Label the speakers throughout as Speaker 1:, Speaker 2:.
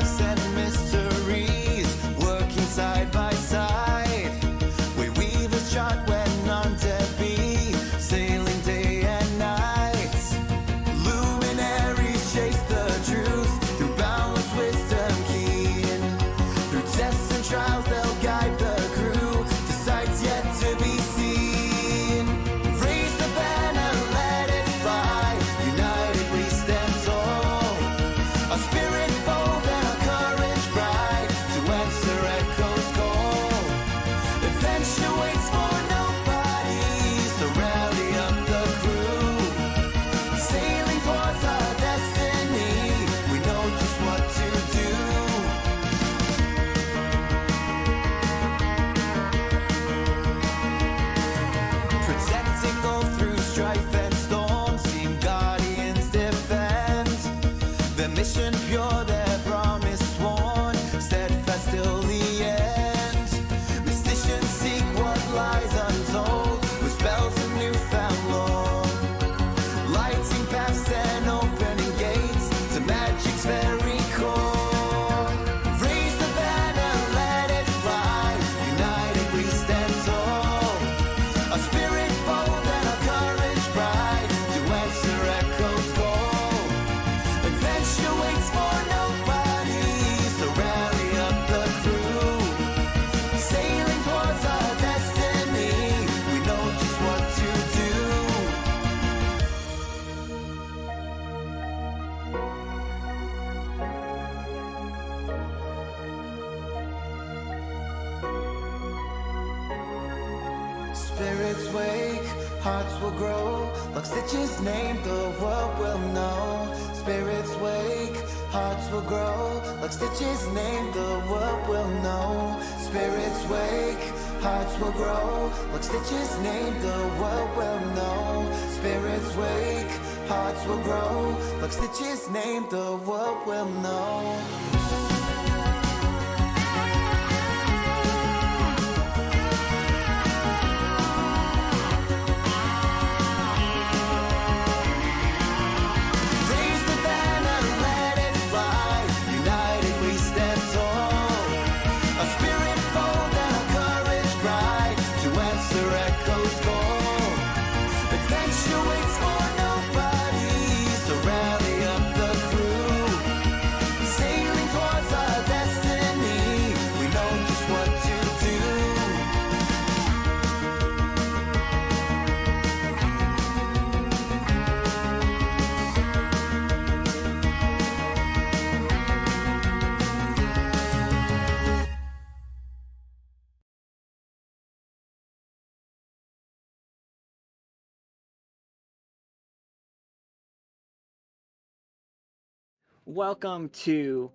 Speaker 1: peace and mysteries, working side by side. We weavers chart when none to be, sailing day and night. Luminaries chase the truth through boundless wisdom keen. Through tests and trials they'll guide the crew to sights yet to be seen. Raise the banner, let it fly, united we stand tall. Our spirit bold and our courage bright, to answer echoes call. Adventure waits for nobody, so rally up the crew. Sailing towards our destiny, we know just what to do. Protecting all through strife and storm, seeing guardians defend. Their mission pure, their promise sworn, steadfast till the end. Mysticians seek what lies untold, with spells of newfound lore. Lighting paths and opening gates to magic's very core. Raise the banner, let it fly, united we stand tall. Our spirit bold and our courage bright, to answer echoes call. Adventure waits for nobody, so rally up the crew. Sailing towards our destiny, we know just what to do. Spirits wake, hearts will grow. Lockstitch's name the world will know. Spirits wake, hearts will grow. Lockstitch's name the world will know. Spirits wake, hearts will grow. Lockstitch's name the world will know. Spirits wake, hearts will grow. Lockstitch's name the world will know. Raise the banner, let it fly, united we stand tall. Our spirit bold and our courage bright, to answer echoes call. Adventure waits for nobody, so rally up the crew. Sailing towards our destiny, we know just what to do.
Speaker 2: Welcome to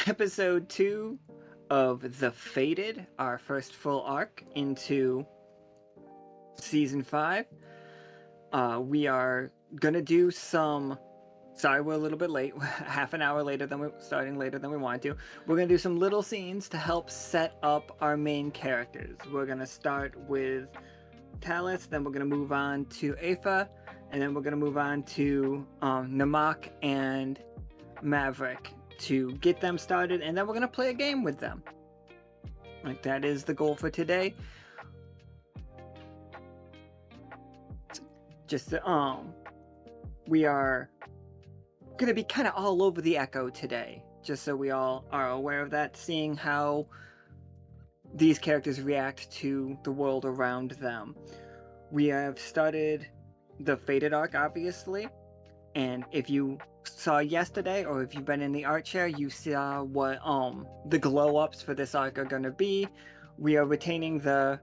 Speaker 2: episode 2 of The Fated, our first full arc into season 5. We are gonna do some. Sorry, we're a little bit late. Half an hour later than starting later than we wanted to. We're gonna do some little scenes to help set up our main characters. We're gonna start with Talus, then we're gonna move on to Aoife, and then we're gonna move on to Namak and Maverick to get them started, and then we're gonna play a game with them. Like, that is the goal for today. Just we are gonna be kind of all over the echo today, just so we all are aware of that, seeing how these characters react to the world around them. We have started the Fated arc, obviously, and if you saw yesterday, or if you've been in the art share, you saw what the glow ups for this arc are gonna be. We are retaining the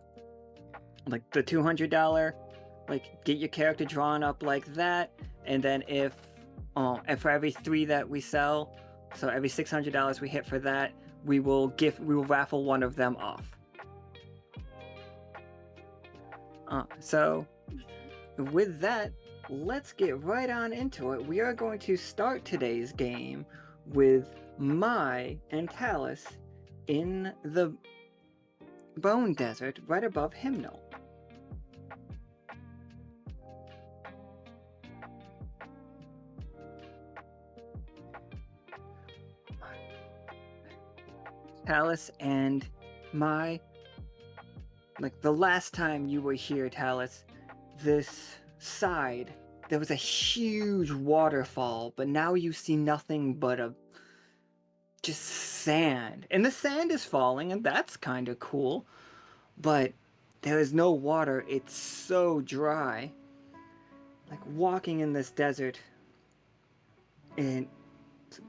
Speaker 2: $200, like, get your character drawn up like that, and then if and for every 3 that we sell, so every $600 we hit for that, we will raffle one of them off. So with that, let's get right on into it. We are going to start today's game with Mai and Talus in the Bone Desert right above Hymnal. Talus and my, like the last time you were here, Talus, this side, there was a huge waterfall, but now you see nothing but just sand. And the sand is falling, and that's kind of cool, but there is no water. It's so dry. Like walking in this desert, and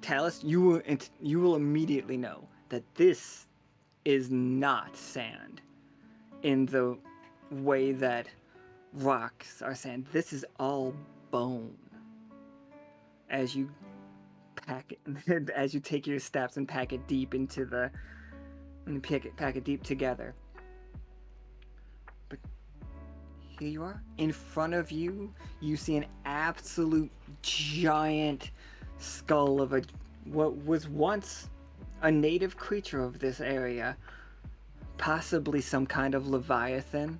Speaker 2: Talus, you will immediately know that this is not sand in the way that rocks are sand. This is all bone. As you pack it, as you take your steps and pack it deep into the, and pack it deep together. But here you are. In front of you, you see an absolute giant skull of what was once a native creature of this area, possibly some kind of leviathan.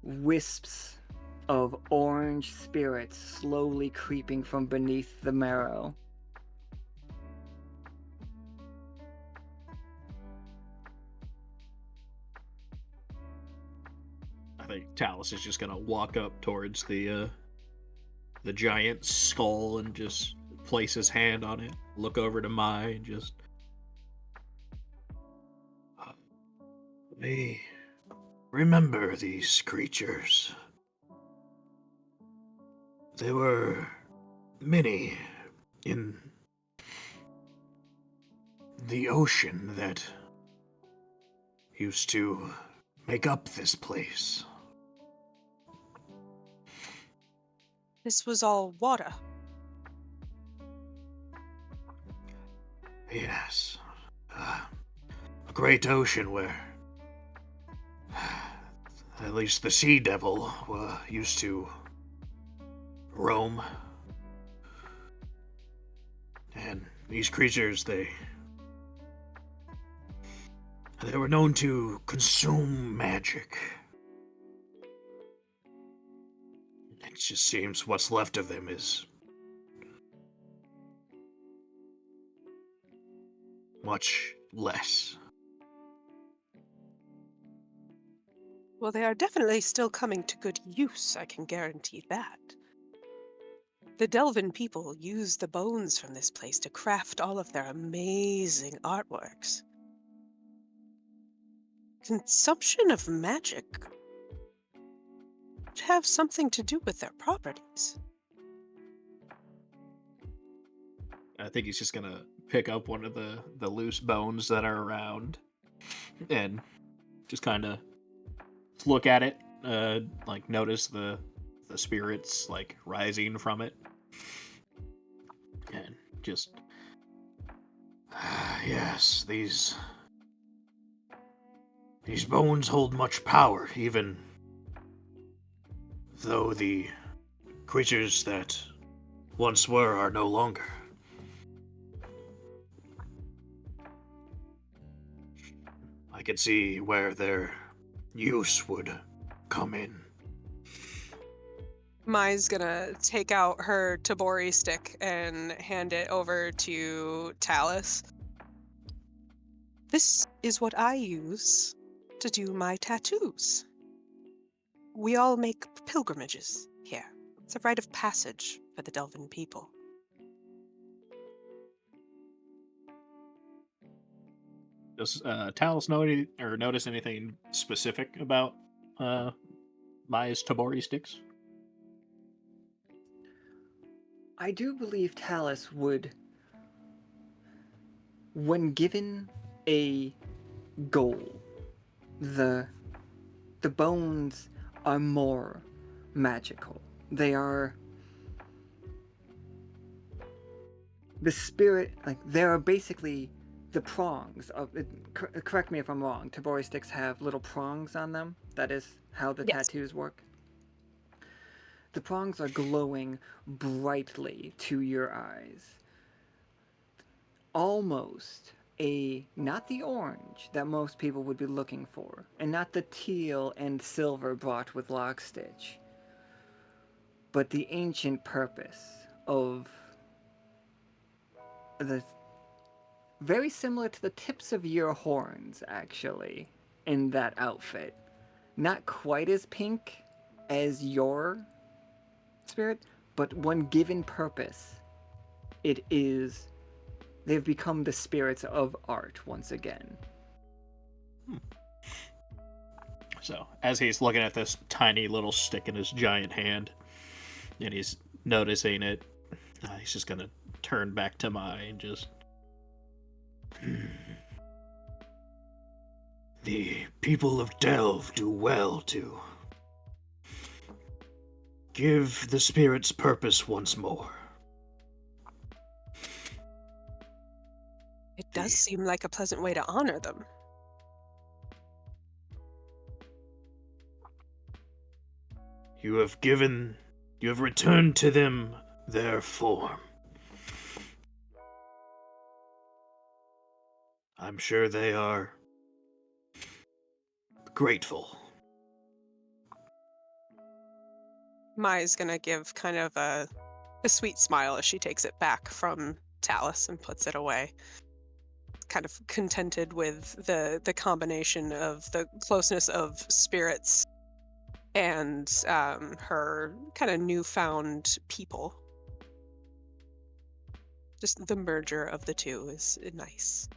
Speaker 2: Wisps of orange spirits slowly creeping from beneath the marrow.
Speaker 3: I think Talus is just gonna walk up towards the giant skull and just place his hand on it, look over to Mai, and just. I remember these creatures. There were many in the ocean that used to make up this place.
Speaker 4: This was all water.
Speaker 3: Yes. A great ocean where at least the sea devil used to roam. And these creatures, they were known to consume magic. It just seems what's left of them is much less.
Speaker 4: Well, they are definitely still coming to good use, I can guarantee that. The Delvin people use the bones from this place to craft all of their amazing artworks. Consumption of magic would have something to do with their properties.
Speaker 3: I think he's just gonna pick up one of the loose bones that are around and just kind of look at it, like notice the spirits like rising from it, and just yes, these bones hold much power, even though the creatures that once were are no longer. I could see where their use would come in.
Speaker 4: Mai's gonna take out her Tabori stick and hand it over to Talus. This is what I use to do my tattoos. We all make pilgrimages here. It's a rite of passage for the Delvin people.
Speaker 3: Does Talus know or notice anything specific about Maya's Tabori sticks?
Speaker 2: I do believe Talus would, when given a goal, the bones are more magical. They are the spirit, like they are basically the prongs of. Correct me if I'm wrong. Tabori sticks have little prongs on them. That is how the
Speaker 4: Yes.
Speaker 2: tattoos work. The prongs are glowing brightly to your eyes. Almost not the orange that most people would be looking for, and not the teal and silver brought with Lockstitch, but the ancient purpose of the very similar to the tips of your horns, actually, in that outfit. Not quite as pink as your spirit, but when given purpose, it is. They've become the spirits of art once again.
Speaker 3: So, as he's looking at this tiny little stick in his giant hand, and he's noticing it, he's just gonna turn back to Mai and just. The people of Delve do well to give the spirits purpose once more.
Speaker 4: It does seem like a pleasant way to honor them.
Speaker 3: You have returned to them their form. I'm sure they are grateful.
Speaker 4: Mai's gonna give kind of a sweet smile as she takes it back from Talus and puts it away. Kind of contented with the combination of the closeness of spirits and her kind of newfound people. Just the merger of the two is nice.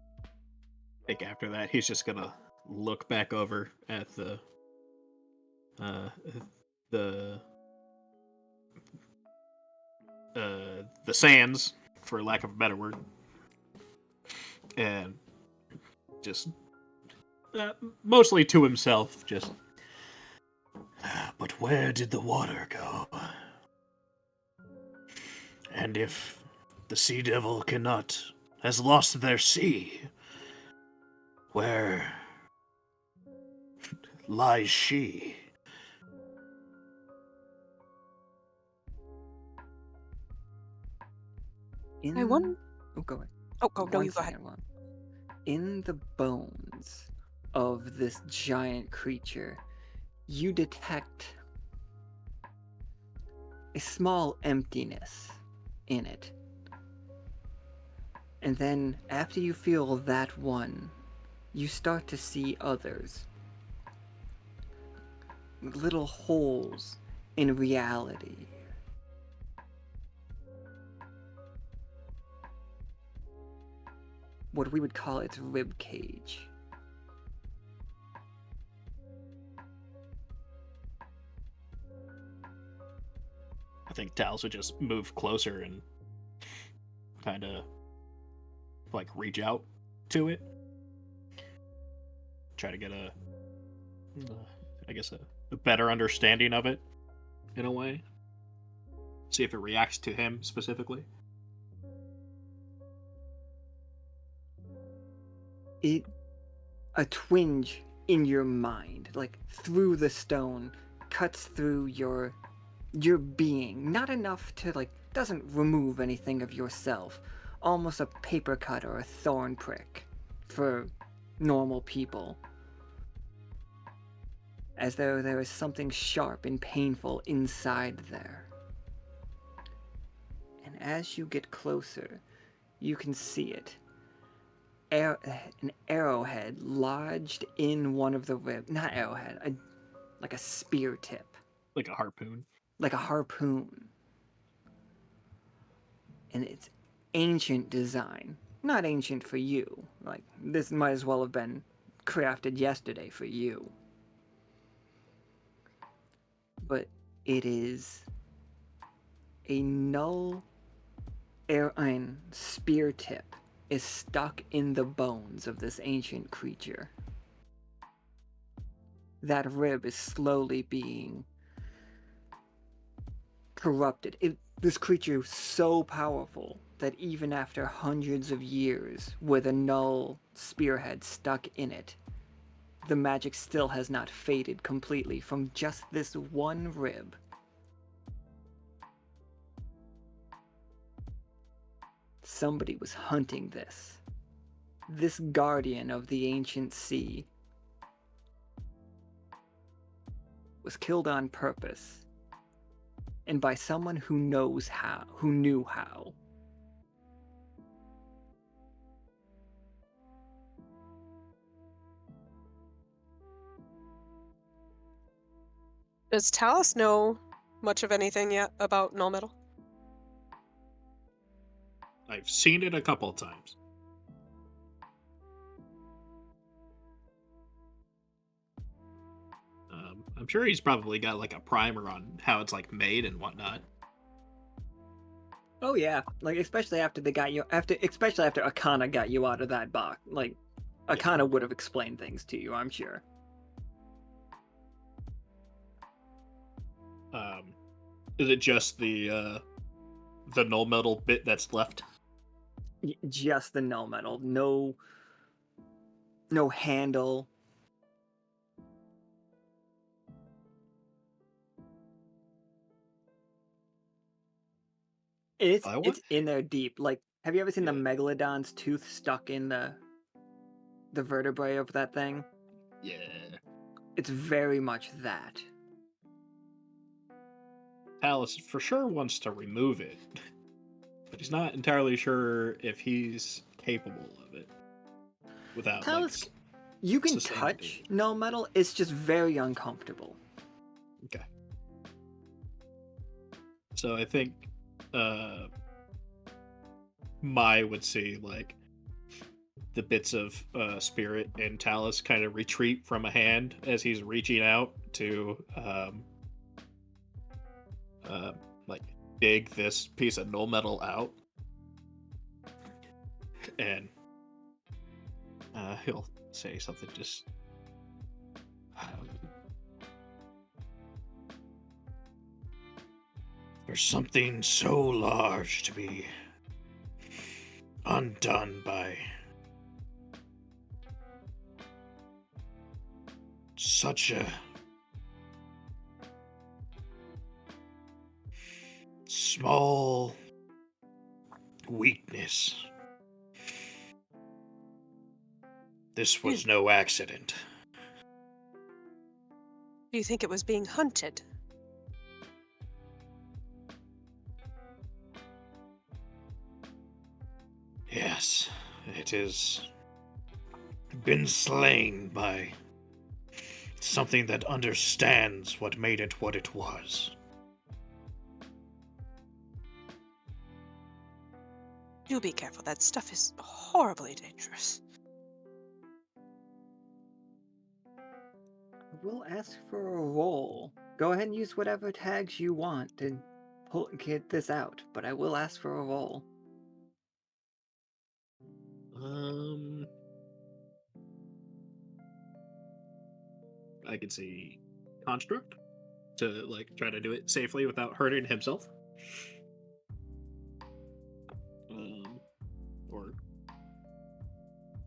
Speaker 3: I think after that, he's just gonna look back over at the sands, for lack of a better word, and just mostly to himself, just. But where did the water go? And if the Sea Devil has lost their sea, where lies she?
Speaker 4: I wonder.
Speaker 2: Oh, go ahead.
Speaker 4: Oh, no,
Speaker 2: One
Speaker 4: you go ahead.
Speaker 2: second, Lon. In the bones of this giant creature, you detect a small emptiness in it. And then, after you feel that one, you start to see others. Little holes in reality. What we would call its rib cage.
Speaker 3: I think Talus would just move closer and kind of like reach out to it. Try to get a better understanding of it in a way. See if it reacts to him specifically.
Speaker 2: A twinge in your mind, like through the stone, cuts through your being. Not enough to, like, doesn't remove anything of yourself. Almost a paper cut or a thorn prick for normal people. As though there is something sharp and painful inside there. And as you get closer, you can see it. An arrowhead lodged in one of the ribs. Not arrowhead, like a spear tip.
Speaker 3: Like a harpoon.
Speaker 2: Like a harpoon. And it's ancient design. Not ancient for you. Like, this might as well have been crafted yesterday for you. But it is a null spear tip is stuck in the bones of this ancient creature. That rib is slowly being corrupted. This creature is so powerful that even after hundreds of years with a null spearhead stuck in it, the magic still has not faded completely from just this one rib. Somebody was hunting this. This guardian of the ancient sea was killed on purpose, and by someone who knew how.
Speaker 4: Does Talus know much of anything yet about null metal?
Speaker 3: I've seen it a couple of times. I'm sure he's probably got like a primer on how it's like made and whatnot.
Speaker 2: Oh yeah, like especially after especially after Akana got you out of that box. Like Akana would have explained things to you, I'm sure.
Speaker 3: Is it just the null metal bit that's left?
Speaker 2: Just the null metal, no handle. It's in there deep. Like, have you ever seen the megalodon's tooth stuck in the vertebrae of that thing?
Speaker 3: Yeah.
Speaker 2: It's very much that.
Speaker 3: Talus for sure wants to remove it, but he's not entirely sure if he's capable of it without
Speaker 2: Talus,
Speaker 3: like
Speaker 2: you can
Speaker 3: sustaining
Speaker 2: touch
Speaker 3: damage.
Speaker 2: null metal. It's just very uncomfortable.
Speaker 3: Okay. So I think Mai would see like the bits of spirit and Talus kind of retreat from a hand as he's reaching out to like dig this piece of null metal out, and he'll say something just there's something so large to be undone by such a small weakness. This was no accident.
Speaker 4: Do you think it was being hunted?
Speaker 3: Yes, it has been slain by something that understands what made it what it was.
Speaker 4: Do be careful. That stuff is horribly dangerous.
Speaker 2: We'll ask for a roll. Go ahead and use whatever tags you want to get this out, but I will ask for a roll.
Speaker 3: I could see construct to like try to do it safely without hurting himself. Or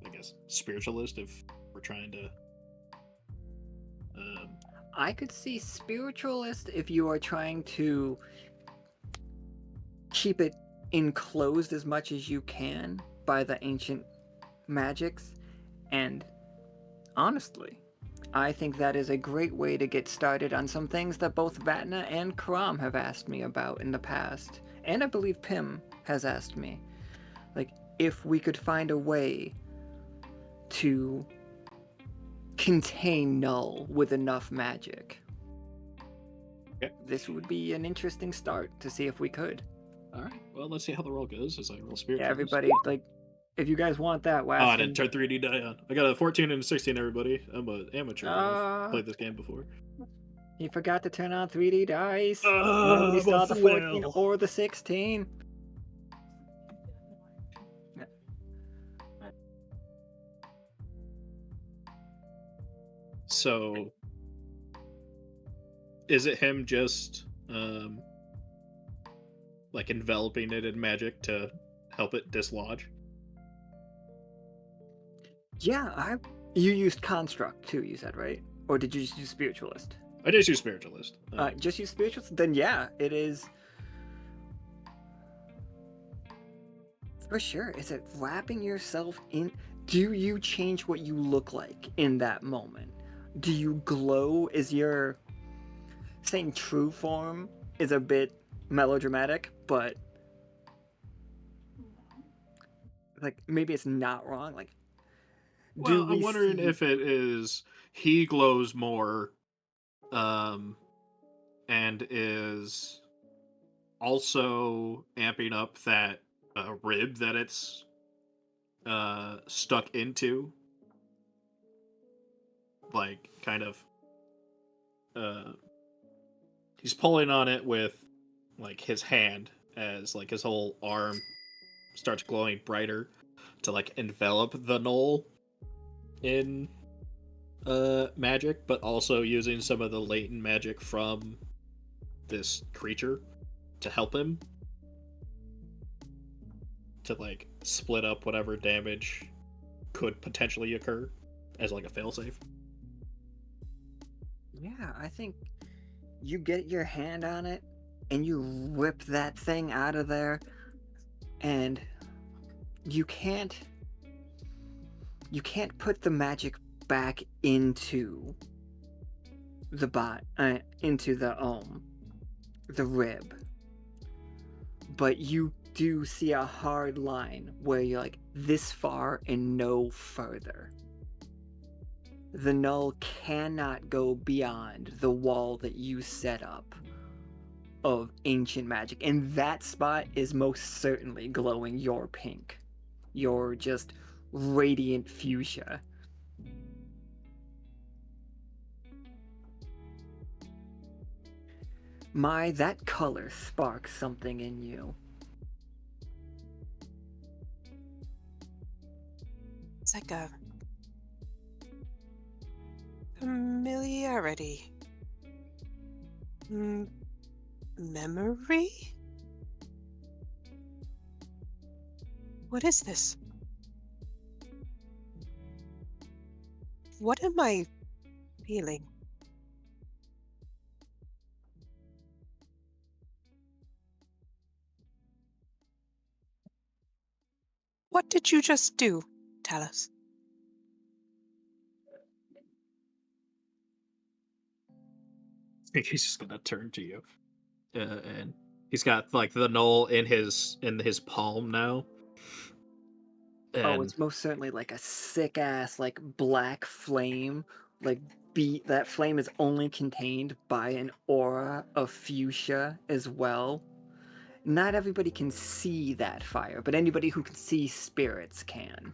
Speaker 3: I guess spiritualist if we're trying to.
Speaker 2: I could see spiritualist if you are trying to keep it enclosed as much as you can by the ancient magics, and honestly, I think that is a great way to get started on some things that both Vatna and Karam have asked me about in the past, and I believe Pim has asked me. Like, if we could find a way to contain Null with enough magic.
Speaker 3: Okay.
Speaker 2: This would be an interesting start to see if we could.
Speaker 3: Alright, well, let's see how the roll goes as I roll spirit.
Speaker 2: Yeah, everybody, like, if you guys want that,
Speaker 3: I didn't turn 3D die on. I got a 14 and a 16, everybody. I'm an amateur. I've played this game before.
Speaker 2: He forgot to turn on 3D dice.
Speaker 3: I'm
Speaker 2: Nobody
Speaker 3: a
Speaker 2: saw the 14
Speaker 3: flail.
Speaker 2: or the 16.
Speaker 3: So, is it him just like enveloping it in magic to help it dislodge?
Speaker 2: Yeah, you used construct too, you said, right? Or did you just use spiritualist?
Speaker 3: I just use spiritualist.
Speaker 2: Just use spiritualist? Then yeah, it is. For sure. Is it wrapping yourself in? Do you change what you look like in that moment? Do you glow? Is your saying true form is a bit melodramatic, but like maybe it's not wrong. Like,
Speaker 3: Well, I'm wondering if it is he glows more and is also amping up that rib that it's stuck into, like kind of he's pulling on it with like his hand as like his whole arm starts glowing brighter to like envelop the knoll in magic, but also using some of the latent magic from this creature to help him to like split up whatever damage could potentially occur as like a failsafe.
Speaker 2: Yeah, I think you get your hand on it and you rip that thing out of there, and you can't put the magic back into the the rib, but you do see a hard line where you're like this far and no further. The null cannot go beyond the wall that you set up of ancient magic, and that spot is most certainly glowing your pink, your just radiant fuchsia. That color sparks something in you.
Speaker 4: It's like a familiarity. Memory? What is this? What am I feeling? What did you just do, Talus?
Speaker 3: I think he's just gonna turn to you, and he's got like the knoll in his palm now.
Speaker 2: Oh,
Speaker 3: And
Speaker 2: it's most certainly like a sick ass like black flame. Like that flame is only contained by an aura of fuchsia as well. Not everybody can see that fire, but anybody who can see spirits can.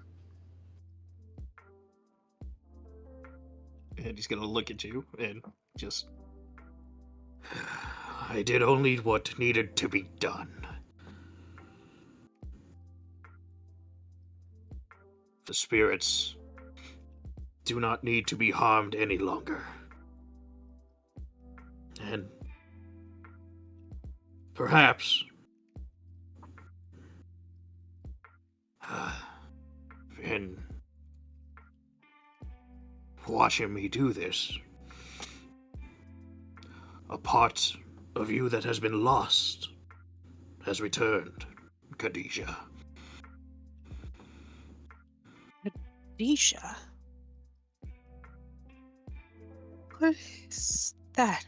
Speaker 3: and he's gonna look at you and just. I did only what needed to be done. The spirits do not need to be harmed any longer. And perhaps in watching me do this, a part of you that has been lost has returned, Khadijah.
Speaker 4: Risha? What is that?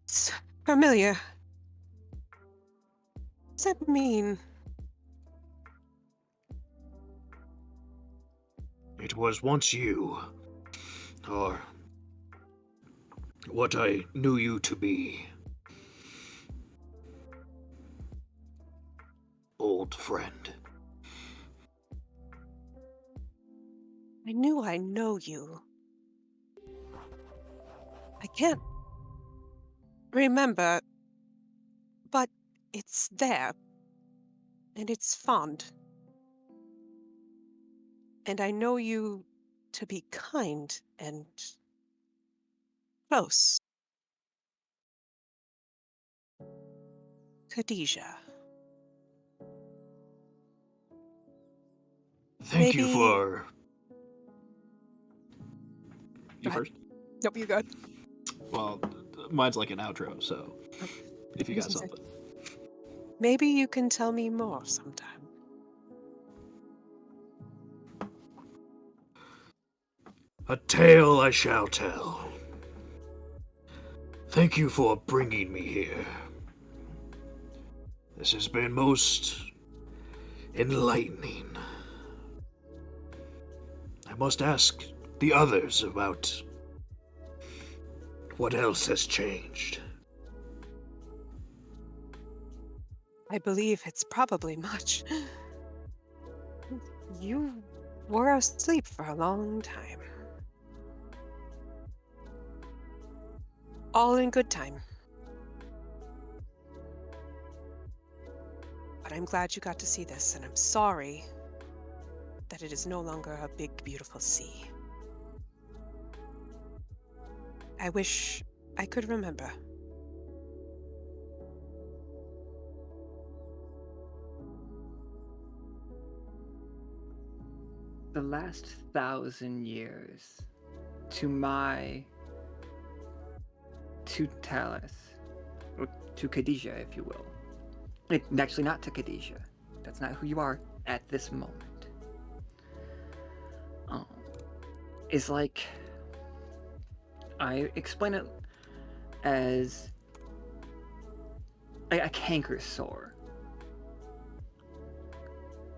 Speaker 4: It's familiar. What does that mean?
Speaker 3: It was once you, or what I knew you to be. Old friend.
Speaker 4: I knew I know you. I can't remember, but it's there. And it's fond. And I know you to be kind and close. Khadijah.
Speaker 3: Thank you
Speaker 4: Maybe-
Speaker 3: for. You
Speaker 4: Go ahead.
Speaker 3: first?
Speaker 4: Nope, you good.
Speaker 3: Well, mine's like an outro, so if you got
Speaker 4: Just say-
Speaker 3: something.
Speaker 4: Maybe you can tell me more sometime.
Speaker 3: A tale I shall tell. Thank you for bringing me here. This has been most enlightening. I must ask the others about what else has changed.
Speaker 4: I believe it's probably much. You were asleep for a long time. All in good time. But I'm glad you got to see this, and I'm sorry that it is no longer a big, beautiful sea. I wish I could remember.
Speaker 2: The last 1,000 years to Talus, or to Khadijah, if you will. Actually, not to Khadijah. That's not who you are at this moment. Is like, I explain it as a canker sore.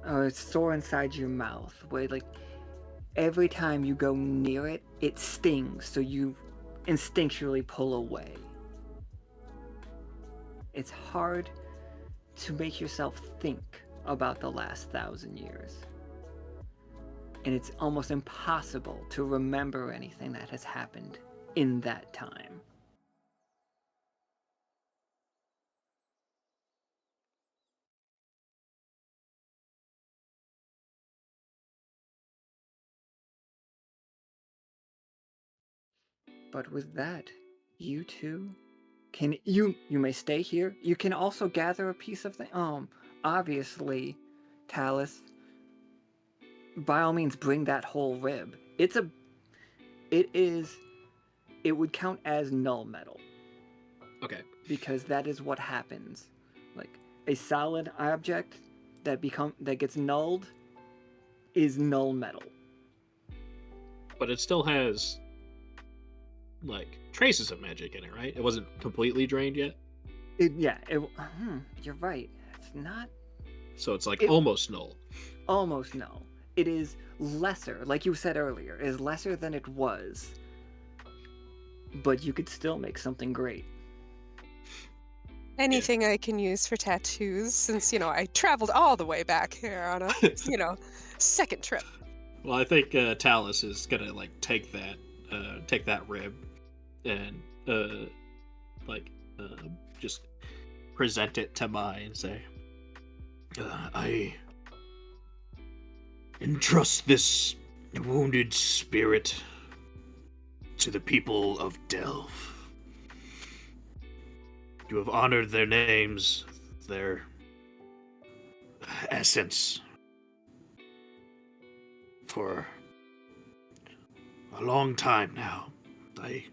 Speaker 2: Or a sore inside your mouth, where like every time you go near it, it stings, so you instinctually pull away. It's hard to make yourself think about the last 1,000 years. And it's almost impossible to remember anything that has happened in that time. But with that, you two you may stay here. You can also gather a piece of the obviously, Talus, by all means bring that whole rib. It would count as null metal.
Speaker 3: Okay.
Speaker 2: Because that is what happens. Like a solid object that gets nulled is null metal.
Speaker 3: But it still has like traces of magic in it, right? It wasn't completely drained yet.
Speaker 2: You're right. It's not
Speaker 3: So it's like almost null.
Speaker 2: Almost null. It is lesser, like you said earlier, is lesser than it was. But you could still make something great.
Speaker 4: Anything I can use for tattoos, since, I traveled all the way back here on a, second trip.
Speaker 3: Well, I think Talus is gonna like take that rib and just present it to Mai and say, I entrust this wounded spirit to the people of Delve. You have honored their names, their essence, for a long time now. I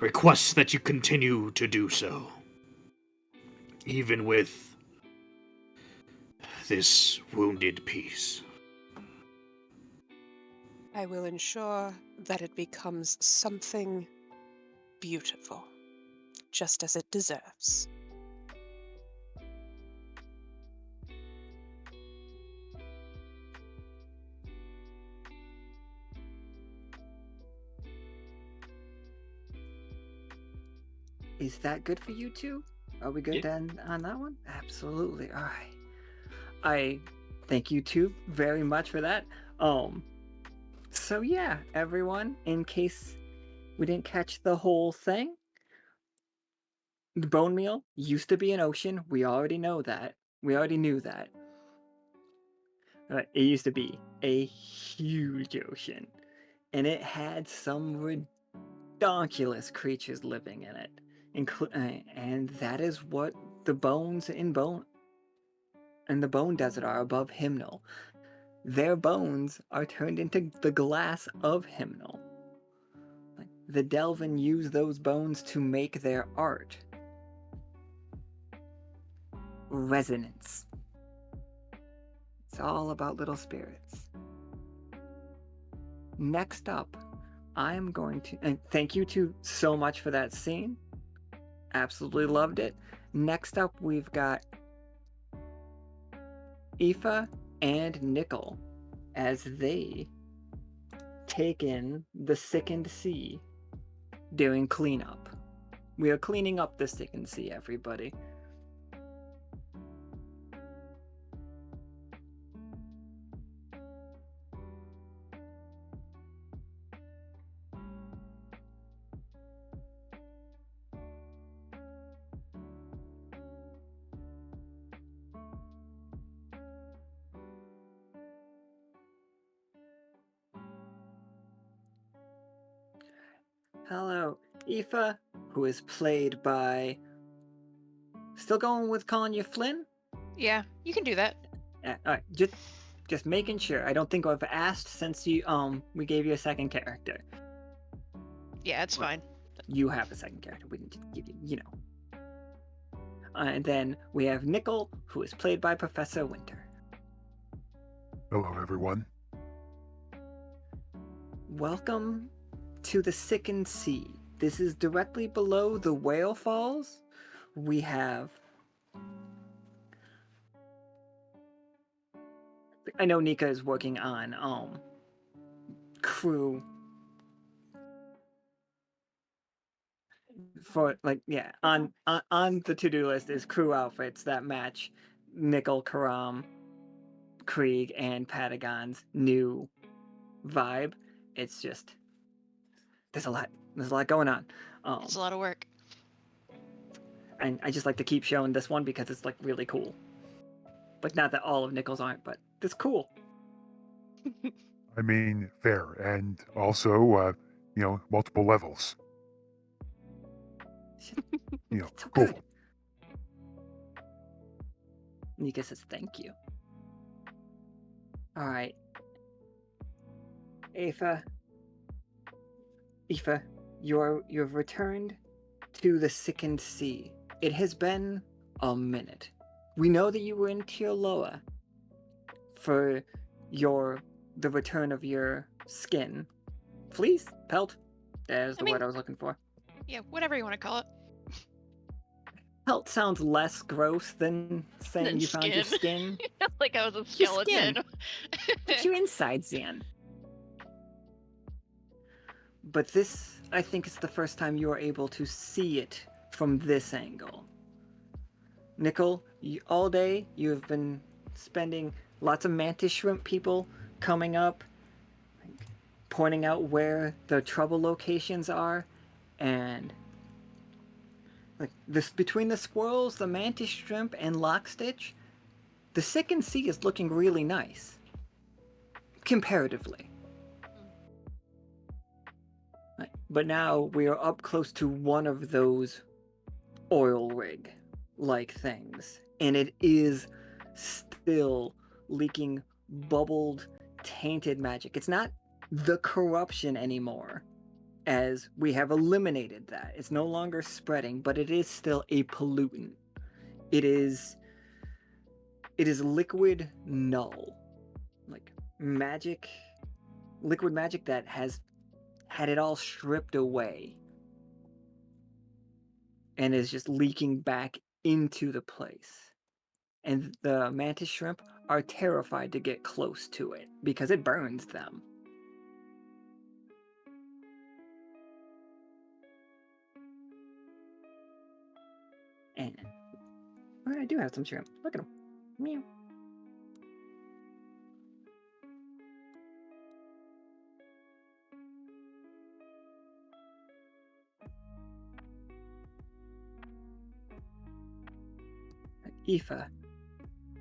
Speaker 3: request that you continue to do so, even with this wounded piece.
Speaker 4: I will ensure that it becomes something beautiful, just as it deserves.
Speaker 2: Is that good for you two? Are we good on that one? Absolutely. All right. I thank you two very much for that. So yeah, everyone, in case we didn't catch the whole thing, the bone meal used to be an ocean. We already know that. We already knew that. It used to be a huge ocean, and it had some ridiculous creatures living in it. And that is what the bones in the bone desert are above Hymnal. Their bones are turned into the glass of Hymnal. The Delvin use those bones to make their art. Resonance. It's all about little spirits. Next up, I'm going to... And thank you two so much for that scene. Absolutely loved it. Next up, we've got Aoife and Nichol as they take in the sickened sea during cleanup. We are cleaning up the sickened sea, everybody. Hello, Aoife, who is played by. Still going with calling you Flynn?
Speaker 5: Yeah, you can do that.
Speaker 2: All right, just making sure. I don't think I've asked since we gave you a second character.
Speaker 5: Yeah, it's fine.
Speaker 2: You have a second character. We didn't give you, and then we have Nichol, who is played by Professor Winter.
Speaker 6: Hello, everyone.
Speaker 2: Welcome to the Sickened Sea. This is directly below the Whale Falls. We have. I know Nika is working on crew for on the to-do list is crew outfits that match Nichol, Karam, Krieg, and Patagon's new vibe. It's just there's a lot going on.
Speaker 5: It's a lot of work.
Speaker 2: And I just like to keep showing this one because it's like really cool. Like, not that all of Nichol's aren't, but it's cool.
Speaker 6: I mean, fair, and also, multiple levels.
Speaker 2: It's so
Speaker 6: Cool.
Speaker 2: good. Nika says thank you. All right. Aoife, you've returned to the Sickened Sea. It has been a minute. We know that you were in Teoloa for the return of your skin. Fleece? Pelt? There's the word I was looking for.
Speaker 5: Yeah, whatever you want to call it.
Speaker 2: Pelt sounds less gross than saying
Speaker 5: Than
Speaker 2: you found your
Speaker 5: skin.
Speaker 2: skin.
Speaker 5: Like I was a
Speaker 2: Your skin.
Speaker 5: skeleton.
Speaker 2: Put your insides in. But this, I think, is the first time you are able to see it from this angle. Nichol, all day you have been spending lots of mantis shrimp people coming up, pointing out where the trouble locations are, and like this between the squirrels, the mantis shrimp, and Lockstitch, the Sickened Sea is looking really nice, comparatively. But now we are up close to one of those oil rig-like things, and it is still leaking bubbled, tainted magic. It's not the corruption anymore, as we have eliminated that. It's no longer spreading, but it is still a pollutant. It is liquid null. Like magic, liquid magic that has had it all stripped away and is just leaking back into the place. And the mantis shrimp are terrified to get close to it because it burns them. And I do have some shrimp. Look at them. Meow. Aoife,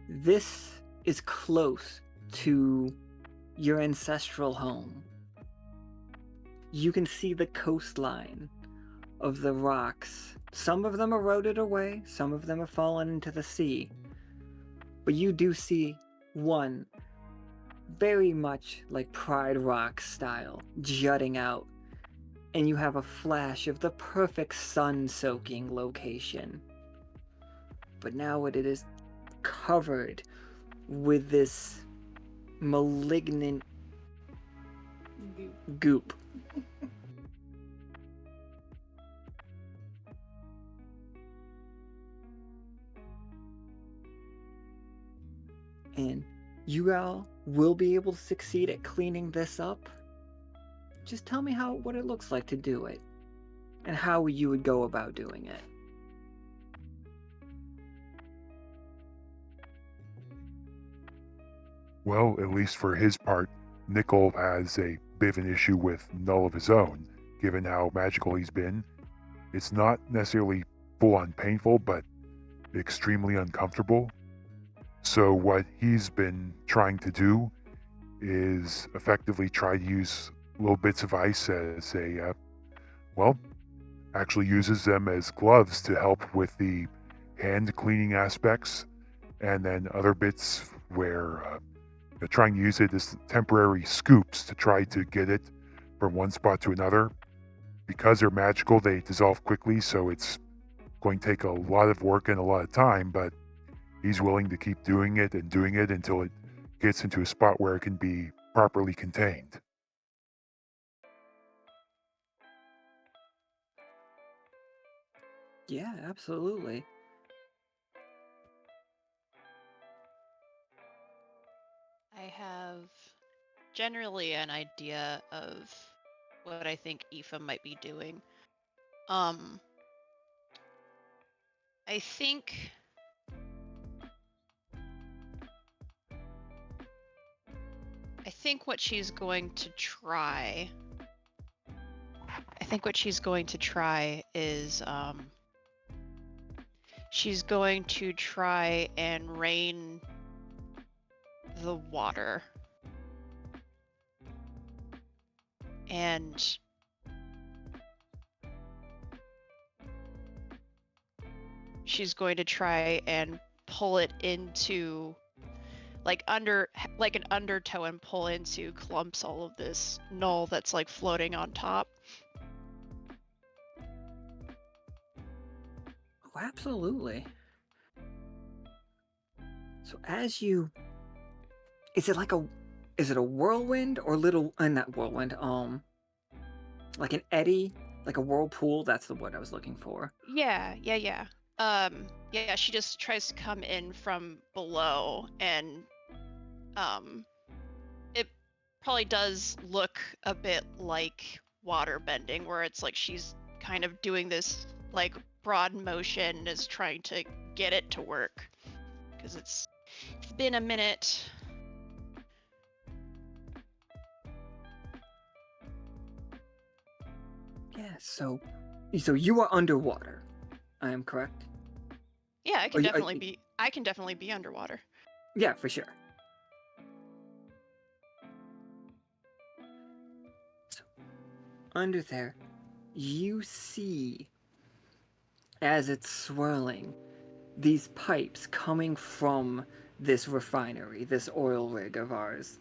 Speaker 2: this is close to your ancestral home. You can see the coastline of the rocks. Some of them eroded away, some of them have fallen into the sea. But you do see one very much like Pride Rock style, jutting out. And you have a flash of the perfect sun-soaking location. But now it is covered with this malignant goop. And you all will be able to succeed at cleaning this up. Just tell me what it looks like to do it, and how you would go about doing it.
Speaker 6: Well, at least for his part, Nichol has a bit of an issue with Null of his own, given how magical he's been. It's not necessarily full-on painful, but extremely uncomfortable. So what he's been trying to do is effectively try to use little bits of ice as a well, actually uses them as gloves to help with the hand cleaning aspects, and then other bits where they're trying to use it as temporary scoops to try to get it from one spot to another. Because they're magical, they dissolve quickly, so it's going to take a lot of work and a lot of time, but he's willing to keep doing it until it gets into a spot where it can be properly contained.
Speaker 2: Yeah, absolutely.
Speaker 5: I have generally an idea of what I think Aoife might be doing. I think what she's going to try. I think what she's going to try is she's going to try and rain the water. And she's going to try and pull it into like an undertow and pull into clumps all of this null that's like floating on top.
Speaker 2: Oh, absolutely. So is it a whirlwind or little, not whirlwind, like an eddy, like a whirlpool? That's the word I was looking for.
Speaker 5: Yeah. She just tries to come in from below, and it probably does look a bit like water bending, where it's like she's kind of doing this like broad motion, is trying to get it to work, because it's been a minute.
Speaker 2: Yeah, so you are underwater. I am correct?
Speaker 5: Yeah, I can
Speaker 2: Are you-
Speaker 5: definitely be underwater.
Speaker 2: Yeah, for sure. So, under there, you see, as it's swirling, these pipes coming from this refinery, this oil rig of ours,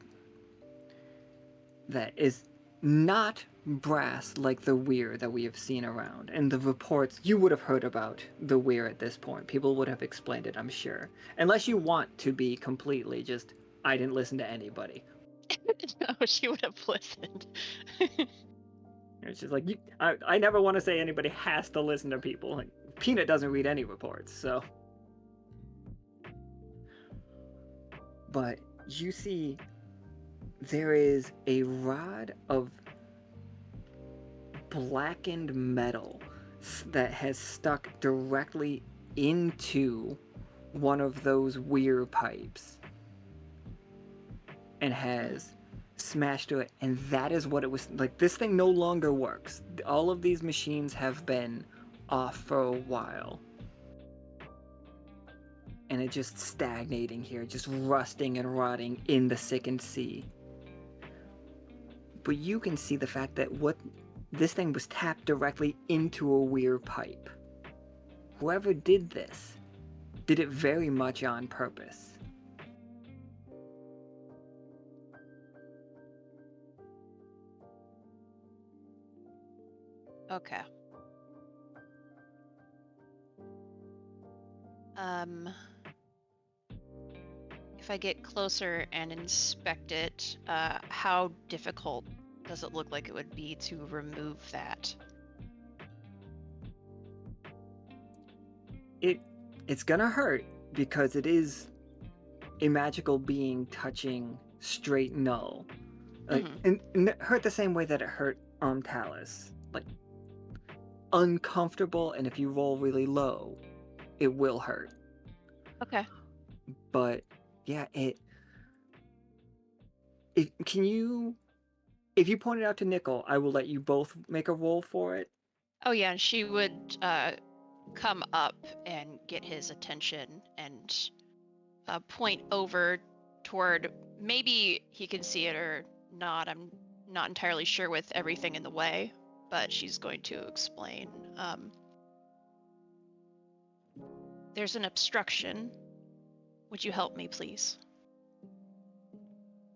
Speaker 2: that is not brass like the weir that we have seen around. And the reports, you would have heard about the weir at this point. People would have explained it, I'm sure. Unless you want to be completely just, I didn't listen to anybody.
Speaker 5: No, she would have listened.
Speaker 2: It's just like, I never want to say anybody has to listen to people. Like, Peanut doesn't read any reports, so. But you see, there is a rod of blackened metal that has stuck directly into one of those weir pipes and has smashed to it. And that is what it was like. This thing no longer works. All of these machines have been off for a while, and it's just stagnating here, just rusting and rotting in the sickened sea. But you can see the fact that this thing was tapped directly into a weir pipe. Whoever did this did it very much on purpose.
Speaker 5: Okay. If I get closer and inspect it, how difficult does it look like it would be to remove that?
Speaker 2: It's gonna hurt because it is a magical being touching straight null. And it hurt the same way that it hurt Talus. Like, uncomfortable, and if you roll really low, it will hurt.
Speaker 5: Okay.
Speaker 2: But yeah, if you point it out to Nichol, I will let you both make a roll for it.
Speaker 5: Oh yeah, and she would come up and get his attention and point over toward, maybe he can see it or not. I'm not entirely sure with everything in the way. but she's going to explain. There's an obstruction. Would you help me, please?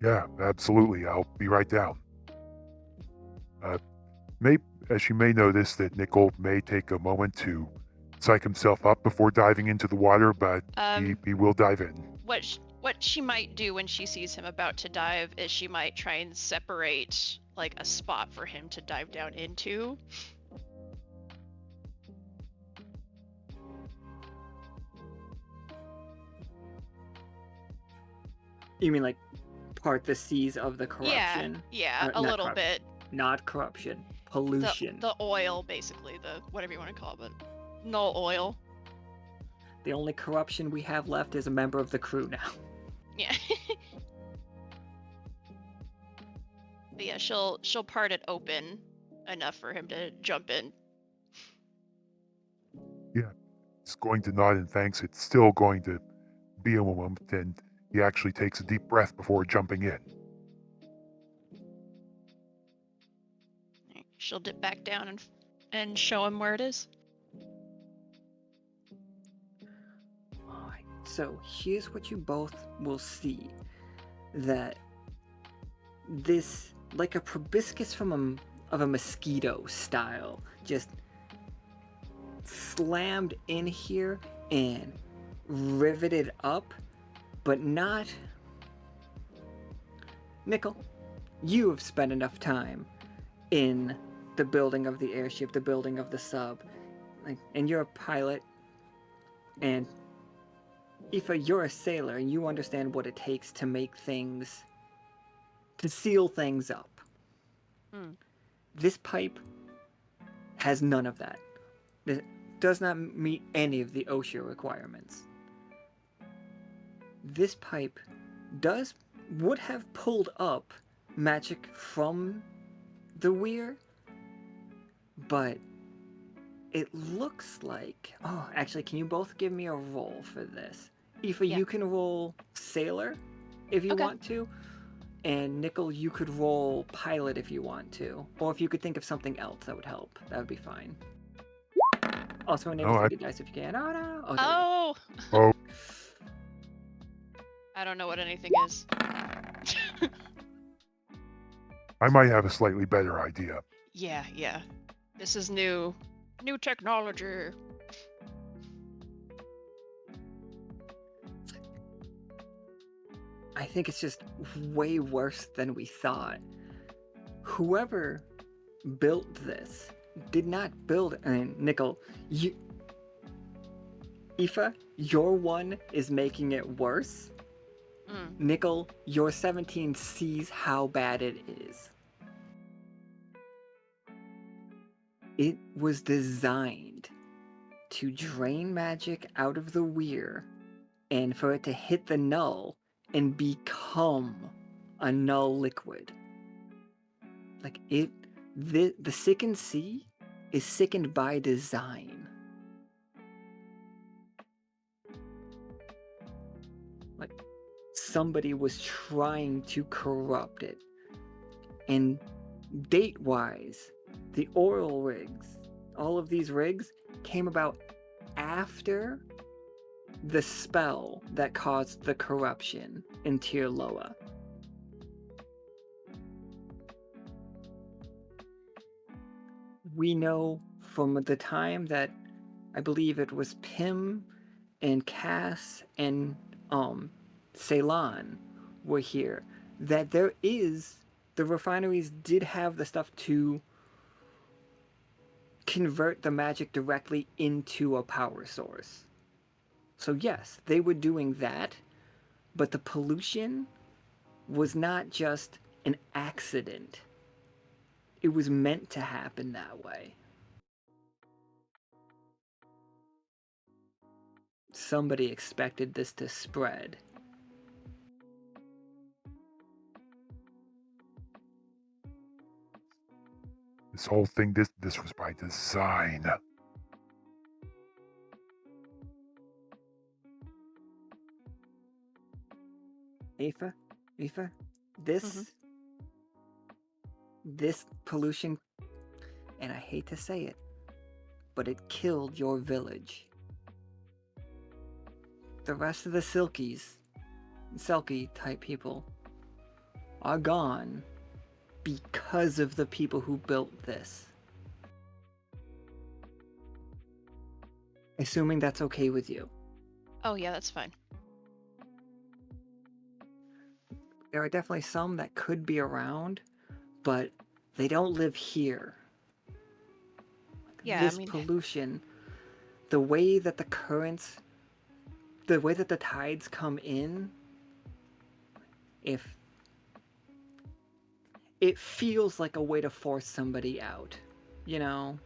Speaker 6: Yeah, absolutely. I'll be right down. May, as you may notice, that Nichol may take a moment to psych himself up before diving into the water, but he will dive in.
Speaker 5: What she might do when she sees him about to dive is she might try and separate like a spot for him to dive down into.
Speaker 2: You mean like part the seas of the corruption?
Speaker 5: Yeah, a
Speaker 2: not
Speaker 5: little
Speaker 2: corruption.
Speaker 5: bit.
Speaker 2: Not corruption. Pollution.
Speaker 5: The oil, basically, the whatever you want to call it. No oil.
Speaker 2: The only corruption we have left is a member of the crew now.
Speaker 5: Yeah. But yeah, she'll part it open enough for him to jump in.
Speaker 6: He's going to nod in thanks. It's still going to be a moment, and he actually takes a deep breath before jumping in.
Speaker 5: She'll dip back down and show him where it is.
Speaker 2: Alright, so here's what you both will see. That this, like a proboscis of a mosquito style, just slammed in here and riveted up, but not... Nichol, you have spent enough time in the building of the airship, the building of the sub, and you're a pilot, and Aoife, you're a sailor, and you understand what it takes to make things, to seal things up. This pipe has none of that. It does not meet any of the OSHA requirements. This pipe would have pulled up magic from the weir, but it looks like... Oh, actually, can you both give me a roll for this? Aoife,
Speaker 5: Yeah.
Speaker 2: you can roll sailor if you
Speaker 5: Okay.
Speaker 2: want to, and Nichol, you could roll pilot if you want to, or if you could think of something else that would help, that would be fine. Also, enable 3D dice if you can. Oh no! Oh, there we go.
Speaker 6: Oh,
Speaker 5: I don't know what anything is.
Speaker 6: I might have a slightly better idea.
Speaker 5: Yeah. This is new technology.
Speaker 2: I think it's just way worse than we thought. Whoever built this did not build... Nichol, Aoife, your one is making it worse. Nichol, your 17 sees how bad it is. It was designed to drain magic out of the weir and for it to hit the null and become a null liquid. Like the sickened sea is sickened by design. Like somebody was trying to corrupt it. And date-wise, the oil rigs, all of these rigs came about after the spell that caused the corruption in Tier Loa. We know from the time that I believe it was Pim and Cass and Ceylon were here, that the refineries did have the stuff to convert the magic directly into a power source. So yes, they were doing that, but the pollution was not just an accident. It was meant to happen that way. Somebody expected this to spread.
Speaker 6: This whole thing, this was by design.
Speaker 2: Aoife, this pollution, and I hate to say it, but it killed your village. The rest of the Selkie type people, are gone because of the people who built this. Assuming that's okay with you.
Speaker 5: Oh yeah, that's fine.
Speaker 2: There are definitely some that could be around, but they don't live here.
Speaker 5: Yeah,
Speaker 2: This
Speaker 5: I mean,
Speaker 2: pollution, the way that the currents, the way that the tides come in, if it feels like a way to force somebody out, you know,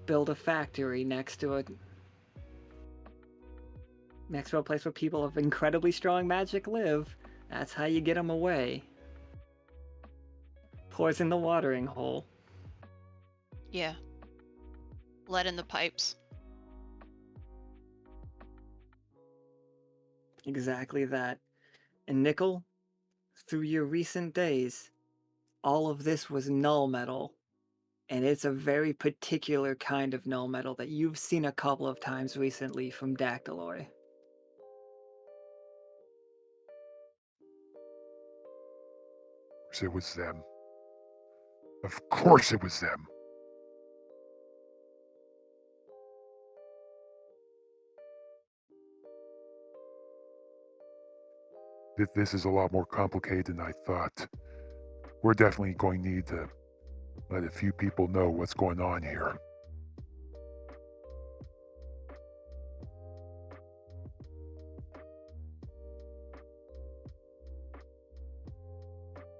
Speaker 2: build a factory next to a place where people of incredibly strong magic live. That's how you get them away. Poison the watering hole.
Speaker 5: yeah. Lead in the pipes.
Speaker 2: Exactly that. And Nichol, through your recent days, all of this was null metal. And it's a very particular kind of null metal that you've seen a couple of times recently from Dactyloid.
Speaker 6: Of course it was them. Of course it was them. This is a lot more complicated than I thought. We're definitely going to need to let a few people know what's going on here.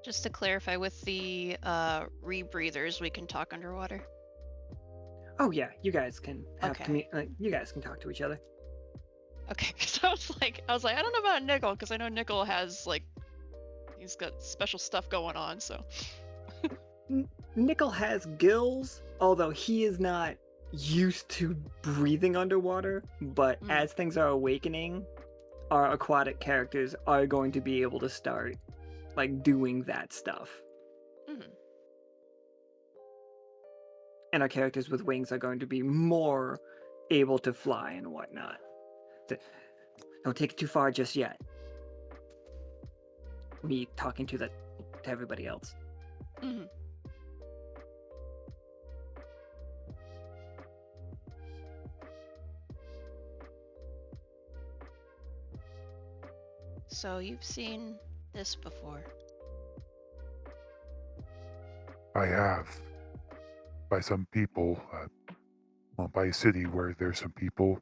Speaker 5: Just to clarify, with the rebreathers, we can talk underwater.
Speaker 2: Oh yeah, you guys can have
Speaker 5: Okay.
Speaker 2: you guys can talk to each other.
Speaker 5: Okay, because I was like, I don't know about Nichol, because I know Nichol has like, he's got special stuff going on. So.
Speaker 2: Nichol has gills, although he is not used to breathing underwater. But as things are awakening, our aquatic characters are going to be able to start like doing that stuff. And our characters with wings are going to be more able to fly and whatnot. Don't take it too far just yet. Me talking to everybody else.
Speaker 5: So you've seen this before?
Speaker 6: I have. By some people, by a city where there's some people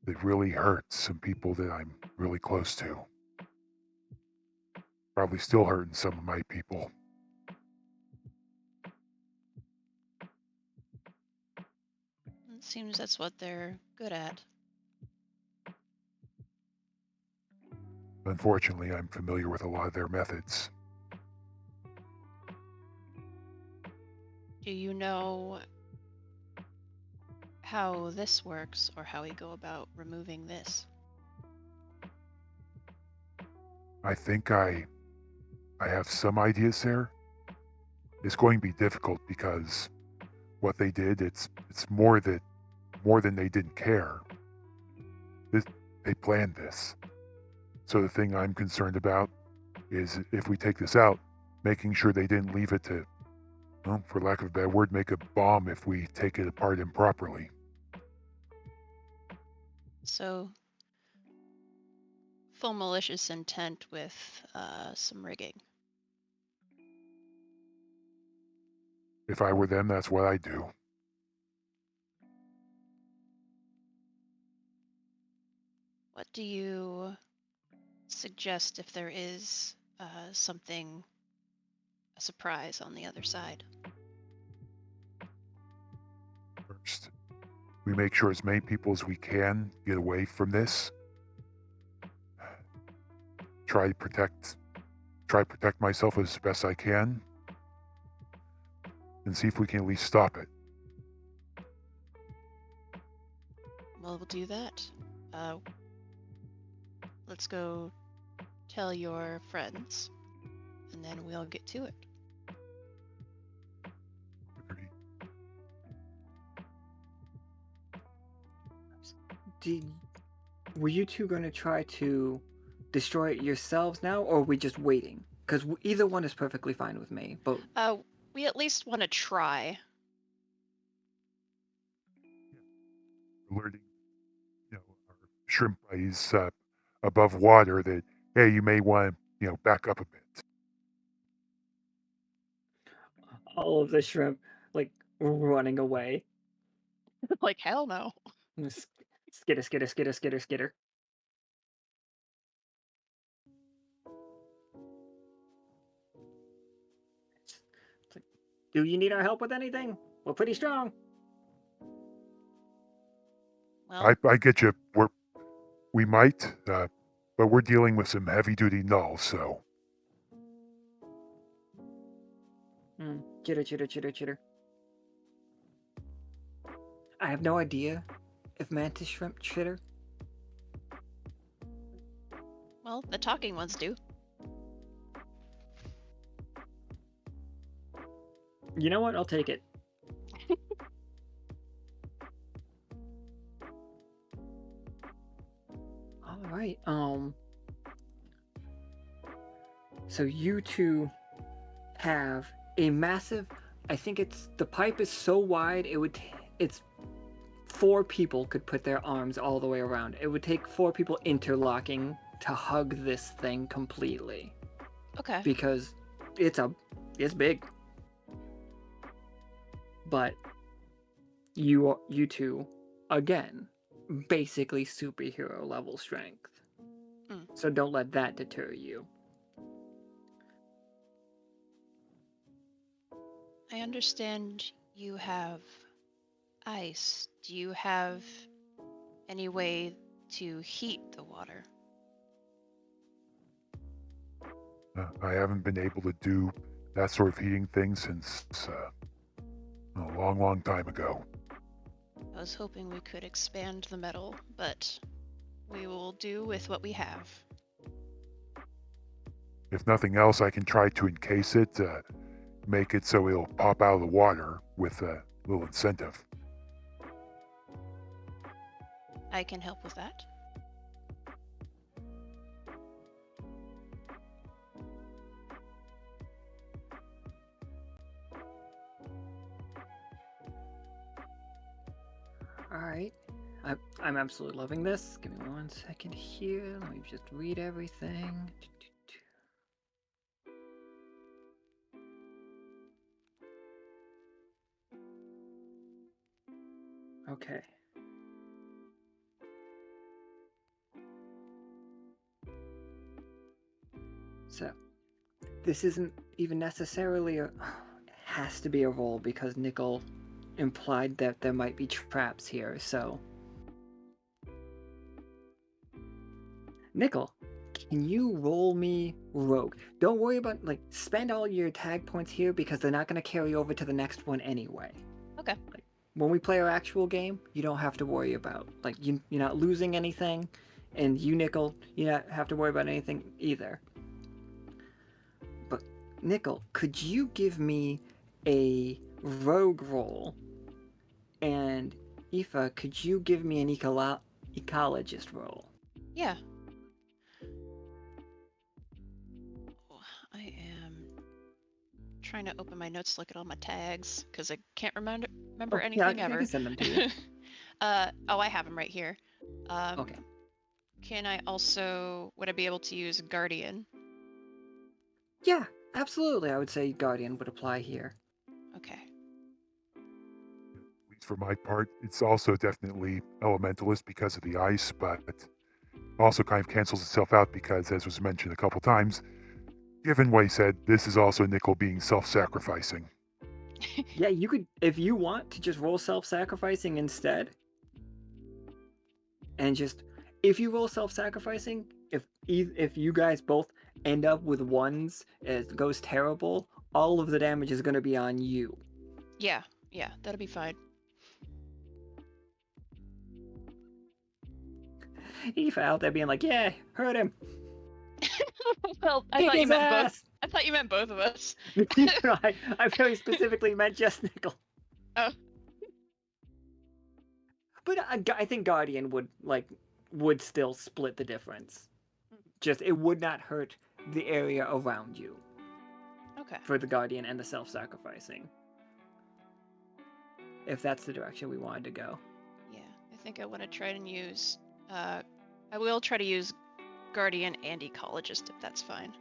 Speaker 6: that really hurt, some people that I'm really close to. Probably still hurting some of my people.
Speaker 5: It seems that's what they're good at.
Speaker 6: Unfortunately, I'm familiar with a lot of their methods.
Speaker 5: Do you know how this works, or how we go about removing this?
Speaker 6: I think I have some ideas there. It's going to be difficult because what they did, it's more than they didn't care. They planned this. So the thing I'm concerned about is if we take this out, making sure they didn't leave it to, well, for lack of a better word, make a bomb if we take it apart improperly.
Speaker 5: So, full malicious intent with some rigging.
Speaker 6: If I were them, that's what I'd do.
Speaker 5: What do you suggest if there is something, a surprise on the other side?
Speaker 6: First, we make sure as many people as we can get away from this. Try to protect myself as best I can, and see if we can at least stop it.
Speaker 5: Well, we'll do that. Let's go tell your friends, and then we'll get to it.
Speaker 2: were you two going to try to destroy it yourselves now, or are we just waiting? Because either one is perfectly fine with me. But
Speaker 5: We at least want to try.
Speaker 6: Alerting, our shrimp buddies above water that, hey, you may want to, back up a bit.
Speaker 2: all of the shrimp like running away.
Speaker 5: Like, hell no.
Speaker 2: Skitter, skitter, skitter, skitter, skitter. It's like, do you need our help with anything? We're pretty strong.
Speaker 5: Well,
Speaker 6: I get you. We might, but we're dealing with some heavy-duty nulls, so.
Speaker 2: Chitter, chitter, chitter, chitter. I have no idea if mantis shrimp chitter.
Speaker 5: well, the talking ones do.
Speaker 2: You know what? I'll take it. All right. So you two have a massive. I think the pipe is so wide it's 4 people could put their arms all the way around. It would take 4 people interlocking to hug this thing completely.
Speaker 5: Okay.
Speaker 2: Because it's big. But you two, again, basically superhero level strength. So don't let that deter you.
Speaker 5: I understand you have ice. Do you have any way to heat the water?
Speaker 6: I haven't been able to do that sort of heating thing since a long, long time ago.
Speaker 5: I was hoping we could expand the metal, but we will do with what we have.
Speaker 6: If nothing else, I can try to encase it, make it so it'll pop out of the water with a little incentive.
Speaker 5: I can help with that.
Speaker 2: Alright. I'm absolutely loving this. Give me 1 second here. Let me just read everything. Okay. So, this isn't even necessarily has to be a roll because Nichol implied that there might be traps here, so. Nichol, can you roll me rogue? Don't worry about, spend all your tag points here because they're not going to carry over to the next one anyway.
Speaker 5: Okay.
Speaker 2: When we play our actual game, you don't have to worry about, you're not losing anything, and you, Nichol, you don't have to worry about anything either. But, Nichol, could you give me a rogue roll? And, Aoife, could you give me an ecologist roll?
Speaker 5: Yeah. I am trying to open my notes to look at all my tags because I can't remember anything ever.
Speaker 2: I can send them to you.
Speaker 5: I have them right here.
Speaker 2: Okay.
Speaker 5: Would I be able to use Guardian?
Speaker 2: Yeah, absolutely. I would say Guardian would apply here.
Speaker 5: Okay.
Speaker 6: At least for my part, it's also definitely Elementalist because of the ice, but also kind of cancels itself out because, as was mentioned a couple times, given what he said, this is also Nichol being self-sacrificing.
Speaker 2: Yeah, you could, if you want to just roll self-sacrificing instead, and just, if you roll self-sacrificing, if you guys both end up with ones, it goes terrible, all of the damage is going to be on you.
Speaker 5: Yeah, that'll be fine.
Speaker 2: Aoife out there being like, yeah, hurt him.
Speaker 5: Well, I thought you meant both of us.
Speaker 2: I very specifically meant just Nichol.
Speaker 5: Oh.
Speaker 2: But I think Guardian would still split the difference. Just it would not hurt the area around you
Speaker 5: Okay.
Speaker 2: for the Guardian and the self-sacrificing. If that's the direction we wanted to go.
Speaker 5: Yeah, I think I want to try and use. I will try to use Guardian and Ecologist if that's fine.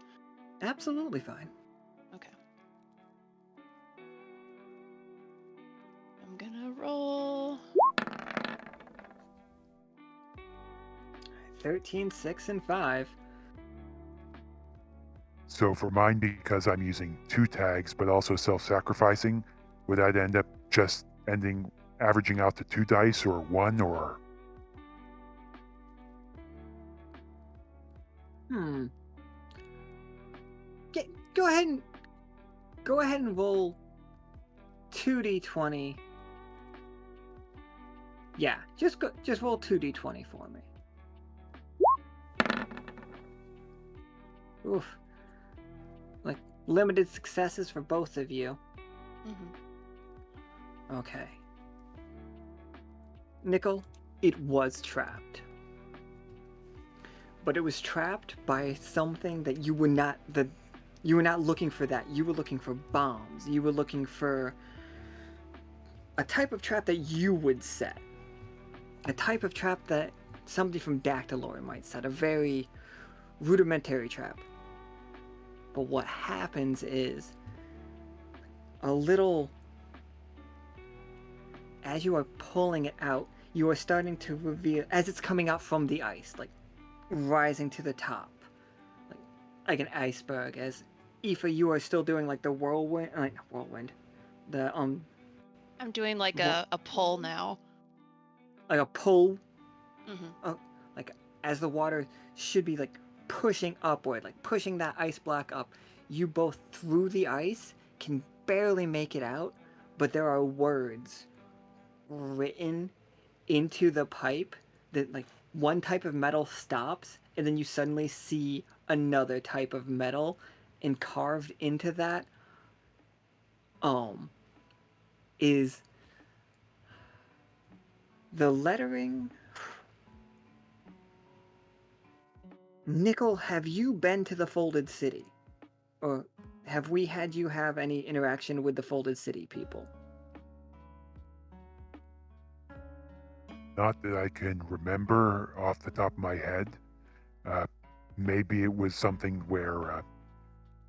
Speaker 2: Absolutely fine.
Speaker 5: Okay. I'm gonna roll.
Speaker 2: 13, 6, and 5.
Speaker 6: So for mine, because I'm using 2 tags but also self-sacrificing, would that end up just averaging out to 2 dice or 1 or?
Speaker 2: Go ahead and roll 2d20. Yeah, just roll 2d20 for me. Oof. Like limited successes for both of you.
Speaker 5: Mm-hmm.
Speaker 2: Okay. Nichol, it was trapped. But it was trapped by something that you were not looking for that. You were looking for bombs. You were looking for a type of trap that you would set. A type of trap that somebody from Dactylor might set. A very rudimentary trap. But what happens is as you are pulling it out, you are starting to reveal, as it's coming out from the ice, like rising to the top, like an iceberg. As Aoife, you are still doing like the whirlwind, the
Speaker 5: I'm doing like a pull now.
Speaker 2: like a pull,
Speaker 5: Mm-hmm.
Speaker 2: like as the water should be like pushing upward, like pushing that ice block up. You both through the ice can barely make it out, but there are words written into the pipe that like one type of metal stops and then you suddenly see another type of metal, and carved into that is the lettering. Nichol, have you been to the Folded City? Or have we had you have any interaction with the Folded City people?
Speaker 6: Not that I can remember off the top of my head. Maybe it was something where,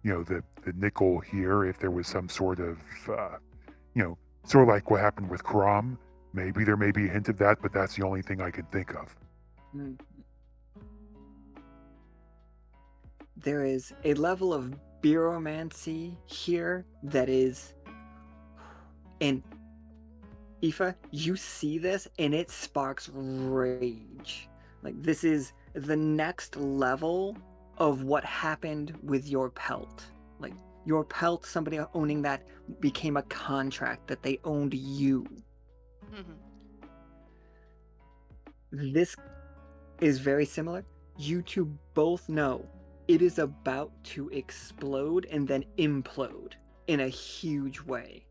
Speaker 6: the Nichol here, if there was some sort of, sort of like what happened with Crom, maybe there may be a hint of that, but that's the only thing I can think of.
Speaker 2: There is a level of bureaumancy here that is... And Aoife, you see this and it sparks rage. Like, this is the next level of what happened with your pelt. Like, your pelt, somebody owning that became a contract that they owned you.
Speaker 5: Mm-hmm.
Speaker 2: This is very similar. You two both know it is about to explode and then implode in a huge way.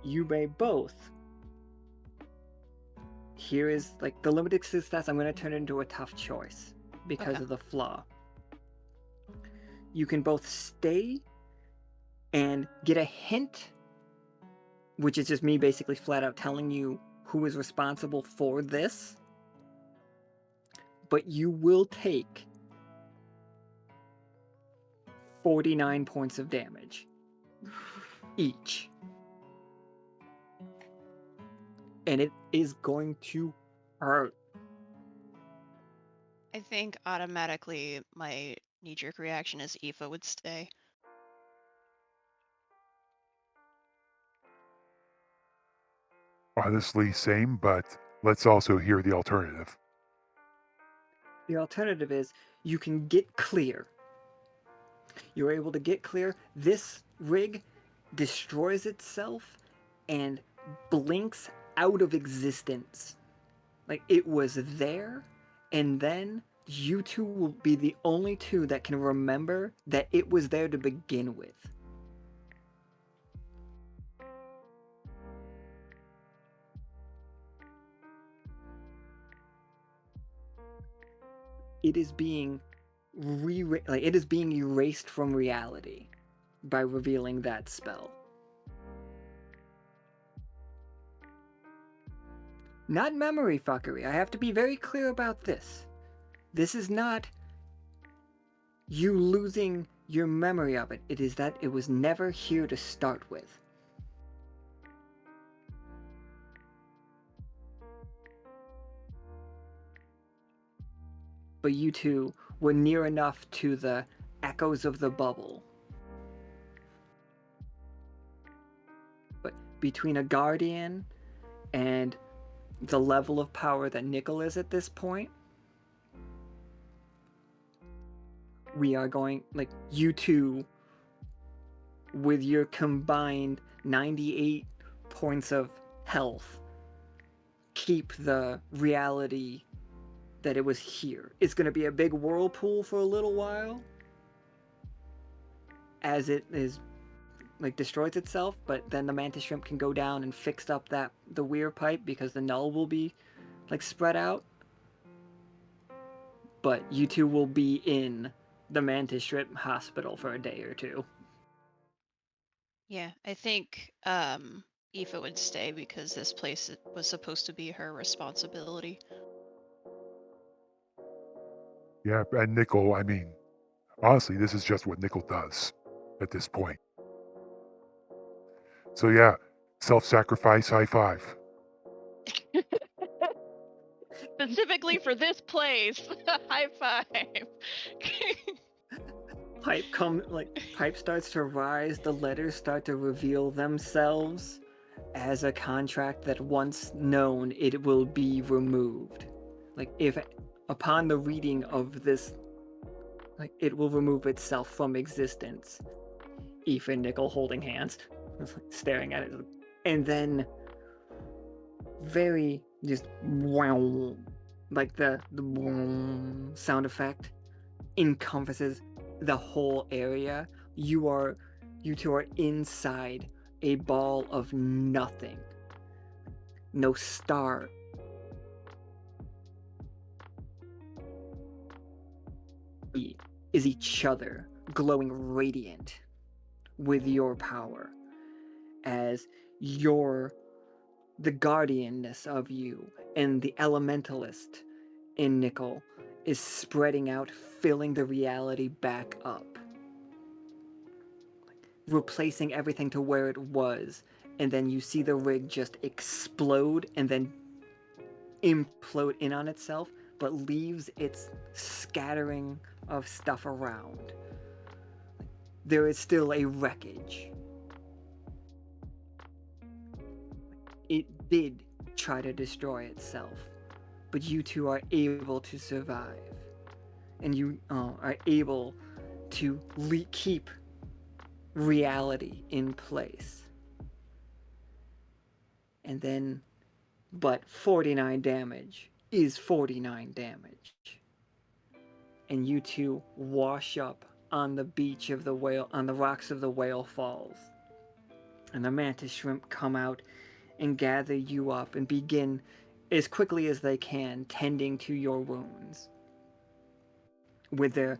Speaker 2: You may both. Here is like the limited success. I'm going to turn it into a tough choice because of the flaw. You can both stay and get a hint, which is just me basically flat out telling you who is responsible for this. But you will take 49 points of damage each. And it is going to hurt.
Speaker 5: I think automatically my knee-jerk reaction is Aoife would stay.
Speaker 6: Honestly, same, but let's also hear the alternative.
Speaker 2: The alternative is you can get clear. You're able to get clear. This rig destroys itself and blinks out of existence. Like, it was there, and then you two will be the only two that can remember that it was there to begin with. it is being it is being erased from reality by revealing that spell. Not memory fuckery. I have to be very clear about this. This is not you losing your memory of it. It is that it was never here to start with. But you two were near enough to the echoes of the bubble. But between a guardian and the level of power that Nichol is at this point, we are going, like, you two, with your combined 98 points of health, keep the reality that it was here. It's going to be a big whirlpool for a little while as it is, like, destroys itself, but then the mantis shrimp can go down and fix up the weir pipe because the null will be, like, spread out. But you two will be in the mantis shrimp hospital for a day or two.
Speaker 5: Yeah, I think Aoife would stay because this place was supposed to be her responsibility.
Speaker 6: Yeah, and Nichol, I mean, honestly, this is just what Nichol does at this point. So yeah, self-sacrifice, high five.
Speaker 5: Specifically for this place. High five.
Speaker 2: Pipe starts to rise, the letters start to reveal themselves as a contract that once known, it will be removed. Like, if upon the reading of this, like, it will remove itself from existence. Aoife and Nichol holding hands, staring at it, and then very just wow, like the sound effect encompasses the whole area. You two are inside a ball of nothing. No star. Is each other, glowing radiant with your power, as the guardianness of you and the elementalist in Nichol is spreading out, filling the reality back up, replacing everything to where it was, and then you see the rig just explode and then implode in on itself, but leaves its scattering of stuff around. There is still a wreckage. It did try to destroy itself, but you two are able to survive, and you are able to keep reality in place. And then, but 49 damage is 49 damage. And you two wash up on the beach of the whale, on the rocks of the Whale Falls. And the mantis shrimp come out and gather you up and begin, as quickly as they can, tending to your wounds. They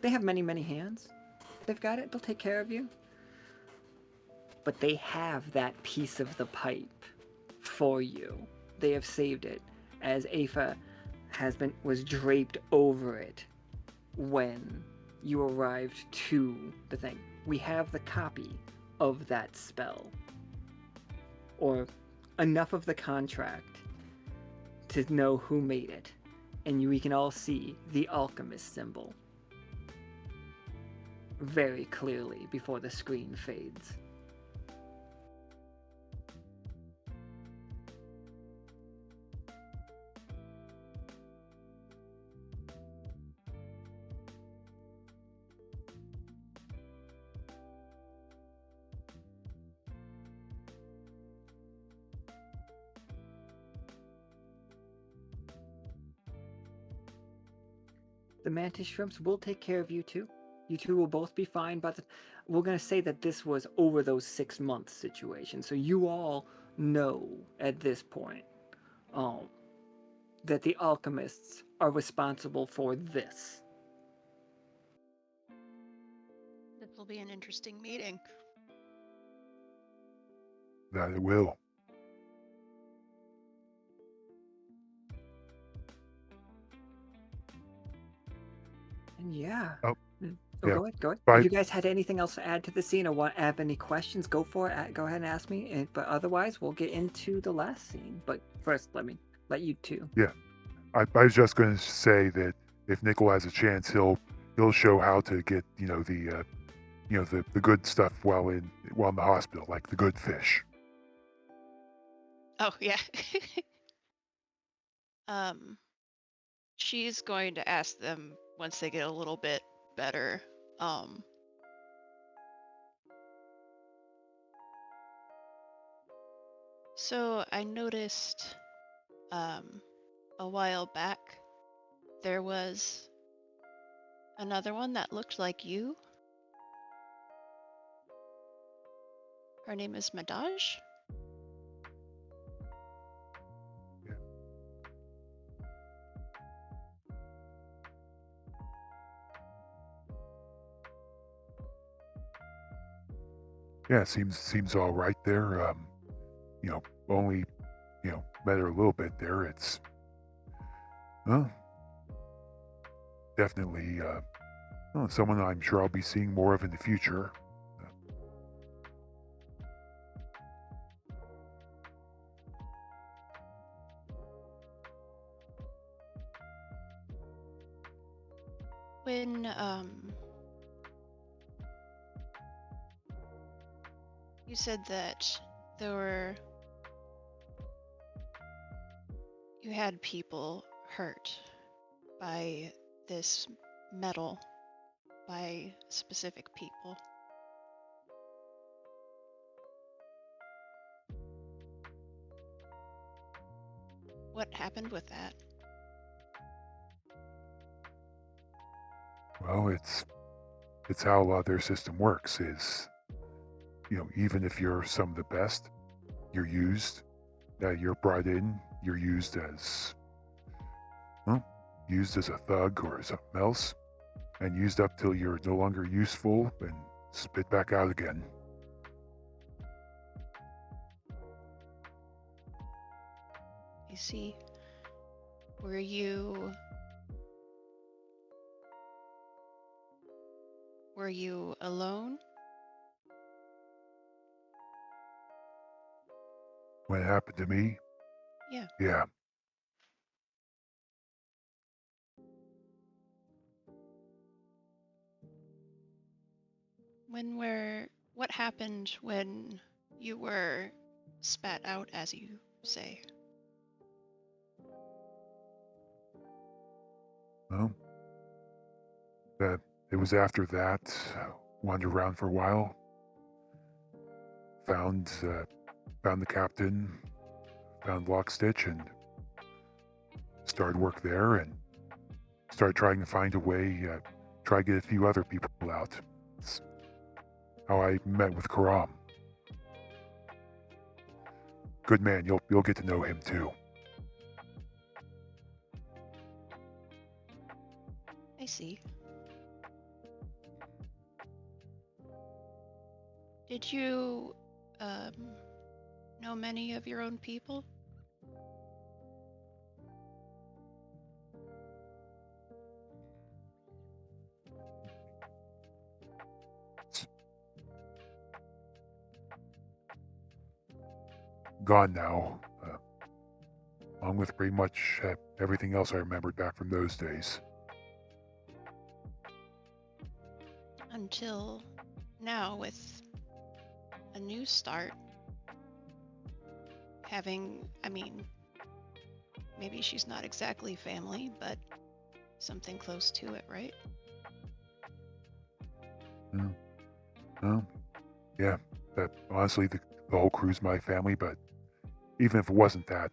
Speaker 2: have many, many hands. They've got it. They'll take care of you. But they have that piece of the pipe for you. They have saved it, as Aoife was draped over it when you arrived to the thing. We have the copy of that spell, or enough of the contract to know who made it, and we can all see the alchemist symbol very clearly before the screen fades. The mantis shrimps will take care of you two. You two will both be fine, but we're going to say that this was over those 6 months situation. So you all know at this point that the alchemists are responsible for this.
Speaker 5: This will be an interesting meeting.
Speaker 6: That it will.
Speaker 2: And yeah.
Speaker 6: Oh,
Speaker 2: Mm.
Speaker 6: yeah.
Speaker 2: Go ahead, go ahead.
Speaker 6: Bye.
Speaker 2: If you guys had anything else to add to the scene or have any questions, go for it. Go ahead and ask me. But otherwise, we'll get into the last scene. But first, let me let you two.
Speaker 6: I was just going to say that if Nichol has a chance, he'll show how to get the good stuff while in the hospital, like the good fish.
Speaker 5: Oh yeah. She's going to ask them once they get a little bit better. So I noticed a while back there was another one that looked like you. Her name is Madaj.
Speaker 6: Yeah, seems all right there. Only met her a little bit there. It's definitely someone I'm sure I'll be seeing more of in the future.
Speaker 5: When you said that you had people hurt by this metal, by specific people. What happened with that?
Speaker 6: Well, it's how their system works. Is even if you're some of the best, you're used. You're brought in. You're used as a thug or something else, and used up till you're no longer useful and spit back out again.
Speaker 5: I see. Were you alone?
Speaker 6: When it happened to me,
Speaker 5: Yeah.
Speaker 6: yeah.
Speaker 5: What happened when you were spat out, as you say?
Speaker 6: Well, that it was after that. Wandered around for a while. Found the captain. Found Lockstitch and started work there and started trying to find a way. Try to get a few other people out. It's how I met with Karam. Good man. You'll get to know him too.
Speaker 5: I see. Did you know many of your own people?
Speaker 6: Gone now. Along with pretty much everything else I remembered back from those days.
Speaker 5: Until now, with a new start. Maybe she's not exactly family, but something close to it, right?
Speaker 6: Yeah. That honestly, the whole crew's my family, but even if it wasn't that,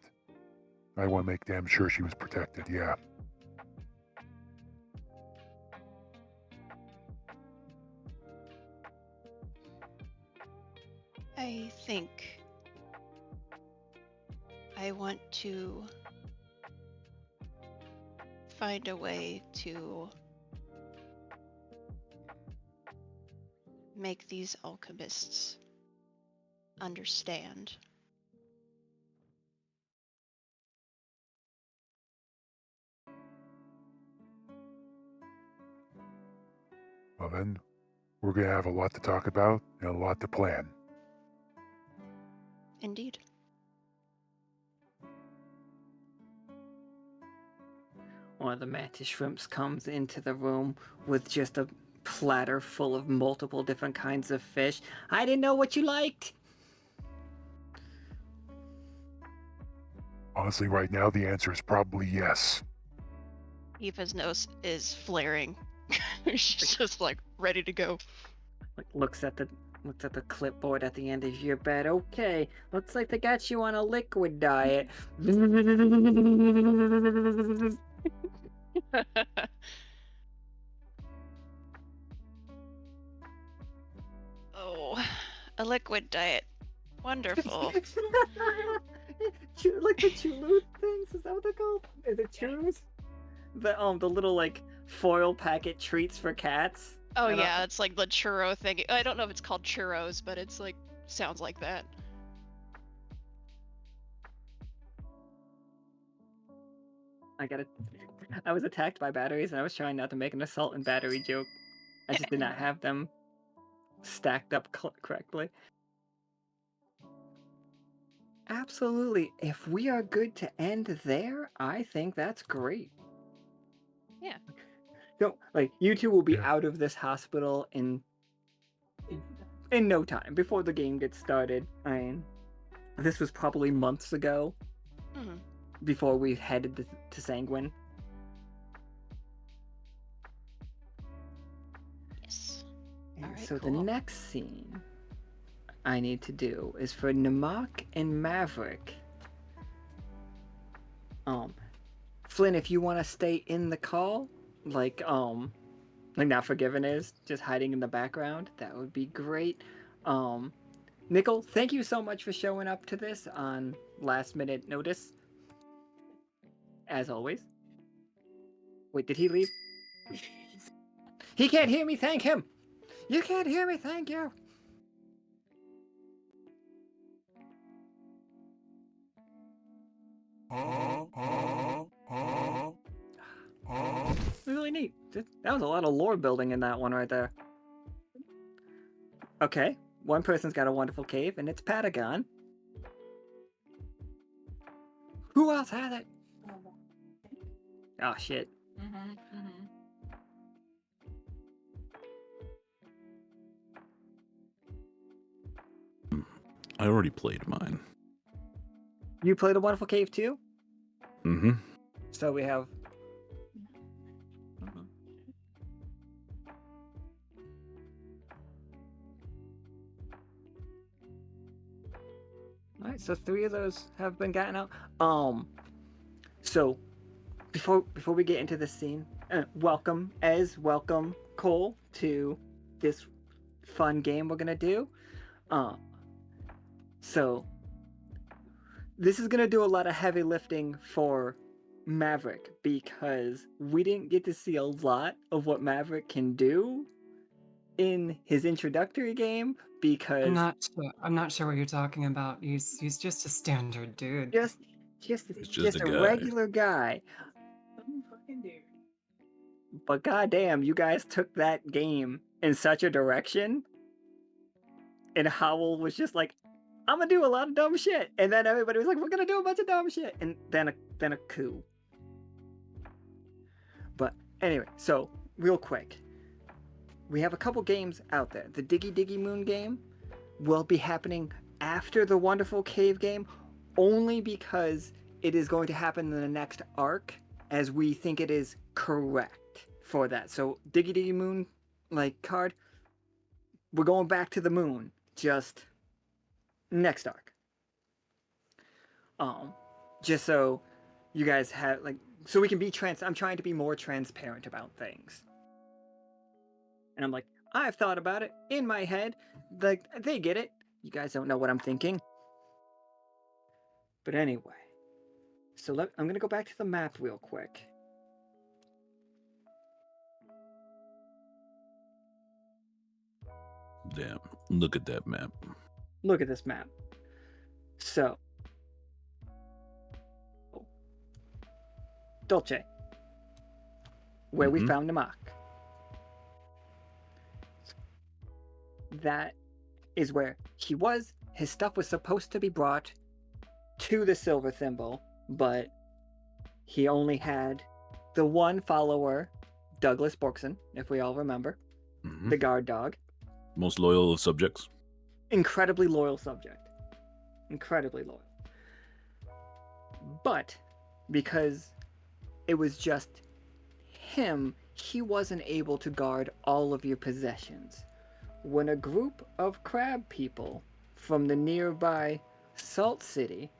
Speaker 6: I want to make damn sure she was protected, yeah.
Speaker 5: I think I want to find a way to make these alchemists understand.
Speaker 6: Well, then, we're going to have a lot to talk about and a lot to plan.
Speaker 5: Indeed.
Speaker 2: One of the mantis shrimps comes into the room with just a platter full of multiple different kinds of fish. I didn't know what you liked.
Speaker 6: Honestly, right now, the answer is probably yes.
Speaker 5: Aoife's nose is flaring. She's just like ready to go.
Speaker 2: Like, looks at the clipboard at the end of your bed. Okay, looks like they got you on a liquid diet.
Speaker 5: Oh, a liquid diet. Wonderful.
Speaker 2: Like the chulu things, is that what they're called? Is it churros? The little like foil packet treats for cats.
Speaker 5: Oh
Speaker 2: I don't-
Speaker 5: yeah, it's like the churro thing. I don't know if it's called churros, but it's like sounds like that.
Speaker 2: I was attacked by batteries and I was trying not to make an assault and battery joke. I just did not have them stacked up correctly. Absolutely. If we are good to end there, I think that's great.
Speaker 5: Yeah.
Speaker 2: So, like, you two will be
Speaker 6: Yeah.
Speaker 2: out of this hospital in no time, before the game gets started. I mean, this was probably months ago,
Speaker 5: Hmm.
Speaker 2: before we headed to Sanguine.
Speaker 5: Yes.
Speaker 2: And
Speaker 5: Alright,
Speaker 2: so the
Speaker 5: cool.
Speaker 2: next scene I need to do is for Namak and Maverick. Flynn, if you want to stay in the call, like Not Forgiven is, just hiding in the background, that would be great. Nichol, thank you so much for showing up to this on last minute notice. As always. Wait, did he leave? He can't hear me, thank him! You can't hear me, thank you! Really neat. That was a lot of lore building in that one right there. Okay, one person's got a wonderful cave, and it's Patagon. Who else has it? Oh shit.
Speaker 7: I already played mine.
Speaker 2: You played a wonderful cave too?
Speaker 7: Mm-hmm.
Speaker 2: So we have. Alright, so 3 of those have been gotten out. So before we get into this scene, welcome Cole to this fun game we're gonna do. So this is gonna do a lot of heavy lifting for Maverick because we didn't get to see a lot of what Maverick can do in his introductory game because
Speaker 8: I'm not sure what you're talking about. He's just a standard dude.
Speaker 2: just
Speaker 7: just a
Speaker 2: a
Speaker 7: guy.
Speaker 2: regular guy. But goddamn, you guys took that game in such a direction, and Howell was just like, "I'm gonna do a lot of dumb shit," and then everybody was like, "We're gonna do a bunch of dumb shit," and then a coup. But anyway, so real quick, we have a couple games out there. The Diggy Diggy Moon game will be happening after the Wonderful Cave game, only because it is going to happen in the next arc, as we think it is correct for that. So Diggy Diggy Moon, like card, we're going back to the moon, just next arc. Just so you guys have so we can be I'm trying to be more transparent about things. And I'm like, I've thought about it in my head. Like, they get it. You guys don't know what I'm thinking. But anyway, so I'm gonna go back to the map real quick.
Speaker 7: Damn. Look at that map.
Speaker 2: Look at this map. So, Dolce, where we
Speaker 7: Mhm.
Speaker 2: found Namak. That is where he was. His stuff was supposed to be brought to the Silver Thimble, but he only had the one follower, Douglas Borkson, if we all remember,
Speaker 7: Mhm.
Speaker 2: the guard dog.
Speaker 7: Most loyal of subjects.
Speaker 2: Incredibly loyal subject. Incredibly loyal. But because it was just him, he wasn't able to guard all of your possessions. When a group of crab people from the nearby Salt City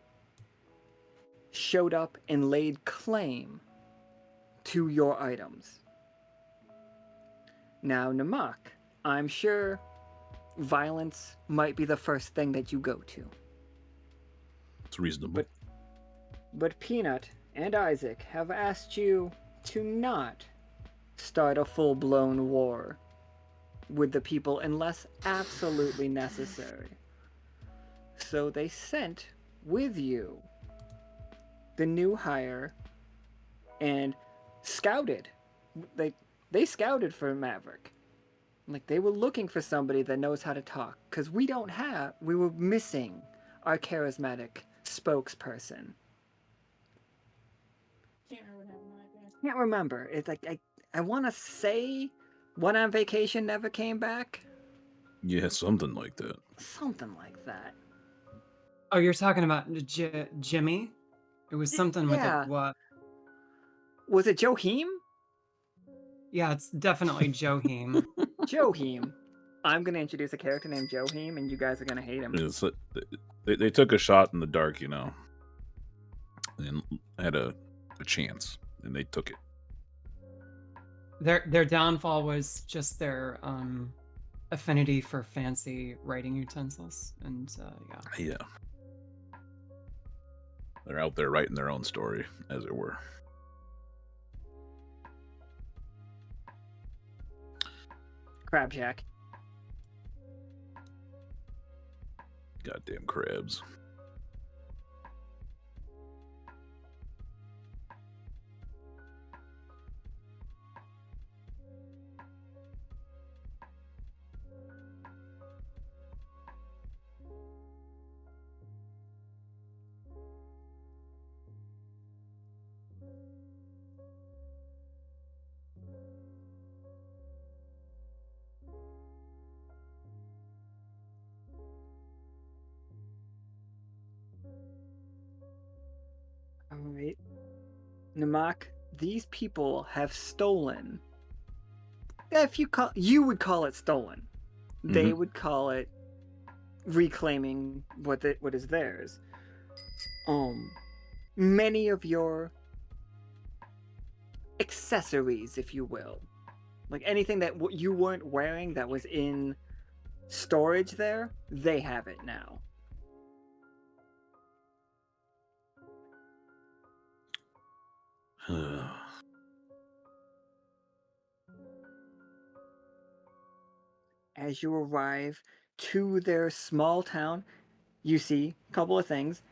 Speaker 2: showed up and laid claim to your items. Now, Namak, I'm sure violence might be the first thing that you go to.
Speaker 7: It's reasonable.
Speaker 2: But Peanut and Isaac have asked you to not start a full-blown war with the people unless absolutely necessary. So they sent with you the new hire and scouted. They scouted for Maverick. Like, they were looking for somebody that knows how to talk, because we were missing our charismatic spokesperson. Can't remember. It's like, I want to say One on Vacation never came back.
Speaker 7: Yeah, something like that.
Speaker 2: Something like that.
Speaker 8: Oh, you're talking about Jimmy? It was something with
Speaker 2: Yeah.
Speaker 8: a what?
Speaker 2: Was it Joheem?
Speaker 8: Yeah, it's definitely Joheem.
Speaker 2: Joheem. I'm going to introduce a character named Joheem, and you guys are going to hate him.
Speaker 7: It's like they took a shot in the dark, and had a chance, and they took it.
Speaker 8: Their downfall was just their affinity for fancy writing utensils, and yeah.
Speaker 7: Yeah. They're out there writing their own story, as it were.
Speaker 2: Crabjack.
Speaker 7: Goddamn crabs.
Speaker 2: Alright. Namak, these people have stolen. If you would call it stolen. They would call it reclaiming what is theirs. Many of your accessories, if you will. Like anything that you weren't wearing that was in storage there, they have it now. As you arrive to their small town, you see a couple of things.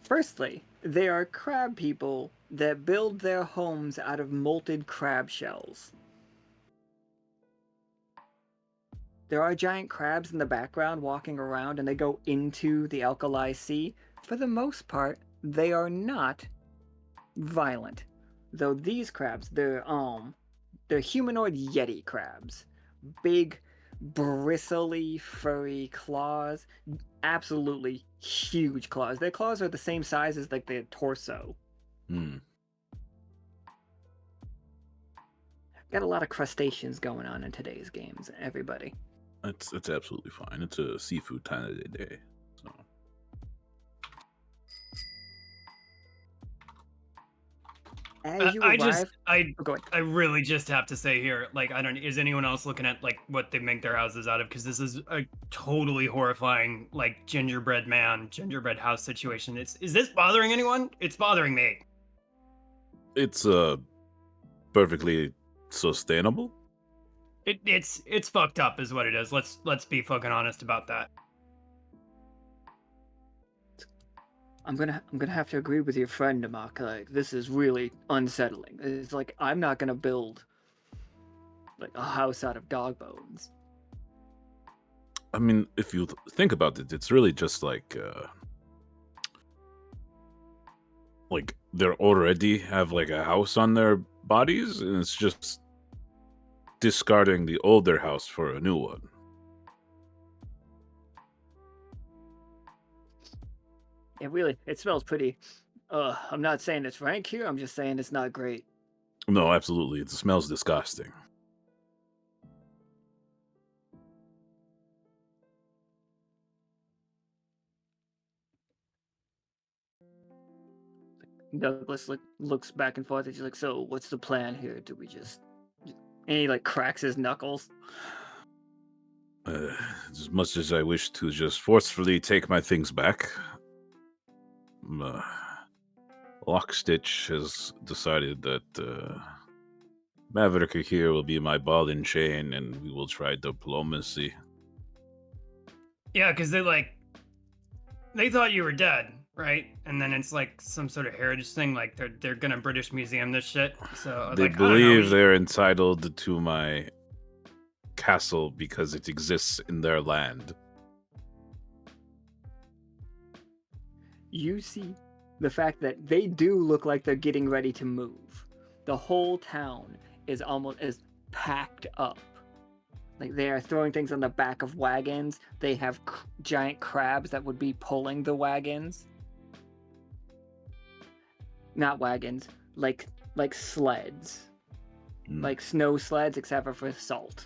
Speaker 2: Firstly, they are crab people that build their homes out of molted crab shells. There are giant crabs in the background walking around, and they go into the alkali sea. For the most part, they are not violent. Though these crabs, they're humanoid yeti crabs. Big, bristly, furry claws. Absolutely huge claws. Their claws are the same size as like their torso. Got a lot of crustaceans going on in today's games, everybody.
Speaker 7: It's absolutely fine. It's a seafood time of the day. So
Speaker 2: As you
Speaker 9: I
Speaker 2: arrive, go ahead.
Speaker 9: I really just have to say here, like, is anyone else looking at like what they make their houses out of? Because this is a totally horrifying, like, gingerbread house situation. Is this bothering anyone? It's bothering me.
Speaker 7: it's perfectly sustainable.
Speaker 9: It's fucked up, is what it is. Let's be fucking honest about that.
Speaker 2: I'm gonna have to agree with your friend, Namak. Like, this is really unsettling. It's like I'm not gonna build like a house out of dog bones.
Speaker 7: I mean, if you think about it, it's really just like they already have like a house on their bodies, and it's just discarding the older house for a new one.
Speaker 2: It smells pretty. I'm not saying it's rank here. I'm just saying it's not great.
Speaker 7: No, absolutely, it smells disgusting.
Speaker 2: Douglas looks back and forth. And he's like, "So, what's the plan here? Do we just?" And he like cracks his knuckles.
Speaker 7: As much as I wish to just forcefully take my things back, Lockstitch has decided that Maverick here will be my ball and chain, and we will try diplomacy.
Speaker 9: Yeah, because they thought you were dead, right? And then it's like some sort of heritage thing, like they're gonna British Museum this shit. So
Speaker 7: They
Speaker 9: like, I don't know,
Speaker 7: believe they're entitled to my castle because it exists in their land.
Speaker 2: You see the fact that they do look like they're getting ready to move. The whole town is packed up. Like they are throwing things on the back of wagons. They have giant crabs that would be pulling the wagons. Not wagons, like sleds. Like snow sleds, except for salt.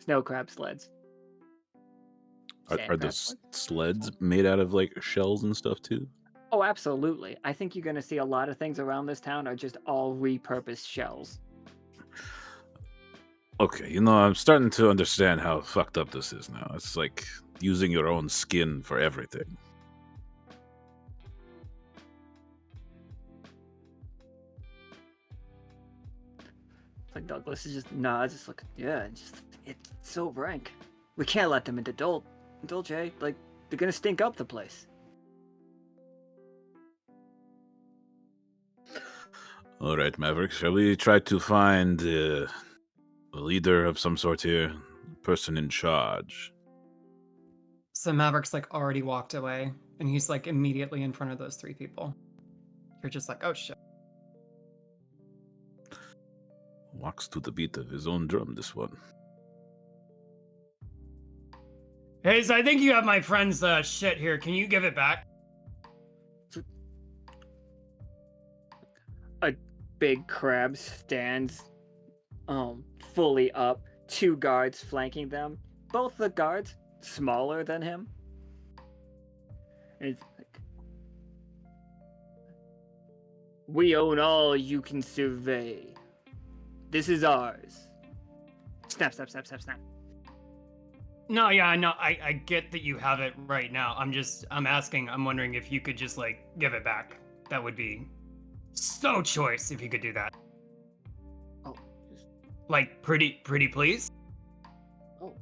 Speaker 2: Snow crab sleds.
Speaker 7: Are the sleds made out of like shells and stuff too?
Speaker 2: Oh, absolutely. I think you're going to see a lot of things around this town are just all repurposed shells.
Speaker 7: Okay, I'm starting to understand how fucked up this is now. It's like using your own skin for everything.
Speaker 2: Like Douglas is just nods, just like, yeah, it's so rank. We can't let them into Dolce. Like, they're gonna stink up the place.
Speaker 7: All right, Maverick, shall we try to find a leader of some sort here? Person in charge.
Speaker 8: So Maverick's like already walked away, and he's like immediately in front of those three people. You're just like, oh shit.
Speaker 7: Walks to the beat of his own drum, this one.
Speaker 9: Hey, so I think you have my friend's shit here. Can you give it back?
Speaker 2: A big crab stands fully up, 2 guards flanking them. Both the guards smaller than him. And it's like, we own all you can survey. This is ours. Snap, snap, snap, snap, snap.
Speaker 9: No, yeah, no, I get that you have it right now. I'm wondering if you could just like give it back. That would be so choice if you could do that.
Speaker 2: Oh,
Speaker 9: like pretty please.
Speaker 2: Oh,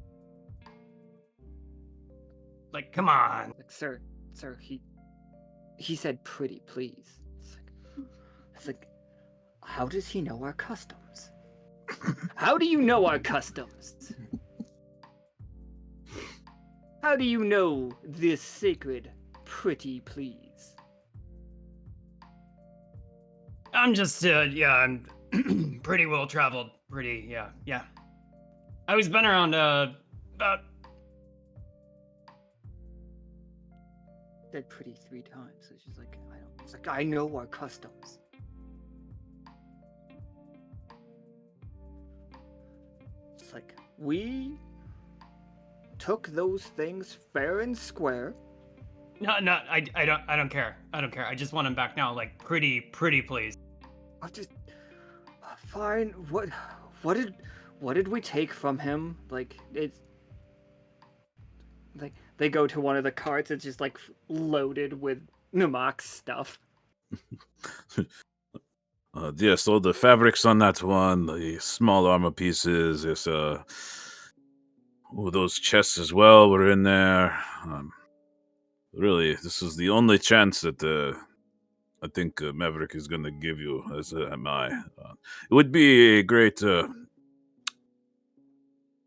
Speaker 9: like come on.
Speaker 2: like sir, he said pretty please. It's like, how does he know our customs? How do you know our customs? How do you know this sacred pretty please?
Speaker 9: I'm just I'm pretty well traveled. Yeah. I was been around about
Speaker 2: Said pretty 3 times. So she's like, it's like, I know our customs. It's like, we took those things fair and square.
Speaker 9: No, I don't care. I just want him back now, like pretty please.
Speaker 2: I'll just fine. What did we take from him? Like, it's like they go to one of the carts. It's just like loaded with Namak's stuff.
Speaker 7: Yeah, so the fabrics on that one, the small armor pieces, there's those chests as well were in there. Really, this is the only chance that I think Maverick is going to give you, as am I. It would be a great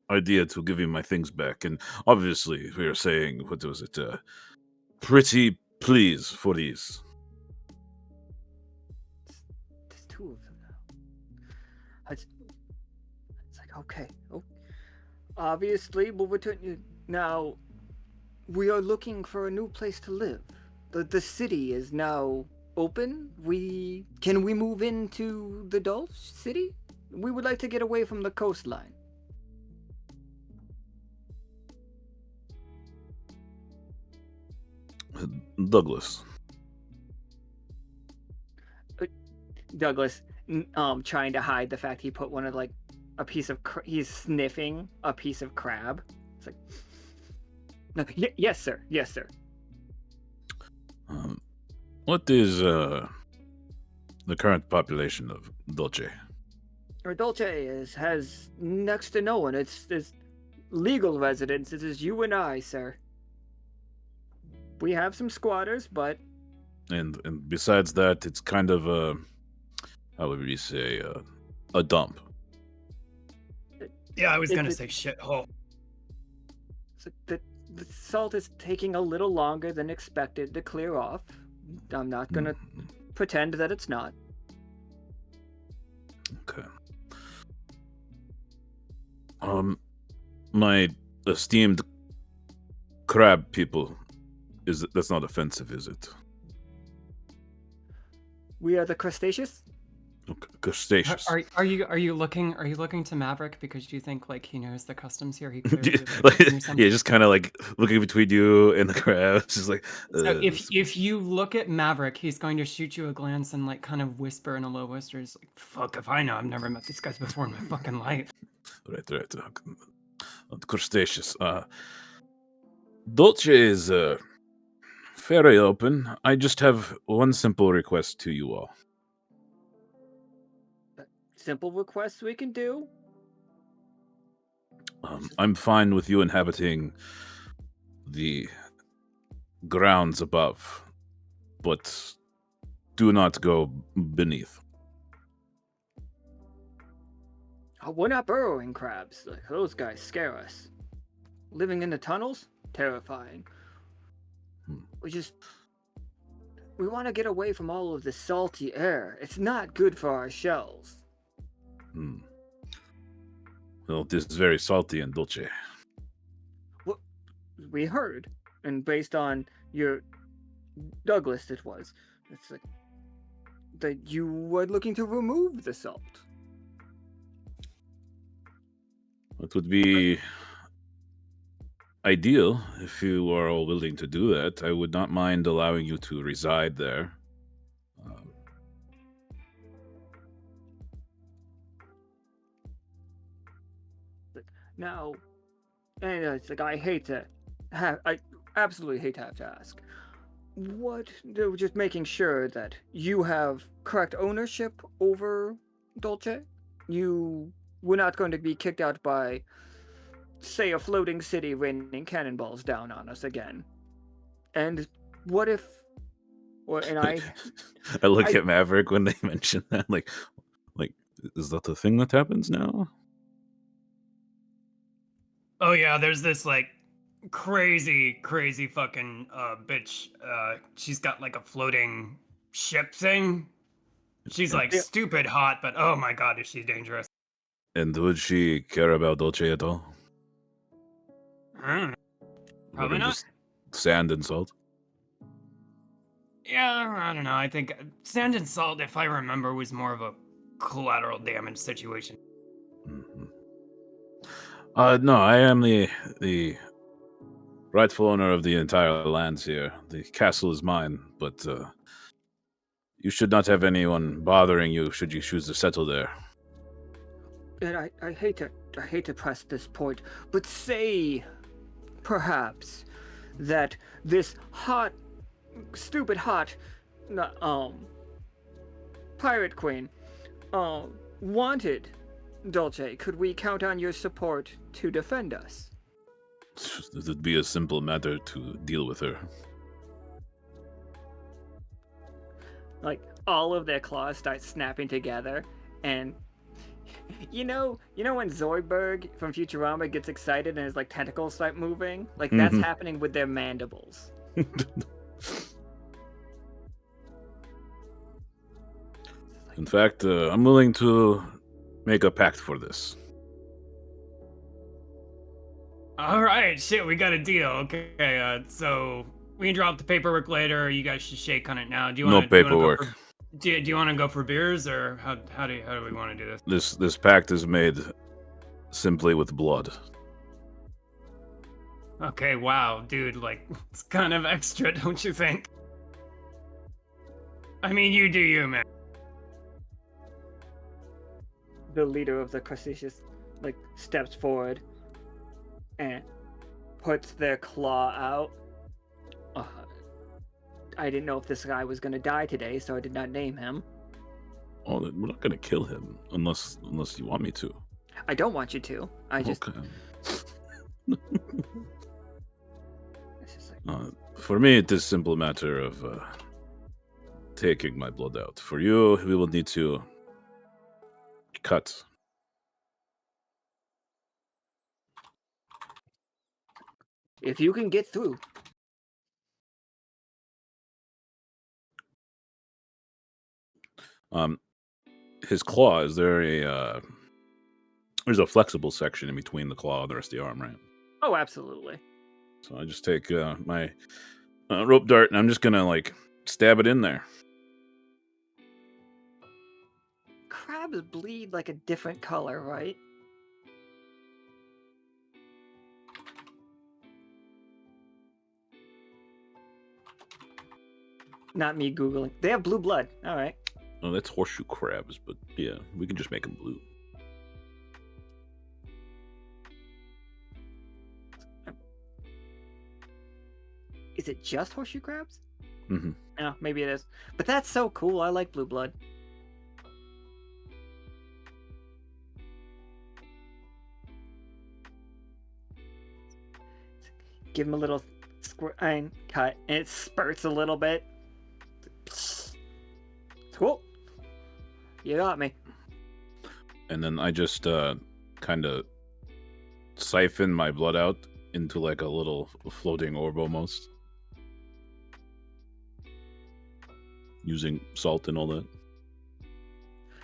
Speaker 7: idea to give you my things back, and obviously we are saying, what was it, pretty please for these.
Speaker 2: There's two of them now. It's like, okay. Oh, obviously, we'll return you. Now, we are looking for a new place to live. The city is now open. Can we move into the Dulce city? We would like to get away from the coastline.
Speaker 7: Douglas.
Speaker 2: Douglas, trying to hide the fact he put one of he's sniffing a piece of crab. It's like, no, yes, sir. Yes, sir.
Speaker 7: What is the current population of Dolce?
Speaker 2: Or Dolce has next to no one. It's legal residents. It is you and I, sir. We have some squatters, but
Speaker 7: And besides that, it's kind of how would we say, a dump.
Speaker 9: Yeah, I was gonna say shithole.
Speaker 2: the salt is taking a little longer than expected to clear off. I'm not gonna pretend that it's not.
Speaker 7: Okay. My esteemed crab people, that's not offensive, is it?
Speaker 2: We are the crustaceous.
Speaker 7: Okay. Crustaceous.
Speaker 8: Are you looking to Maverick because you think like he knows the customs here? He clearly
Speaker 7: Yeah, just kind of like looking between you and the crabs, just like.
Speaker 8: So if you look at Maverick, he's going to shoot you a glance and like kind of whisper in a low whisper, he's like, "Fuck if I know. I've never met these guys before in my fucking life."
Speaker 7: Right. Crustaceous. Dolce is very open. I just have one simple request to you all.
Speaker 2: Simple requests we can do.
Speaker 7: I'm fine with you inhabiting the grounds above, but do not go beneath.
Speaker 2: We're not burrowing crabs. Like, those guys scare us. Living in the tunnels? Terrifying. We want to get away from all of the salty air. It's not good for our shells.
Speaker 7: Well, this is very salty and Dolce.
Speaker 2: What we heard, and based on your Douglas, it's like that you were looking to remove the salt.
Speaker 7: It would be ideal if you are all willing to do that. I would not mind allowing you to reside there.
Speaker 2: Now, and it's like I absolutely hate to have to ask. Just making sure that you have correct ownership over Dolce. We're not going to be kicked out by, say, a floating city raining cannonballs down on us again. And what if? I
Speaker 7: look at Maverick when they mention that, like, is that the thing that happens now?
Speaker 9: Oh yeah, there's this like crazy fucking bitch. She's got like a floating ship thing. She's like stupid hot, but oh my god, is she dangerous.
Speaker 7: And would she care about Dolce at all?
Speaker 9: Probably not.
Speaker 7: Just sand and salt?
Speaker 9: Yeah, I don't know. I think sand and salt, if I remember, was more of a collateral damage situation.
Speaker 7: Mm-hmm. No, I am the rightful owner of the entire lands here. The castle is mine, but you should not have anyone bothering you should you choose to settle there.
Speaker 2: And I hate to press this point, but say, perhaps, that this stupid hot, pirate queen Wanted, Dolce, could we count on your support to defend us?
Speaker 7: It'd be a simple matter to deal with her.
Speaker 2: Like, all of their claws start snapping together, and you know when Zoidberg from Futurama gets excited and his like tentacles start moving? Like that's
Speaker 7: Mhm.
Speaker 2: happening with their mandibles.
Speaker 7: In fact, I'm willing to make a pact for this.
Speaker 9: All right, shit, we got a deal. Okay, so we can drop the paperwork later. Or you guys should shake on it now. Do you
Speaker 7: No
Speaker 9: want to
Speaker 7: paperwork.
Speaker 9: do you want to go for beers, or how do we want to do this?
Speaker 7: This pact is made simply with blood.
Speaker 9: Okay, wow, dude, like it's kind of extra, don't you think? I mean, you do you, man.
Speaker 2: The leader of the Crustaceous like steps forward and puts their claw out. I didn't know if this guy was gonna die today, so I did not name him.
Speaker 7: Oh, we're not gonna kill him unless you want me to.
Speaker 2: I don't want you to. I just.
Speaker 7: Okay.
Speaker 2: It's just like,
Speaker 7: For me, it is a simple matter of taking my blood out. For you, we will need to cut.
Speaker 2: if you can get through,
Speaker 7: His claw, is there a there's a flexible section in between the claw and the rest of the arm, right?
Speaker 2: oh, absolutely.
Speaker 7: So I just take my rope dart and I'm just gonna like stab it in there.
Speaker 2: Crabs bleed like a different color, right? Not me Googling. They have blue blood. All right.
Speaker 7: Oh, that's horseshoe crabs, but yeah, we can just make them blue.
Speaker 2: Is it just horseshoe crabs?
Speaker 7: Mm-hmm.
Speaker 2: Yeah, maybe it is. But that's so cool. I like blue blood. Give him a little cut, and it spurts a little bit. Cool. You got me.
Speaker 7: And then I just kind of siphon my blood out into like a little floating orb almost. Using salt and all that.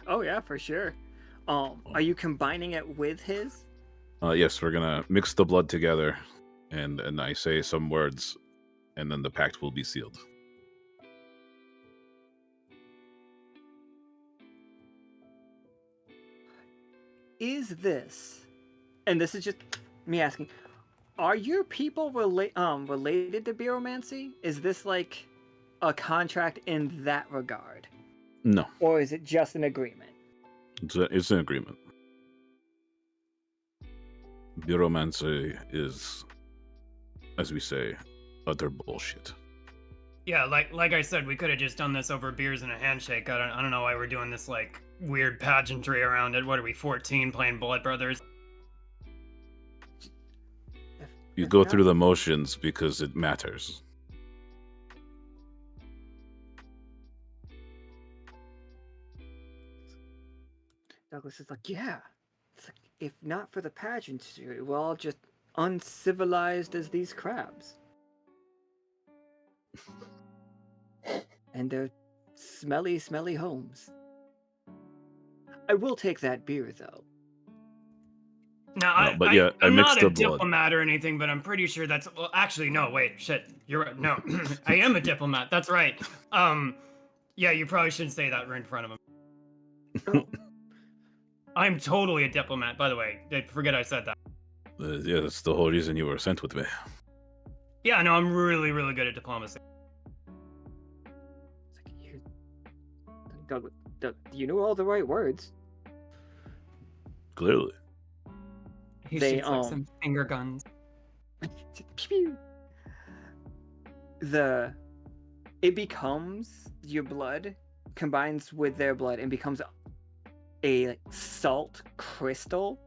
Speaker 2: Oh yeah, for sure. Are you combining it with his?
Speaker 7: Yes, we're gonna mix the blood together, and I say some words, and then the pact will be sealed.
Speaker 2: Is this, and this is just me asking, are your people related to Beromancy? Is this like a contract in that regard?
Speaker 7: No,
Speaker 2: Or is it just an agreement?
Speaker 7: it's an agreement. Bureaumancy is, as we say, utter bullshit.
Speaker 9: Yeah, like I said, we could have just done this over beers and a handshake. I don't know why we're doing this like weird pageantry around it. What are we, 14, playing Blood Brothers?
Speaker 7: You
Speaker 2: If
Speaker 7: go
Speaker 2: not-
Speaker 7: through the motions because it matters.
Speaker 2: Douglas is like, yeah. It's like, if not for the pageantry, we're all just uncivilized as these crabs. And their smelly, smelly homes. I will take that beer, though.
Speaker 9: No,
Speaker 7: but yeah, I
Speaker 9: I'm
Speaker 7: mixed
Speaker 9: not a
Speaker 7: the blood.
Speaker 9: diplomat or anything, but I'm pretty sure that's. Well, actually, no. Wait, shit. You're right. No, I am a diplomat. That's right. Yeah, you probably shouldn't say that right in front of him.
Speaker 2: Oh,
Speaker 9: I'm totally a diplomat, by the way. Forget I said that.
Speaker 7: Yeah, that's the whole reason you were sent with me.
Speaker 9: Yeah, no, I'm really, really good at diplomacy.
Speaker 2: it's like, Douglas, you know all the right words.
Speaker 7: Clearly.
Speaker 8: He
Speaker 2: They,
Speaker 8: shoots like some finger guns.
Speaker 2: Pew. It becomes your blood combines with their blood and becomes a salt crystal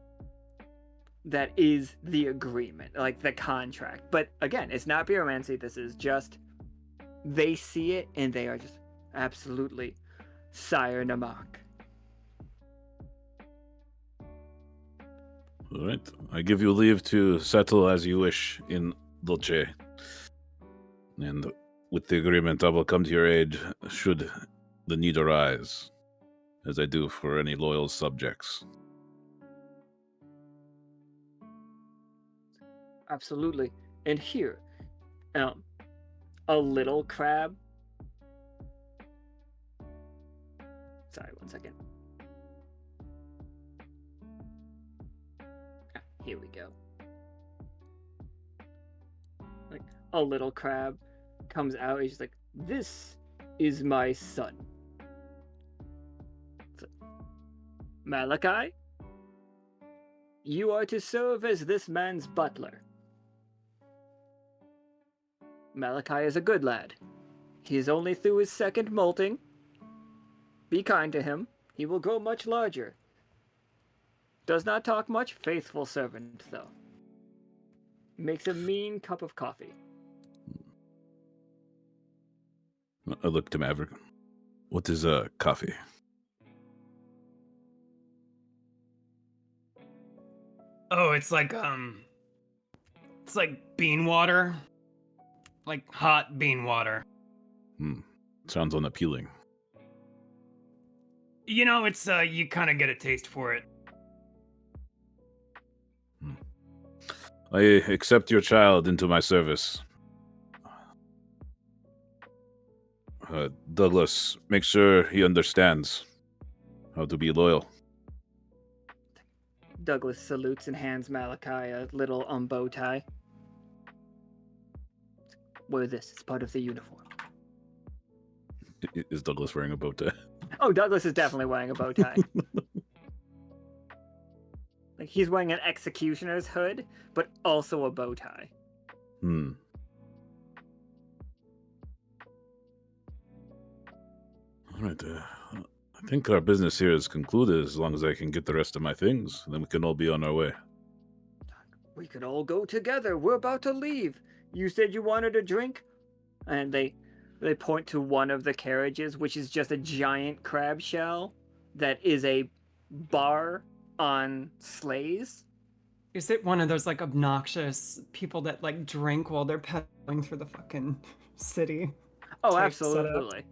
Speaker 2: that is the agreement, like the contract. But again, it's not pyromancy. This is just they see it and they are just absolutely Sire Namak.
Speaker 7: All right. I give you leave to settle as you wish in Dolce. And with the agreement, I will come to your aid should the need arise, as I do for any loyal subjects.
Speaker 2: Absolutely. And here, a little crab. Sorry, one second. Here we go. Like a little crab comes out. He's just like, "This is my son, Malachi. You are to serve as this man's butler. Malachi is a good lad. He is only through his second molting. Be kind to him. He will grow much larger. Does not talk much, faithful servant, though. Makes a mean cup of coffee."
Speaker 7: I look to Maverick. What is coffee?
Speaker 9: Oh, it's like bean water. Like hot bean water.
Speaker 7: Sounds unappealing.
Speaker 9: You know, it's you kind of get a taste for it.
Speaker 7: I accept your child into my service. Douglas, make sure he understands how to be loyal.
Speaker 2: Douglas salutes and hands Malachi a little bow tie. Wear this. It's part of the uniform.
Speaker 7: Is Douglas wearing a bow tie?
Speaker 2: Oh, Douglas is definitely wearing a bow tie. Like he's wearing an executioner's hood, but also a bow tie.
Speaker 7: All right. I think our business here is concluded as long as I can get the rest of my things. Then we can all be on our way.
Speaker 2: We could all go together. We're about to leave. You said you wanted a drink? And they point to one of the carriages, which is just a giant crab shell that is a bar on sleighs.
Speaker 8: Is it one of those like obnoxious people that like drink while they're pedaling through the fucking city?
Speaker 2: Oh,
Speaker 8: type
Speaker 2: absolutely.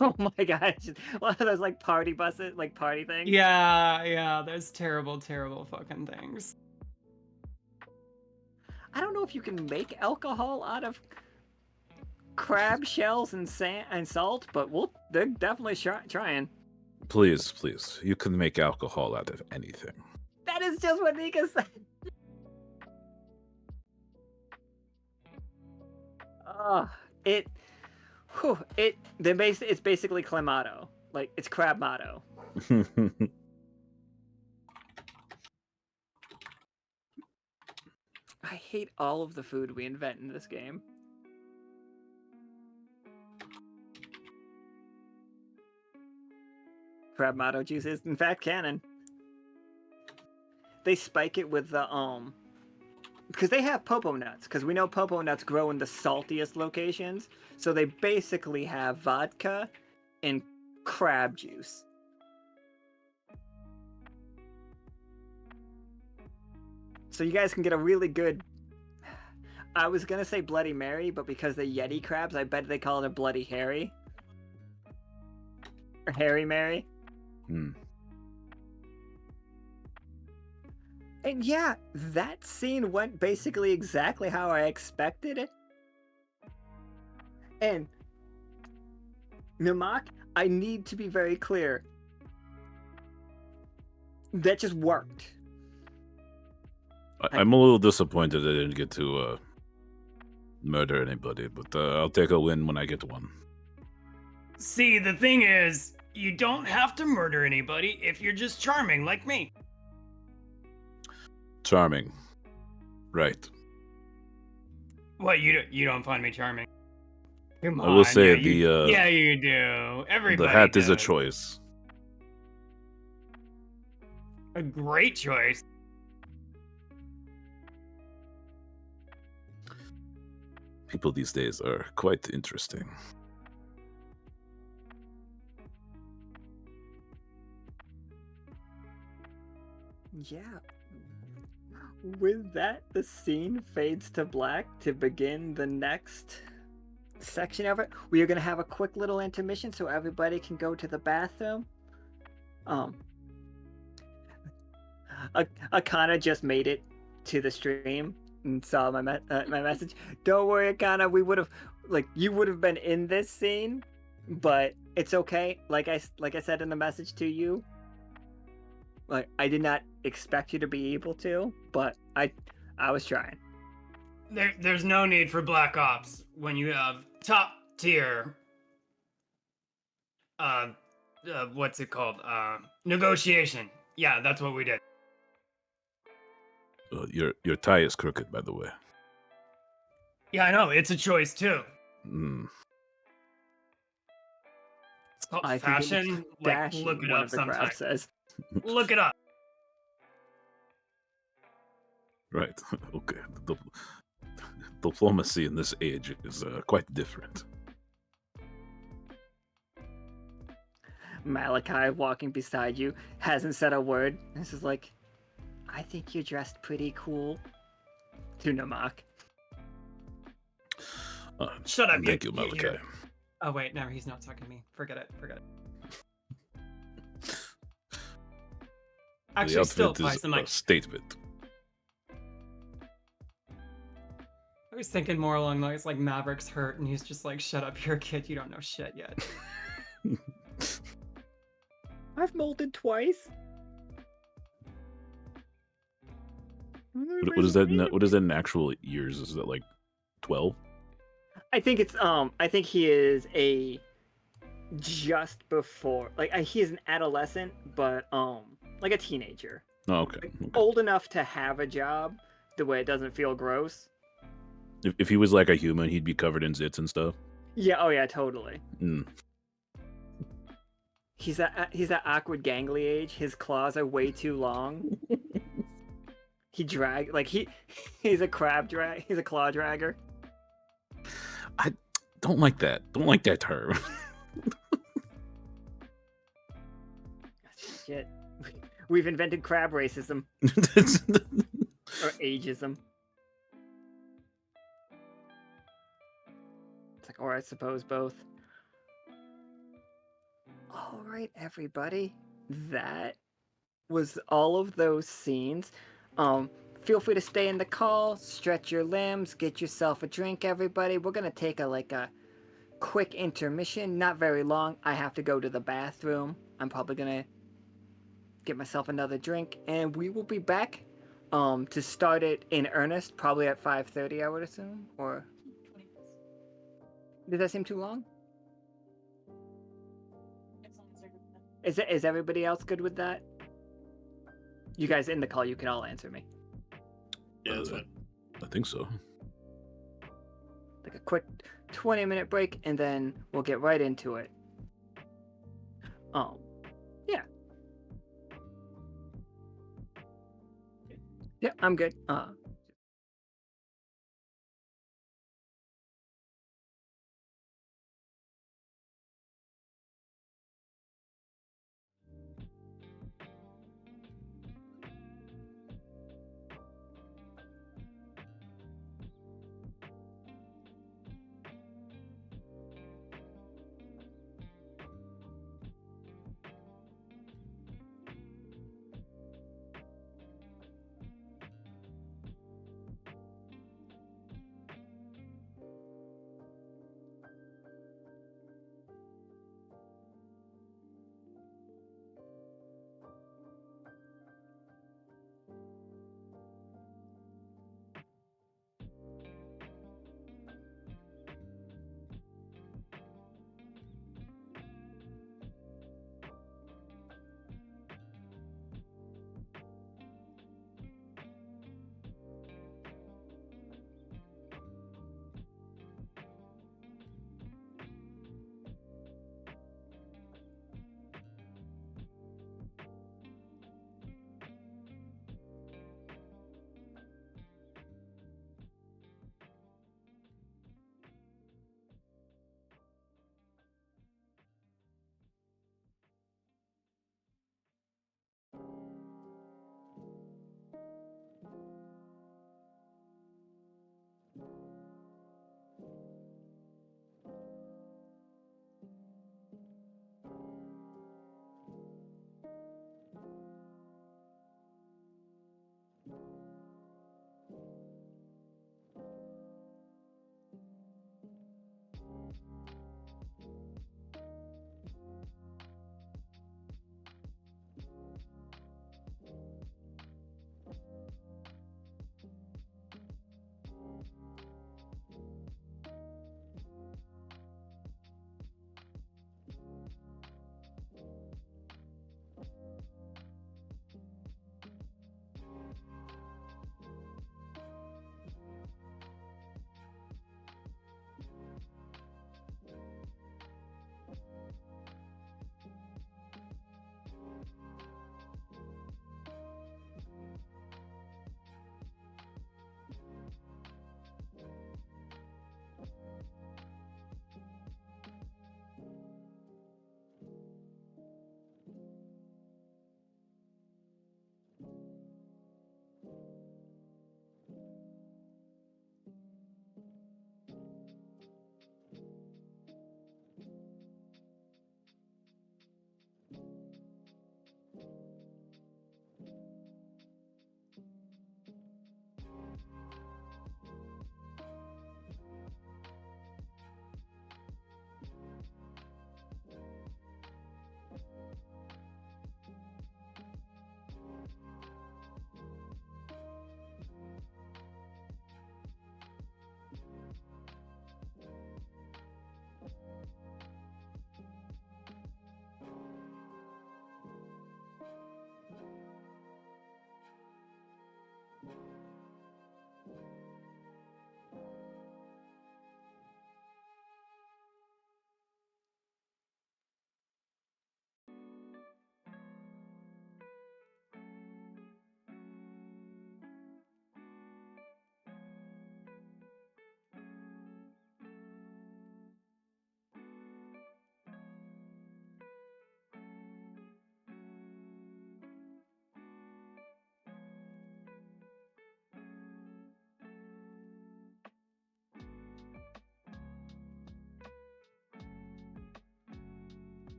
Speaker 2: Oh my gosh. One of those like party buses, like party things.
Speaker 8: Yeah, those terrible, terrible fucking things.
Speaker 2: I don't know if you can make alcohol out of crab shells and sand and salt, but they're definitely trying.
Speaker 7: Please, you can make alcohol out of anything.
Speaker 2: That is just what Nika said. It's basically Clamato. Like it's crab motto. I hate all of the food we invent in this game. Crab motto juice is in fact canon. They spike it with the because they have popo nuts, because we know popo nuts grow in the saltiest locations, so they basically have vodka and crab juice. So you guys can get a really good, I was gonna say Bloody Mary, but because they're Yeti crabs, I bet they call it a Bloody Harry. Or Harry Mary. And yeah, that scene went basically exactly how I expected it. And Namak, I need to be very clear. That just worked.
Speaker 7: I'm a little disappointed I didn't get to murder anybody, but I'll take a win when I get one.
Speaker 9: See, the thing is, you don't have to murder anybody if you're just charming like me.
Speaker 7: Charming. Right.
Speaker 9: What, you don't find me charming? Come on.
Speaker 7: I will say
Speaker 9: yeah, you do. Everybody
Speaker 7: the hat is a
Speaker 9: does.
Speaker 7: choice.
Speaker 9: A great choice.
Speaker 7: People these days are quite interesting.
Speaker 2: Yeah. With that, the scene fades to black to begin the next section of it. We are going to have a quick little intermission so everybody can go to the bathroom. Akana just made it to the stream and saw my message. Don't worry, Akana. We would have, you would have been in this scene, but it's okay. Like I said in the message to you, I did not expect you to be able to, but I was trying.
Speaker 9: There's no need for Black Ops when you have top tier. What's it called? Negotiation. Yeah, that's what we did.
Speaker 7: Your tie is crooked, by the way.
Speaker 9: Yeah, I know. It's a choice too.
Speaker 7: Mm.
Speaker 9: It's called
Speaker 2: I think it
Speaker 9: fashion.
Speaker 2: looks
Speaker 9: Like,
Speaker 2: dashing,
Speaker 9: look it
Speaker 2: one
Speaker 9: up
Speaker 2: of the
Speaker 9: sometime.
Speaker 2: crowd says.
Speaker 9: Look it up.
Speaker 7: Right. Okay. Diplomacy in this age is quite different.
Speaker 2: Malachi, walking beside you, hasn't said a word. This is like, I think you're dressed pretty cool. To Namak.
Speaker 9: Shut up.
Speaker 7: Thank you, Malachi.
Speaker 8: Oh wait, no, he's not talking to me. Forget it. Actually,
Speaker 7: The
Speaker 8: still
Speaker 7: outfit
Speaker 8: applies
Speaker 7: is
Speaker 8: to my.
Speaker 7: a statement.
Speaker 8: I was thinking more along the lines like Maverick's hurt, and he's just like, "Shut up, you're a kid. You don't know shit yet."
Speaker 2: I've molded twice.
Speaker 7: What is that? What is that in actual years? Is that like 12?
Speaker 2: I think it's I think he is a just before he is an adolescent, but like a teenager.
Speaker 7: Oh, okay.
Speaker 2: Old enough to have a job, the way it doesn't feel gross.
Speaker 7: If he was like a human, he'd be covered in zits and stuff.
Speaker 2: Yeah. Oh yeah. Totally.
Speaker 7: Mm.
Speaker 2: He's that awkward gangly age. His claws are way too long. He he's a claw dragger.
Speaker 7: I don't like that. Don't like that term.
Speaker 2: Shit. We've invented crab racism. Or ageism. It's like, or I suppose both. Alright, everybody. That was all of those scenes. Feel free to stay in the call, stretch your limbs, get yourself a drink, everybody. We're gonna take a quick intermission, not very long. I have to go to the bathroom. I'm probably gonna get myself another drink, and we will be back to start it in earnest, probably at 5:30, I would assume. Or does that seem too long? Is everybody else good with that? You guys in the call, you can all answer me.
Speaker 3: Yeah, that's fine.
Speaker 7: I think so.
Speaker 2: Like a quick 20-minute break, and then we'll get right into it. Yeah. Yeah, I'm good.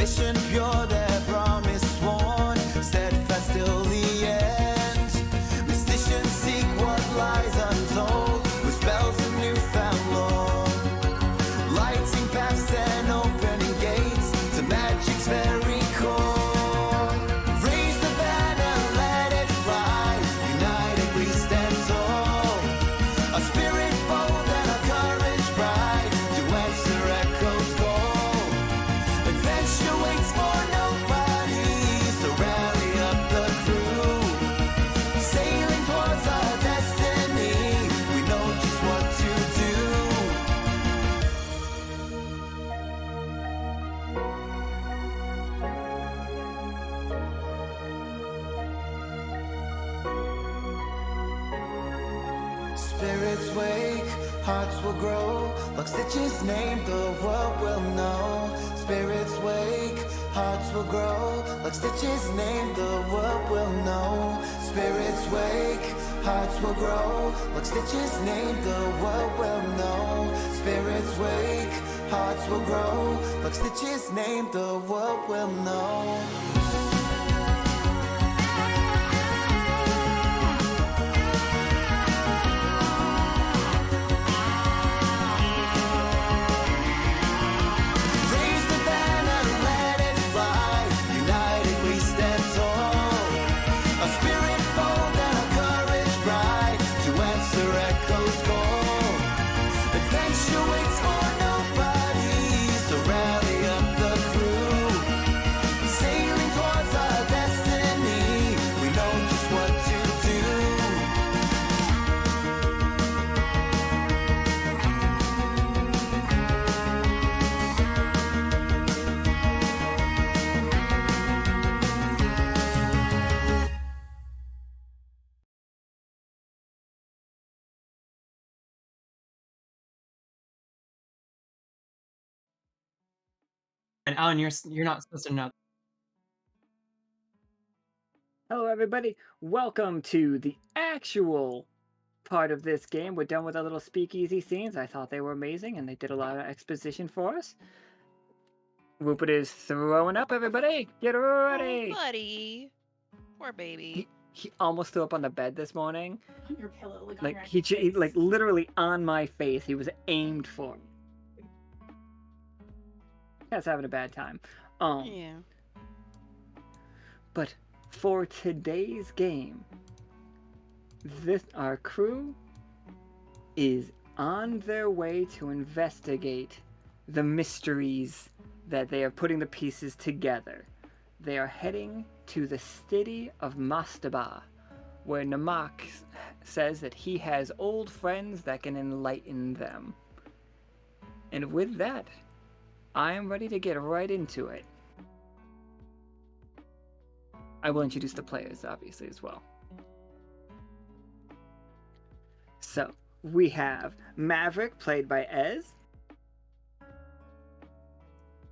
Speaker 1: mission pure, their promise sworn, steadfast till the end. Mysticians seek what lies untold, with spells of newfound lore, lighting paths and opening gates to magic's very core. Raise the banner, let it fly, united we stand tall. A spirit bold and a courage bright to answer echo's call. Adventure waits for nobody, so rally up the crew. Sailing towards our destiny, we know just what to do. Spirits wake, hearts will grow. Lockstitch's name, the world will know. Spirits wake, hearts will grow. Lockstitch's name, the world will know. Spirits wake, hearts will grow. Lockstitch's name, the world will know. Spirits wake, hearts will grow. Lockstitch's name, the world will know. Raise the banner, let it fly, united we stand tall. A spirit bold and a courage bright to answer echo's call. Adventure waits for nobody, so rally up the crew. Sailing towards our destiny, we know just what to do.
Speaker 8: And Alan, you're not supposed to know.
Speaker 2: Hello, everybody. Welcome to the actual part of this game. We're done with our little speakeasy scenes. I thought they were amazing, and they did a lot of exposition for us. Rupert is throwing up, everybody. Get ready.
Speaker 5: Oh, buddy. Poor baby.
Speaker 2: He almost threw up on the bed this morning.
Speaker 10: On your pillow, like on
Speaker 2: Like
Speaker 10: your
Speaker 2: he
Speaker 10: face.
Speaker 2: like literally on my face. He was aimed for me. Cat's having a bad time.
Speaker 5: Yeah.
Speaker 2: But for today's game, our crew is on their way to investigate the mysteries that they are putting the pieces together. They are heading to the city of Mastaba, where Namak says that he has old friends that can enlighten them. And with that, I am ready to get right into it. I will introduce the players, obviously, as well. So, we have Maverick, played by Ez.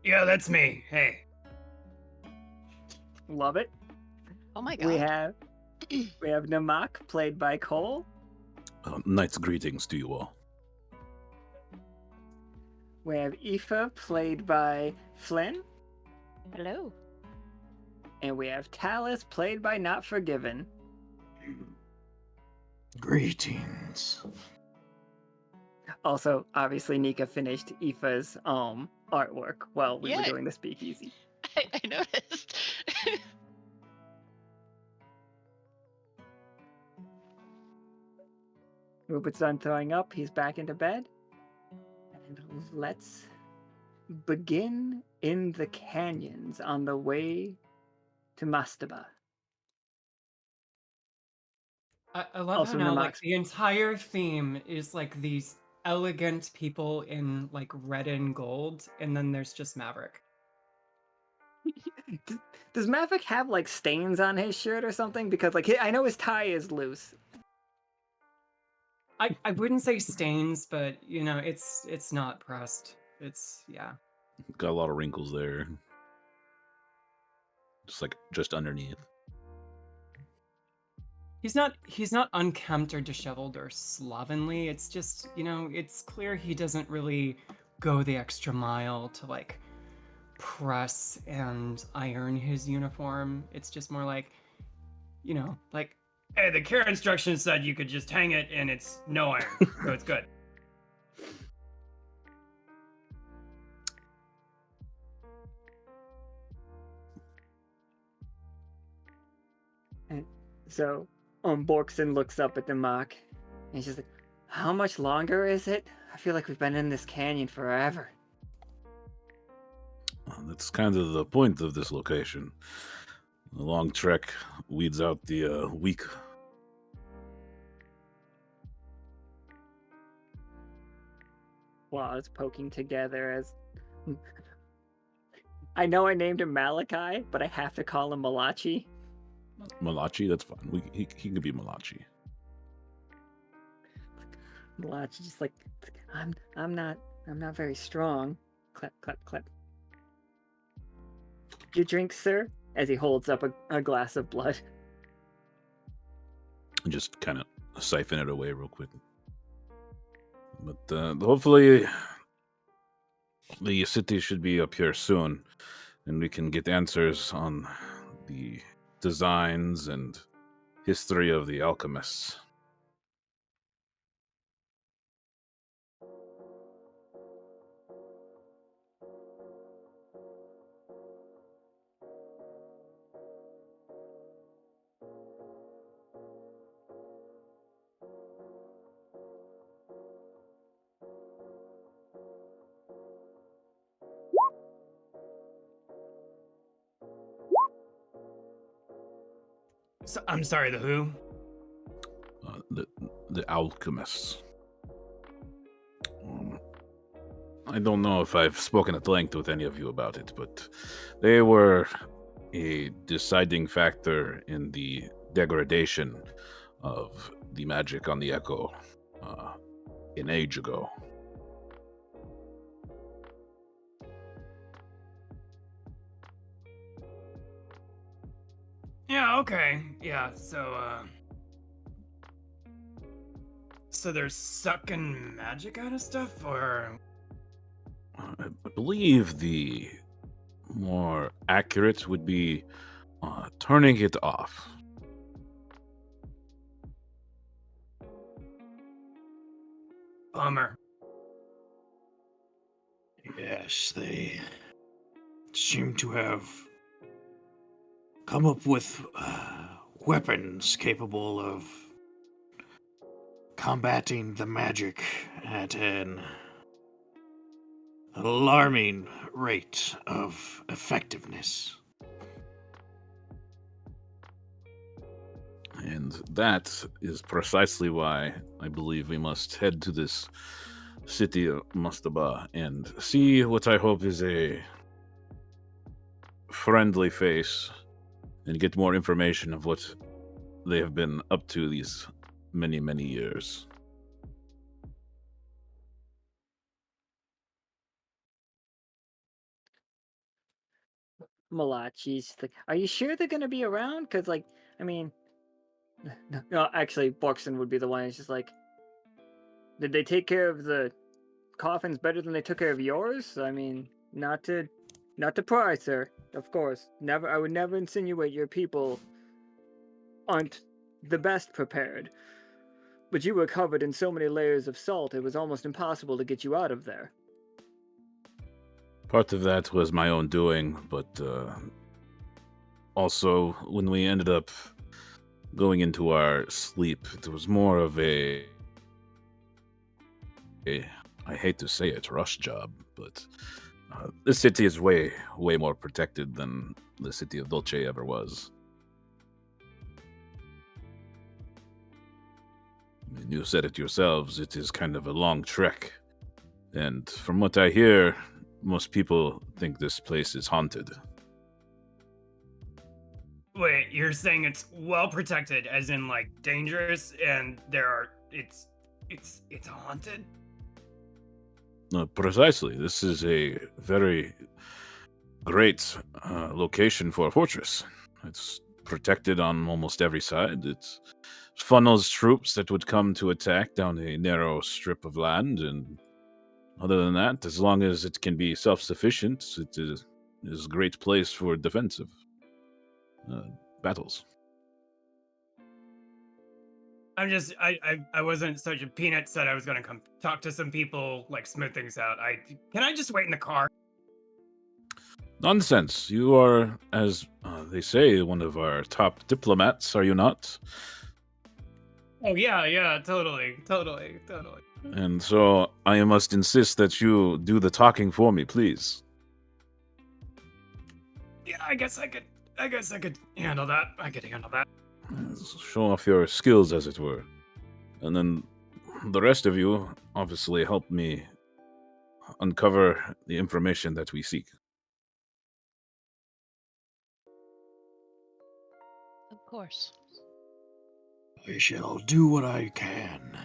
Speaker 9: Yeah, that's me. Hey.
Speaker 2: Love it.
Speaker 5: Oh my god.
Speaker 2: We have Namak, played by Cole.
Speaker 7: Knight's greetings to you all.
Speaker 2: We have Aoife, played by Flynn.
Speaker 5: Hello.
Speaker 2: And we have Talus, played by Not Forgiven.
Speaker 3: Greetings.
Speaker 2: Also, obviously, Nika finished Aoife's artwork while we were
Speaker 5: Yeah.
Speaker 2: doing the speakeasy.
Speaker 5: I noticed.
Speaker 2: Rupert's done throwing up. He's back into bed. And let's begin in the canyons on the way to Mastaba.
Speaker 8: I love
Speaker 2: Also,
Speaker 8: how now,
Speaker 2: Namak's-
Speaker 8: like, the entire theme is like these elegant people in like red and gold, and then there's just Maverick.
Speaker 2: Does Maverick have like stains on his shirt or something? Because like I know his tie is loose.
Speaker 8: I wouldn't say stains, but you know, it's not pressed. It's yeah.
Speaker 7: Got a lot of wrinkles there. Just underneath.
Speaker 8: He's not unkempt or disheveled or slovenly. It's just, you know, it's clear he doesn't really go the extra mile to like press and iron his uniform. It's just more like, like,
Speaker 9: Hey, the care instructions said you could just hang it and it's no iron, so it's good.
Speaker 2: And so, Borkson looks up at Namak, and he's just like, "How much longer is it? I feel like we've been in this canyon forever."
Speaker 7: That's kind of the point of this location. The long trek weeds out the weak.
Speaker 2: Claws poking together as I know I named him Malachi, but I have to call him Malachi.
Speaker 7: Malachi, that's fine. He can be Malachi.
Speaker 2: Malachi just like, I'm not very strong. Clap, clap, clap. Your drink, sir? As he holds up a glass of blood.
Speaker 7: Just kind of siphon it away real quick. But hopefully the city should be up here soon, and we can get answers on the designs and history of the alchemists.
Speaker 9: So, I'm sorry, the who?
Speaker 7: The alchemists. I don't know if I've spoken at length with any of you about it, but they were a deciding factor in the degradation of the magic on the Echo an age ago.
Speaker 9: Yeah, okay. Yeah, so they're sucking magic out of stuff, or?
Speaker 7: I believe the more accurate would be turning it off.
Speaker 9: Bummer.
Speaker 3: Yes, they seem to have come up with weapons capable of combating the magic at an alarming rate of effectiveness.
Speaker 7: And that is precisely why I believe we must head to this city of Mastaba and see what I hope is a friendly face and get more information of what they have been up to these many, many years.
Speaker 2: Malachi's like, "Are you sure they're gonna be around? Because, like, I mean, no, actually, Borkson would be the one who's just like, did they take care of the coffins better than they took care of yours? I mean, not to pry, sir. Of course, never. I would never insinuate your people aren't the best prepared. But you were covered in so many layers of salt, it was almost impossible to get you out of there."
Speaker 7: Part of that was my own doing, but also when we ended up going into our sleep, it was more of a I hate to say it, rush job, but this city is way, way more protected than the city of Dulce ever was. I mean, you said it yourselves, it is kind of a long trek. And from what I hear, most people think this place is haunted.
Speaker 9: Wait, you're saying it's well protected, as in like dangerous, and it's haunted?
Speaker 7: No, precisely. This is a very great location for a fortress. It's protected on almost every side. It funnels troops that would come to attack down a narrow strip of land, and other than that, as long as it can be self-sufficient, it is a great place for defensive battles.
Speaker 9: I wasn't such a peanut. Said I was gonna come talk to some people, like smooth things out. Can I just wait in the car?
Speaker 7: Nonsense. You are, as they say, one of our top diplomats, are you not?
Speaker 9: Oh yeah, totally.
Speaker 7: And so I must insist that you do the talking for me, please.
Speaker 9: Yeah, I guess I could handle that. I could handle that.
Speaker 7: Show off your skills, as it were. And then the rest of you obviously help me uncover the information that we seek.
Speaker 5: Of course.
Speaker 3: I shall do what I can.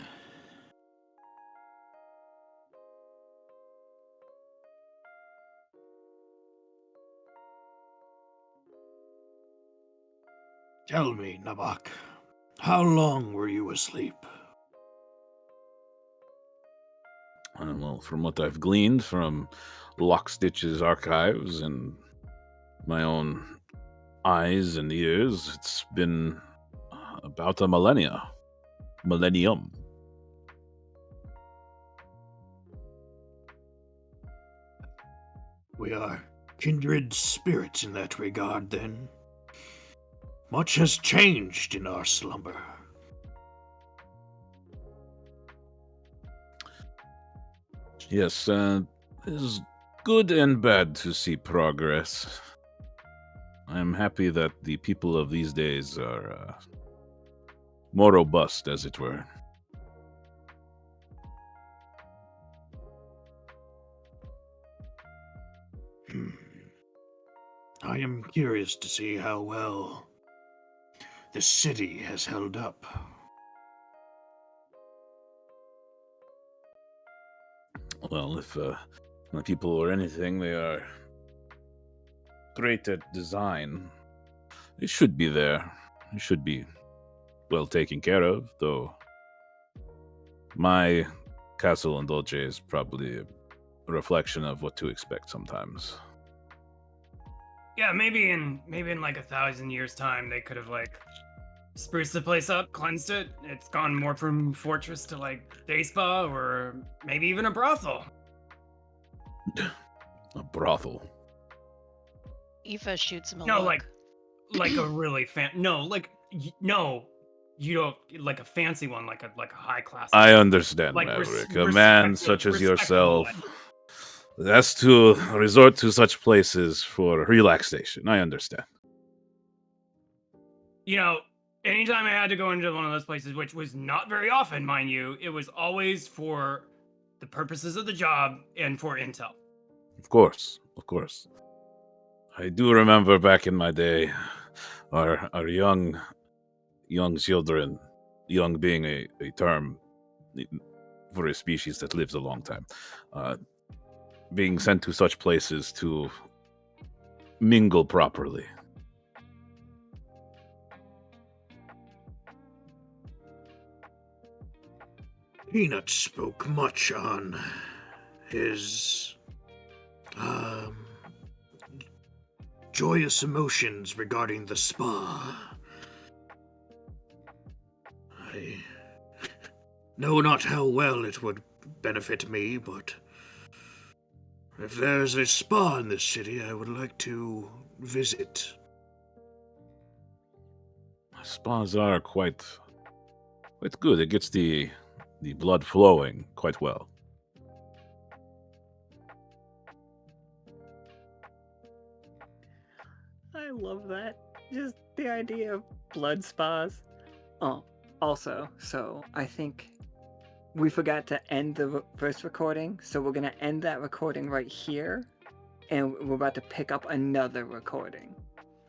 Speaker 3: Tell me, Namak, how long were you asleep?
Speaker 7: Well, from what I've gleaned from Lockstitch's archives and my own eyes and ears, it's been about a millennium.
Speaker 3: We are kindred spirits in that regard, then. Much has changed in our slumber.
Speaker 7: Yes, it is good and bad to see progress. I am happy that the people of these days are more robust, as it were.
Speaker 3: I am curious to see how well the city has held up.
Speaker 7: Well, if my people are anything, they are great at design. It should be there. It should be well taken care of, though my castle in Dolce is probably a reflection of what to expect sometimes.
Speaker 9: Yeah, maybe in like 1,000 years' time, they could have like spruced the place up, cleansed it. It's gone more from fortress to like day spa, or maybe even a brothel.
Speaker 7: A brothel.
Speaker 5: Aoife shoots him a
Speaker 9: No,
Speaker 5: look.
Speaker 9: like a really no, you don't like a fancy one, like a high class.
Speaker 7: I understand,
Speaker 9: like
Speaker 7: Maverick. A man such as yourself has to resort to such places for relaxation. I understand.
Speaker 9: You know, anytime I had to go into one of those places, which was not very often, mind you, it was always for the purposes of the job and for intel.
Speaker 7: Of course. I do remember back in my day, our young children, young being a term for a species that lives a long time, being sent to such places to mingle properly.
Speaker 3: Peanut spoke much on his joyous emotions regarding the spa. I know not how well it would benefit me, but if there's a spa in this city, I would like to visit.
Speaker 7: Spas are quite good. It gets the blood flowing quite well.
Speaker 2: I love that. Just the idea of blood spas. Oh, also, so I think we forgot to end the first recording, so we're gonna end that recording right here, and we're about to pick up another recording.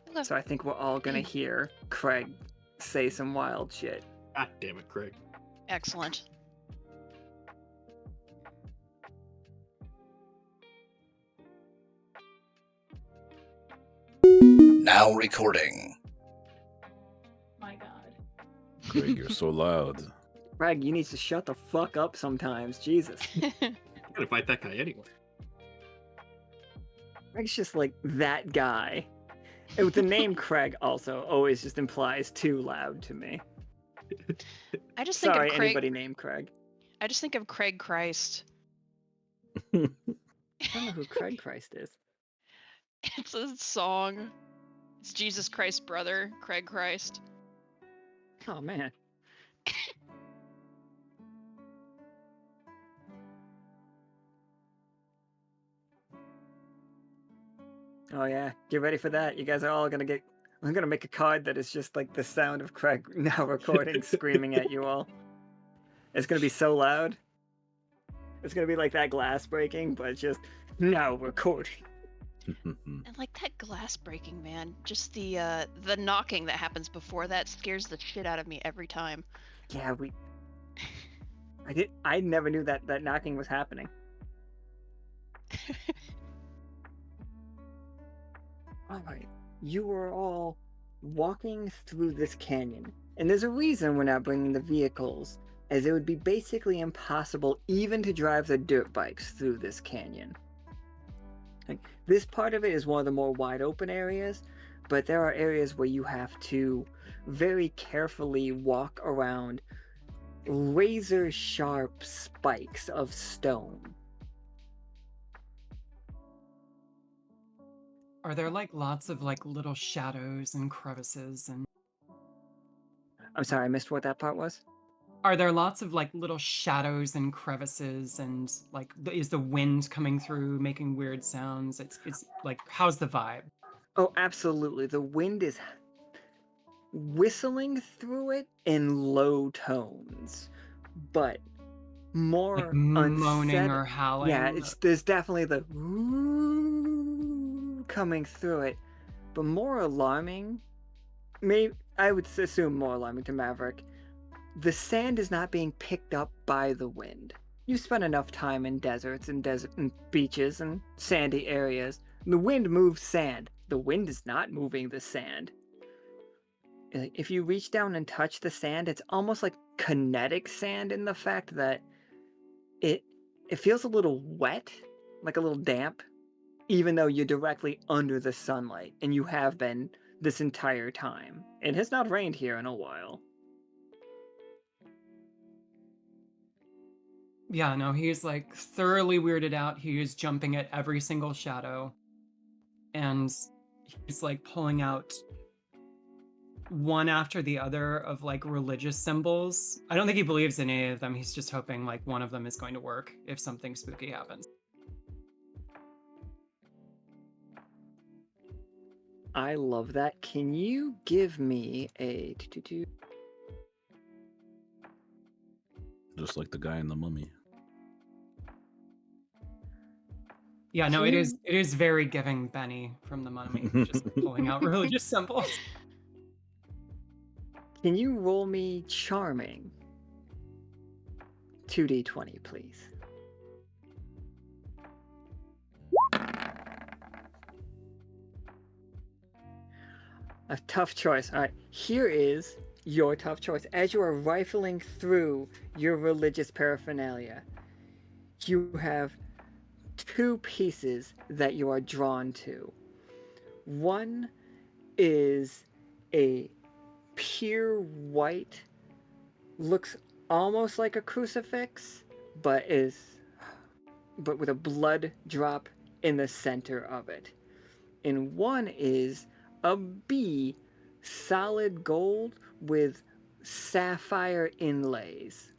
Speaker 5: Okay.
Speaker 2: So I think we're all gonna hear Craig say some wild shit.
Speaker 3: God damn it, Craig.
Speaker 5: Excellent.
Speaker 10: Now recording.
Speaker 11: My God.
Speaker 7: Craig, you're so loud.
Speaker 2: Craig, you need to shut the fuck up sometimes. Jesus.
Speaker 3: I'm gonna fight that guy anyway.
Speaker 2: Craig's just like that guy. And with the name Craig also always just implies too loud to me.
Speaker 5: I just think of
Speaker 2: Sorry,
Speaker 5: Craig.
Speaker 2: anybody named Craig.
Speaker 5: I just think of Craig Christ.
Speaker 2: I don't know who Craig Christ is.
Speaker 5: It's a song. It's Jesus Christ's brother, Craig Christ.
Speaker 2: Oh man. Oh yeah, get ready for that. You guys are all gonna get. I'm gonna make a card that is just like the sound of Craig now recording, screaming at you all. It's gonna be so loud. It's gonna be like that glass breaking, but just now recording.
Speaker 5: And like that glass breaking, man, just the knocking that happens before that scares the shit out of me every time.
Speaker 2: Yeah, I never knew that knocking was happening. All right, you are all walking through this canyon, and there's a reason we're not bringing the vehicles, as it would be basically impossible even to drive the dirt bikes through this canyon. Like, this part of it is one of the more wide open areas, but there are areas where you have to very carefully walk around razor sharp spikes of stone.
Speaker 8: Are there like lots of like little shadows and crevices and
Speaker 2: I'm sorry, I missed what that part was.
Speaker 8: are there lots of like little shadows and crevices and like is the wind coming through making weird sounds? It's like how's the vibe?
Speaker 2: Oh, absolutely. The wind is whistling through it in low tones, but more
Speaker 8: Like moaning or
Speaker 2: unsettled.
Speaker 8: howling?
Speaker 2: Yeah, there's definitely the coming through it, but more alarming. Maybe I would assume more alarming to Maverick. The sand is not being picked up by the wind. You've spent enough time in deserts and beaches and sandy areas. The wind moves sand. The wind is not moving the sand. If you reach down and touch the sand, it's almost like kinetic sand in the fact that it feels a little wet, like a little damp, even though you're directly under the sunlight, and you have been this entire time. It has not rained here in a while.
Speaker 8: Yeah, no, he's like thoroughly weirded out. He is jumping at every single shadow. And he's like pulling out one after the other of like religious symbols. I don't think he believes in any of them. He's just hoping like one of them is going to work if something spooky happens.
Speaker 2: I love that. Can you give me a...
Speaker 7: Just like the guy in the Mummy.
Speaker 8: Yeah, no, it is very giving Benny from the Mummy, just pulling out religious symbols.
Speaker 2: Can you roll me charming? 2d20, please. A tough choice. All right, here is your tough choice. As you are rifling through your religious paraphernalia, you have two pieces that you are drawn to. One is a pure white, looks almost like a crucifix, but with a blood drop in the center of it. And one is a bee, solid gold with sapphire inlays.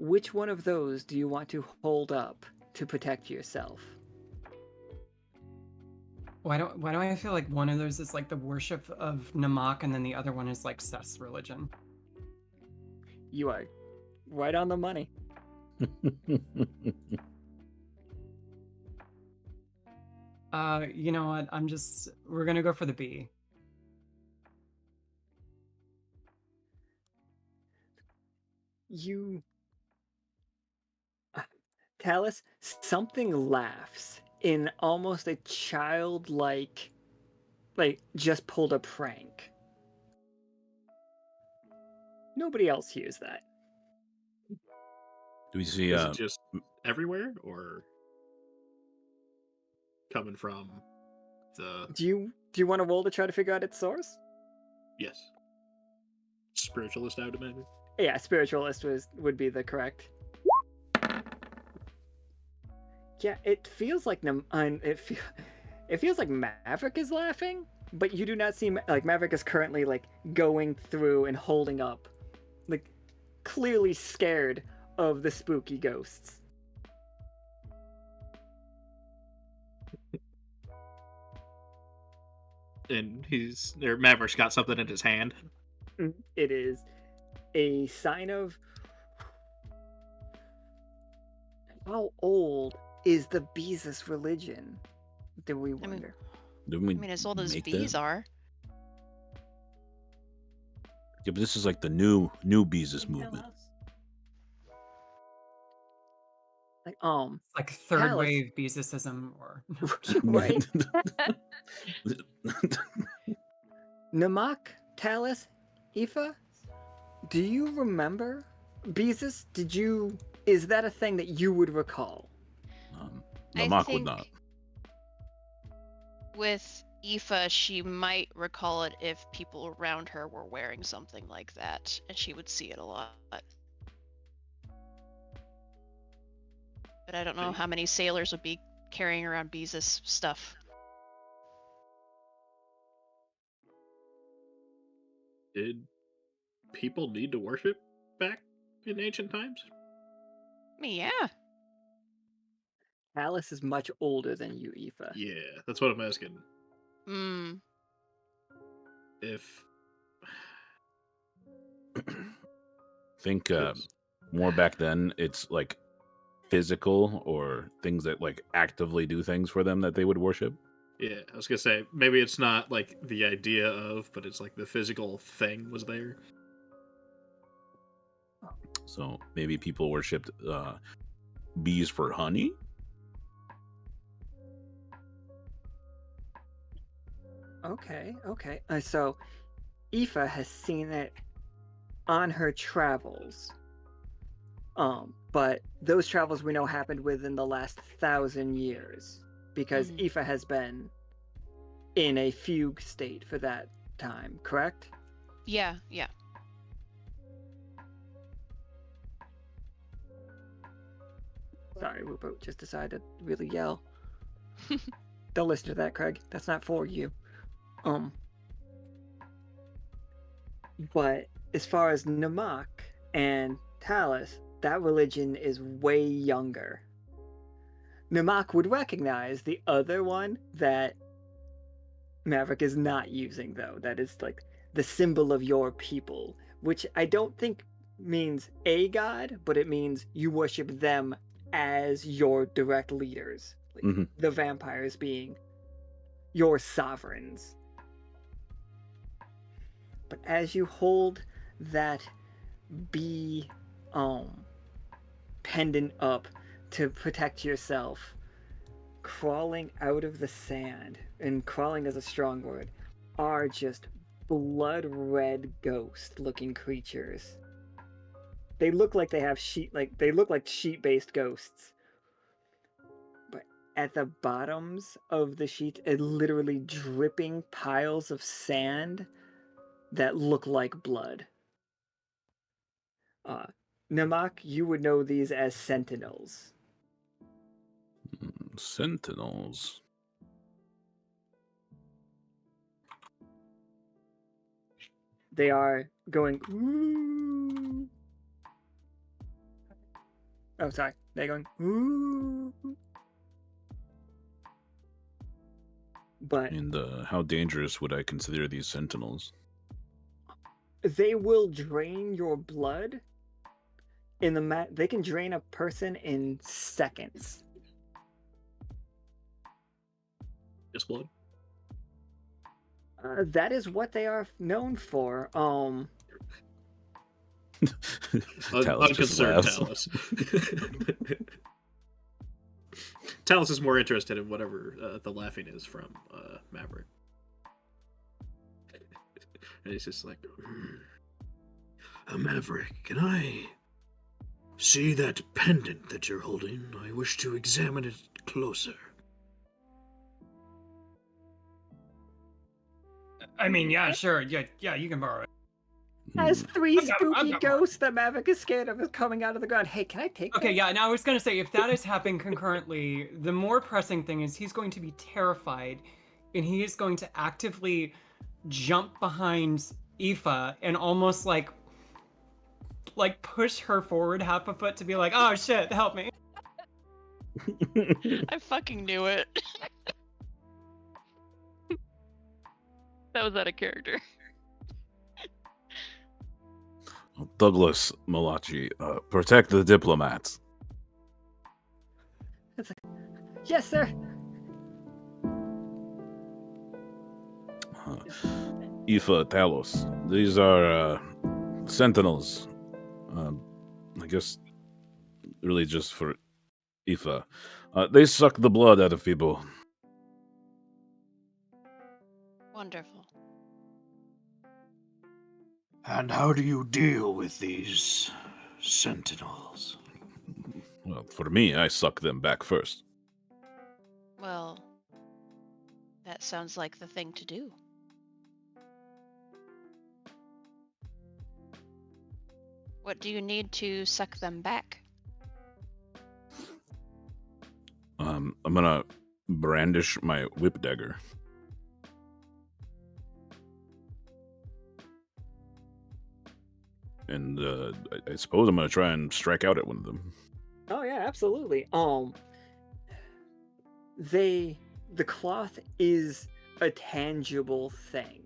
Speaker 2: Which one of those do you want to hold up to protect yourself?
Speaker 8: Why do I feel like one of those is like the worship of Namak and then the other one is like Seth's religion?
Speaker 2: You are right on the money.
Speaker 8: You know what? We're gonna go for the bee.
Speaker 2: Talus, something laughs in almost a childlike, like, just pulled a prank. Nobody else hears that.
Speaker 7: Do we see
Speaker 3: Is it just everywhere, or coming from the
Speaker 2: Do you want to roll to try to figure out its source?
Speaker 3: yes spiritualist, I would imagine.
Speaker 2: Yeah, spiritualist would be the correct. Yeah, it feels like it feels like Maverick is laughing, but you do not see like Maverick is currently like going through and holding up, like clearly scared of the spooky ghosts.
Speaker 3: And Maverick's got something in his hand.
Speaker 2: It is a sign of how old is the Beezus religion? Do we wonder?
Speaker 7: Didn't we
Speaker 5: I mean, as old as
Speaker 7: make
Speaker 5: bees
Speaker 7: that?
Speaker 5: are.
Speaker 7: Yeah, but this is like the new Beezus movement.
Speaker 2: Like
Speaker 8: It's like third
Speaker 2: Talus.
Speaker 8: wave Beesusism, or
Speaker 2: Right? Namak, Talus, Aoife, do you remember Beezus? Is that a thing that you would recall?
Speaker 5: I
Speaker 7: Namak would
Speaker 5: think
Speaker 7: not.
Speaker 5: with Aoife, she might recall it if people around her were wearing something like that, and she would see it a lot. But I don't know how many sailors would be carrying around Beezus stuff.
Speaker 3: Did people need to worship back in ancient times?
Speaker 5: I mean, yeah.
Speaker 2: Talus is much older than you, Aoife.
Speaker 3: Yeah, that's what I'm asking.
Speaker 5: Hmm.
Speaker 3: If
Speaker 7: Think
Speaker 3: 'cause-
Speaker 7: more back then, it's like physical or things that like actively do things for them that they would worship.
Speaker 3: yeah, I was gonna say maybe it's not like the idea of, but it's like the physical thing was there.
Speaker 7: So maybe people worshipped bees for honey.
Speaker 2: Okay. So Aoife has seen it on her travels. But those travels we know happened within the last 1,000 years because Aoife has been in a fugue state for that time, correct?
Speaker 5: Yeah.
Speaker 2: Sorry, Whoopo just decided to really yell. Don't listen to that, Craig. That's not for you. But as far as Namak and Talus, that religion is way younger. Namak would recognize the other one that Maverick is not using, though. That is like the symbol of your people, which I don't think means a god, but it means you worship them as your direct leaders. Like, the vampires being your sovereigns. But as you hold that bee pendant up to protect yourself, crawling out of the sand, and crawling is a strong word, are just blood red ghost looking creatures. They look like they have they look like sheet-based ghosts. But at the bottoms of the sheet are literally dripping piles of sand that look like blood. Namak, you would know these as sentinels.
Speaker 7: Sentinels.
Speaker 2: They are going. Ooh. Oh, sorry. They're going. Ooh. But
Speaker 7: And how dangerous would I consider these sentinels?
Speaker 2: they will drain your blood. They can drain a person in seconds.
Speaker 3: Just blood.
Speaker 2: That is what they are known for.
Speaker 7: Talus just
Speaker 3: Unconcerned
Speaker 7: laughs.
Speaker 3: Talus. Talus is more interested in whatever the laughing is from Maverick. And he's just like, Maverick, can I see that pendant that you're holding? I wish to examine it closer.
Speaker 9: I mean, yeah, sure. Yeah, you can borrow it.
Speaker 2: Has three
Speaker 9: I've got more.
Speaker 2: spooky ghosts that Maverick is scared of is coming out of the ground. Hey, can I take
Speaker 8: Okay,
Speaker 2: that?
Speaker 8: yeah, now I was gonna say, if that is happening concurrently, the more pressing thing is he's going to be terrified, and he is going to actively jump behind Aoife and almost like push her forward half a foot to be like, oh shit, help me.
Speaker 5: I fucking knew it. That was out of character.
Speaker 7: Douglas Malachi, protect the diplomats.
Speaker 2: Yes, sir.
Speaker 7: Aoife, Talus, these are sentinels. I guess really just for Aoife. They suck the blood out of people.
Speaker 5: Wonderful.
Speaker 3: And how do you deal with these sentinels?
Speaker 7: Well, for me, I suck them back first.
Speaker 5: Well, that sounds like the thing to do. What do you need to suck them back?
Speaker 7: I'm gonna brandish my whip dagger. And I suppose I'm gonna try and strike out at one of them.
Speaker 2: Oh yeah, absolutely. The cloth is a tangible thing.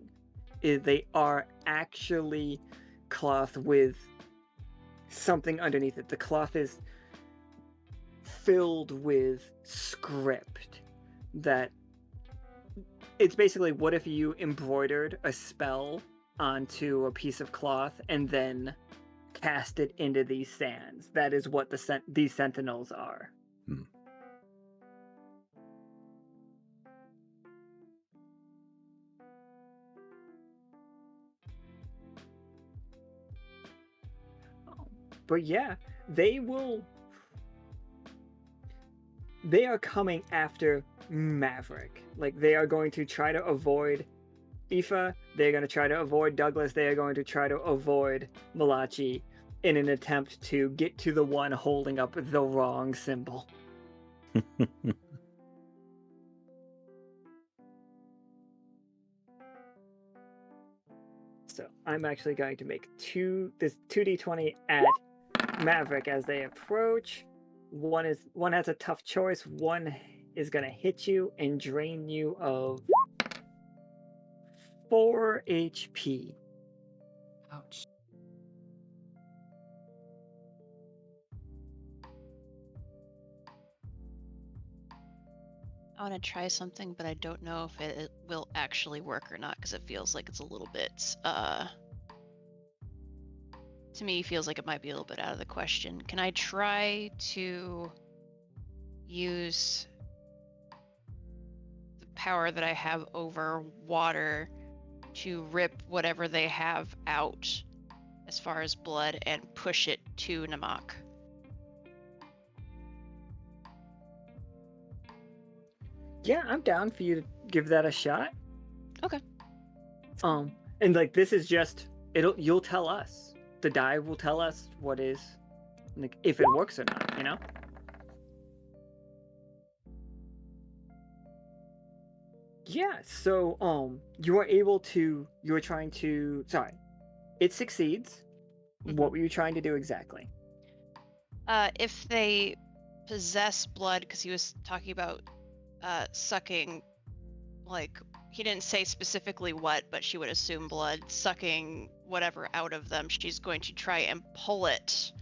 Speaker 2: They are actually cloth with something underneath it. The cloth is filled with script that it's basically, what if you embroidered a spell onto a piece of cloth and then cast it into these sands? That is what these sentinels are. But yeah, they are coming after Maverick. Like, they are going to try to avoid Aoife, they're going to try to avoid Douglas, they are going to try to avoid Malachi in an attempt to get to the one holding up the wrong symbol. So I'm actually going to make this 2d20 at Maverick as they approach. One has a tough choice. One is going to hit you and drain you of 4 HP.
Speaker 8: Ouch.
Speaker 5: I want to try something, but I don't know if it will actually work or not, because it feels like it's a little bit, to me, feels like it might be a little bit out of the question. Can I try to use the power that I have over water to rip whatever they have out as far as blood and push it to Namak?
Speaker 2: Yeah, I'm down for you to give that a shot.
Speaker 5: Okay.
Speaker 2: And like, this is just, you'll tell us. The die will tell us what is, like, if it works or not, you know? Yeah, so you are trying to, sorry, it succeeds. What were you trying to do exactly?
Speaker 5: If they possess blood, because he was talking about sucking, like, he didn't say specifically what, but she would assume blood, sucking whatever out of them. She's going to try and pull it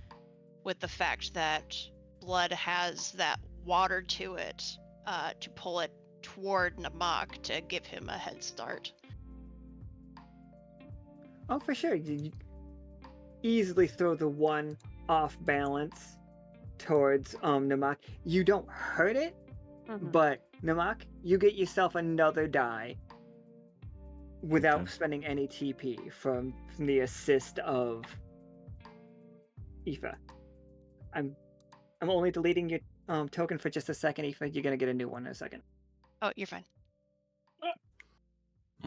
Speaker 5: with the fact that blood has that water to it, to pull it toward Namak to give him a head start.
Speaker 2: Oh, for sure. You easily throw the one off balance towards Namak. You don't hurt it, but Namak, you get yourself another die without spending any TP from the assist of Aoife. I'm only deleting your token for just a second, Aoife. You're gonna get a new one in a second.
Speaker 5: Oh, you're fine.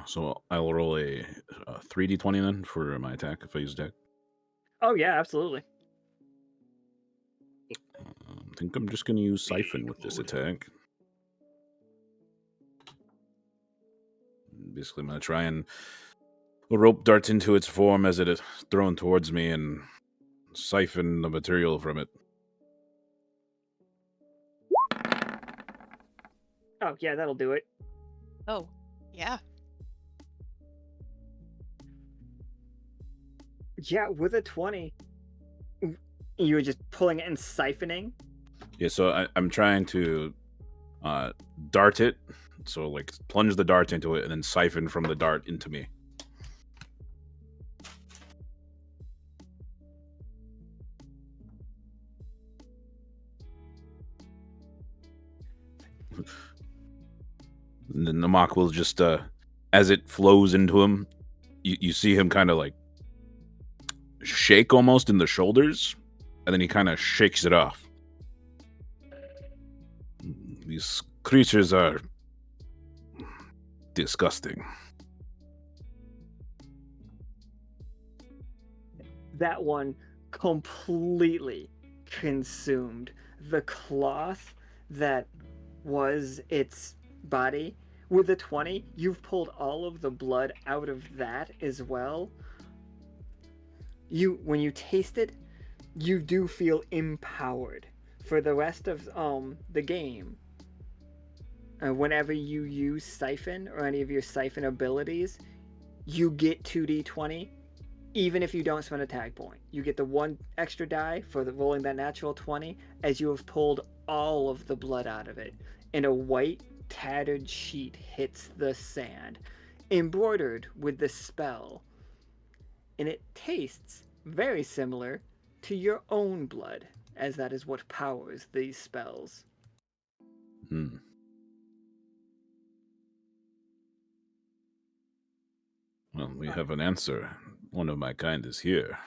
Speaker 7: So I'll roll a 3d20 then for my attack if I use deck.
Speaker 2: Oh yeah, absolutely.
Speaker 7: I think I'm just going to use Siphon with this attack. Basically, I'm going to try and a rope darts into its form as it is thrown towards me and siphon the material from it.
Speaker 2: Oh yeah, that'll do it.
Speaker 5: Oh, yeah.
Speaker 2: Yeah, with a 20, you were just pulling it and siphoning.
Speaker 7: Yeah, so I'm trying to dart it. So, like, plunge the dart into it and then siphon from the dart into me. And then Namak will just, as it flows into him, you see him kind of like shake almost in the shoulders, and then he kind of shakes it off. These creatures are disgusting.
Speaker 2: That one completely consumed the cloth that was its body. With the 20, you've pulled all of the blood out of that as well. When you taste it, you do feel empowered for the rest of the game. Whenever you use Siphon or any of your Siphon abilities, you get 2d20, even if you don't spend a tag point. You get the 1 extra die for rolling that natural 20, as you have pulled all of the blood out of it, and a white tattered sheet hits the sand, embroidered with the spell. And it tastes very similar to your own blood, as that is what powers these spells.
Speaker 7: Well, we have an answer. One of my kind is here.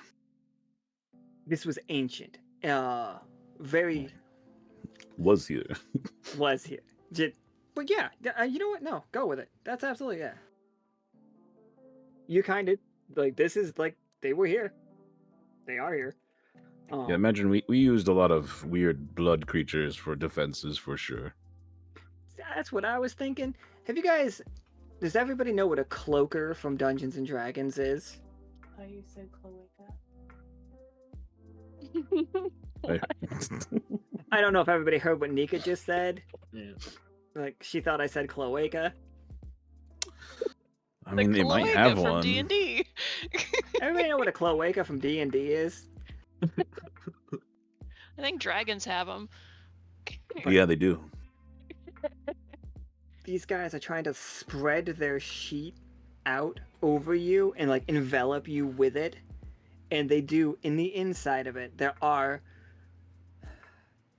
Speaker 2: This was ancient. Very
Speaker 7: Was here.
Speaker 2: was here. But yeah, you know what? No, go with it. That's absolutely, yeah. You kind of, like, this is like, they were here. They are here.
Speaker 7: Yeah, imagine we used a lot of weird blood creatures for defenses for sure.
Speaker 2: That's what I was thinking. Does everybody know what a cloaker from Dungeons and Dragons is?
Speaker 11: Oh, you said Cloaca.
Speaker 2: I don't know if everybody heard what Nika just said.
Speaker 3: Yeah.
Speaker 2: Like, she thought I said cloaca.
Speaker 7: I mean, they might have
Speaker 5: from
Speaker 7: one.
Speaker 5: D&D.
Speaker 2: Everybody know what a cloaca from D&D is?
Speaker 5: I think dragons have them.
Speaker 7: Yeah, they do.
Speaker 2: These guys are trying to spread their sheet out over you and, like, envelop you with it. And they do, in the inside of it, there are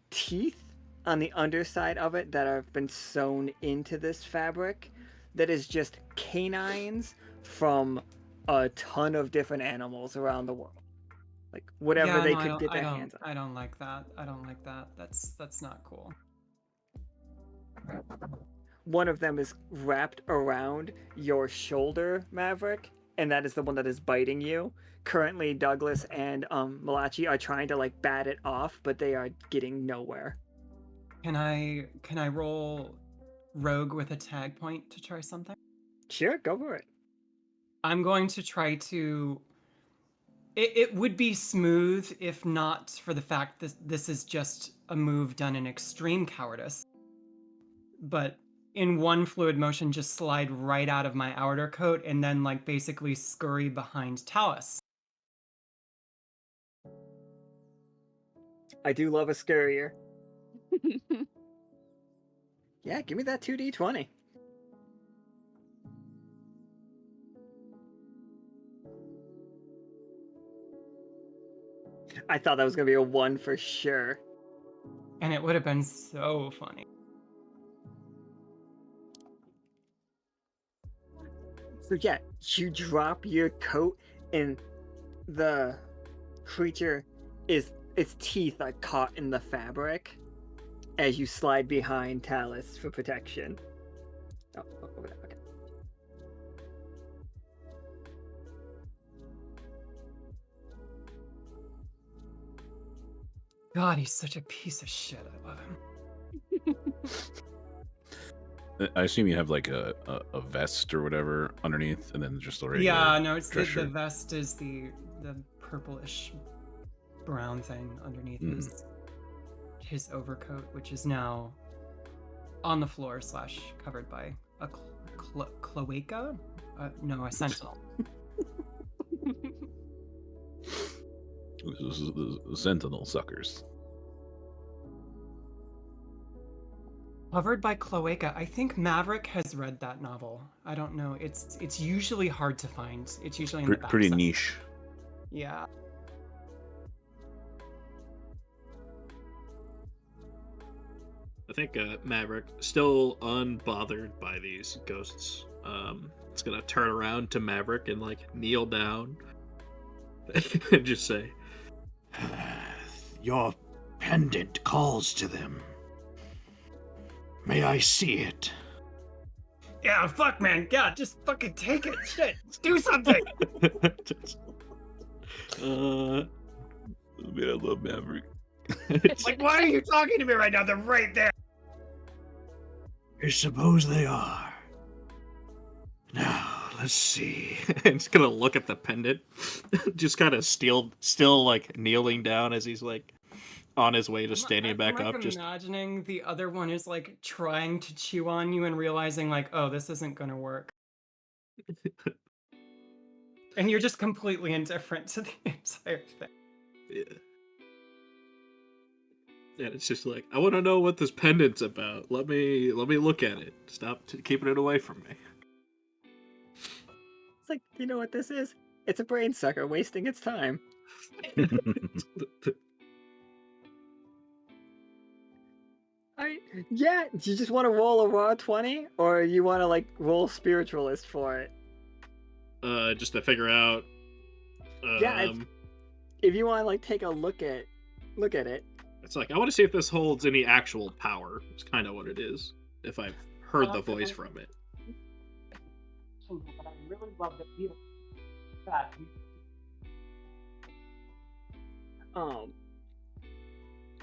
Speaker 2: teeth on the underside of it that have been sewn into this fabric that is just canines from a ton of different animals around the world. Like, whatever they could get their hands on.
Speaker 8: I don't like that. I don't like that. That's not cool.
Speaker 2: One of them is wrapped around your shoulder, Maverick, and that is the one that is biting you. Currently, Douglas and Malachi are trying to, like, bat it off, but they are getting nowhere.
Speaker 8: Can I roll rogue with a tag point to try something?
Speaker 2: Sure, go for it.
Speaker 8: I'm going to try to... It would be smooth if not for the fact that this is just a move done in extreme cowardice. But in one fluid motion, just slide right out of my outer coat and then, like, basically scurry behind Talus.
Speaker 2: I do love a scurrier. Yeah, give me that 2d20. I thought that was going to be a 1 for sure.
Speaker 8: And it would have been so funny.
Speaker 2: So yeah, you drop your coat and the creature its teeth are caught in the fabric as you slide behind Talus for protection. Oh, over there, okay.
Speaker 8: God, he's such a piece of shit. I love him.
Speaker 7: I assume you have like a vest or whatever underneath, and then just a regular.
Speaker 8: Yeah, no, it's
Speaker 7: dress
Speaker 8: the
Speaker 7: shirt.
Speaker 8: vest is the purplish brown thing underneath his overcoat, which is now on the floor / covered by a cloaca. No, a sentinel.
Speaker 7: The Sentinel suckers.
Speaker 8: Covered by cloaca. I think Maverick has read that novel. I don't know. It's usually hard to find. It's usually in the back
Speaker 7: Pretty
Speaker 8: section.
Speaker 7: niche.
Speaker 8: Yeah.
Speaker 3: I think Maverick, still unbothered by these ghosts, it's gonna turn around to Maverick and like kneel down and just say, "Your pendant calls to them. May I see it?"
Speaker 9: Yeah, fuck, man. God, just fucking take it. Shit, do something.
Speaker 7: Man, I love Maverick.
Speaker 9: Like, why are you talking to me right now? They're right there.
Speaker 3: I suppose they are. Now, let's see. It's gonna look at the pendant, just kind of still like kneeling down as he's like on his way to standing back
Speaker 8: I'm
Speaker 3: up.
Speaker 8: like
Speaker 3: Just
Speaker 8: imagining the other one is like trying to chew on you and realizing like, oh, this isn't gonna work. And you're just completely indifferent to the entire thing.
Speaker 3: yeah. And it's just like, I want to know what this pendant's about. Let me look at it. Stop keeping it away from me.
Speaker 2: It's like, you know what this is? It's a brain sucker wasting its time. Yeah, do you just want to roll a raw 20? Or you want to, like, roll spiritualist for it?
Speaker 3: Just to figure out.
Speaker 2: Yeah, if you want to, like, take a look at it.
Speaker 3: It's like, I want to see if this holds any actual power. It's kind of what it is. If I've heard the voice from it.
Speaker 8: But I really love that.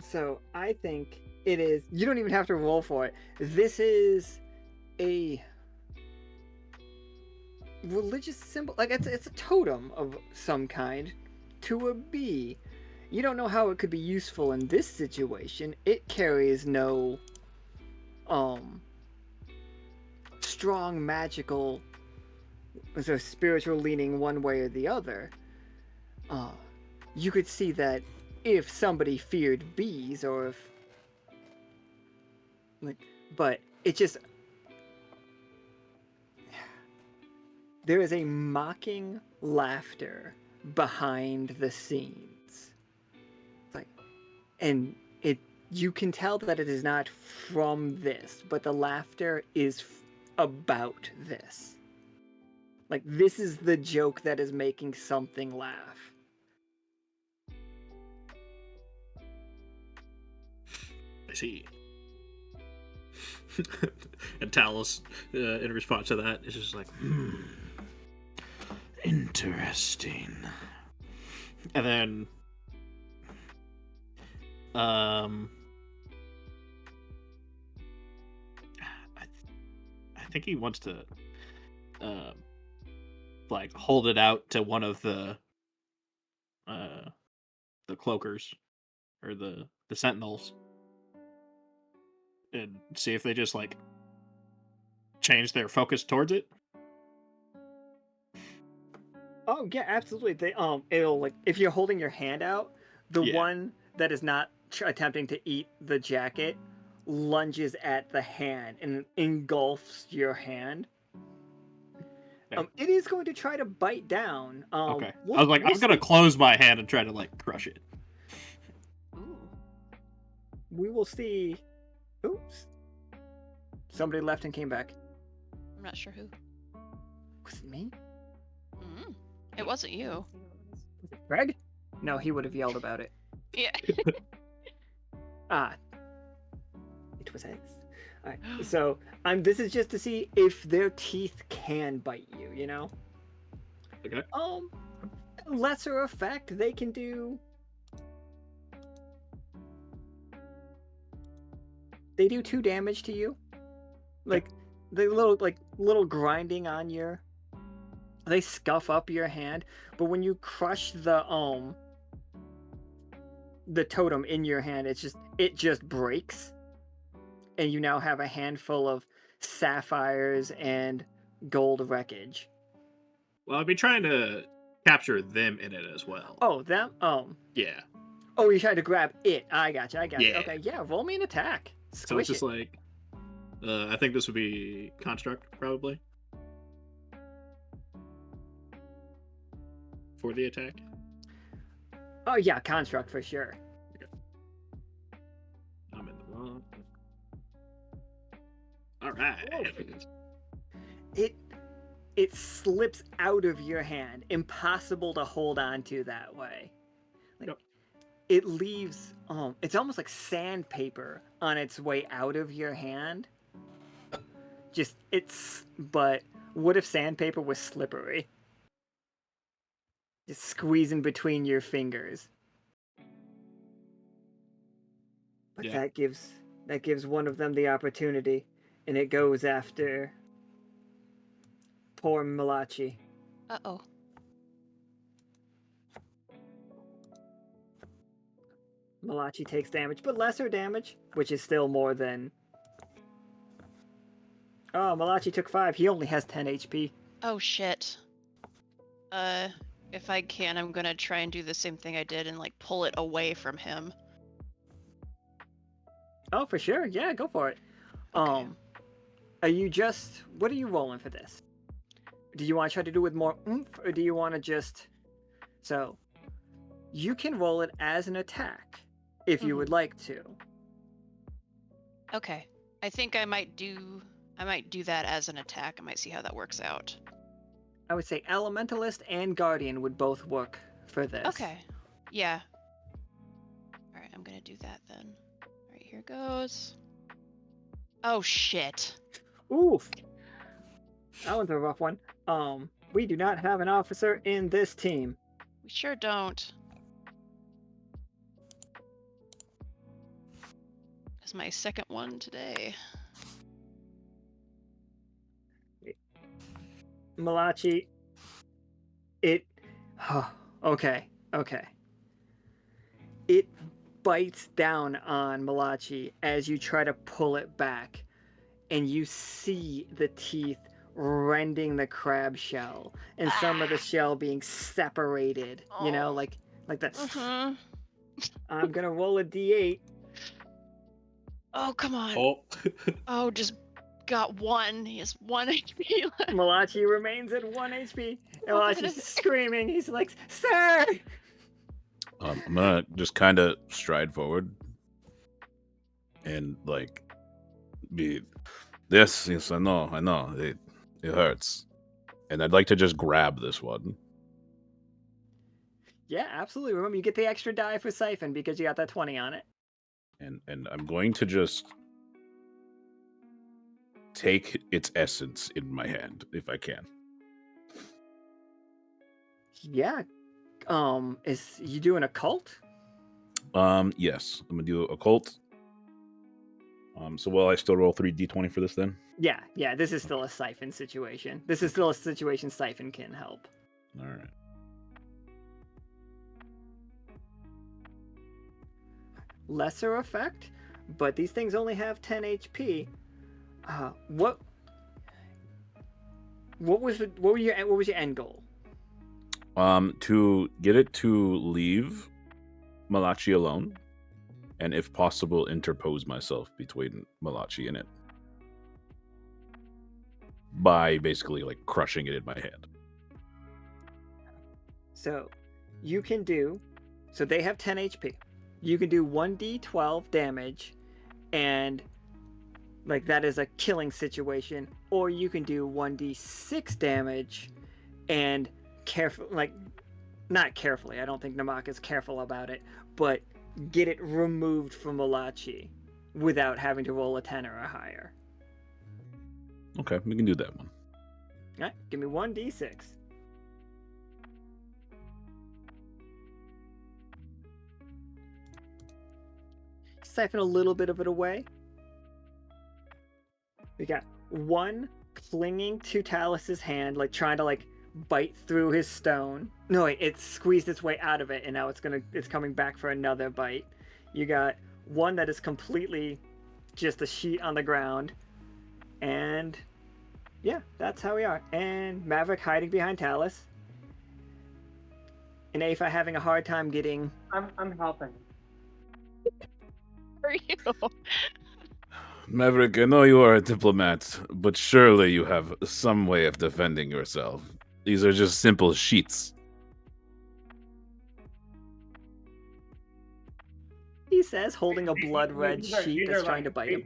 Speaker 2: So I think it is. You don't even have to roll for it. This is a religious symbol. Like it's a totem of some kind to a bee. You don't know how it could be useful in this situation. It carries no strong magical or spiritual leaning one way or the other. You could see that if somebody feared bees or if but it just there is a mocking laughter behind the scenes. And you can tell that it is not from this, but the laughter is about this. Like, this is the joke that is making something laugh.
Speaker 3: I see. And Talus, in response to that, is just like, interesting. And then, I think he wants to, like, hold it out to one of the cloakers or the sentinels, and see if they just like change their focus towards it.
Speaker 2: Oh yeah, absolutely. They it'll like if you're holding your hand out, the one that is not attempting to eat the jacket lunges at the hand and engulfs your hand.
Speaker 3: Okay.
Speaker 2: It is going to try to bite down.
Speaker 3: Okay. I was like, I'm gonna close my hand and try to like crush it.
Speaker 2: We will see. Oops. Somebody left and came back.
Speaker 5: I'm not sure who.
Speaker 2: Was it me?
Speaker 5: It wasn't you.
Speaker 2: Was it Greg? No, he would have yelled about it.
Speaker 5: Yeah.
Speaker 2: It was X. Alright, so this is just to see if their teeth can bite you, you know?
Speaker 3: Okay.
Speaker 2: Lesser effect, they can do they do 2 damage to you. Like the little grinding on your. They scuff up your hand, but when you crush the totem in your hand, it just breaks, and you now have a handful of sapphires and gold wreckage.
Speaker 3: Well, I'll be trying to capture them in it as well.
Speaker 2: Oh, them?
Speaker 3: Yeah.
Speaker 2: Oh, you tried to grab it. I got you.
Speaker 3: Yeah.
Speaker 2: Okay, yeah, roll me an attack.
Speaker 3: So
Speaker 2: Squish
Speaker 3: it's just
Speaker 2: it.
Speaker 3: like, I think this would be construct probably for the attack.
Speaker 2: Oh yeah, construct for sure.
Speaker 3: I'm in the wrong. All right.
Speaker 2: It slips out of your hand. Impossible to hold on to that way.
Speaker 3: Yep.
Speaker 2: It leaves it's almost like sandpaper on its way out of your hand. But what if sandpaper was slippery? Just squeezing between your fingers. But
Speaker 3: Yeah.
Speaker 2: that gives one of them the opportunity, and it goes after poor Malachi.
Speaker 5: Uh-oh.
Speaker 2: Malachi takes damage, but lesser damage, which is still more than. Oh, Malachi took 5. He only has 10 HP.
Speaker 5: Oh, shit. If I can, I'm gonna try and do the same thing I did and, like, pull it away from him.
Speaker 2: Oh, for sure. Yeah, go for it.
Speaker 5: Okay.
Speaker 2: What are you rolling for this? Do you want to try to do it with more oomph, or do you want to just... So, you can roll it as an attack, if you would like to.
Speaker 5: Okay. I think I might do that as an attack. I might see how that works out.
Speaker 2: I would say Elementalist and Guardian would both work for this.
Speaker 5: Okay. Yeah. Alright, I'm gonna do that then. Alright, here goes. Oh, shit.
Speaker 2: Oof. That one's a rough one. We do not have an officer in this team.
Speaker 5: We sure don't. That's my second one today.
Speaker 2: Malachi. Okay. It bites down on Malachi as you try to pull it back, and you see the teeth rending the crab shell, and some of the shell being separated. You know, like that.
Speaker 5: Mm-hmm.
Speaker 2: I'm gonna roll a d8.
Speaker 5: Oh, come on.
Speaker 3: Oh.
Speaker 5: Oh, just got 1. He has 1 HP left.
Speaker 2: Malachi remains at 1 HP. And Malachi's screaming. He's like, "Sir!"
Speaker 7: I'm gonna just kind of stride forward and like be. Yes, I know. It hurts, and I'd like to just grab this one.
Speaker 2: Yeah, absolutely. Remember, you get the extra die for Siphon because you got that 20 on it.
Speaker 7: And I'm going to just take its essence in my hand if I can.
Speaker 2: Yeah. Is you doing a cult?
Speaker 7: Yes, I'm gonna do a cult. So will I still roll 3d20 for this then?
Speaker 2: Yeah. This is still a Siphon situation. This is still a situation Siphon can help.
Speaker 7: All right.
Speaker 2: Lesser effect, but these things only have 10 HP. What was your end goal?
Speaker 7: To get it to leave Malachi alone, and if possible, interpose myself between Malachi and it by basically like crushing it in my hand.
Speaker 2: So you can do. So they have 10 HP. You can do 1d12 damage, and like that is a killing situation, or you can do 1d6 damage and not carefully. I don't think Namak is careful about it, but get it removed from Malachi without having to roll a 10 or a higher.
Speaker 7: Okay, we can do that one.
Speaker 2: All right, give me 1d6. Siphon a little bit of it away. We got one clinging to Talus's hand, like trying to like bite through his stone. No, wait, it squeezed its way out of it, and now it's coming back for another bite. You got one that is completely just a sheet on the ground, and yeah, that's how we are. And Maverick hiding behind Talus, and Aoife having a hard time getting.
Speaker 8: I'm helping.
Speaker 5: Are you?
Speaker 7: Maverick, I know you are a diplomat, but surely you have some way of defending yourself. These are just simple sheets.
Speaker 2: He says, holding a blood red sheet that's trying to bite him.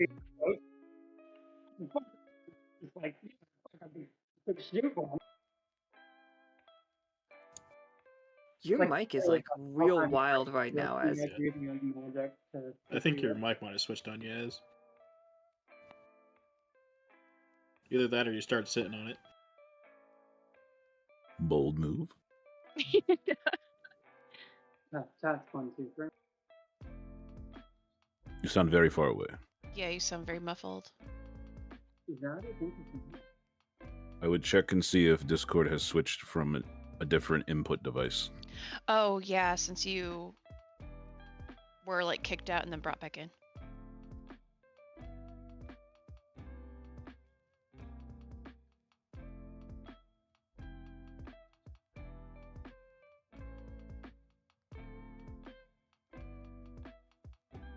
Speaker 2: Your mic is like real wild right now, as
Speaker 3: I think your mic might have switched on you, Ez. Either that or you start sitting on it.
Speaker 7: Bold move.
Speaker 8: That's 1, 2, 3.
Speaker 7: You sound very far away.
Speaker 5: Yeah, you sound very muffled.
Speaker 8: Is that it?
Speaker 7: I would check and see if Discord has switched from a different input device.
Speaker 5: Oh yeah, since you were like kicked out and then brought back in.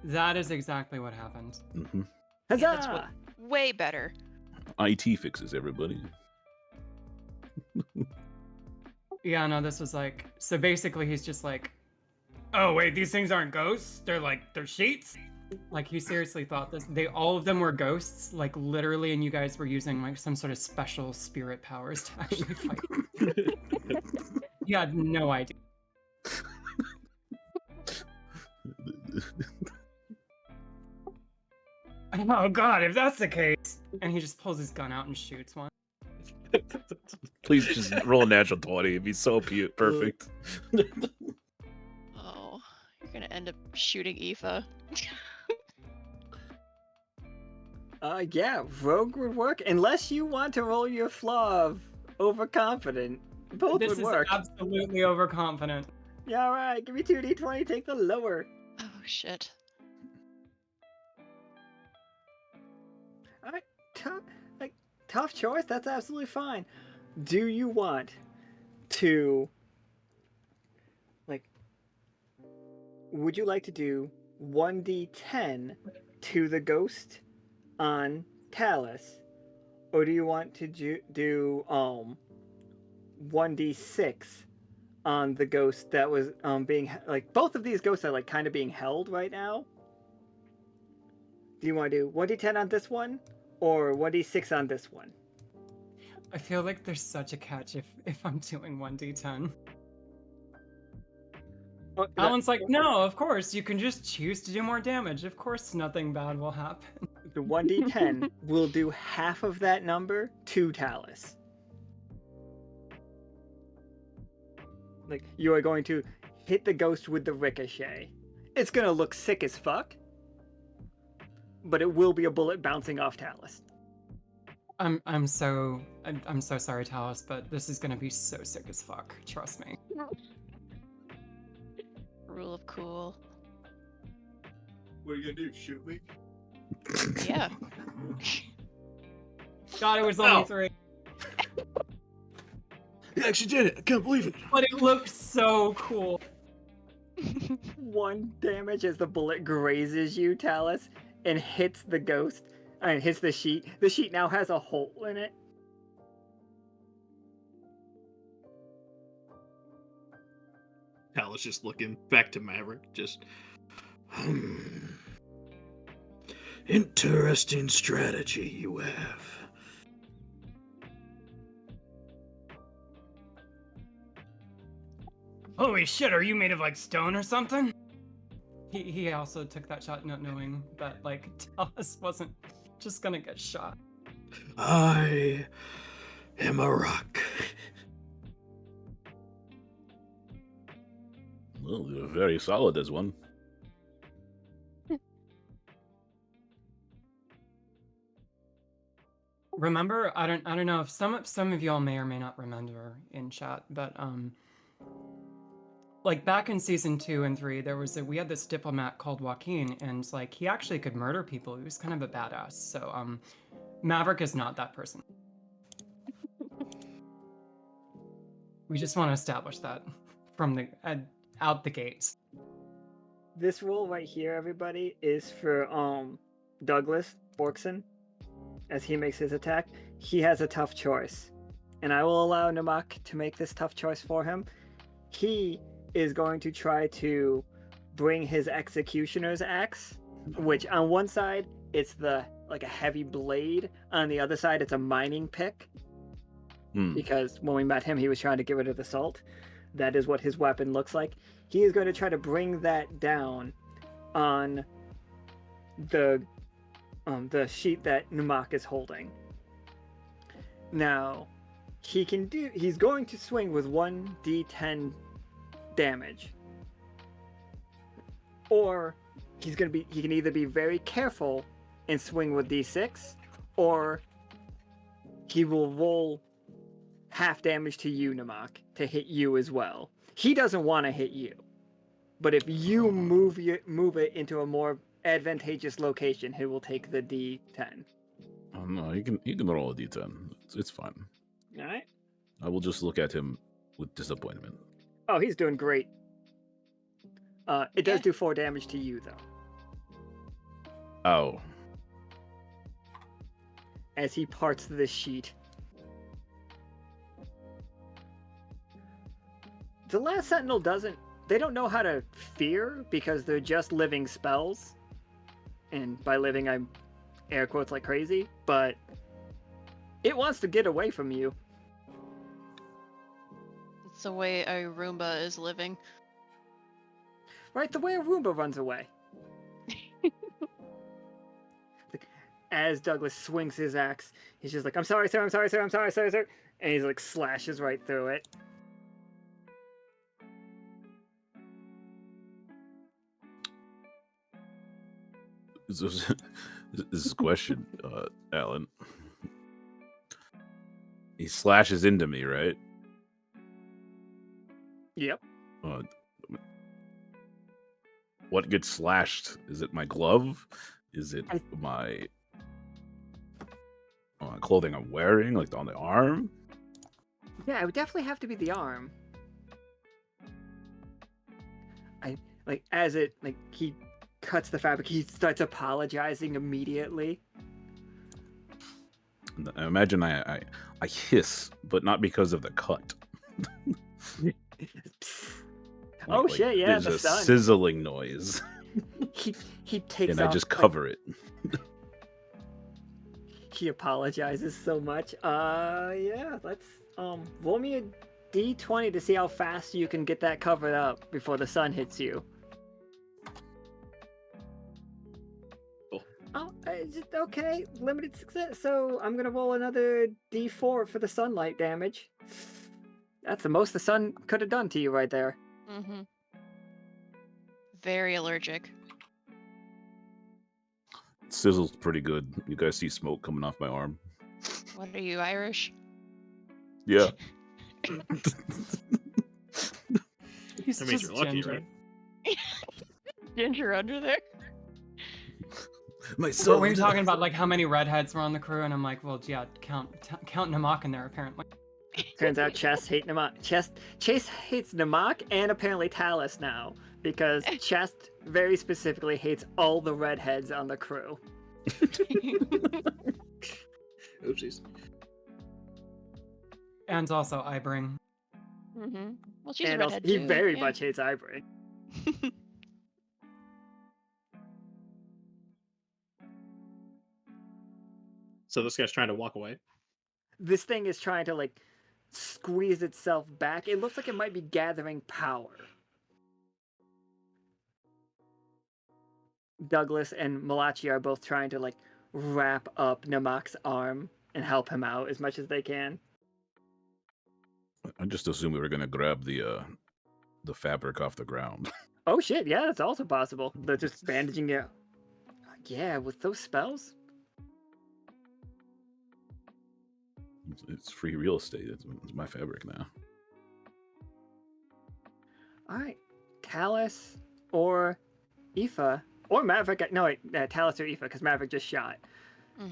Speaker 8: That is exactly what happened.
Speaker 7: Mm-hmm.
Speaker 2: Huzzah!
Speaker 5: Yeah, that's way better.
Speaker 7: IT fixes everybody.
Speaker 8: Yeah, no, this was like, so basically he's just like, oh wait, these things aren't ghosts? They're sheets? Like he seriously thought this, all of them were ghosts, like literally, and you guys were using like some sort of special spirit powers to actually fight. He had no idea. Oh god, if that's the case. And he just pulls his gun out and shoots one.
Speaker 7: Please just roll a natural 20. It'd be so perfect.
Speaker 5: Oh, you're gonna end up shooting Aoife.
Speaker 2: Yeah, rogue would work, unless you want to roll your flaw of overconfident. Both
Speaker 8: This
Speaker 2: would
Speaker 8: is
Speaker 2: work.
Speaker 8: absolutely overconfident.
Speaker 2: Yeah, alright, give me 2d20, take the lower.
Speaker 5: Oh shit.
Speaker 2: Alright, tough choice, that's absolutely fine. Do you want to, would you like to do 1d10 to the ghost on Talus, or do you want to do 1d6 on the ghost that was being both of these ghosts are kind of being held right now? Do you want to do 1d10 on this one or 1d6 on this one?
Speaker 8: I feel like there's such a catch if I'm doing 1d10. Alan's like, no, of course, you can just choose to do more damage. Of course nothing bad will happen.
Speaker 2: The 1d10 will do half of that number to Talus. You are going to hit the ghost with the ricochet. It's gonna look sick as fuck, but it will be a bullet bouncing off Talus.
Speaker 8: I'm so sorry, Talus, but this is gonna be so sick as fuck. Trust me.
Speaker 5: Rule of cool.
Speaker 3: What are you gonna do? Shoot me?
Speaker 5: Yeah.
Speaker 8: God, it was only 3.
Speaker 3: You actually did it! I can't believe it!
Speaker 8: But it looked so cool.
Speaker 2: 1 damage as the bullet grazes you, Talus, and hits the ghost. And hits the sheet. The sheet now has a hole in it.
Speaker 3: Talus just looking back to Maverick, just. Interesting strategy you have.
Speaker 8: Holy shit, are you made of like stone or something? He also took that shot not knowing that Talus wasn't just gonna get shot.
Speaker 3: I am a rock.
Speaker 7: Well, you're very solid as one.
Speaker 8: remember, I don't know if some of y'all may or may not remember in chat, but like back in season 2 and 3, we had this diplomat called Joaquin, and like he actually could murder people. He was kind of a badass. So Maverick is not that person. We just want to establish that from the out the gates.
Speaker 2: This roll right here, everybody, is for Douglas Borkson. As he makes his attack, he has a tough choice, and I will allow Namak to make this tough choice for him. He is going to try to bring his executioner's axe, which on one side it's like a heavy blade, on the other side it's a mining pick. Because when we met him, he was trying to get rid of the salt. That is what his weapon looks like. He is going to try to bring that down on the sheet that Namak is holding. Now, he's going to swing with 1d10 damage. Or he can either be very careful and swing with d6, or he will roll half damage to you, Namak, to hit you as well. He doesn't want to hit you, but if you move it into a more advantageous location, he will take the d10.
Speaker 7: Oh no, you can roll a d10. It's fine.
Speaker 2: All right.
Speaker 7: I will just look at him with disappointment.
Speaker 2: Oh, he's doing great. It does do 4 damage to you, though.
Speaker 7: Oh.
Speaker 2: As he parts the sheet. The last Sentinel they don't know how to fear because they're just living spells. And by living, I'm air quotes like crazy, but it wants to get away from you.
Speaker 5: It's the way a Roomba is living.
Speaker 2: Right, the way a Roomba runs away. As Douglas swings his axe, he's just like, I'm sorry, sir, I'm sorry, sir, I'm sorry, sir. And he's like, slashes right through it.
Speaker 7: This is a question, Alan. He slashes into me, right?
Speaker 2: Yep.
Speaker 7: What gets slashed? Is it my glove? Is it my clothing I'm wearing, like on the arm?
Speaker 2: Yeah, it would definitely have to be the arm. He cuts the fabric, he starts apologizing immediately.
Speaker 7: I imagine I hiss, but not because of the cut.
Speaker 2: Shit, yeah,
Speaker 7: there's
Speaker 2: the
Speaker 7: a
Speaker 2: sun.
Speaker 7: sizzling noise.
Speaker 2: He takes
Speaker 7: and
Speaker 2: off,
Speaker 7: I just cover it.
Speaker 2: He apologizes so much. Yeah, let's roll me a d20 to see how fast you can get that covered up before the sun hits you. Oh, okay, limited success. So I'm gonna roll another d4 for the sunlight damage. That's the most the sun could have done to you right there.
Speaker 5: Mm-hmm. Very allergic.
Speaker 7: It sizzles pretty good. You guys see smoke coming off my arm?
Speaker 5: What are you, Irish?
Speaker 7: Yeah.
Speaker 8: He's
Speaker 3: That means
Speaker 8: just
Speaker 3: you're lucky,
Speaker 8: ginger.
Speaker 3: right?
Speaker 5: Ginger under there?
Speaker 7: My
Speaker 8: We
Speaker 7: son.
Speaker 8: were talking about like how many redheads were on the crew, and I'm like, well, yeah, count Namak in there apparently.
Speaker 2: Turns out Chess hates Namak. Chase hates Namak and apparently Talus now, because Chess very specifically hates all the redheads on the crew.
Speaker 3: Oopsies.
Speaker 8: And also Ibring.
Speaker 5: Mm-hmm. Well, she's a
Speaker 2: And also,
Speaker 5: redhead
Speaker 2: he
Speaker 5: too.
Speaker 2: very
Speaker 5: yeah.
Speaker 2: much hates Ibring.
Speaker 3: So this guy's trying to walk away.
Speaker 2: This thing is trying to like squeeze itself back. It looks like it might be gathering power. Douglas and Malachi are both trying to like wrap up Namak's arm and help him out as much as they can.
Speaker 7: I just assumed we were gonna grab the fabric off the ground.
Speaker 2: Oh shit, yeah, that's also possible. They're just bandaging it. Yeah, with those spells.
Speaker 7: It's free real estate. It's my fabric now.
Speaker 2: All right, Talus or Aoife or Maverick. No, wait, Talus or Aoife, because Maverick just shot.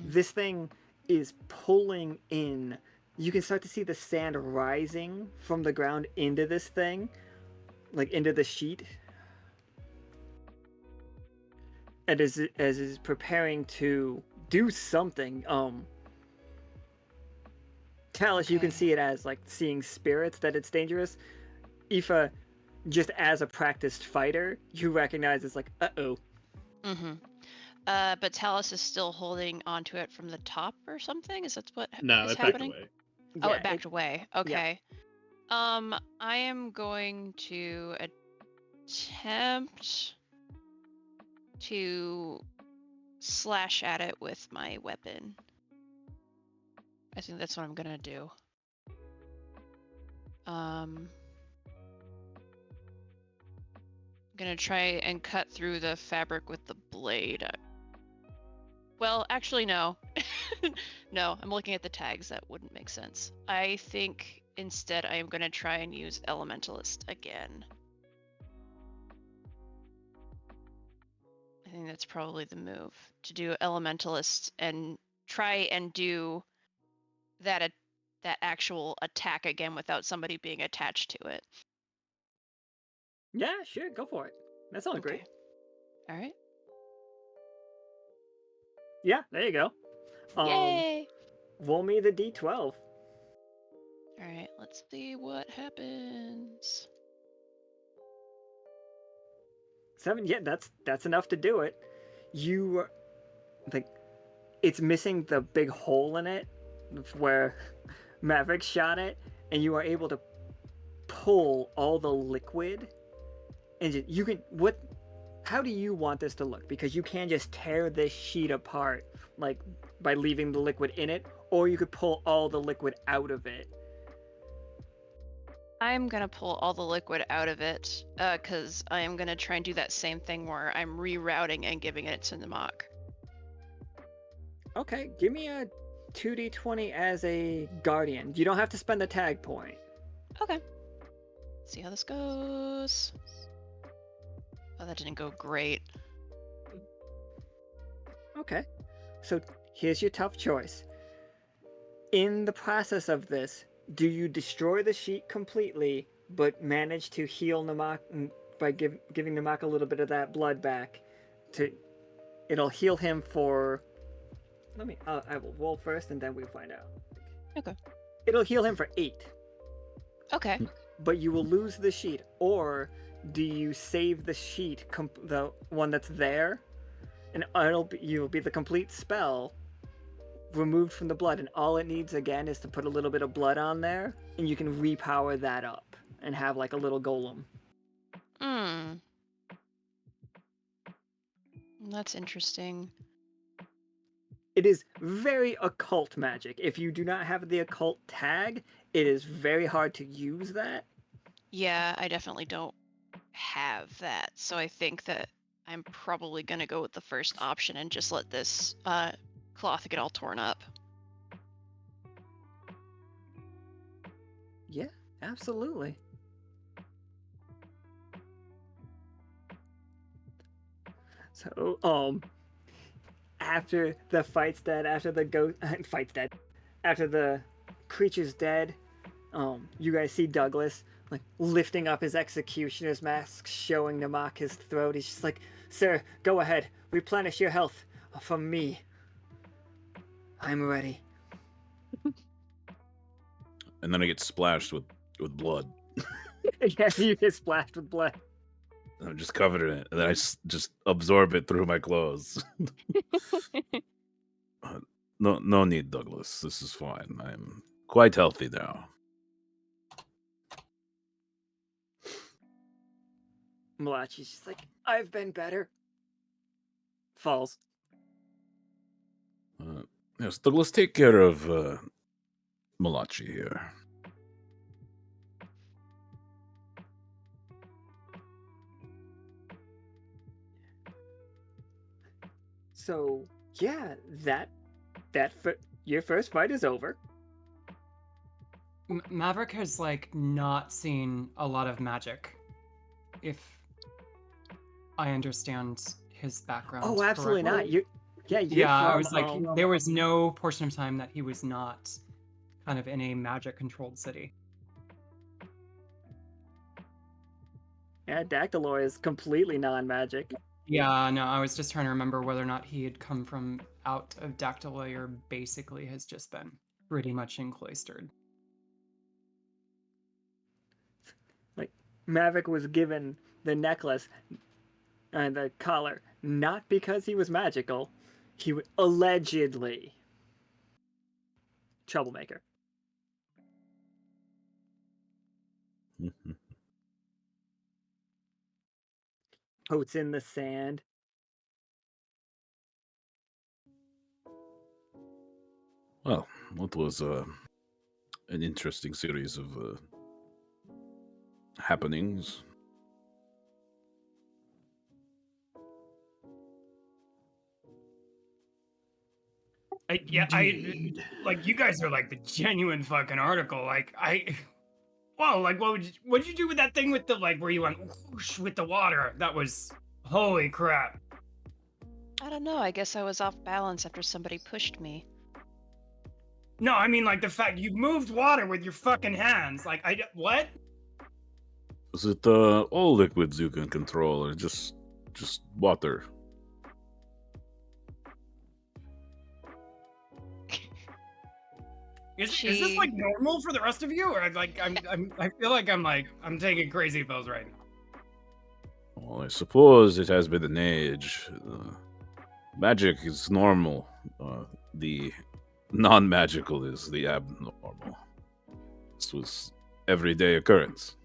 Speaker 2: This thing is pulling in. You can start to see the sand rising from the ground into this thing, like into the sheet. And as is preparing to do something, Talus, you can see it as like seeing spirits, that it's dangerous. Aoife, just as a practiced fighter, you recognize it's like, uh-oh.
Speaker 5: But Talus is still holding onto it from the top or something? Is that what
Speaker 3: No,
Speaker 5: is
Speaker 3: it backed
Speaker 5: happening?
Speaker 3: away.
Speaker 5: Oh,
Speaker 2: Yeah,
Speaker 5: it backed away. Okay. I am going to attempt to slash at it with my weapon. I think that's what I'm gonna do. I'm gonna try and cut through the fabric with the blade. Well, actually, no. No, I'm looking at the tags. That wouldn't make sense. I think instead I am gonna try and use Elementalist again. I think that's probably the move, to do Elementalist and try and do that that actual attack again without somebody being attached to it.
Speaker 2: Yeah, sure, go for it. That sounds great.
Speaker 5: All right.
Speaker 2: Yeah, there you go.
Speaker 5: Yay!
Speaker 2: Roll me the d12.
Speaker 5: All right, let's see what happens.
Speaker 2: 7. Yeah, that's enough to do it. You like, it's missing the big hole in it where Maverick shot it, and you are able to pull all the liquid. And you can how do you want this to look? Because you can just tear this sheet apart, like by leaving the liquid in it, or you could pull all the liquid out of it.
Speaker 5: I'm gonna pull all the liquid out of it, because I am gonna try and do that same thing where I'm rerouting and giving it to Namak.
Speaker 2: Okay, give me a 2d20 as a guardian. You don't have to spend the tag point.
Speaker 5: Okay. See how this goes. Oh, that didn't go great.
Speaker 2: Okay, so here's your tough choice. In the process of this, do you destroy the sheet completely, but manage to heal Namak by giving Namak a little bit of that blood back? It'll heal him for. I will roll first, and then we'll find out.
Speaker 5: Okay.
Speaker 2: It'll heal him for 8.
Speaker 5: Okay.
Speaker 2: But you will lose the sheet, or do you save the sheet, the one that's there, and you'll be the complete spell removed from the blood, and all it needs again is to put a little bit of blood on there, and you can repower that up and have like a little golem.
Speaker 5: That's interesting.
Speaker 2: It is very occult magic. If you do not have the occult tag, it is very hard to use that.
Speaker 5: Yeah, I definitely don't have that, so I think that I'm probably gonna go with the first option and just let this cloth get all torn up.
Speaker 2: Yeah, absolutely. So, after the fight's dead, after the fight's dead, after the creature's dead, you guys see Douglas like lifting up his executioner's mask, showing Namak his throat. He's just like, "Sir, go ahead, replenish your health from me. I'm ready."
Speaker 7: And then I get splashed with blood.
Speaker 2: Yeah, you get splashed with blood.
Speaker 7: I'm just covered in it, and then I just absorb it through my clothes. No need, Douglas. This is fine. I'm quite healthy now.
Speaker 2: Malachi's just like, "I've been better." Falls.
Speaker 7: Yes, Douglas, take care of Malachi here.
Speaker 2: So yeah, your first fight is over.
Speaker 8: Maverick has like not seen a lot of magic, if I understand his background
Speaker 2: Oh, absolutely not.
Speaker 8: correctly.
Speaker 2: You're
Speaker 8: Yeah, I
Speaker 2: from
Speaker 8: was like, there was no portion of time that he was not kind of in a magic-controlled city.
Speaker 2: yeah, Dactyloid is completely non-magic.
Speaker 8: Yeah, no, I was just trying to remember whether or not he had come from out of Dactyloid or basically has just been pretty much encloistered.
Speaker 2: Like Maverick was given the necklace and the collar not because he was magical. Allegedly troublemaker. Coats in the sand.
Speaker 7: Well, that was an interesting series of happenings.
Speaker 9: I like you guys are like the genuine fucking article. Whoa, like what'd you do with that thing with the like where you went whoosh with the water? That was holy crap.
Speaker 5: I don't know. I guess I was off balance after somebody pushed me.
Speaker 9: No, I mean like the fact you moved water with your fucking hands. Like what?
Speaker 7: Was it all liquids you can control, or just water?
Speaker 9: Is this like normal for the rest of you, or I feel like I'm taking crazy pills right now.
Speaker 7: Well, I suppose it has been an age. Magic is normal. The non-magical is the abnormal. This was everyday occurrence.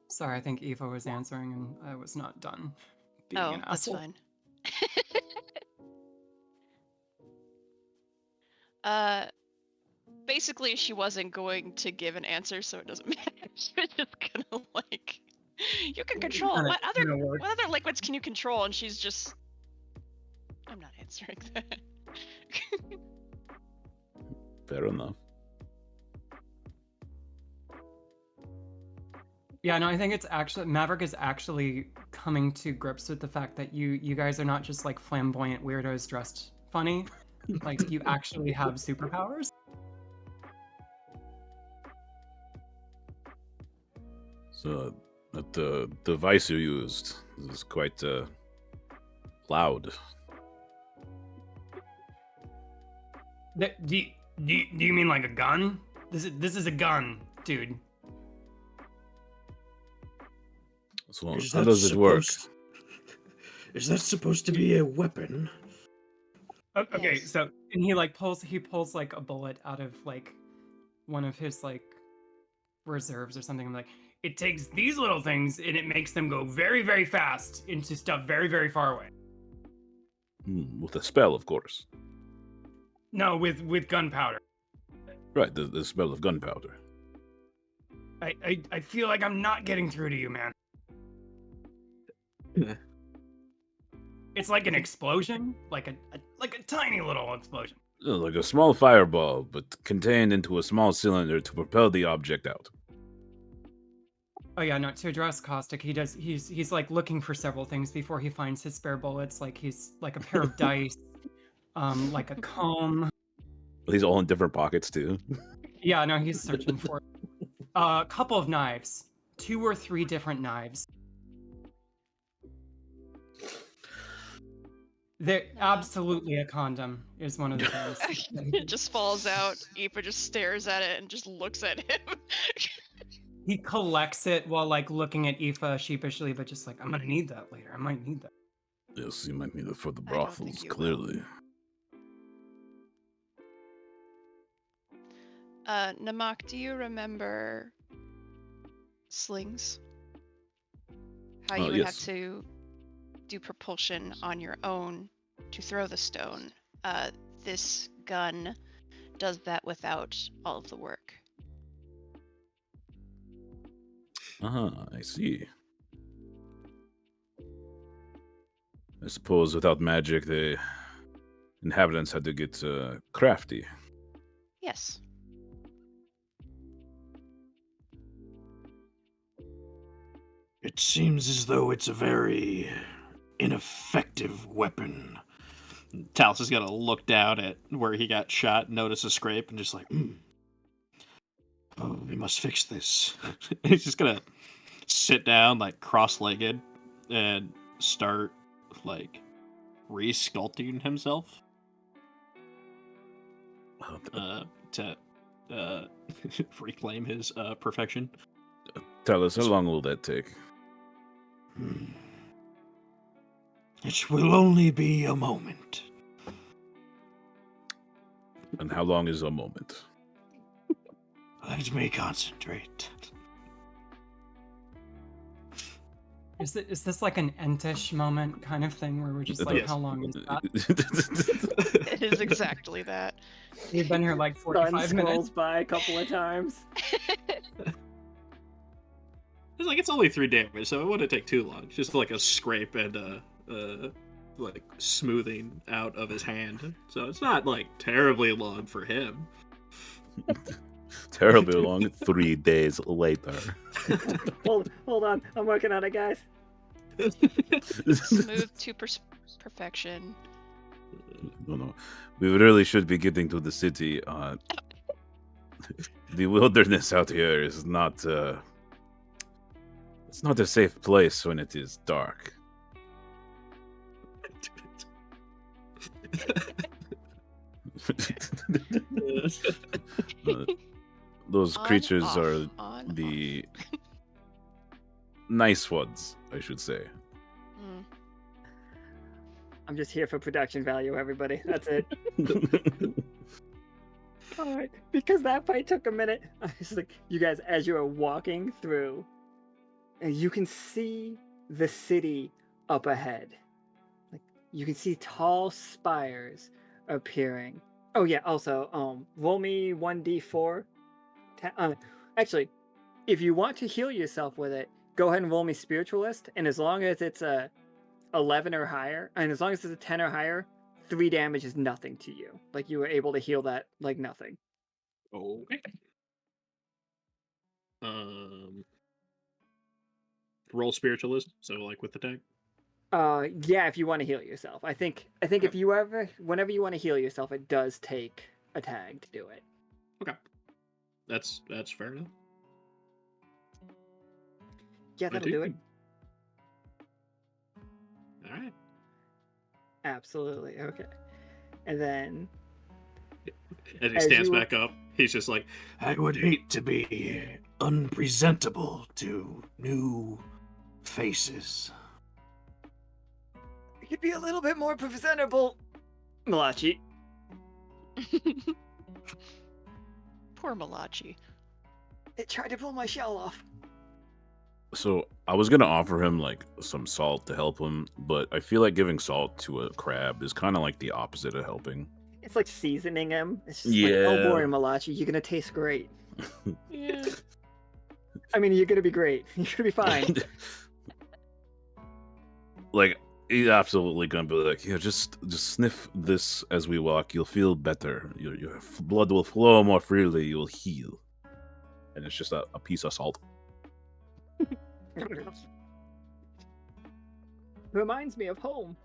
Speaker 8: Sorry, I think Eva was answering and I was not done being
Speaker 5: Oh,
Speaker 8: an
Speaker 5: that's
Speaker 8: asshole.
Speaker 5: fine. Basically, she wasn't going to give an answer, so it doesn't matter. She was just gonna like, you can control
Speaker 8: Kinda-
Speaker 5: what
Speaker 8: kinda worked.
Speaker 5: what other liquids can you control? And she's just, I'm not answering that.
Speaker 7: Fair enough.
Speaker 8: Yeah, no, I think it's actually Maverick is actually coming to grips with the fact that you guys are not just like flamboyant weirdos dressed funny. Like you actually have superpowers.
Speaker 7: So that device you used is quite loud.
Speaker 9: Do you mean like a gun? This is a gun, dude.
Speaker 7: So
Speaker 12: Is
Speaker 7: how
Speaker 12: that
Speaker 7: does it work?
Speaker 12: Is that supposed to be a weapon?
Speaker 9: Okay,
Speaker 5: Yes.
Speaker 9: so
Speaker 8: And he pulls like a bullet out of like one of his like reserves or something. I'm like,
Speaker 9: it takes these little things and it makes them go very, very fast into stuff very, very far away.
Speaker 7: With a spell, of course.
Speaker 9: No, with gunpowder.
Speaker 7: Right, the spell of gunpowder.
Speaker 9: I feel like I'm not getting through to you, man. It's like an explosion, like a tiny little explosion.
Speaker 7: Like a small fireball, but contained into a small cylinder to propel the object out.
Speaker 8: oh yeah, no, to address Caustic, he's like looking for several things before he finds his spare bullets. Like he's like a pair of dice, like a comb.
Speaker 7: These all in different pockets too.
Speaker 8: Yeah, no, he's searching for it. A couple of knives, 2 or 3 different knives. There absolutely a condom is one of the things.
Speaker 5: It just falls out. Aoife just stares at it and just looks at him.
Speaker 8: He collects it while like looking at Aoife sheepishly, but just like, I'm gonna need that later. I might need that.
Speaker 7: Yes, you might need it for the
Speaker 5: I don't think
Speaker 7: brothels,
Speaker 5: you will.
Speaker 7: clearly.
Speaker 5: Namak, do you remember slings? How you would have
Speaker 7: Yes.
Speaker 5: to do propulsion on your own to throw the stone. This gun does that without all of the work.
Speaker 7: I see. I suppose without magic, the inhabitants had to get crafty.
Speaker 5: Yes.
Speaker 12: It seems as though it's a very ineffective weapon.
Speaker 3: Talus is gonna look down at where he got shot, notice a scrape, and just like,
Speaker 12: Oh, we must fix this.
Speaker 3: he's just gonna sit down like cross-legged and start like re-sculpting himself to reclaim his perfection.
Speaker 7: Tell us, how long will that take?
Speaker 12: It will only be a moment.
Speaker 7: And how long is a moment?
Speaker 12: Let me concentrate.
Speaker 8: Is this like an Entish moment kind of thing where we're just like,
Speaker 3: Yes.
Speaker 8: how long is that?
Speaker 5: It is exactly that.
Speaker 8: We've been here like
Speaker 2: Sun
Speaker 8: 45
Speaker 2: scrolls
Speaker 8: minutes.
Speaker 2: by a couple of times.
Speaker 3: It's like it's only 3 damage, so it wouldn't take too long. Just like a scrape and like smoothing out of his hand. So it's not like terribly long for him.
Speaker 7: Terribly long. 3 days later.
Speaker 2: Hold on. I'm working on it, guys.
Speaker 5: Smooth to perfection.
Speaker 7: No. We really should be getting to the city. The wilderness out here is not. It's not a safe place when it is dark. Those
Speaker 5: On,
Speaker 7: creatures
Speaker 5: off,
Speaker 7: are
Speaker 5: on,
Speaker 7: the nice ones, I should say.
Speaker 5: Mm.
Speaker 2: I'm just here for production value, everybody. That's it. All right. Because that fight took a minute. I was like, you guys, as you are walking through, you can see the city up ahead. Like you can see tall spires appearing. Oh yeah. Also, roll me 1d4. Actually, if you want to heal yourself with it, go ahead and roll me spiritualist. And as long as it's a 11 or higher, and as long as it's a 10 or higher, 3 damage is nothing to you. Like you were able to heal that like nothing.
Speaker 3: Okay. Roll spiritualist, so like with the tag.
Speaker 2: Yeah, if you want to heal yourself. I think if you whenever you want to heal yourself, it does take a tag to do it.
Speaker 3: Okay. That's fair enough.
Speaker 2: Yeah, that'll do it.
Speaker 3: All right.
Speaker 2: Absolutely. Okay. And then
Speaker 3: As he
Speaker 2: As
Speaker 3: stands
Speaker 2: you-
Speaker 3: back up, he's just like,
Speaker 12: I would hate to be unpresentable to new faces.
Speaker 2: you could be a little bit more presentable, Malachi.
Speaker 5: Poor Malachi.
Speaker 2: It tried to pull my shell off.
Speaker 7: So I was gonna offer him like some salt to help him, but I feel like giving salt to a crab is kind of like the opposite of helping.
Speaker 2: It's like seasoning him. It's just like, don't
Speaker 7: Yeah.
Speaker 2: worry, Malachi, you're gonna taste great.
Speaker 5: Yeah.
Speaker 2: I mean, you're gonna be great. You're gonna be fine.
Speaker 7: Like he's absolutely gonna be like, yeah, just sniff this as we walk. You'll feel better. Your blood will flow more freely. You'll heal. And it's just a piece of salt.
Speaker 2: Reminds me of home.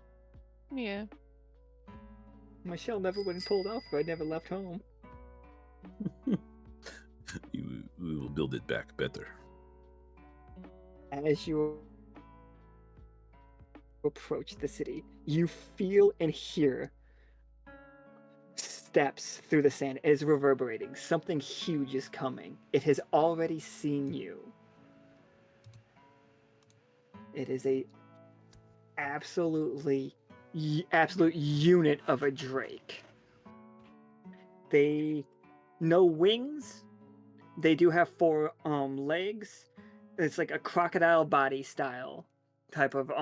Speaker 5: Yeah.
Speaker 2: My shell never would have pulled off if I never left home.
Speaker 7: We will build it back better.
Speaker 2: As you approach the city, you feel and hear steps through the sand. It is reverberating. Something huge is coming. It has already seen you. It is a absolute unit of a drake. They no wings. They do have 4 legs. It's like a crocodile body style type of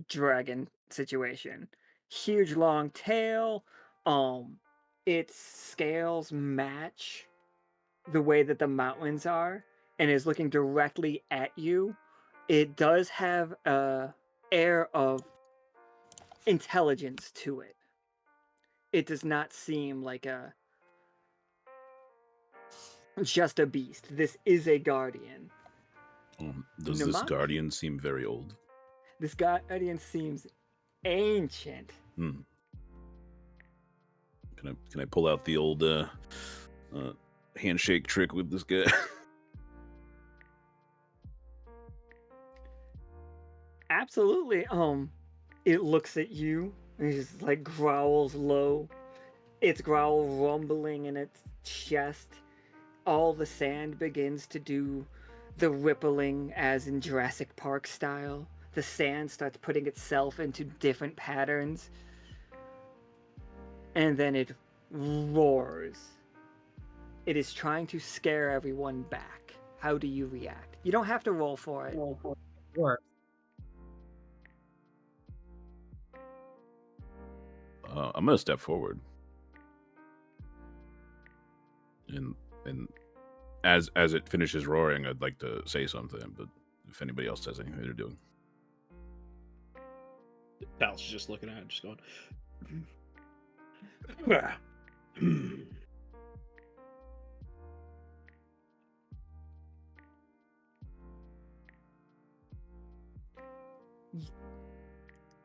Speaker 2: dragon situation. Huge long tail. Its scales match the way that the mountains are and is looking directly at you. It does have a air of intelligence to it. It does not seem like just a beast. This is a guardian.
Speaker 7: Does this
Speaker 2: Namak?
Speaker 7: guardian seem very old?
Speaker 2: This guardian seems ancient.
Speaker 7: Hmm. Can I pull out the old handshake trick with this guy?
Speaker 2: Absolutely. It looks at you and it just like growls low. Its growl rumbling in its chest. All the sand begins to do the rippling as in Jurassic Park style. The sand starts putting itself into different patterns. And then it roars. It is trying to scare everyone back. How do you react? You don't have to roll for it.
Speaker 8: Or
Speaker 7: I'm gonna step forward, and as it finishes roaring, I'd like to say something, but if anybody else has anything they're doing,
Speaker 3: Talus is just looking at it, just going.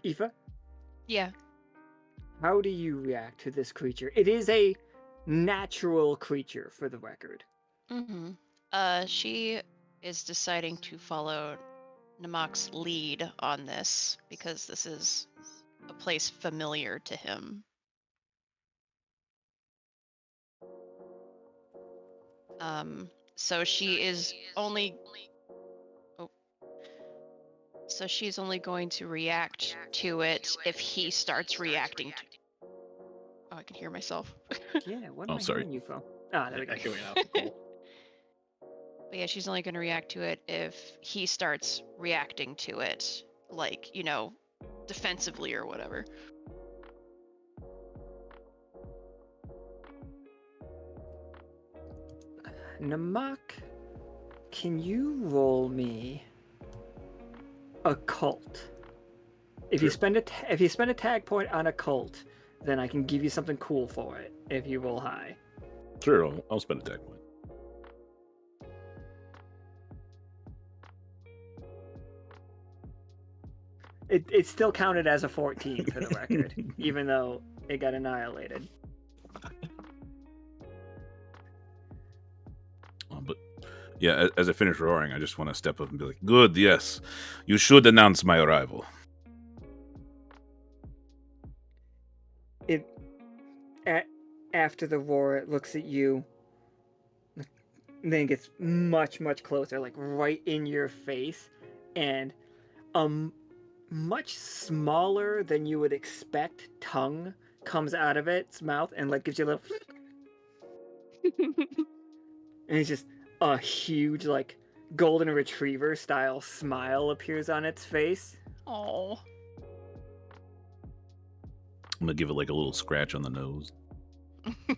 Speaker 2: Aoife,
Speaker 5: Yeah.
Speaker 2: how do you react to this creature? It is a natural creature, for the record.
Speaker 5: Mm-hmm. She is deciding to follow Namak's lead on this because this is a place familiar to him. So she is only. Oh. So she's only going to react to it if he starts reacting to. Oh, I can hear myself.
Speaker 2: Yeah, what
Speaker 7: Oh,
Speaker 2: am I
Speaker 7: sorry.
Speaker 2: hearing you from? Ah, there we go.
Speaker 3: Echoing out. Cool.
Speaker 5: But yeah, she's only going to react to it if he starts reacting to it, like, defensively or whatever.
Speaker 2: Namak, can you roll me occult? If you spend a tag point on occult, then I can give you something cool for it if you roll high.
Speaker 7: Sure, I'll spend a tag point.
Speaker 2: It still counted as a 14 for the record, even though it got annihilated.
Speaker 7: But yeah, as I finish roaring, I just want to step up and be like, "Good, yes, you should announce my arrival."
Speaker 2: After the roar, it looks at you, and then it gets much, much closer, like right in your face, and much smaller than you would expect tongue comes out of its mouth and like gives you a little and it's just a huge like golden retriever style smile appears on its face.
Speaker 5: Oh.
Speaker 7: I'm gonna give it like a little scratch on the nose.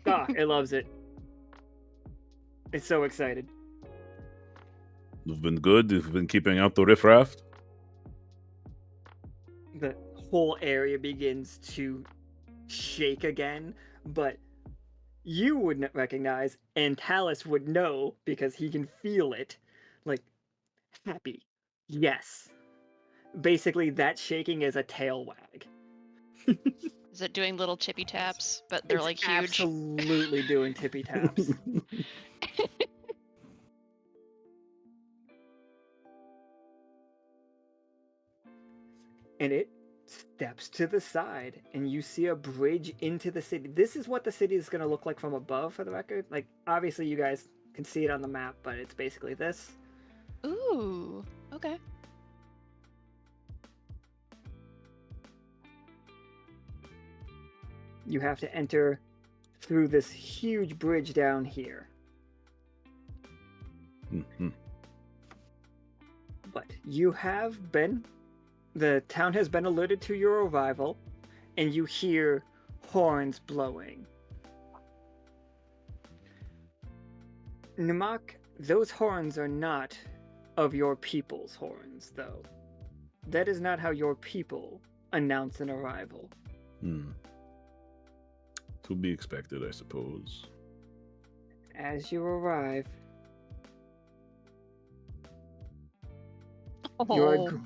Speaker 2: It loves it. It's so excited.
Speaker 7: You've been good. You've been keeping out the riffraff.
Speaker 2: The whole area begins to shake again, but you wouldn't recognize, and Talus would know because he can feel it. Like, happy. Yes. Basically, that shaking is a tail wag.
Speaker 5: Is it doing little tippy taps, but they're
Speaker 2: It's
Speaker 5: like huge?
Speaker 2: Absolutely doing tippy taps. And it steps to the side, and you see a bridge into the city. This is what the city is going to look like from above, for the record. Like, obviously, you guys can see it on the map, but it's basically this.
Speaker 5: Ooh, okay.
Speaker 2: You have to enter through this huge bridge down here.
Speaker 7: Mm-hmm.
Speaker 2: But the town has been alerted to your arrival, and you hear horns blowing. Namak, those horns are not of your people's horns, though. That is not how your people announce an arrival.
Speaker 7: To be expected, I suppose.
Speaker 2: As you arrive, you're
Speaker 5: Oh,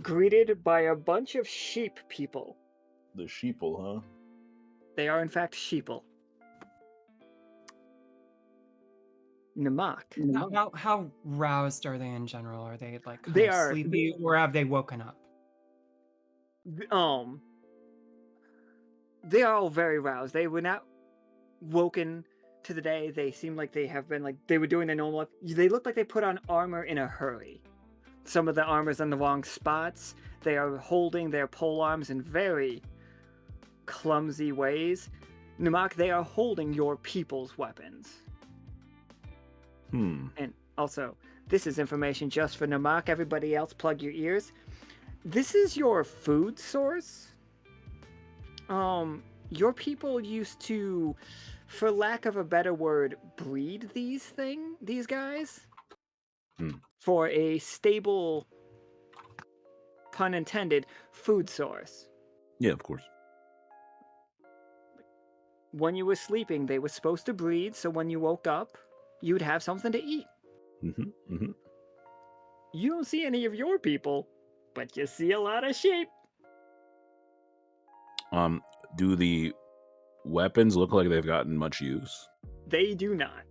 Speaker 2: greeted by a bunch of sheep people.
Speaker 7: The sheeple, huh?
Speaker 2: They are, in fact, sheeple. Namak.
Speaker 8: How roused are they in general? Are they like kind
Speaker 2: They
Speaker 8: of
Speaker 2: are-
Speaker 8: sleepy, or have they woken up?
Speaker 2: They are all very roused. They were not woken to the day. They seem like they have been, like, they were doing their normal life. They look like they put on armor in a hurry. Some of the armor's in the wrong spots. They are holding their pole arms in very clumsy ways. Namak, they are holding your people's weapons. And also, this is information just for Namak. Everybody else, plug your ears. This is your food source. Your people used to, for lack of a better word, breed these guys for a stable, pun intended, food source.
Speaker 7: Yeah, of course.
Speaker 2: When you were sleeping, they were supposed to breed, so when you woke up, you'd have something to eat. You don't see any of your people, but you see a lot of sheep.
Speaker 7: Do the weapons look like they've gotten much use?
Speaker 2: They do not.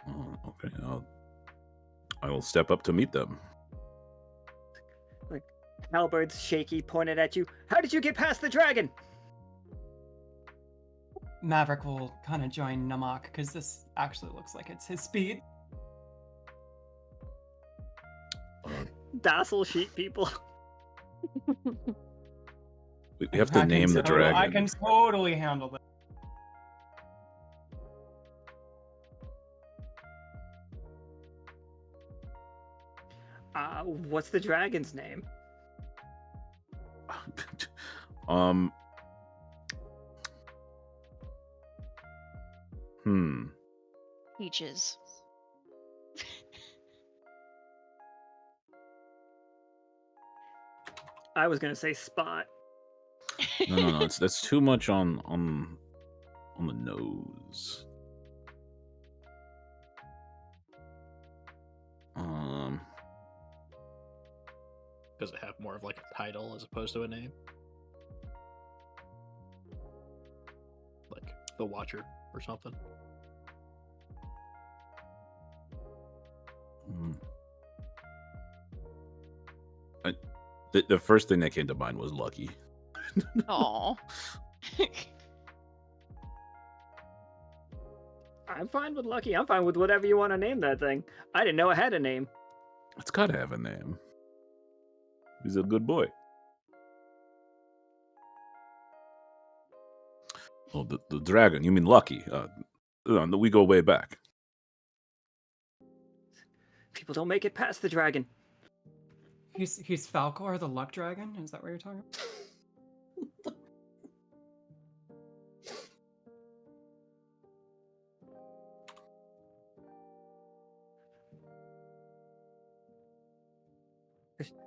Speaker 7: Oh, okay. I will step up to meet them.
Speaker 2: Like, Halberd's shaky, pointed at you. How did you get past the dragon?
Speaker 8: Maverick will kind of join Namak because this actually looks like it's his speed.
Speaker 2: Docile sheep people.
Speaker 7: We have to name the dragon.
Speaker 8: I can totally handle this.
Speaker 2: What's the dragon's name?
Speaker 5: Peaches.
Speaker 2: I was gonna say Spot.
Speaker 7: No. That's too much on the nose.
Speaker 3: Does it have more of like a title as opposed to a name? Like the Watcher or something?
Speaker 7: The first thing that came to mind was Lucky.
Speaker 5: Oh.
Speaker 2: I'm fine with Lucky. I'm fine with whatever you want to name that thing. I didn't know it had a name.
Speaker 7: It's got to have a name. He's a good boy. Oh, the dragon. You mean Lucky? We go way back.
Speaker 2: People don't make it past the dragon.
Speaker 8: He's Falcor, the luck dragon? Is that what you're talking about?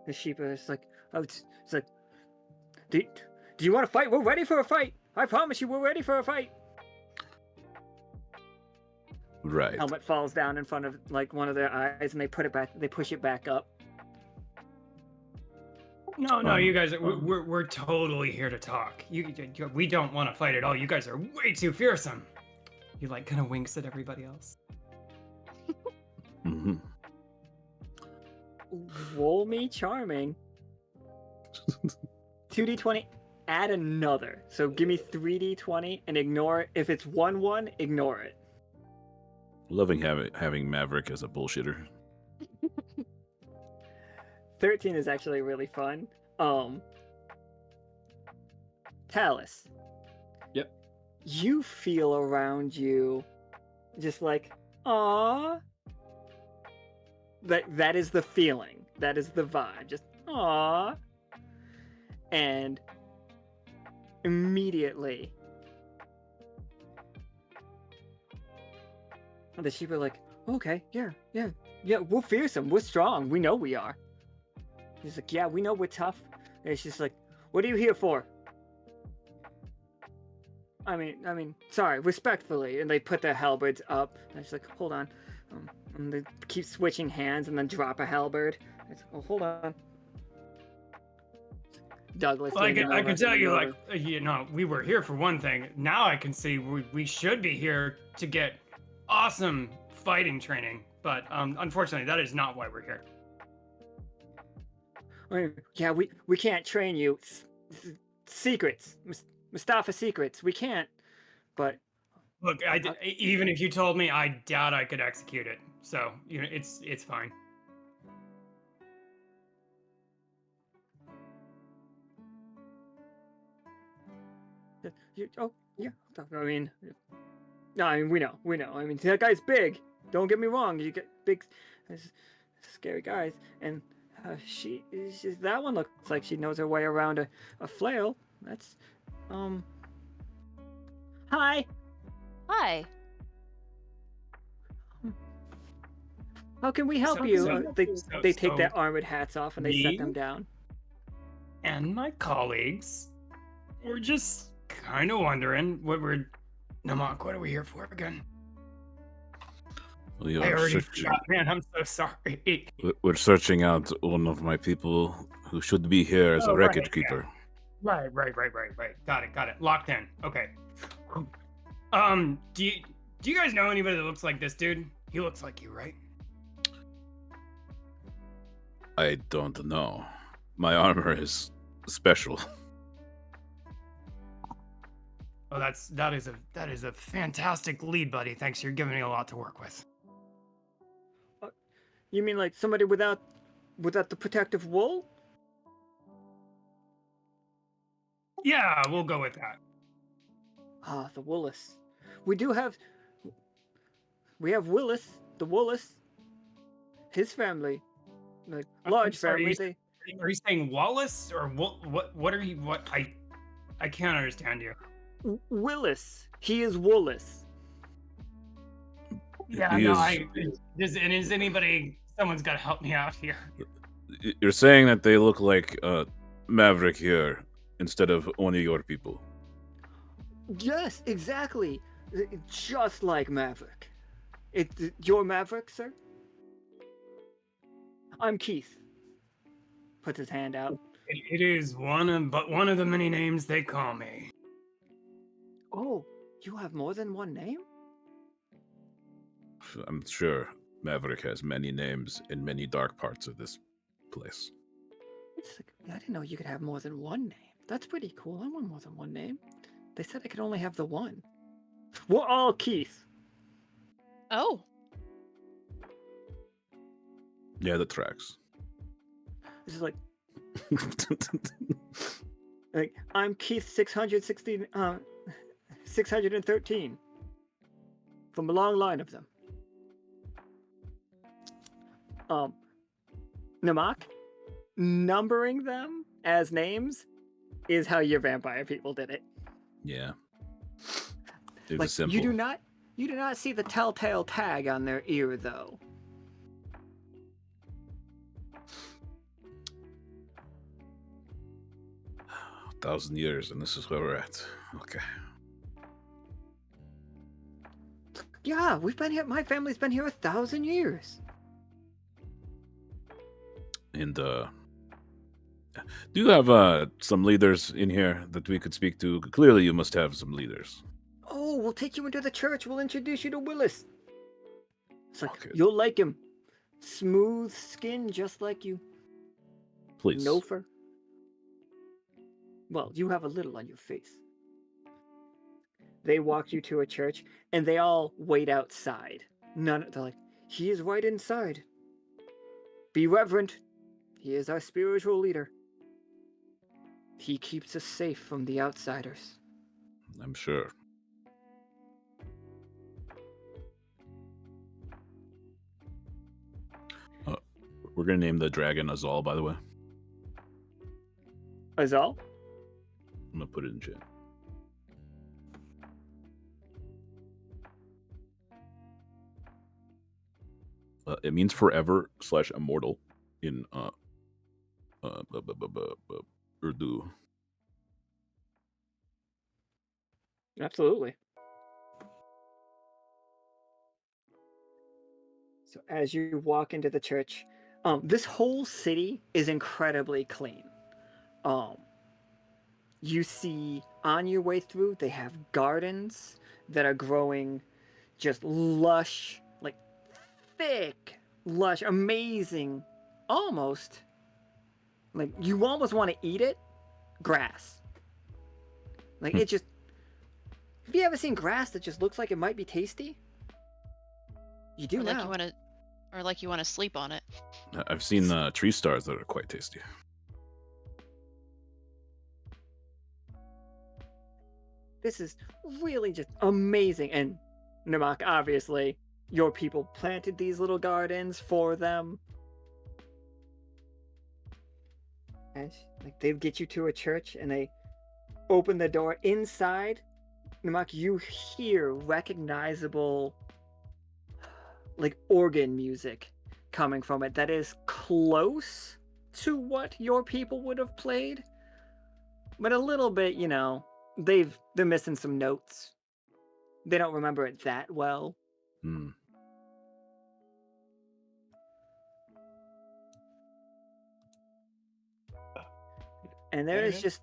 Speaker 2: The sheep is like, oh, it's like, do you want to fight? We're ready for a fight. I promise you, we're ready for a fight.
Speaker 7: Right.
Speaker 2: Helmet falls down in front of like one of their eyes, and they put it back. They push it back up.
Speaker 9: No, you guys, we're totally here to talk. We don't want to fight at all. You guys are way too fearsome.
Speaker 8: He like kind of winks at everybody else.
Speaker 2: Roll me charming. 2d20, add another. So give me 3d20 and ignore it. If it's 1-1, ignore it.
Speaker 7: Loving having Maverick as a bullshitter.
Speaker 2: 13 is actually really fun. Talus.
Speaker 3: Yep.
Speaker 2: You feel around you just like, aww. That is the feeling. That is the vibe. Just, aww. And immediately, the sheep are like, okay, yeah, we're fearsome, we're strong, we know we are. He's like, yeah, we know we're tough. And she's like, what are you here for? I mean, sorry, respectfully. And they put their halberds up. And she's like, hold on. And they keep switching hands and then drop a halberd. It's, oh, hold on. Douglas.
Speaker 9: Well, I
Speaker 2: leaning
Speaker 9: can
Speaker 2: over.
Speaker 9: tell you, like, we were here for one thing. Now I can see we should be here to get awesome fighting training. But unfortunately, that is not why we're here.
Speaker 2: Yeah, we can't train you. Secrets. Mustafa secrets. We can't. But
Speaker 9: Look, even if you told me, I doubt I could execute it. So it's fine.
Speaker 2: oh yeah. I mean, no, I mean we know. I mean that guy's big. Don't get me wrong. You get big, scary guys, and that one looks like she knows her way around a flail. That's Hi.
Speaker 5: Hi.
Speaker 2: How can we help you? They take
Speaker 9: so
Speaker 2: their armored hats off and they set them down.
Speaker 9: And my colleagues were just kind of wondering Namak, what are we here for again?
Speaker 7: We
Speaker 9: I
Speaker 7: are
Speaker 9: already
Speaker 7: searching,
Speaker 9: forgot, man. I'm so sorry.
Speaker 7: we're searching out one of my people who should be here as a wreckage
Speaker 9: right,
Speaker 7: keeper.
Speaker 9: Right. Got it. Locked in. Okay. Do you guys know anybody that looks like this dude? He looks like you, right?
Speaker 7: I don't know. My armor is special.
Speaker 9: Oh, that is a fantastic lead, buddy. Thanks. You're giving me a lot to work with.
Speaker 2: You mean like somebody without the protective wool?
Speaker 9: Yeah, we'll go with that.
Speaker 2: Ah, the Willis. We have Willis, the Willis, his family, like large family.
Speaker 9: Are you saying Wallace or what are you? What I can't understand you.
Speaker 2: Willis. He is Willis.
Speaker 9: Yeah,
Speaker 7: He
Speaker 9: no,
Speaker 7: is-
Speaker 9: is anybody? Someone's got to help me out here.
Speaker 7: You're saying that they look like Maverick here instead of one of your people.
Speaker 2: Yes, exactly. Just like Maverick. You're Maverick, sir? I'm Keith. Puts his hand out.
Speaker 9: It is one of the many names they call me.
Speaker 2: Oh, you have more than one name?
Speaker 7: I'm sure Maverick has many names in many dark parts of this place.
Speaker 2: I didn't know you could have more than one name. That's pretty cool. I want more than one name. They said I could only have the one. We're all Keith.
Speaker 5: Oh.
Speaker 7: Yeah, that tracks.
Speaker 2: This is like I'm Keith 613 from a long line of them. Namak, numbering them as names is how your vampire people did it.
Speaker 7: Yeah. It was
Speaker 2: Like
Speaker 7: simple.
Speaker 2: you do not see the telltale tag on their ear though.
Speaker 7: 1,000 years, and this is where we're at. Okay.
Speaker 2: Yeah, we've been here. My family's been here 1,000 years.
Speaker 7: And do you have some leaders in here that we could speak to? Clearly, you must have some leaders.
Speaker 2: Oh, we'll take you into the church. We'll introduce you to Willis. It's like,
Speaker 7: Okay.
Speaker 2: you'll like him. Smooth skin, just like you.
Speaker 7: Please.
Speaker 2: No fur. Well, you have a little on your face. They walk you to a church, and they all wait outside. They're like, he is right inside. Be reverent. He is our spiritual leader. He keeps us safe from the outsiders.
Speaker 7: I'm sure. We're gonna name the dragon Azal, by the way.
Speaker 2: Azal?
Speaker 7: I'm gonna put it in chat. It means forever / immortal in Urdu.
Speaker 2: Absolutely. So as you walk into the church, this whole city is incredibly clean. You see on your way through, they have gardens that are growing just lush, like thick, lush, amazing, almost, like you almost want to eat it, grass. Like it just, have you ever seen grass that just looks like it might be tasty? You do
Speaker 5: Or like
Speaker 2: now.
Speaker 5: you want to sleep on it.
Speaker 7: I've seen tree stars that are quite tasty.
Speaker 2: This is really just amazing. And Namak, obviously, your people planted these little gardens for them. And like they get you to a church and they open the door inside. Namak, you hear recognizable like organ music coming from it that is close to what your people would have played, but a little bit, you know, they're missing some notes. They don't remember it that well.
Speaker 7: Hmm.
Speaker 2: And there is just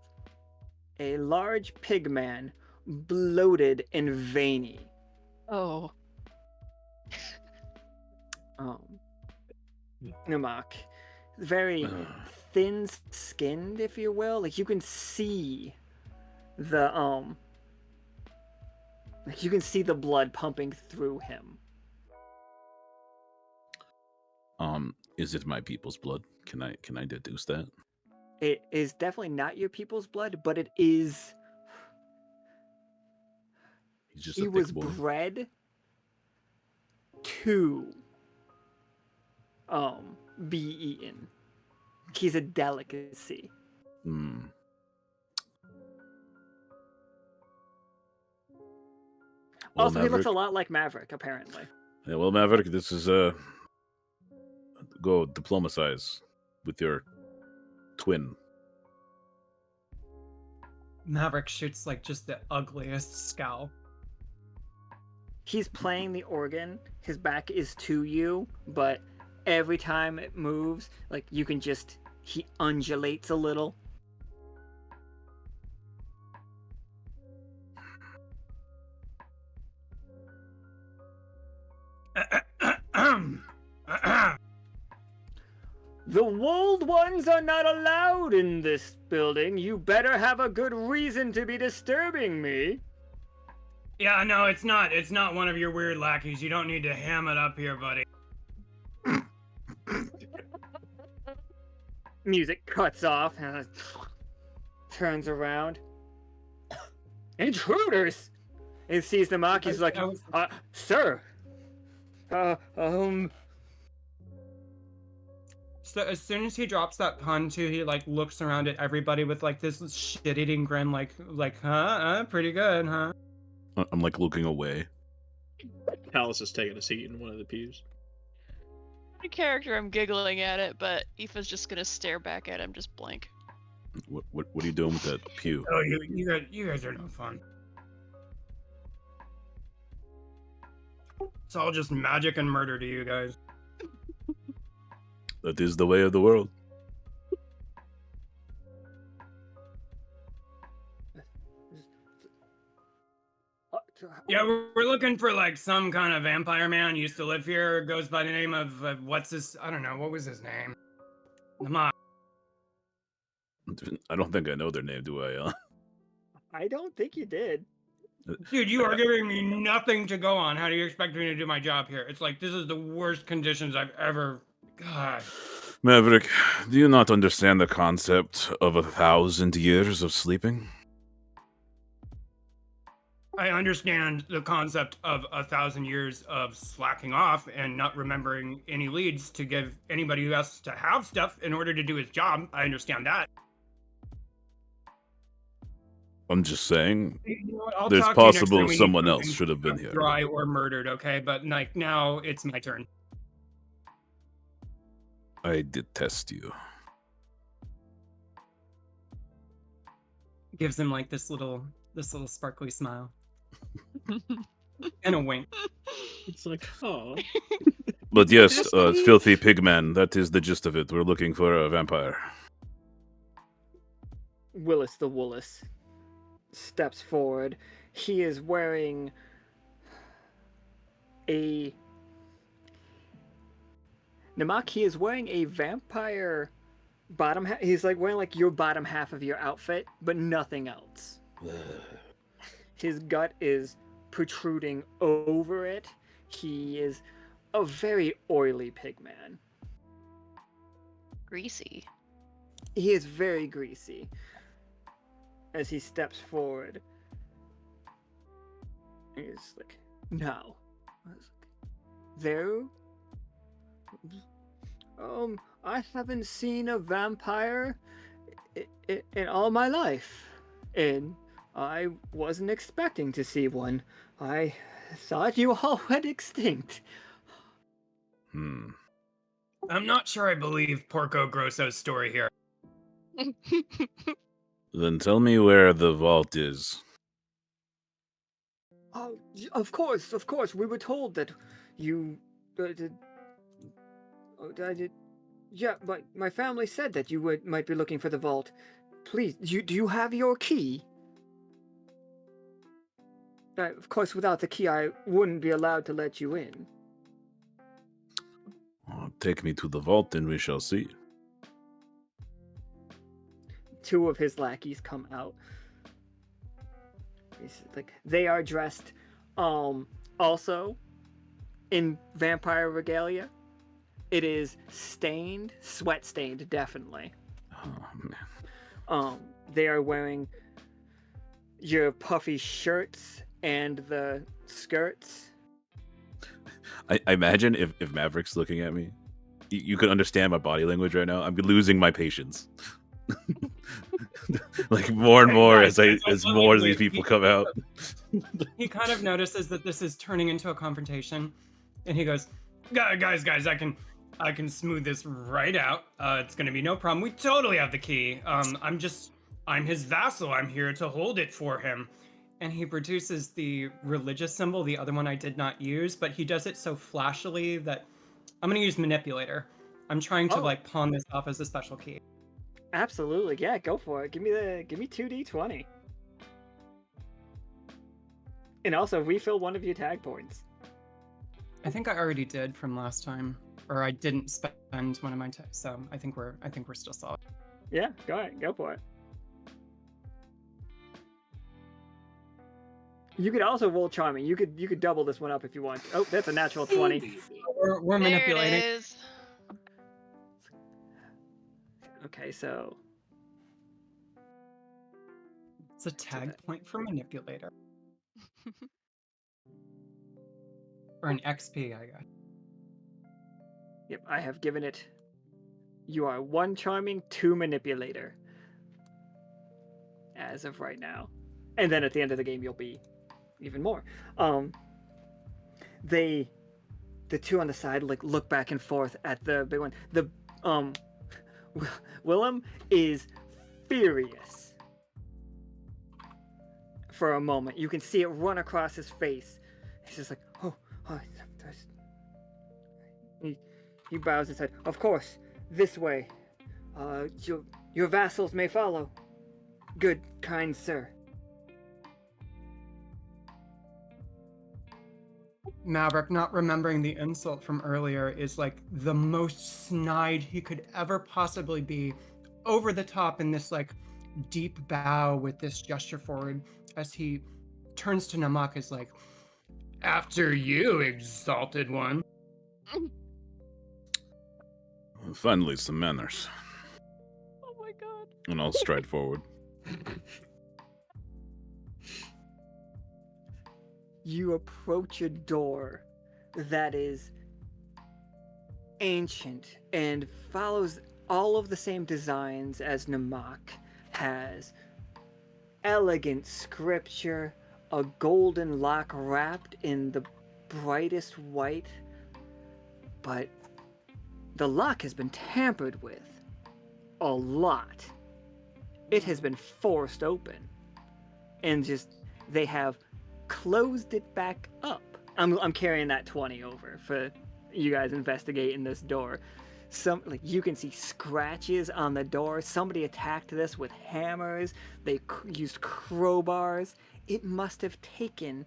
Speaker 2: a large pig man, bloated and veiny.
Speaker 5: Oh.
Speaker 2: Namak, very thin-skinned, if you will. Like you can see the like you can see the blood pumping through him.
Speaker 7: Is it my people's blood? Can I deduce that?
Speaker 2: It is definitely not your people's blood, but it is.
Speaker 7: He's just
Speaker 2: He
Speaker 7: a thick
Speaker 2: was
Speaker 7: boy.
Speaker 2: bred to be eaten. He's a delicacy.
Speaker 7: Hmm. Well,
Speaker 2: Also, he looks a
Speaker 7: Maverick-
Speaker 2: lot like Maverick, apparently.
Speaker 7: Yeah, well, Maverick, this is go diplomatize with your twin.
Speaker 8: Maverick shoots like just the ugliest scowl.
Speaker 2: He's playing the organ. His back is to you, but every time it moves, like you can just he undulates a little. The wold ones are not allowed in this building. You better have a good reason to be disturbing me.
Speaker 9: Yeah, no, it's not. It's not one of your weird lackeys. You don't need to ham it up here, buddy.
Speaker 2: Music cuts off and turns around. Intruders! And sees the mock. He's like, sir.
Speaker 8: So as soon as he drops that pun too, he like looks around at everybody with like this shit-eating grin, like, pretty good, huh?
Speaker 7: I'm like looking away.
Speaker 3: Talus is taking a seat in one of the pews.
Speaker 5: The character, I'm giggling at it, but Aoife's just gonna stare back at him, just blank.
Speaker 7: What are you doing with that pew?
Speaker 9: Oh, you guys are no fun. It's all just magic and murder to you guys.
Speaker 7: That is the way of the world.
Speaker 9: Yeah, we're looking for like some kind of vampire man. Used to live here. Goes by the name of what's his? I don't know. What was his name? Namak.
Speaker 7: I don't think I know their name, do I?
Speaker 2: I don't think you did.
Speaker 9: Dude, you are giving me nothing to go on. How do you expect me to do my job here? It's like this is the worst conditions I've ever. God.
Speaker 7: Maverick, do you not understand the concept of 1,000 years of sleeping?
Speaker 9: I understand the concept of 1,000 years of slacking off and not remembering any leads to give anybody who has to have stuff in order to do his job. I understand that.
Speaker 7: I'm just saying,
Speaker 9: You know what, I'll
Speaker 7: there's
Speaker 9: talk to you next time
Speaker 7: possible
Speaker 9: we need
Speaker 7: someone else
Speaker 9: something
Speaker 7: should have been here.
Speaker 9: dry or murdered, okay? But like now it's my turn.
Speaker 7: I detest you.
Speaker 8: Gives him like this little sparkly smile and a wink.
Speaker 12: It's like, oh,
Speaker 7: But yes,
Speaker 2: Destiny.
Speaker 7: filthy pigman. That is the gist of it. We're looking for a vampire.
Speaker 2: Willis the Woollis steps forward. He is wearing a Namak. He is wearing a vampire bottom half. He's like wearing like your bottom half of your outfit, but nothing else. His gut is protruding over it. He is a very oily pigman.
Speaker 5: Greasy.
Speaker 2: He is very greasy. As he steps forward, he's like, "No, there. I haven't seen a vampire in all my life, and I wasn't expecting to see one. I thought you all went extinct."
Speaker 9: I'm not sure I believe Porco Grosso's story here.
Speaker 7: Then tell me where the vault is.
Speaker 2: Oh, of course. We were told that you yeah, but my family said that you might be looking for the vault. Please, do you have your key? Of course, without the key, I wouldn't be allowed to let you in.
Speaker 7: Take me to the vault, and we shall see.
Speaker 2: Two of his lackeys come out. They are dressed, also in vampire regalia. It is stained, sweat stained, definitely.
Speaker 7: Oh, man.
Speaker 2: They are wearing your puffy shirts and the skirts.
Speaker 7: I imagine if Maverick's looking at me, you could understand my body language right now. I'm losing my patience. Like more and more as more of these people come out.
Speaker 8: He kind of notices that this is turning into a confrontation, and he goes, "Guys, I can smooth this right out. It's gonna be no problem. We totally have the key. I'm his vassal. I'm here to hold it for him." And he produces the religious symbol, the other one I did not use, but he does it so flashily that I'm gonna use manipulator. I'm trying to like pawn this off as a special key.
Speaker 2: Absolutely, yeah, go for it. Give me 2d20. And also refill one of your tag points.
Speaker 8: I think I already did from last time, or I didn't spend one of my tags, so I think we're still solid.
Speaker 2: Yeah, go for it. You could also roll charming. You could double this one up if you want. Oh, that's a natural 20.
Speaker 8: We're manipulating.
Speaker 5: There it is.
Speaker 2: Okay, so
Speaker 8: It's a tag point for manipulator. Or an XP, I guess.
Speaker 2: yep, I have given it. You are 1 charming, 2 manipulator. As of right now. And then at the end of the game you'll be even more. The two on the side like look back and forth at the big one. The Willem is furious for a moment. You can see it run across his face. He's just like, he bows his head. Of course, this way. Your vassals may follow. Good, kind sir.
Speaker 8: Maverick, not remembering the insult from earlier, is like the most snide he could ever possibly be, over the top in this like deep bow with this gesture forward as he turns to Namak is like, "After you, exalted one."
Speaker 7: Finally, some manners.
Speaker 5: Oh my god.
Speaker 7: And I'll stride forward.
Speaker 2: You approach a door that is ancient and follows all of the same designs as Namak has. Elegant scripture, a golden lock wrapped in the brightest white, but the lock has been tampered with a lot. It has been forced open, and just they have closed it back up. I'm carrying that 20 over for you guys investigating this door. Some like you can see scratches on the door. Somebody attacked this with hammers. They used crowbars. It must have taken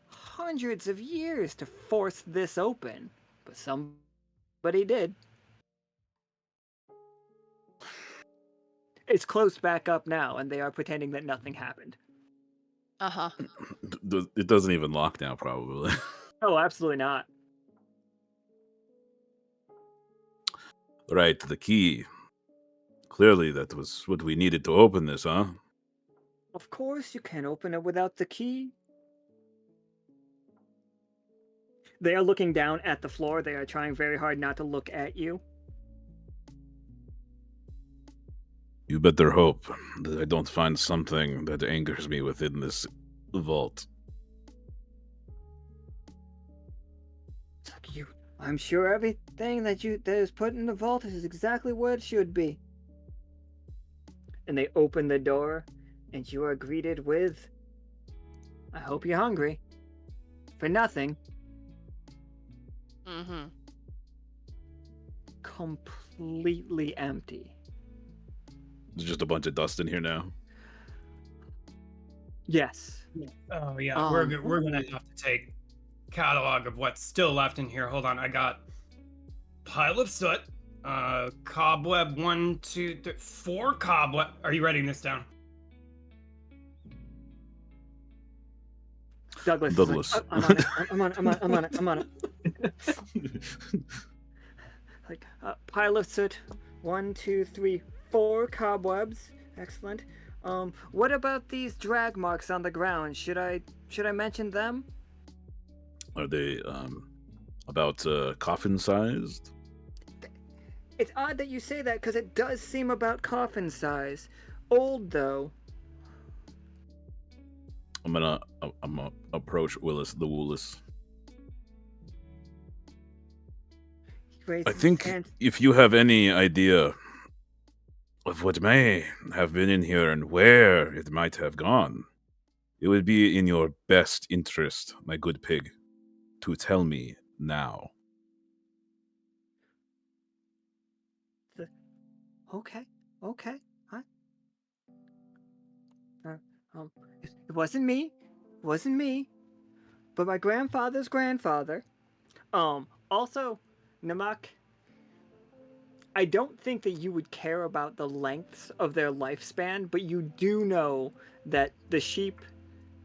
Speaker 2: hundreds of years to force this open, but somebody did. It's closed back up now, and they are pretending that nothing happened.
Speaker 5: Uh-huh.
Speaker 7: It doesn't even lock now, probably.
Speaker 2: Oh, absolutely not.
Speaker 7: Right, the key. Clearly, that was what we needed to open this, huh?
Speaker 2: Of course, you can't open it without the key. They are looking down at the floor. They are trying very hard not to look at you.
Speaker 7: You better hope that I don't find something that angers me within this vault.
Speaker 2: It's like you. I'm sure everything that is put in the vault is exactly what it should be. And they open the door, and you are greeted with, I hope you're hungry. For nothing.
Speaker 5: Mm-hmm.
Speaker 2: Completely empty.
Speaker 7: There's just a bunch of dust in here now.
Speaker 2: Yes.
Speaker 9: Oh yeah, we're gonna have to take catalog of what's still left in here. Hold on, I got pile of soot, cobweb 1, 2, 3, 4 cobweb. Are you writing this down?
Speaker 2: Douglas.
Speaker 7: Douglas.
Speaker 2: Is like, I'm on it. I'm on it. Like pile of soot. 1, 2, 3, 4 cobwebs. Excellent. What about these drag marks on the ground? Should I mention them?
Speaker 7: Are they about coffin sized?
Speaker 2: It's odd that you say that because it does seem about coffin size. Old though.
Speaker 7: I'm gonna approach Willis the Woolus. I think if you have any idea of what may have been in here and where it might have gone, it would be in your best interest, my good pig, to tell me now.
Speaker 2: Okay. It wasn't me. It wasn't me. But my grandfather's grandfather. Also, Namak, I don't think that you would care about the lengths of their lifespan, but you do know that the sheep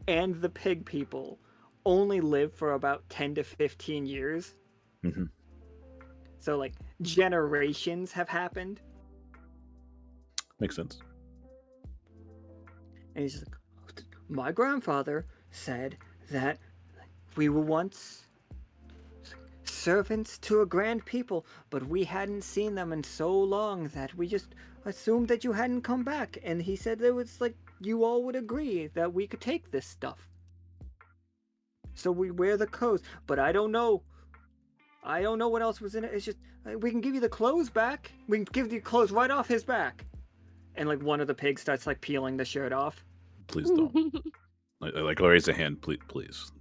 Speaker 2: and the pig people only live for about 10 to 15 years.
Speaker 7: Mm-hmm.
Speaker 2: So, like, generations have happened.
Speaker 7: Makes sense.
Speaker 2: And he's like, my grandfather said that we were once servants to a grand people, but we hadn't seen them in so long that we just assumed that you hadn't come back. And he said it was like you all would agree that we could take this stuff. So we wear the clothes, but I don't know. I don't know what else was in it. It's just, we can give you the clothes back. We can give the clothes right off his back. And like one of the pigs starts like peeling the shirt off.
Speaker 7: Please don't. Like raise a hand, please.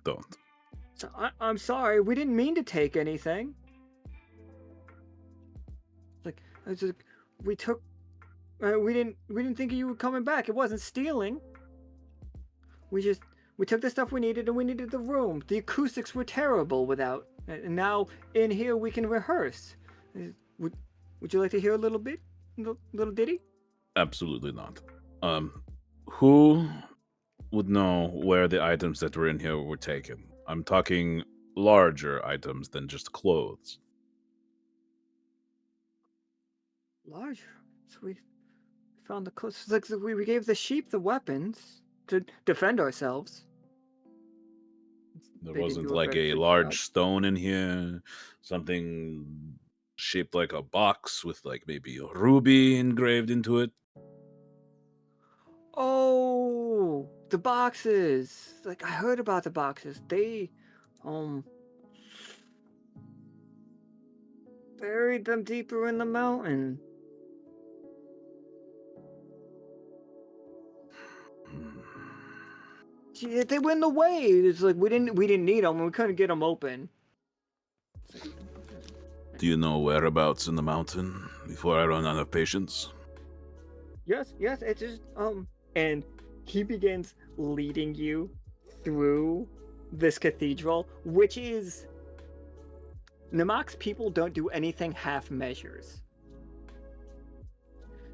Speaker 7: Don't.
Speaker 2: So I'm sorry, we didn't mean to take anything. Like, it's like we took, we didn't think you were coming back. It wasn't stealing. We took the stuff we needed, and we needed the room. The acoustics were terrible without. And now in here we can rehearse. Would you like to hear a little bit, little ditty?
Speaker 7: Absolutely not. Who would know where the items that were in here were taken? I'm talking larger items than just clothes.
Speaker 2: Large. So we found the clothes. Like we gave the sheep the weapons to defend ourselves.
Speaker 7: There
Speaker 2: They didn't
Speaker 7: wasn't
Speaker 2: do a
Speaker 7: like
Speaker 2: very
Speaker 7: a
Speaker 2: good
Speaker 7: large
Speaker 2: job.
Speaker 7: stone in here, something shaped like a box with like maybe a ruby engraved into it.
Speaker 2: Oh, the boxes. Like I heard about the boxes. They buried them deeper in the mountain. They were in the way. It's like we didn't need them. We couldn't get them open.
Speaker 7: Do you know whereabouts in the mountain before I run out of patience?
Speaker 2: Yes. It's just and he begins leading you through this cathedral, which is Namak's people don't do anything half measures.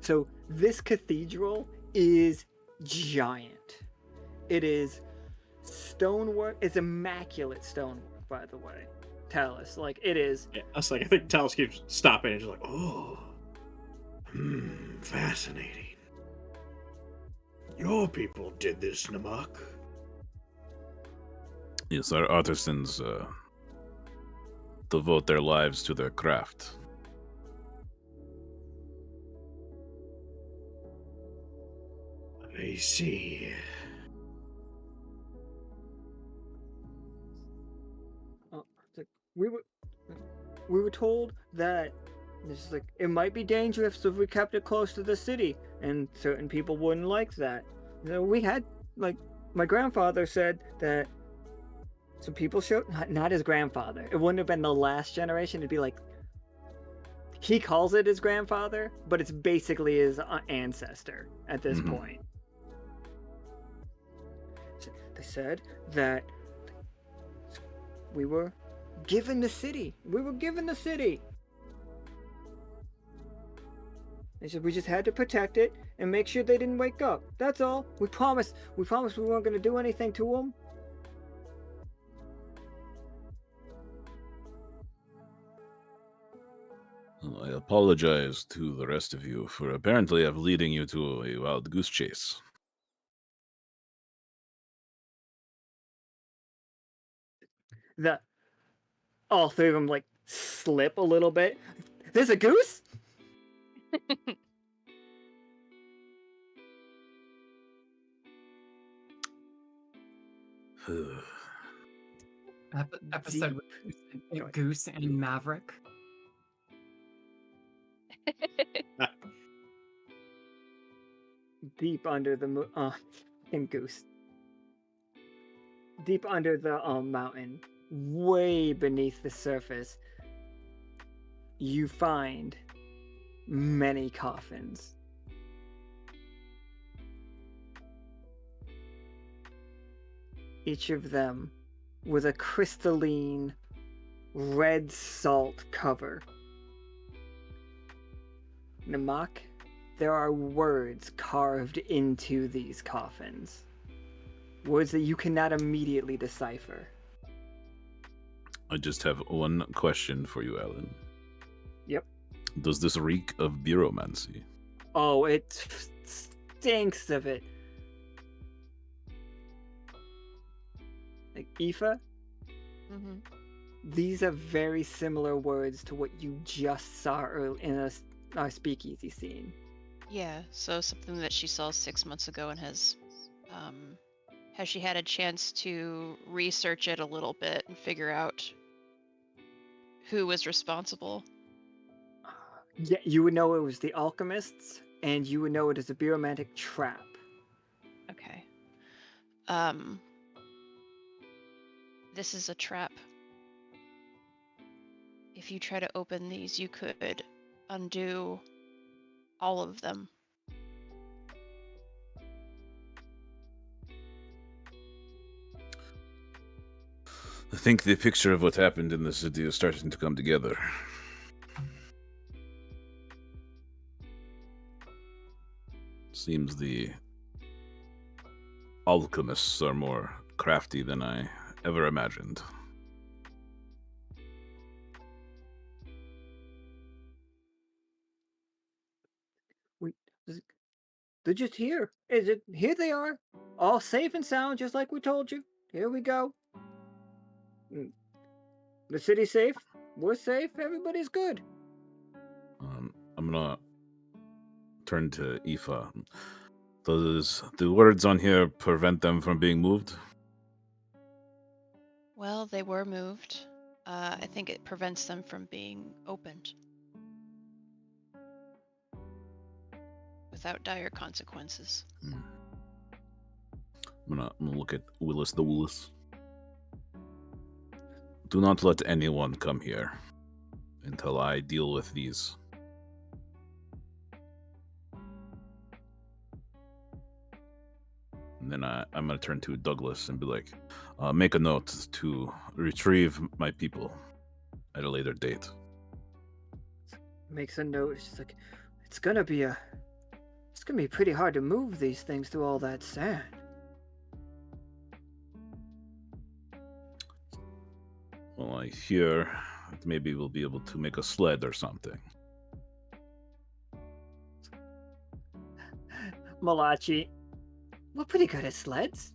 Speaker 2: So this cathedral is giant. It is stonework. It's immaculate stonework, by the way. Talus, like it is.
Speaker 12: Yeah, I was like, I think Talus keeps stopping and just like, oh, fascinating. Your people did this, Namak.
Speaker 7: Yes, our artisans devote their lives to their craft.
Speaker 12: I see.
Speaker 2: We were told that this like it might be dangerous if we kept it close to the city, and certain people wouldn't like that. We had like my grandfather said that some people showed not his grandfather. It wouldn't have been the last generation. It'd be like he calls it his grandfather, but it's basically his ancestor at this point. They said that we were given the city. We were given the city. They said we just had to protect it and make sure they didn't wake up. That's all. We promised we weren't going to do anything to them.
Speaker 7: I apologize to the rest of you for apparently leading you to a wild goose chase.
Speaker 2: All three of them like slip a little bit. There's a goose?
Speaker 8: Episode with Goose and Maverick.
Speaker 2: Deep under the and goose. Deep under the mountain, way beneath the surface, you find many coffins. Each of them with a crystalline red salt cover. Namak, there are words carved into these coffins. Words that you cannot immediately decipher.
Speaker 7: I just have one question for you, Alan.
Speaker 2: Yep.
Speaker 7: Does this reek of bureaumancy?
Speaker 2: Oh, it stinks of it. Like, Aoife?
Speaker 5: Mm-hmm.
Speaker 2: These are very similar words to what you just saw in our speakeasy scene.
Speaker 5: Yeah, so something that she saw 6 months ago and has she had a chance to research it a little bit and figure out who was responsible?
Speaker 2: Yeah, you would know it was the Awlchemists, and you would know it as a bureaumantic trap.
Speaker 5: Okay. This is a trap. If you try to open these, you could undo all of them.
Speaker 7: I think the picture of what happened in the city is starting to come together. Seems the alchemists are more crafty than I ever imagined.
Speaker 2: They're just here. Here they are, all safe and sound, just like we told you. Here we go. The city's safe. We're safe. Everybody's good.
Speaker 7: I'm gonna turn to Aoife. Does the words on here prevent them from being moved?
Speaker 5: Well, they were moved. I think it prevents them from being opened without dire consequences.
Speaker 7: I'm gonna look at Willis the Willis. Do not let anyone come here until I deal with these. And then I'm gonna turn to Douglas and be like, make a note to retrieve my people at a later date.
Speaker 2: Makes a note. She's like, it's gonna be pretty hard to move these things through all that sand.
Speaker 7: Well, I hear that maybe we'll be able to make a sled or something.
Speaker 2: Malachi, we're pretty good at sleds.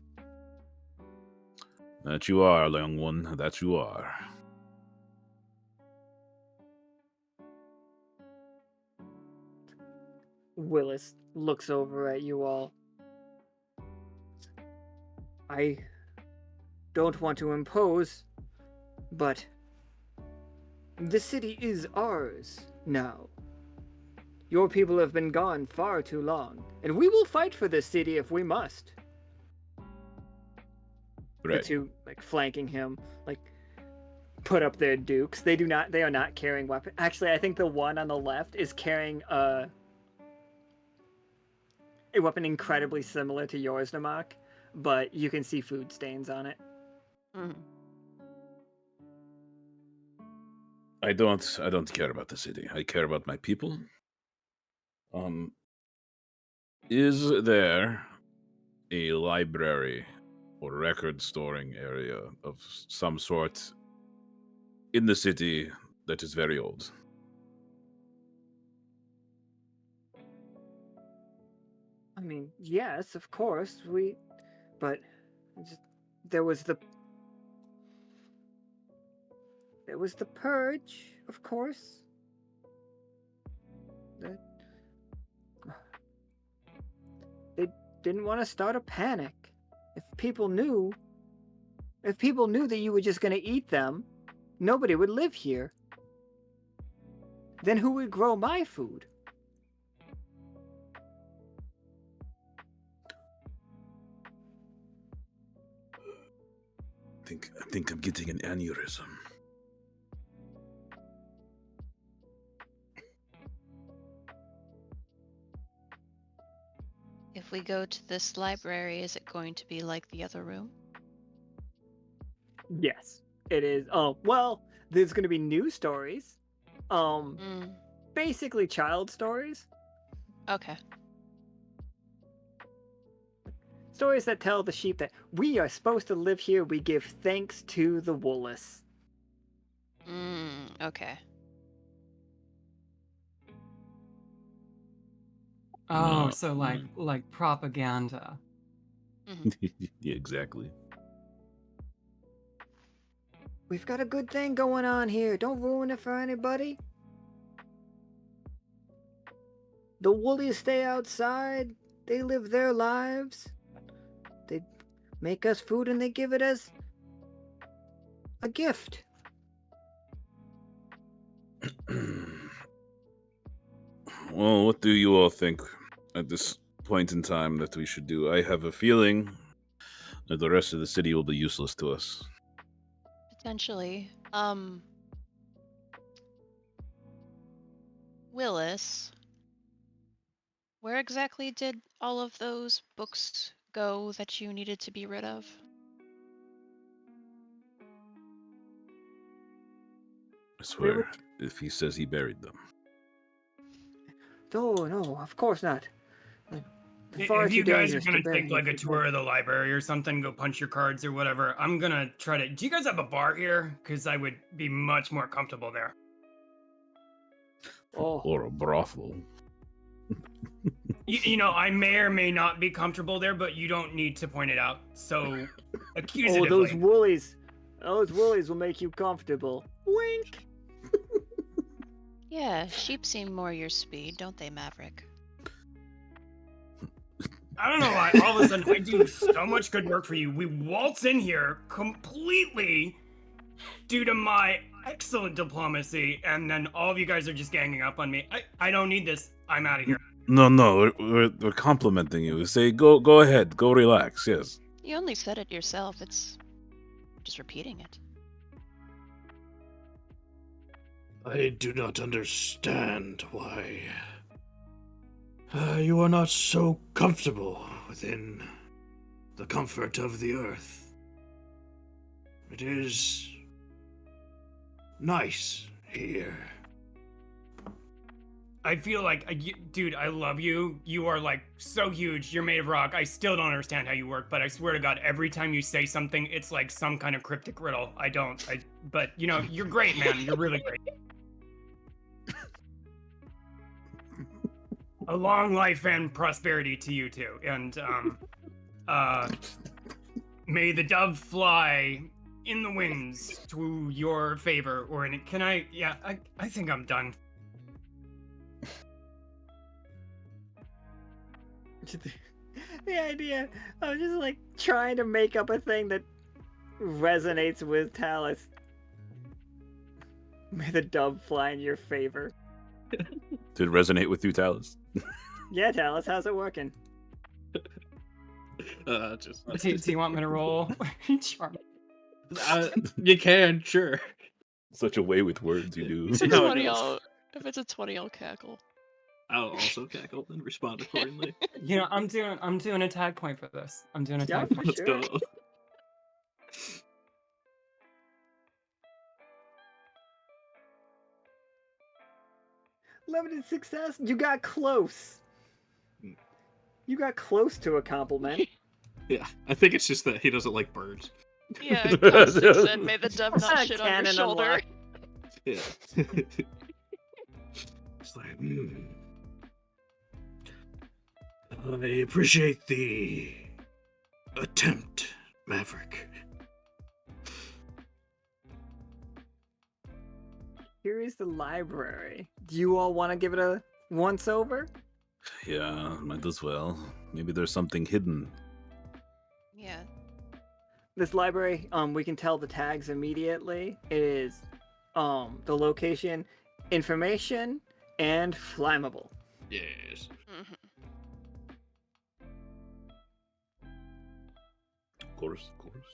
Speaker 7: That you are, young one. That you are.
Speaker 2: Willis looks over at you all. I don't want to impose, but the city is ours now. Your people have been gone far too long, and we will fight for this city if we must.
Speaker 7: Right.
Speaker 2: The two, flanking him, put up their dukes. They are not carrying weapons. Actually, I think the one on the left is carrying a weapon incredibly similar to yours, Namak, but you can see food stains on it.
Speaker 5: Mm.
Speaker 7: I don't care about the city. I care about my people. Is there a library or record storing area of some sort in the city that is very old?
Speaker 2: I mean, yes, of course, but there was the purge, of course. They didn't want to start a panic. If people knew that you were just going to eat them, nobody would live here. Then who would grow my food?
Speaker 7: I think I'm getting an aneurysm.
Speaker 5: If we go to this library, is it going to be like the other room?
Speaker 2: Yes, it is. Oh, well, there's going to be new stories. Basically child stories.
Speaker 5: Okay.
Speaker 2: Stories that tell the sheep that we are supposed to live here. We give thanks to the Woolus.
Speaker 5: Okay.
Speaker 8: Oh,
Speaker 7: No.
Speaker 8: so like propaganda.
Speaker 7: Yeah, exactly.
Speaker 2: We've got a good thing going on here. Don't ruin it for anybody. The Woolies stay outside. They live their lives. They make us food and they give it as a gift.
Speaker 7: Well, what do you all think at this point in time that we should do? I have a feeling that the rest of the city will be useless to us.
Speaker 5: Potentially. Willis, where exactly did all of those books go that you needed to be rid of?
Speaker 7: I swear, if he says he buried them.
Speaker 2: Oh, no, of course not.
Speaker 9: If you guys are gonna take like a tour of the library or something, go punch your cards or whatever, I'm gonna try to. Do you guys have a bar here? Because I would be much more comfortable there.
Speaker 7: Or a brothel.
Speaker 9: You know, I may or may not be comfortable there, but you don't need to point it out. So, accusatively.
Speaker 2: those woolies will make you comfortable. Wink.
Speaker 5: Yeah, sheep seem more your speed, don't they, Maverick?
Speaker 9: I don't know why all of a sudden I do so much good work for you. We waltz in here completely due to my excellent diplomacy, and then all of you guys are just ganging up on me. I don't need this. I'm out of here.
Speaker 7: No, we're complimenting you. We say, go ahead, go relax. Yes.
Speaker 5: You only said it yourself. It's just repeating it.
Speaker 12: I do not understand why you are not so comfortable within the comfort of the earth. It is nice here.
Speaker 9: I feel like, dude, I love you. You are like so huge. You're made of rock. I still don't understand how you work, but I swear to God, every time you say something, it's like some kind of cryptic riddle. But you know, you're great, man. You're really great. A long life and prosperity to you too. And may the dove fly in the winds to your favor. Or in it. Can I? Yeah, I think I'm done.
Speaker 2: The idea of just like trying to make up a thing that resonates with Talus. May the dove fly in your favor.
Speaker 7: Did it resonate with you, Talus?
Speaker 2: Yeah, Talus, how's it working?
Speaker 9: Do you want me to roll? Charm.
Speaker 3: You can, sure.
Speaker 7: Such a way with words, you do.
Speaker 5: If it's a
Speaker 3: No, it
Speaker 5: 20,
Speaker 3: is.
Speaker 5: if it's a 20, I'll cackle.
Speaker 3: I'll also cackle and respond accordingly.
Speaker 9: You know, I'm doing a tag point for this. I'm doing a
Speaker 2: Yeah,
Speaker 9: tag
Speaker 2: for
Speaker 9: point.
Speaker 3: Let's
Speaker 2: sure.
Speaker 3: go.
Speaker 2: Limited success. You got close. You got close to a compliment.
Speaker 3: Yeah, I think it's just that he doesn't like birds.
Speaker 5: Yeah, Caustic said, may the dove not shit on your
Speaker 2: Cannon
Speaker 5: shoulder.
Speaker 2: unlocked.
Speaker 3: Yeah. It's like,
Speaker 12: I appreciate the attempt, Maverick.
Speaker 2: Here is the library. Do you all want to give it a once over?
Speaker 7: Yeah, might as well. Maybe there's something hidden.
Speaker 5: Yeah.
Speaker 2: This library, we can tell the tags immediately. It is the location, information, and flammable.
Speaker 3: yes.
Speaker 5: Mhm.
Speaker 7: Of course, of course.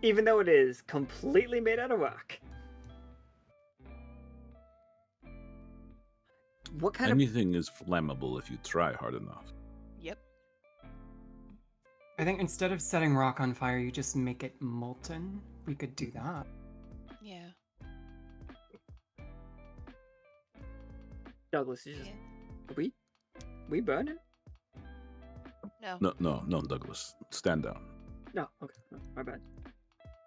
Speaker 2: Even though it is completely made out of rock. What kind
Speaker 7: Anything is flammable if you try hard enough.
Speaker 5: Yep.
Speaker 8: I think instead of setting rock on fire, you just make it molten. We could do that.
Speaker 5: Yeah.
Speaker 2: Douglas is just
Speaker 5: Yeah.
Speaker 2: we burning?
Speaker 5: No.
Speaker 7: No, Douglas. Stand down.
Speaker 2: No, okay, no, my bad.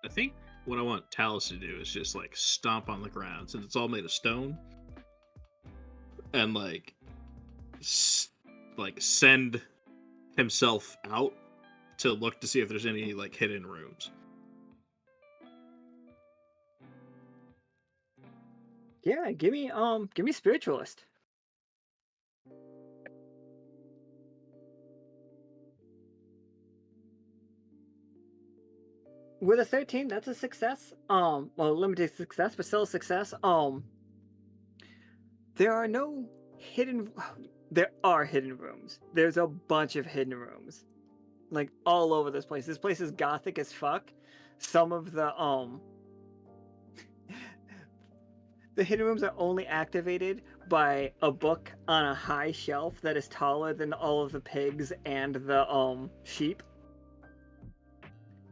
Speaker 3: I think what I want Talus to do is just like stomp on the ground since it's all made of stone, and like send himself out to look to see if there's any like hidden rooms.
Speaker 2: Yeah, give me spiritualist. With a 13, that's a success. Well, limited success, but still a success. There are no hidden. There are hidden rooms. There's a bunch of hidden rooms, like all over this place. This place is gothic as fuck. Some of the the hidden rooms are only activated by a book on a high shelf that is taller than all of the pigs and the sheep.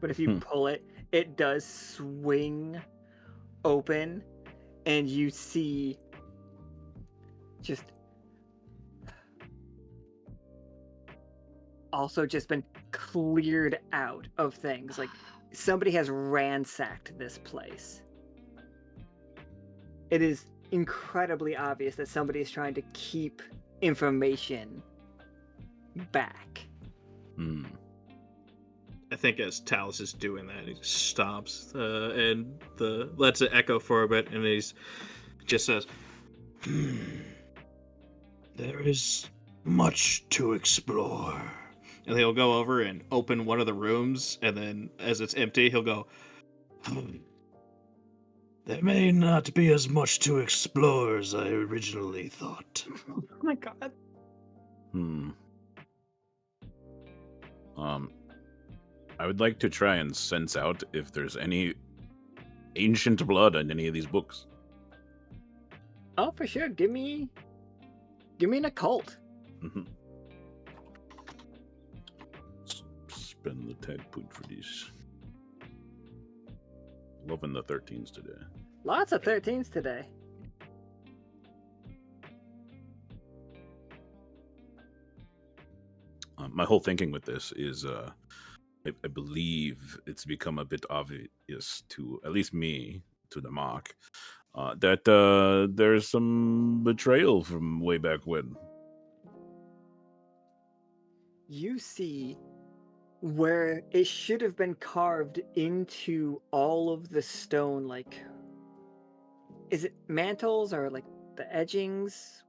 Speaker 2: But if you pull it, it does swing open, and you see just also just been cleared out of things. Like somebody has ransacked this place. It is incredibly obvious that somebody is trying to keep information back.
Speaker 7: Hmm.
Speaker 3: I think as Talus is doing that, he stops and lets it echo for a bit, and he's just says,
Speaker 12: There is much to explore.
Speaker 3: and he'll go over and open one of the rooms, and then as it's empty, he'll go,
Speaker 12: There may not be as much to explore as I originally thought.
Speaker 8: Oh my god.
Speaker 7: Hmm. I would like to try and sense out if there's any ancient blood in any of these books.
Speaker 2: Oh, for sure. Give me an occult.
Speaker 7: Mm-hmm. Spend the tag point for these. Loving the 13s today.
Speaker 2: Lots of 13s today.
Speaker 7: My whole thinking with this is, I believe it's become a bit obvious to at least me, to Namak, that there's some betrayal from way back when.
Speaker 2: You see where it should have been carved into all of the stone, like, is it mantles or like the edgings?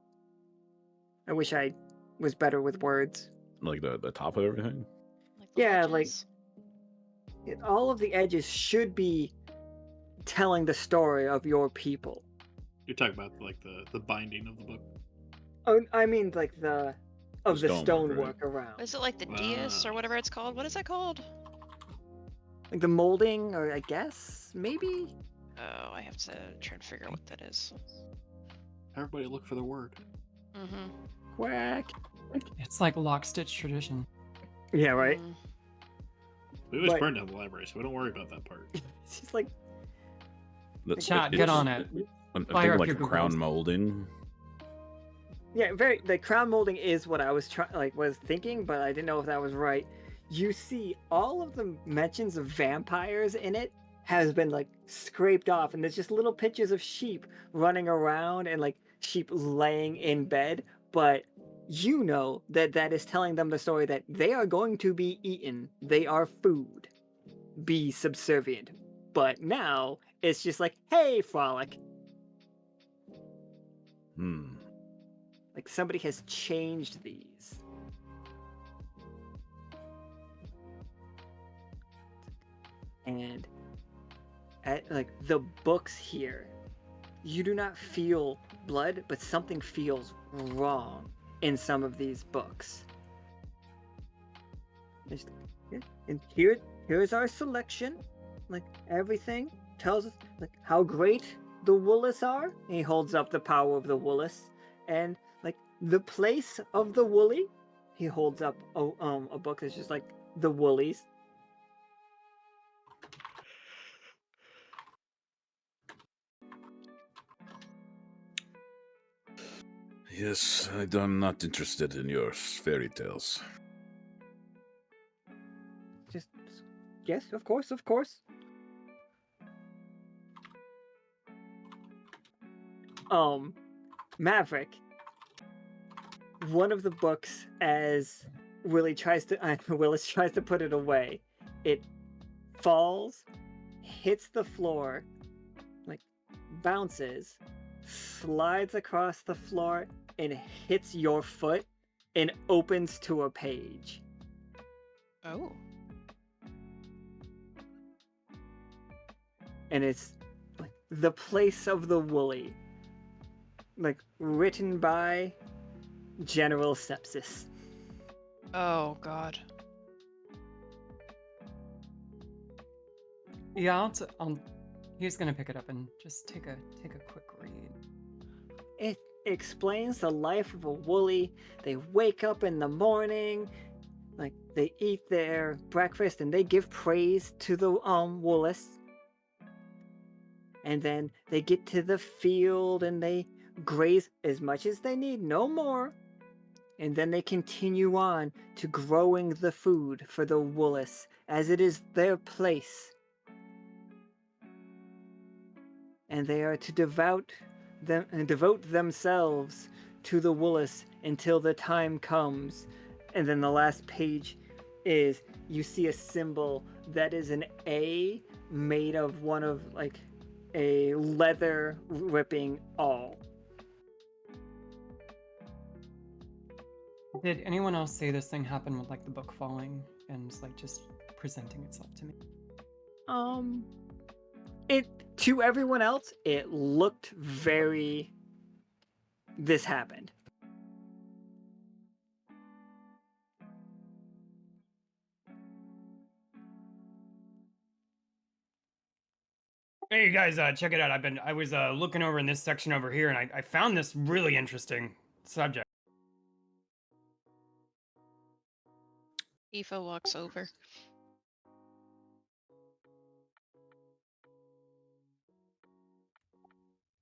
Speaker 2: I wish I was better with words.
Speaker 7: Like the top of everything?
Speaker 5: Like the
Speaker 2: Yeah,
Speaker 5: ledges?
Speaker 2: all of the edges should be telling the story of your people.
Speaker 3: You're talking about like the binding of the book.
Speaker 2: Oh, I mean like the
Speaker 7: stonework,
Speaker 2: stonework
Speaker 7: right?
Speaker 2: around.
Speaker 5: Is it like the dais or whatever it's called? What is that called?
Speaker 2: Like the molding, or I guess, maybe?
Speaker 5: Oh, I have to try and figure out what that is.
Speaker 3: Everybody look for the word.
Speaker 5: Mm-hmm.
Speaker 2: Quack.
Speaker 8: It's like Lockstitch tradition.
Speaker 2: Yeah, right?
Speaker 3: We always
Speaker 2: But-
Speaker 3: burn down the library, so we don't worry about that part.
Speaker 2: It's just like,
Speaker 8: Chat, get on it.
Speaker 7: I'm
Speaker 8: Fire
Speaker 7: thinking
Speaker 8: up
Speaker 7: like
Speaker 8: your
Speaker 7: a crown
Speaker 8: Googles.
Speaker 7: molding.
Speaker 2: yeah, the crown molding is what I was was thinking, but I didn't know if that was right. You see all of the mentions of vampires in it has been like scraped off, and there's just little pictures of sheep running around and like sheep laying in bed, but you know that that is telling them the story that they are going to be eaten. They are food. Be subservient. But now it's just like, hey, frolic. Like somebody has changed these. And at like the books here, you do not feel blood, but something feels wrong in some of these books. And here's our selection. Like everything tells us like how great the Woollis are. And he holds up the power of the Woollis, and like the place of the Woolly. He holds up a book that's just like the Woolies.
Speaker 7: Yes, I'm not interested in your fairy tales.
Speaker 2: Just yes, of course, of course. Maverick. One of the books, as Willis tries to put it away, it falls, hits the floor, like bounces, slides across the floor, and hits your foot, and opens to a page.
Speaker 5: Oh.
Speaker 2: And it's like the place of the Woolly, like written by General Sepsis.
Speaker 5: Oh, God.
Speaker 8: Yeah, he's gonna pick it up and just take a quick read.
Speaker 2: It explains the life of a Woolly. They wake up in the morning, like they eat their breakfast and they give praise to the Woollis. And then they get to the field and they graze as much as they need, no more. And then they continue on to growing the food for the Woollis, as it is their place. And they are to devote themselves to the Woollis until the time comes. And then the last page is you see a symbol that is an A made of one of like a leather ripping awl.
Speaker 8: Did anyone else say this thing happened with like the book falling and like just presenting itself to me?
Speaker 2: It to everyone else, it looked very. This happened.
Speaker 9: Hey, you guys, check it out. I was looking over in this section over here, and I found this really interesting subject.
Speaker 5: Aoife walks over.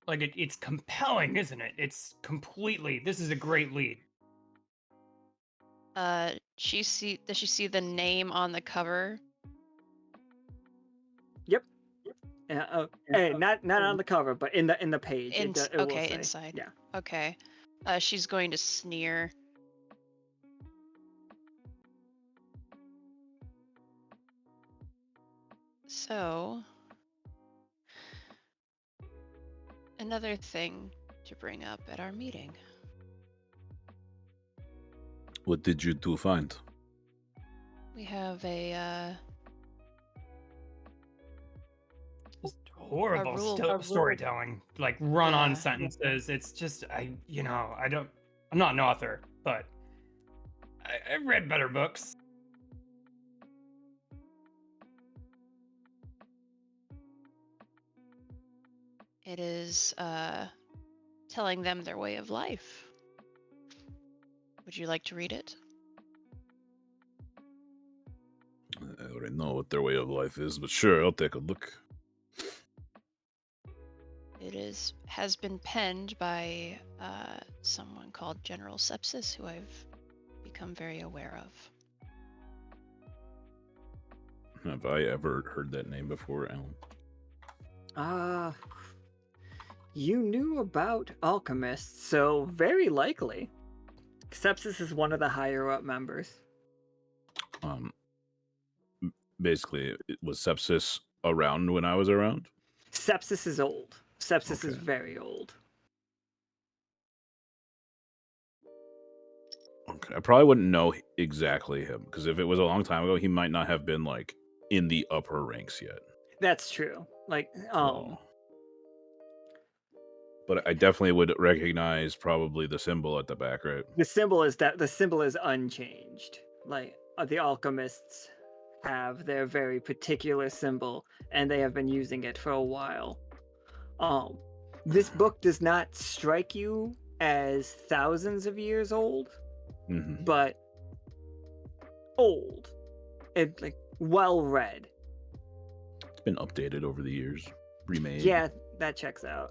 Speaker 9: Like, it's compelling, isn't it? It's completely. This is a great lead.
Speaker 5: Does she see the name on the cover?
Speaker 2: Yep. Not on the cover, but in the page. It will
Speaker 5: Okay,
Speaker 2: say.
Speaker 5: inside.
Speaker 2: Yeah.
Speaker 5: Okay. She's going to sneer. So, another thing to bring up at our meeting.
Speaker 7: What did you two find?
Speaker 5: We have a
Speaker 9: Just horrible
Speaker 5: rule-
Speaker 9: storytelling, like run-on
Speaker 5: Yeah.
Speaker 9: sentences. It's just I'm not an author, but I've read better books.
Speaker 5: It is telling them their way of life. Would you like to read it?
Speaker 7: I already know what their way of life is, but sure, I'll take a look.
Speaker 5: It has been penned by someone called General Sepsis, who I've become very aware of.
Speaker 7: Have I ever heard that name before, Alan?
Speaker 2: You knew about Alchemists, so very likely. Sepsis is one of the higher up members.
Speaker 7: Basically, was Sepsis around when I was around?
Speaker 2: Sepsis is old. Sepsis is
Speaker 7: Okay.
Speaker 2: very old.
Speaker 7: Okay, I probably wouldn't know exactly him, because if it was a long time ago, he might not have been, like, in the upper ranks yet.
Speaker 2: That's true. Like,
Speaker 7: But I definitely would recognize probably the symbol at the back, right?
Speaker 2: the symbol is unchanged. Like, the Alchemists have their very particular symbol, and they have been using it for a while. This book does not strike you as thousands of years old, but old and like well read.
Speaker 7: It's been updated over the years, remade.
Speaker 2: Yeah, that checks out.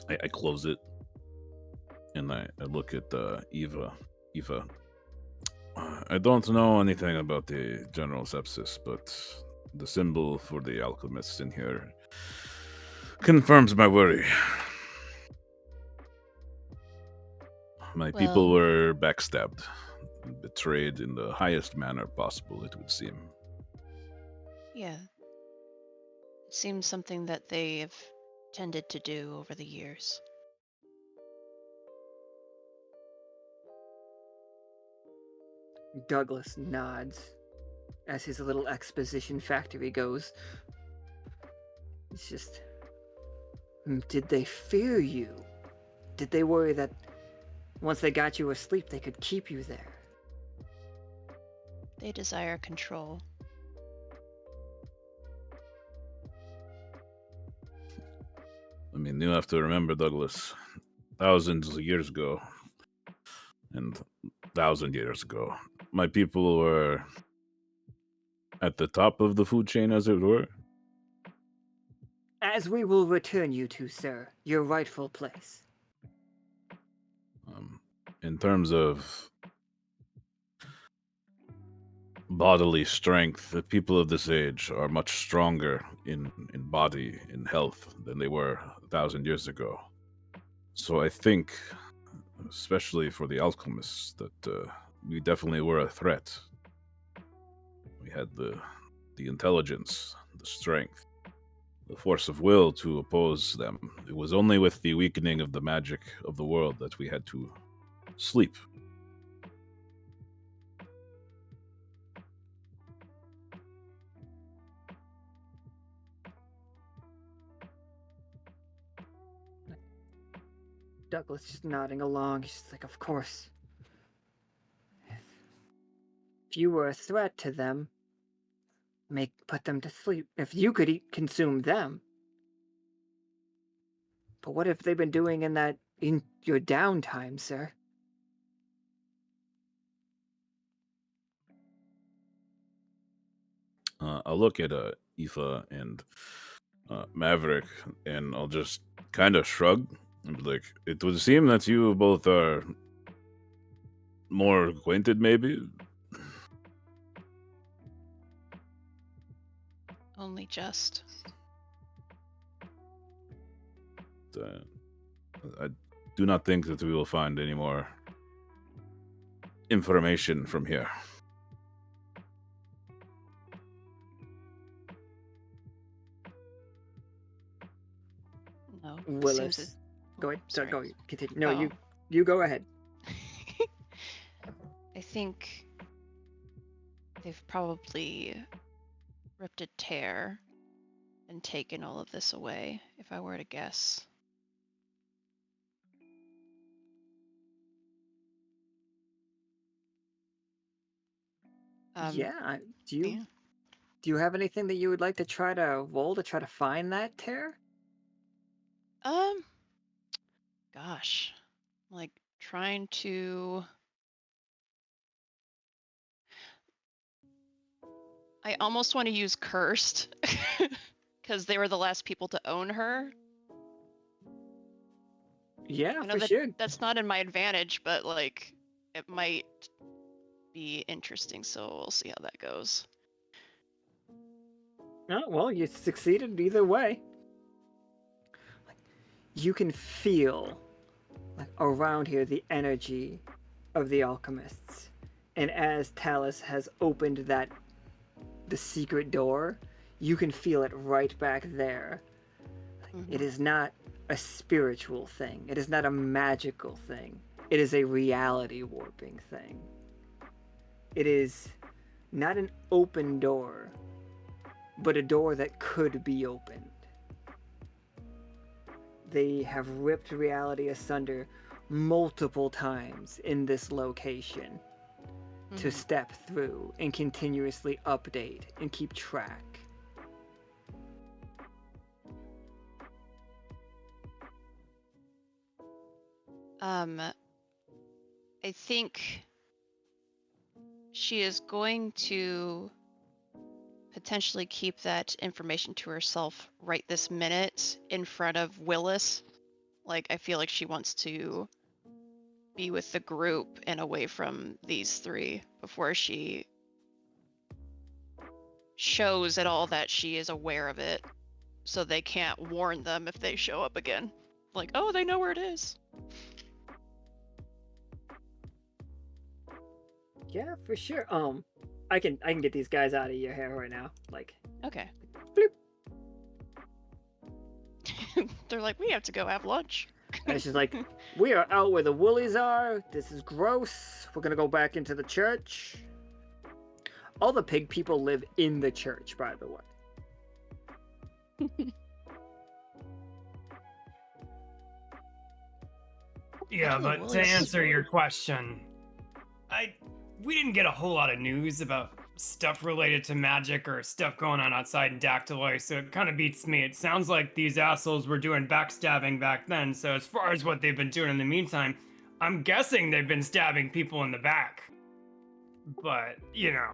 Speaker 7: I close it, and I look at Eva. Eva, I don't know anything about the General Sepsis, but the symbol for the alchemists in here confirms my worry. My people were backstabbed, betrayed in the highest manner possible, it would seem.
Speaker 5: Yeah. It seems something that they have tended to do over the years.
Speaker 2: Douglas nods as his little exposition factory goes. It's just, did they fear you? Did they worry that once they got you asleep, they could keep you there?
Speaker 5: They desire control.
Speaker 7: I mean, you have to remember, Douglas, thousands of years ago, and 1,000 years ago, my people were at the top of the food chain, as it were.
Speaker 2: As we will return you to, sir, your rightful place.
Speaker 7: In terms of bodily strength, the people of this age are much stronger in body, in health, than they were 1,000 years ago. So I think, especially for the alchemists, that we definitely were a threat. We had the intelligence, the strength, the force of will to oppose them. It was only with the weakening of the magic of the world that we had to sleep.
Speaker 2: Douglas just nodding along. He's just like, of course. If you were a threat to them, put them to sleep. If you could consume them. But what have they been doing in your downtime, sir?
Speaker 7: I'll look at Aoife and Maverick, and I'll just kind of shrug and be like, "It would seem that you both are more acquainted, maybe."
Speaker 5: Only just.
Speaker 7: I do not think that we will find any more information from here.
Speaker 5: No.
Speaker 2: Willis.
Speaker 5: Seems
Speaker 2: Go ahead.
Speaker 5: sorry.
Speaker 2: Go. Continue. No,
Speaker 5: Oh.
Speaker 2: you go ahead.
Speaker 5: I think they've probably ripped a tear and taken all of this away, if I were to guess.
Speaker 2: Yeah. Do
Speaker 5: Yeah.
Speaker 2: you have anything that you would like to try to roll to try to find that tear?
Speaker 5: Gosh. Like trying to. I almost want to use cursed because they were the last people to own her.
Speaker 2: Yeah,
Speaker 5: I know
Speaker 2: for
Speaker 5: that
Speaker 2: sure.
Speaker 5: that's not in my advantage, but like it might be interesting, so we'll see how that goes.
Speaker 2: Oh, well, you succeeded either way. You can feel, like, around here the energy of the alchemists. And as Talus has opened the secret door, you can feel it right back there. It is not a spiritual thing. It is not a magical thing. It is a reality warping thing. It is not an open door, but a door that could be opened. They have ripped reality asunder multiple times in this location to step through and continuously update and keep track.
Speaker 5: I think she is going to potentially keep that information to herself right this minute in front of Willis. Like, I feel like she wants to be with the group and away from these three before she shows at all that she is aware of it, so they can't warn them if they show up again. Like, oh, they know where it is.
Speaker 2: Yeah, for sure. I can get these guys out of your hair right now. Like,
Speaker 5: Okay.
Speaker 2: bloop.
Speaker 5: They're like, we have to go have lunch.
Speaker 2: And she's like, we are out where the woolies are. This is gross. We're gonna go back into the church. All the pig people live in the church, by the way.
Speaker 9: Yeah,
Speaker 5: Actually,
Speaker 9: but to
Speaker 5: Willie's-
Speaker 9: answer your question, we didn't get a whole lot of news about stuff related to magic or stuff going on outside in Dactyloy, so it kind of beats me. It sounds like these assholes were doing backstabbing back then, so as far as what they've been doing in the meantime, I'm guessing they've been stabbing people in the back. But, you know.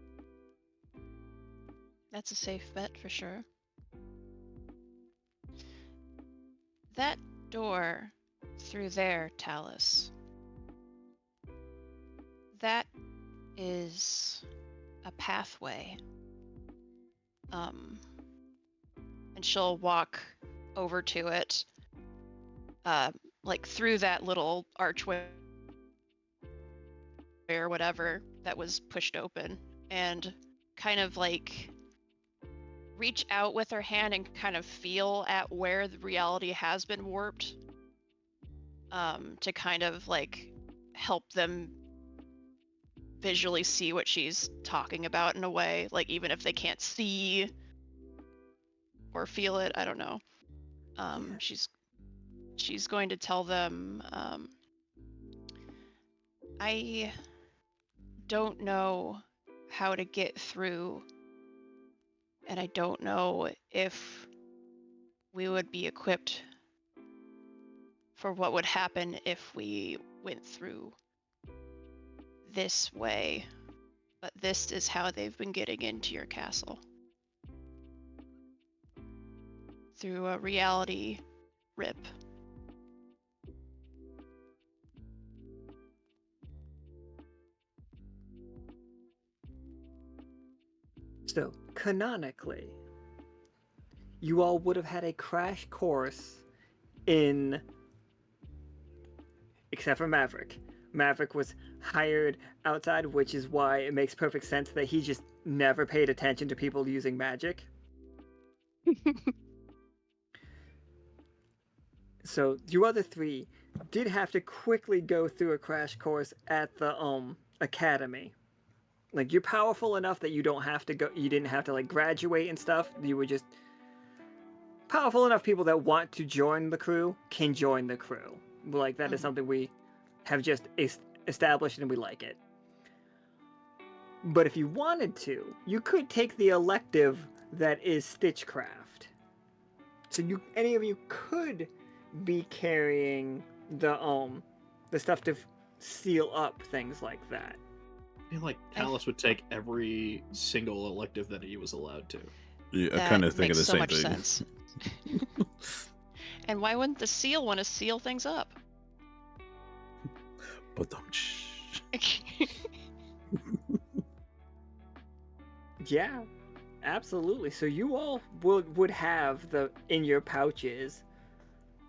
Speaker 5: That's a safe bet for sure. That door through there, Talus. That is a pathway. And she'll walk over to it, like through that little archway or whatever that was pushed open, and kind of like reach out with her hand and kind of feel at where the reality has been warped, to kind of like help them visually see what she's talking about in a way, like even if they can't see or feel it, I don't know. She's going to tell them, I don't know how to get through And I don't know if we would be equipped for what would happen if we went through this way. But this is how they've been getting into your castle. Through a reality rip.
Speaker 2: So, canonically, you all would have had a crash course in... Except for Maverick. Maverick was hired outside, which is why it makes perfect sense that he just never paid attention to people using magic. So, you other three did have to quickly go through a crash course at the academy. Like, you're powerful enough that you don't have to go, you didn't have to like graduate and stuff. You were just powerful enough. People that want to join the crew can join the crew. Like, that is something we have just established and we like it. But if you wanted to, you could take the elective that is Stitchcraft. So any of you could be carrying the stuff to seal up things like that.
Speaker 3: I feel like Talus would take every single elective that he was allowed to.
Speaker 7: Yeah, I
Speaker 5: That
Speaker 7: kind of think of
Speaker 5: makes
Speaker 7: the
Speaker 5: so
Speaker 7: same
Speaker 5: much
Speaker 7: thing.
Speaker 5: sense. And why wouldn't the seal want to seal things up?
Speaker 7: But
Speaker 2: Yeah, absolutely. So you all would have in your pouches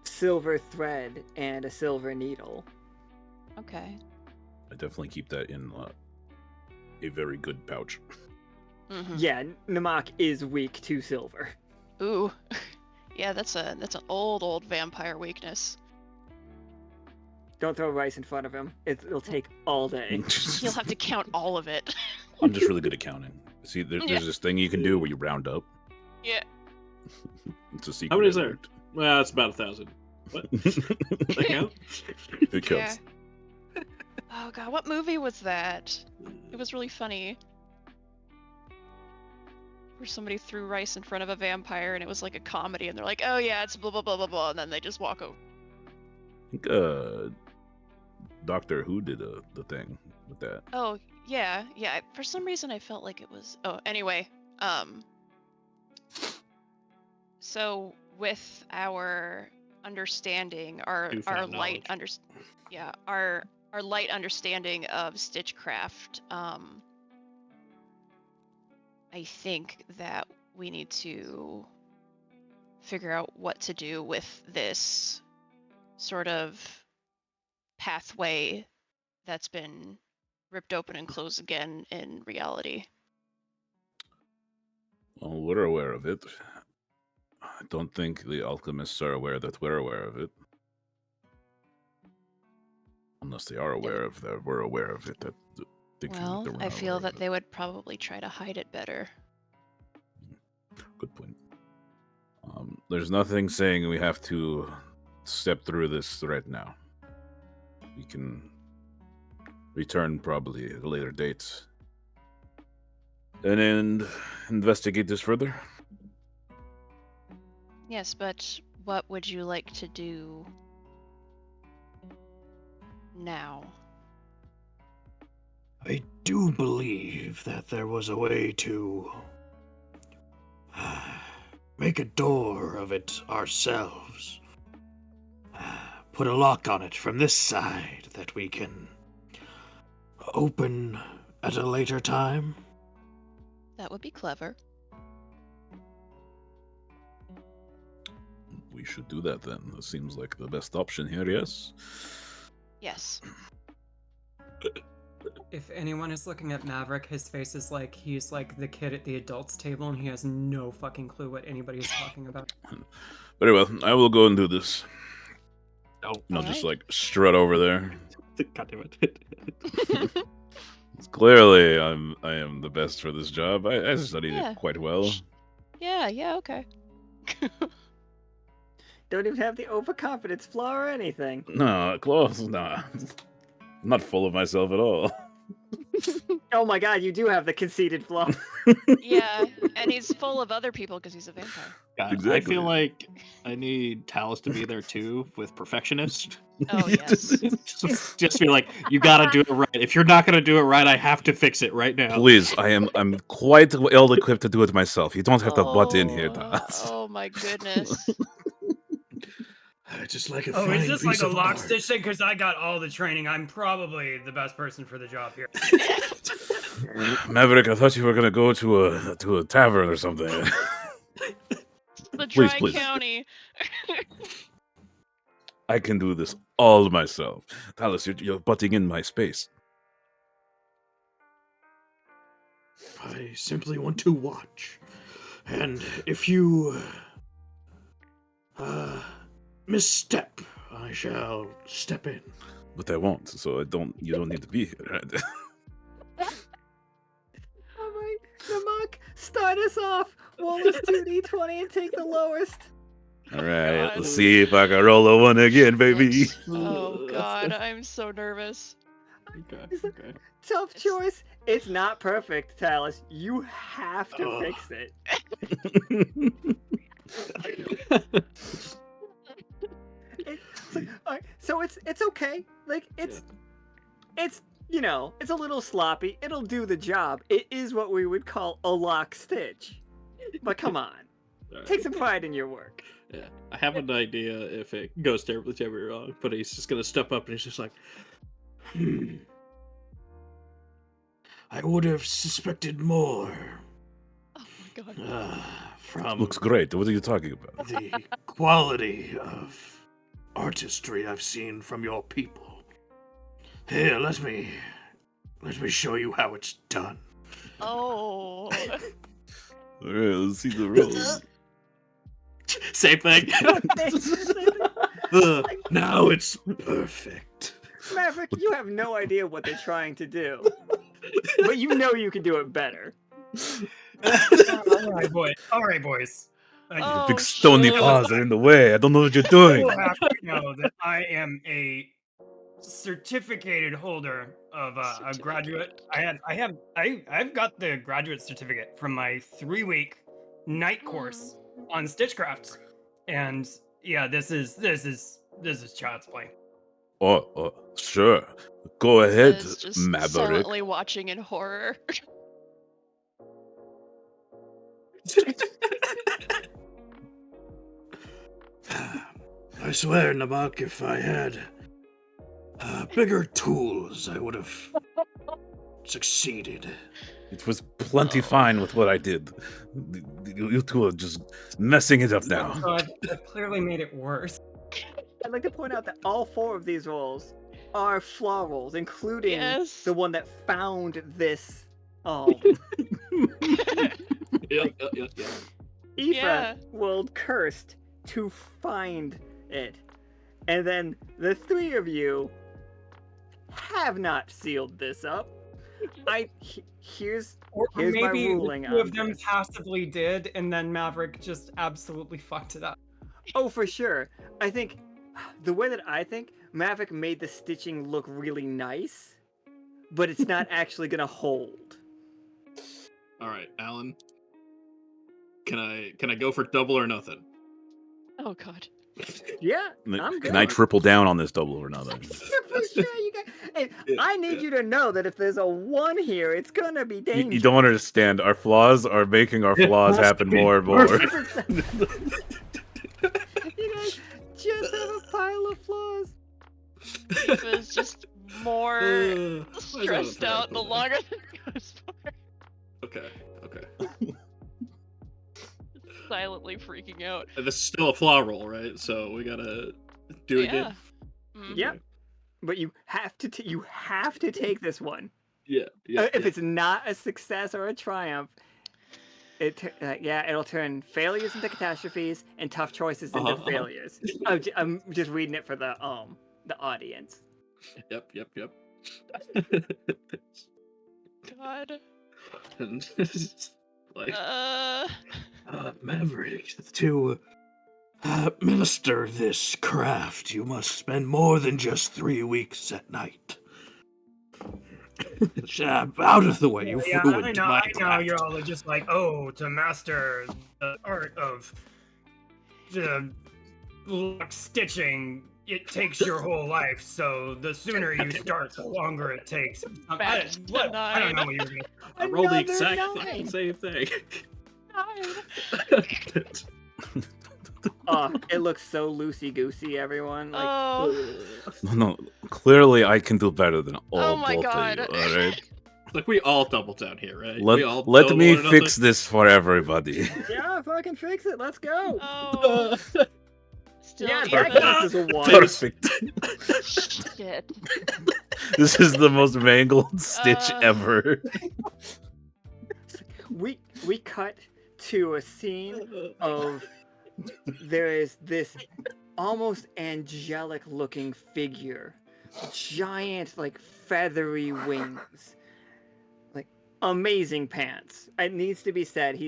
Speaker 2: silver thread and a silver needle.
Speaker 5: Okay.
Speaker 7: I definitely keep that in a very good pouch.
Speaker 2: Yeah, Namak is weak to silver.
Speaker 5: Ooh. Yeah, that's an old vampire weakness.
Speaker 2: Don't throw rice in front of him. It'll take all day.
Speaker 5: You'll have to count all of it.
Speaker 7: I'm just really good at counting. See, there's this thing you can do where you round up.
Speaker 5: Yeah.
Speaker 7: It's a secret.
Speaker 3: How many is
Speaker 7: I
Speaker 3: there?
Speaker 7: learned.
Speaker 3: Well, it's about 1,000. What? That count?
Speaker 7: It counts.
Speaker 5: Yeah. Oh god, what movie was that? It was really funny. Where somebody threw rice in front of a vampire and it was like a comedy and they're like, oh yeah, it's blah blah blah blah blah, and then they just walk over.
Speaker 7: I think Doctor Who did the thing with that.
Speaker 5: Oh yeah. For some reason I felt like it was anyway. So with our understanding, our
Speaker 3: Newfound
Speaker 5: light
Speaker 3: knowledge.
Speaker 5: our light understanding of Stitchcraft, I think that we need to figure out what to do with this sort of pathway that's been ripped open and closed again in reality.
Speaker 7: Well, we're aware of it. I don't think the alchemists are aware that we're aware of it. Unless they are aware of that, we're aware of it.
Speaker 5: Well,
Speaker 7: that we're
Speaker 5: I
Speaker 7: not
Speaker 5: feel
Speaker 7: aware of
Speaker 5: that
Speaker 7: it.
Speaker 5: they would probably try to hide it better.
Speaker 7: Good point. There's nothing saying we have to step through this right now. We can return probably at a later date and investigate this further.
Speaker 5: Yes, but what would you like to do now?
Speaker 12: I do believe that there was a way to make a door of it ourselves. Put a lock on it from this side that we can open at a later time.
Speaker 5: That would be clever.
Speaker 7: We should do that then. That seems like the best option here, yes?
Speaker 5: Yes.
Speaker 8: If anyone is looking at Maverick, his face is like he's like the kid at the adults table and he has no fucking clue what anybody's talking about.
Speaker 7: Very well, I will go and do this.
Speaker 3: Oh,
Speaker 7: And I'll just like strut over there.
Speaker 3: God damn it.
Speaker 7: Clearly, I am the best for this job. I studied
Speaker 5: Yeah.
Speaker 7: it quite well.
Speaker 5: Yeah, okay.
Speaker 2: Don't even have the overconfidence flaw or anything.
Speaker 7: No, close. Nah. I'm not full of myself at all.
Speaker 2: Oh my god, you do have the conceited flaw.
Speaker 5: Yeah, And he's full of other people because he's a vampire.
Speaker 3: God, I
Speaker 7: Exactly.
Speaker 3: feel like I need Talus to be there too with Perfectionist.
Speaker 5: Oh, yes.
Speaker 3: Just be like, you gotta do it right. If you're not gonna do it right, I have to fix it right now.
Speaker 7: Please, I'm quite ill equipped to do it myself. You don't have to butt in here, Dallas.
Speaker 5: Oh, my goodness.
Speaker 12: Just like a
Speaker 9: Oh,
Speaker 12: fine
Speaker 9: is this
Speaker 12: piece
Speaker 9: like a
Speaker 12: of art.
Speaker 9: Lockstitch thing? Because I got all the training. I'm probably the best person for the job here.
Speaker 7: Maverick, I thought you were gonna go to a tavern or something.
Speaker 5: The
Speaker 7: Please,
Speaker 5: Dry
Speaker 7: please.
Speaker 5: County.
Speaker 7: I can do this all myself. Talus, you're butting in my space.
Speaker 12: I simply want to watch. And if you misstep, I shall step in.
Speaker 7: But I won't, so you don't need to be here.
Speaker 2: All right, Namak, start us off. Roll us 2d20 and take the lowest.
Speaker 7: All right,
Speaker 5: God.
Speaker 7: let's see if I can roll a 1 again, baby.
Speaker 5: Oh, God. I'm so nervous.
Speaker 3: Okay.
Speaker 2: Tough choice. It's not perfect, Talus. You have to fix it. Alright, so it's okay. Like it's you know, it's a little sloppy. It'll do the job. It is what we would call a lock stitch. But come on. Take some pride in your work.
Speaker 3: Yeah, I have an idea if it goes terribly wrong, but he's just gonna step up and he's just like,
Speaker 12: I would have suspected more.
Speaker 5: Oh, my God.
Speaker 12: From
Speaker 7: Looks great. What are you talking about?
Speaker 12: the quality of artistry I've seen from your people. Here, let me show you how it's done.
Speaker 5: Oh.
Speaker 7: All right, let's see the rolls.
Speaker 3: same thing.
Speaker 12: Now it's perfect.
Speaker 2: Maverick, you have no idea what they're trying to do. But you know you can do it better.
Speaker 9: All right, boys.
Speaker 5: Oh,
Speaker 7: Big stony
Speaker 5: shit.
Speaker 7: paws are in the way. I don't know what you're doing.
Speaker 9: You have to know that I am a certificated holder of a graduate. I've got the graduate certificate from my 3-week night course on Stitchcraft, and yeah, this is child's play.
Speaker 7: Oh, sure. Go ahead,
Speaker 5: Is just
Speaker 7: Maverick.
Speaker 5: silently watching in horror.
Speaker 12: I swear, Namak, if I had bigger tools, I would have succeeded.
Speaker 7: It was plenty fine with what I did. You two are just messing it up now.
Speaker 8: So I've clearly made it worse.
Speaker 2: I'd like to point out that all 4 of these rolls are flaw rolls, including
Speaker 5: Yes.
Speaker 2: the one that found this.
Speaker 3: Yep.
Speaker 2: Aoife
Speaker 5: Yeah.
Speaker 2: rolled cursed to find it. And then the 3 of you have not sealed this up. Here's
Speaker 8: Or
Speaker 2: my
Speaker 8: maybe
Speaker 2: ruling
Speaker 8: the 2
Speaker 2: on
Speaker 8: of them
Speaker 2: this.
Speaker 8: passively did, and then Maverick just absolutely fucked it up.
Speaker 2: Oh, for sure. I think the way that I think Maverick made the stitching look really nice, but it's not actually gonna hold.
Speaker 3: All right, Alan. Can I go for double or nothing?
Speaker 5: Oh, God.
Speaker 2: Yeah, I'm good.
Speaker 7: Can I triple down on this double or nothing?
Speaker 2: For sure, you guys. Hey, I need you to know that if there's a 1 here, it's gonna be dangerous.
Speaker 7: You don't understand. Our flaws are making our flaws happen more and more.
Speaker 2: You guys just have a pile of flaws.
Speaker 5: Aoife is just more stressed out the longer it goes for.
Speaker 3: Okay.
Speaker 5: Silently freaking out.
Speaker 3: And this is still a flaw roll, right? So we gotta do it again.
Speaker 5: Mhm.
Speaker 2: Yep. But you have to take this one.
Speaker 3: Yeah.
Speaker 2: If it's not a success or a triumph, it'll turn failures into catastrophes and tough choices into failures. I'm just reading it for the audience.
Speaker 3: Yep.
Speaker 5: God.
Speaker 3: And like,
Speaker 12: Maverick, to minister this craft, you must spend more than just 3 weeks at night. Out of the way, you've
Speaker 9: Yeah,
Speaker 12: ruined my
Speaker 9: I know.
Speaker 12: craft.
Speaker 9: You're all just like, oh, to master the art of the lock stitching, it takes your whole life. So the sooner you start, the longer it takes. I don't know what you were gonna.
Speaker 3: I rolled the
Speaker 2: Another
Speaker 3: exact
Speaker 2: nine.
Speaker 3: same thing.
Speaker 2: It looks so loosey goosey, everyone. Like,
Speaker 5: Oh.
Speaker 7: No, clearly I can do better than
Speaker 5: Oh my
Speaker 7: both
Speaker 5: God.
Speaker 7: of you. All right,
Speaker 3: Like we all double down here, right? We all
Speaker 7: let
Speaker 3: know
Speaker 7: me
Speaker 3: one
Speaker 7: fix this for everybody.
Speaker 2: yeah, fucking fix it. Let's go.
Speaker 5: Oh. Still
Speaker 2: Yeah,
Speaker 5: even-
Speaker 2: that counts as a one.
Speaker 7: Perfect.
Speaker 5: Shit.
Speaker 7: This is the most mangled stitch ever.
Speaker 2: We cut to a scene of there is this almost angelic looking figure, giant like feathery wings, like amazing pants. It needs to be said,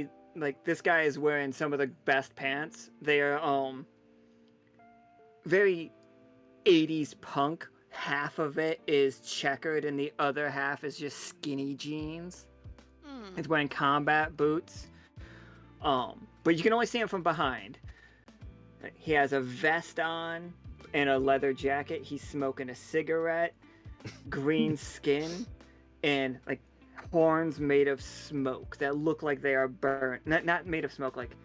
Speaker 2: this guy is wearing some of the best pants. They are very 80s punk. Half of it is checkered and the other half is just skinny jeans. He's wearing combat boots. But you can only see him from behind. He has a vest on and a leather jacket. He's smoking a cigarette, green skin, and like horns made of smoke that look like they are burnt. Not made of smoke, like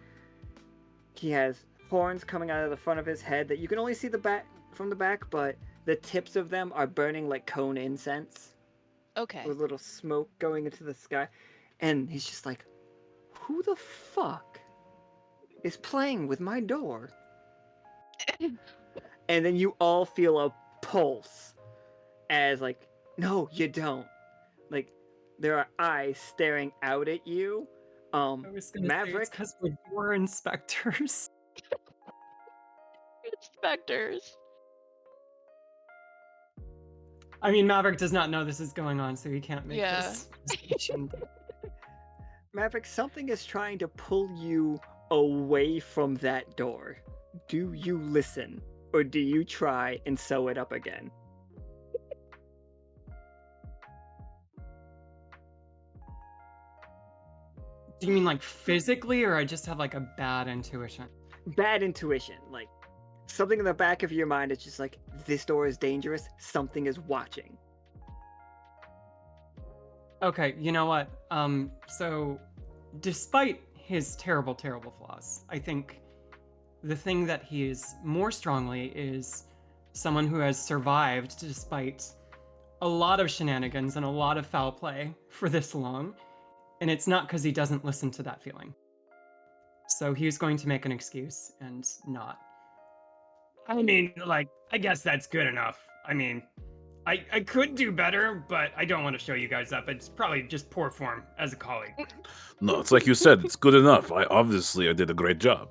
Speaker 2: he has horns coming out of the front of his head that you can only see the back from the back, but the tips of them are burning like cone incense.
Speaker 5: Okay.
Speaker 2: With little smoke going into the sky. And he's just like, who the fuck is playing with my door? And then you all feel a pulse as like, no, you don't. Like, there are eyes staring out at you.
Speaker 8: I was gonna
Speaker 2: Maverick.
Speaker 8: because we're door inspectors.
Speaker 5: Inspectors.
Speaker 8: I mean, Maverick does not know this is going on, so he can't make
Speaker 5: Yeah.
Speaker 8: this decision.
Speaker 2: Maverick, something is trying to pull you away from that door. Do you listen, or do you try and sew it up again?
Speaker 8: Do you mean like physically, or I just have like a bad intuition?
Speaker 2: Bad intuition. Like, something in the back of your mind is just like, this door is dangerous, something is watching.
Speaker 8: Okay, you know what? So despite his terrible, terrible flaws, I think the thing that he is more strongly is someone who has survived despite a lot of shenanigans and a lot of foul play for this long. And it's not because he doesn't listen to that feeling. So he's going to make an excuse and not.
Speaker 9: I mean, like, I guess that's good enough. I mean, I could do better, but I don't want to show you guys up. It's probably just poor form as a colleague.
Speaker 7: No, it's like you said, it's good enough. I did a great job.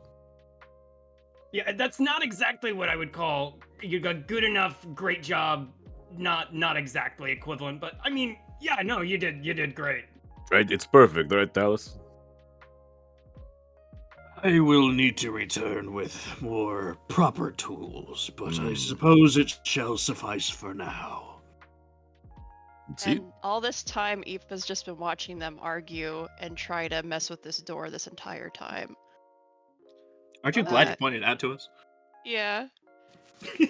Speaker 9: Yeah, that's not exactly what I would call you got good enough, great job, not exactly equivalent, but I mean, yeah, no, you did great.
Speaker 7: Right? It's perfect, right, Talus?
Speaker 12: I will need to return with more proper tools, but I suppose it shall suffice for now.
Speaker 7: See?
Speaker 5: And all this time, Aoife has just been watching them argue and try to mess with this door this entire time.
Speaker 3: Aren't you glad you pointed out to us?
Speaker 5: Yeah.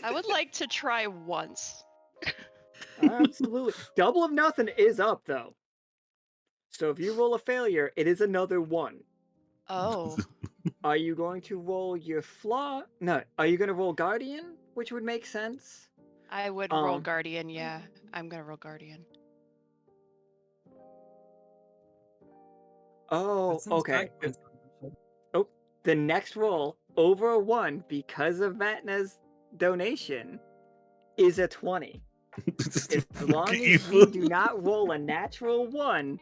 Speaker 5: I would like to try once.
Speaker 2: Absolutely. Double of nothing is up, though. So if you roll a failure, it is another one.
Speaker 5: Oh.
Speaker 2: Are you going to roll your flaw? No. Are you going to roll Guardian? Which would make sense.
Speaker 5: I would roll Guardian, yeah. I'm gonna roll Guardian.
Speaker 2: Oh, okay. Oh, the next roll over a 1 because of Vatna's donation is a 20. As long as you do not roll a natural 1.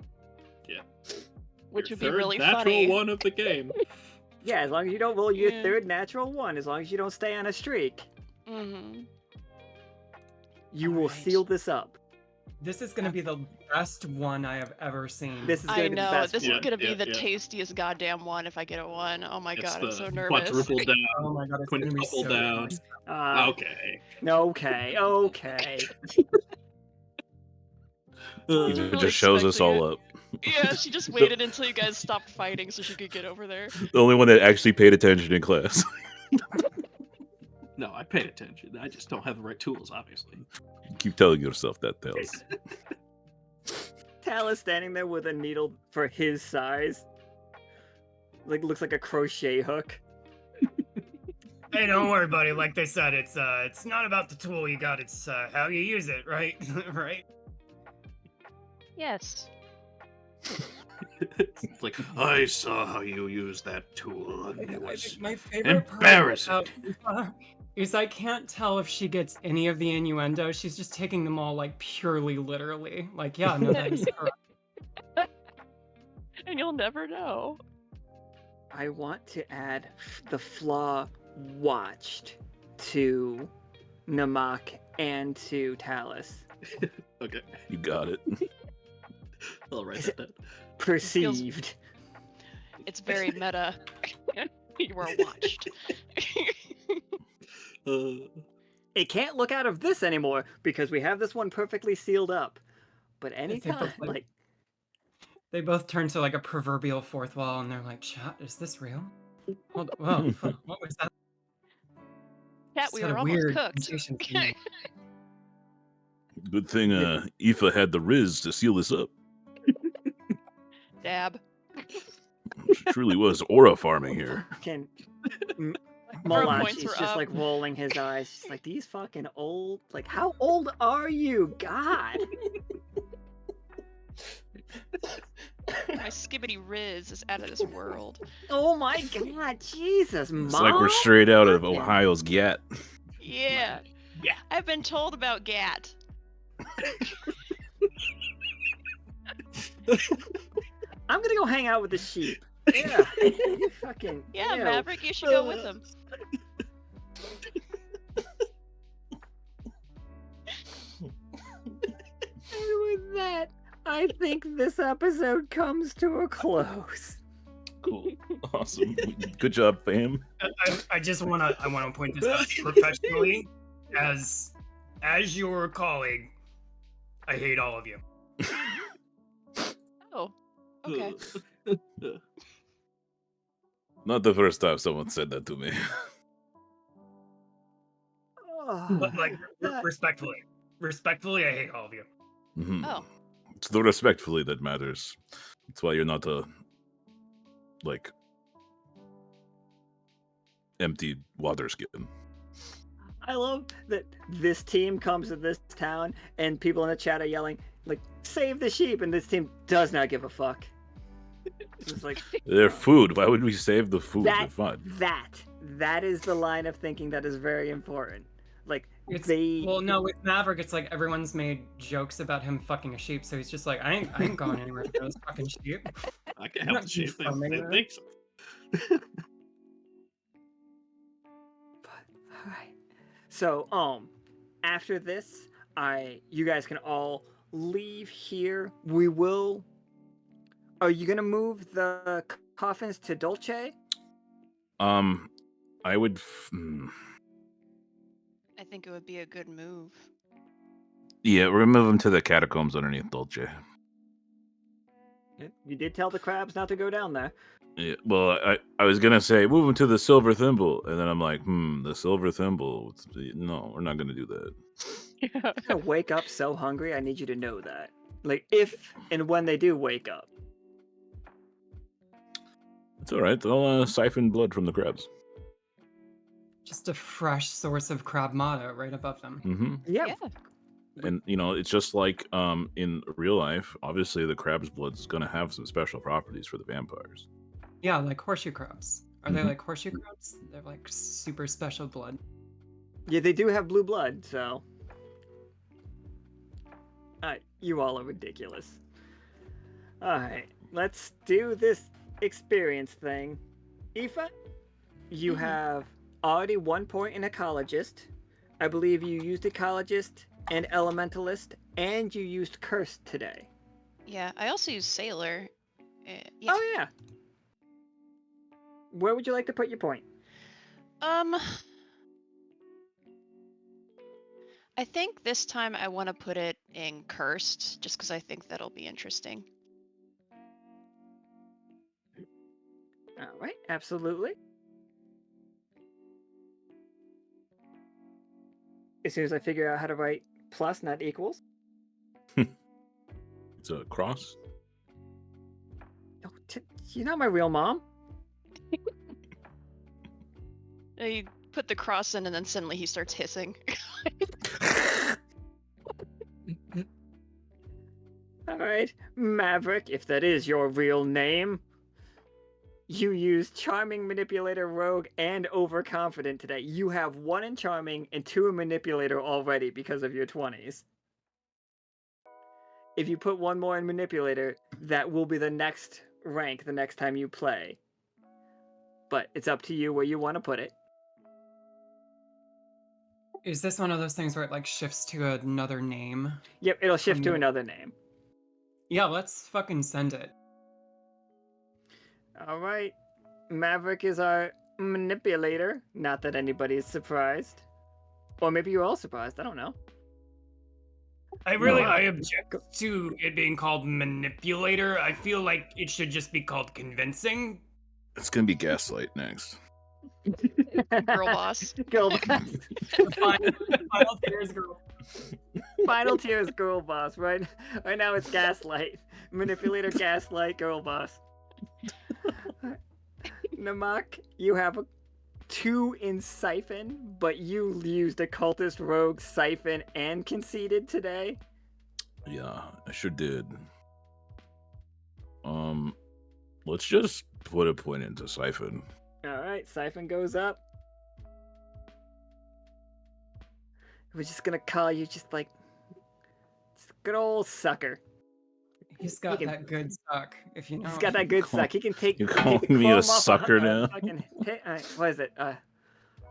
Speaker 3: Yeah.
Speaker 5: Which
Speaker 3: Your
Speaker 5: would be
Speaker 3: third
Speaker 5: really
Speaker 3: natural
Speaker 5: funny.
Speaker 3: one of the game.
Speaker 2: Yeah, as long as you don't roll your
Speaker 5: Yeah.
Speaker 2: third natural 1, as long as you don't stay on a streak,
Speaker 5: Mm-hmm.
Speaker 2: you will seal this up.
Speaker 8: This is going to be the best one I have ever seen.
Speaker 2: This is
Speaker 5: I
Speaker 2: gonna be the
Speaker 5: know,
Speaker 2: best
Speaker 5: this
Speaker 2: one.
Speaker 5: is gonna be
Speaker 3: Yeah,
Speaker 5: the
Speaker 3: yeah.
Speaker 5: tastiest goddamn one if I get a 1. Oh my
Speaker 3: It's
Speaker 5: god, I'm
Speaker 3: the
Speaker 5: so nervous.
Speaker 3: quadruple down,
Speaker 8: Oh my god, it's going to be
Speaker 3: quintuple
Speaker 8: so
Speaker 3: down.
Speaker 8: nice.
Speaker 3: Okay.
Speaker 2: Okay, okay.
Speaker 7: Eva
Speaker 5: Really
Speaker 7: just shows us
Speaker 5: expecting
Speaker 7: all
Speaker 5: it.
Speaker 7: up.
Speaker 5: Yeah, she just waited until you guys stopped fighting so she could get over there.
Speaker 7: The only one that actually paid attention in class.
Speaker 3: No, I paid attention. I just don't have the right tools, obviously.
Speaker 7: Keep telling yourself that, Tails.
Speaker 2: Talus standing there with a needle for his size. Like, looks like a crochet hook.
Speaker 9: Hey, don't worry, buddy. Like they said, it's not about the tool you got. It's how you use it, right? Right?
Speaker 5: Yes.
Speaker 12: It's like, I saw how you used that tool, and it
Speaker 8: I
Speaker 12: was
Speaker 8: think my favorite part
Speaker 12: embarrassing.
Speaker 8: about Aoife is I can't tell if she gets any of the innuendo. She's just taking them all like purely literally. Like, yeah, no, that is correct.
Speaker 5: And you'll never know.
Speaker 2: I want to add the flaw watched to Namak and to Talus.
Speaker 3: Okay,
Speaker 7: You got it.
Speaker 3: I'll write
Speaker 2: Is
Speaker 3: that down.
Speaker 2: Perceived.
Speaker 5: It's very meta. You are watched.
Speaker 2: It can't look out of this anymore because we have this one perfectly sealed up. But anytime,
Speaker 8: both,
Speaker 2: like,
Speaker 8: They both turn to like a proverbial fourth wall and they're like, chat, is this real? Hold on. Whoa, what was that?
Speaker 5: Cat,
Speaker 8: Just
Speaker 5: we
Speaker 8: had a
Speaker 5: were almost
Speaker 8: weird
Speaker 5: cooked.
Speaker 8: sensation from you.
Speaker 7: Good thing Aoife had the Riz to seal this up.
Speaker 5: Dab.
Speaker 7: She truly was aura farming here.
Speaker 2: can
Speaker 5: Hero
Speaker 2: Malachi's
Speaker 5: points were
Speaker 2: just
Speaker 5: up.
Speaker 2: like rolling his eyes. She's like, these fucking old. Like, how old are you? God.
Speaker 5: My skibbity Riz is out of this world.
Speaker 2: Oh my god, Jesus,
Speaker 7: It's
Speaker 2: Mom.
Speaker 7: like we're straight out of
Speaker 2: Fucking-
Speaker 7: Ohio's GAT.
Speaker 5: Yeah.
Speaker 3: Yeah.
Speaker 5: I've been told about GAT.
Speaker 2: I'm gonna go hang out with the sheep. Yeah. You fucking.
Speaker 5: Yeah,
Speaker 2: ew.
Speaker 5: Maverick, you should go with them.
Speaker 2: And with that, I think this episode comes to a close.
Speaker 7: Cool. Awesome. Good job, fam.
Speaker 9: I just want to point this out professionally, as your colleague. I hate all of you.
Speaker 5: Oh, okay.
Speaker 7: Not the first time someone said that to me.
Speaker 9: But like respectfully, I hate all of you.
Speaker 7: Mhm.
Speaker 5: Oh.
Speaker 7: It's the respectfully that matters. That's why you're not a like empty water skin.
Speaker 2: I love that this team comes to this town and people in the chat are yelling, like, save the sheep, and this team does not give a fuck. It's like,
Speaker 7: They're food. Why would we save the food? They're
Speaker 2: that,
Speaker 7: fine.
Speaker 2: that is the line of thinking that is very important. Like,
Speaker 8: It's,
Speaker 2: they.
Speaker 8: well, no, with Maverick, it's like everyone's made jokes about him fucking a sheep, so he's just like, I ain't going anywhere with those fucking sheep.
Speaker 3: I can help the sheep. They think so.
Speaker 2: Alright. So, after this, you guys can all leave here. We will. Are you gonna move the coffins to Dolce?
Speaker 7: I would.
Speaker 5: I think it would be a good move.
Speaker 7: Yeah, we're gonna move them to the catacombs underneath Dolce.
Speaker 2: You did tell the crabs not to go down there.
Speaker 7: Yeah, well, I was gonna say move them to the silver thimble, and then I'm like, the silver thimble. No, we're not gonna do that.
Speaker 2: I'm gonna wake up so hungry. I need you to know that. Like, if and when they do wake up.
Speaker 7: It's all right. I'll siphon blood from the crabs.
Speaker 8: Just a fresh source of crab mata right above them.
Speaker 7: Mm-hmm.
Speaker 2: Yeah.
Speaker 7: And it's just like in real life. Obviously, the crab's blood is gonna have some special properties for the vampires.
Speaker 8: Yeah, like horseshoe crabs. Are they
Speaker 7: Mhm.
Speaker 8: like horseshoe crabs? They're like super special blood.
Speaker 2: Yeah, they do have blue blood, so. You all are ridiculous. Alright, let's do this experience thing. Aoife, you have already 1 point in Ecologist. I believe you used Ecologist and Elementalist, and you used Cursed today.
Speaker 5: Yeah, I also use Sailor. Yeah.
Speaker 2: Oh, yeah. Where would you like to put your point?
Speaker 5: I I think this time I want to put it in cursed, just because I think that'll be interesting.
Speaker 2: All right, absolutely. As soon as I figure out how to write plus, not equals.
Speaker 7: It's a cross.
Speaker 2: Oh, you're not my real mom.
Speaker 5: You put the cross in, and then suddenly he starts hissing.
Speaker 2: All right, Maverick, if that is your real name. You use Charming, Manipulator, Rogue, and Overconfident today. You have 1 in Charming and 2 in Manipulator already because of your 20s. If you put 1 more in Manipulator, that will be the next rank the next time you play. But it's up to you where you want to put it.
Speaker 8: Is this one of those things where it like shifts to another name?
Speaker 2: Yep, it'll shift to
Speaker 8: the-
Speaker 2: another name.
Speaker 8: Yeah, let's fucking send it.
Speaker 2: All right. Maverick is our Manipulator. Not that anybody is surprised. Or maybe you're all surprised. I don't know.
Speaker 9: I
Speaker 7: No.
Speaker 9: object to it being called manipulator. I feel like it should just be called convincing.
Speaker 7: It's gonna be Gaslight next.
Speaker 5: Girl boss.
Speaker 2: Girl boss.
Speaker 8: Final tears, girl.
Speaker 2: Final tier is girl boss, right? Right now it's Gaslight. Manipulator, Gaslight, girl boss. Namak, you have 2 in Siphon, but you used Occultist, Rogue, Siphon, and Conceited today.
Speaker 7: Yeah, I sure did. Let's just put a point into Siphon.
Speaker 2: Alright, Siphon goes up. We're just gonna call you just like good old sucker.
Speaker 8: He's got
Speaker 2: can-
Speaker 8: that good suck, if you know.
Speaker 2: He's got that good suck. He can take.
Speaker 7: You're
Speaker 2: he can
Speaker 7: calling
Speaker 2: take the
Speaker 7: me a
Speaker 2: chrome off
Speaker 7: sucker now?
Speaker 2: Fucking hit, what is it?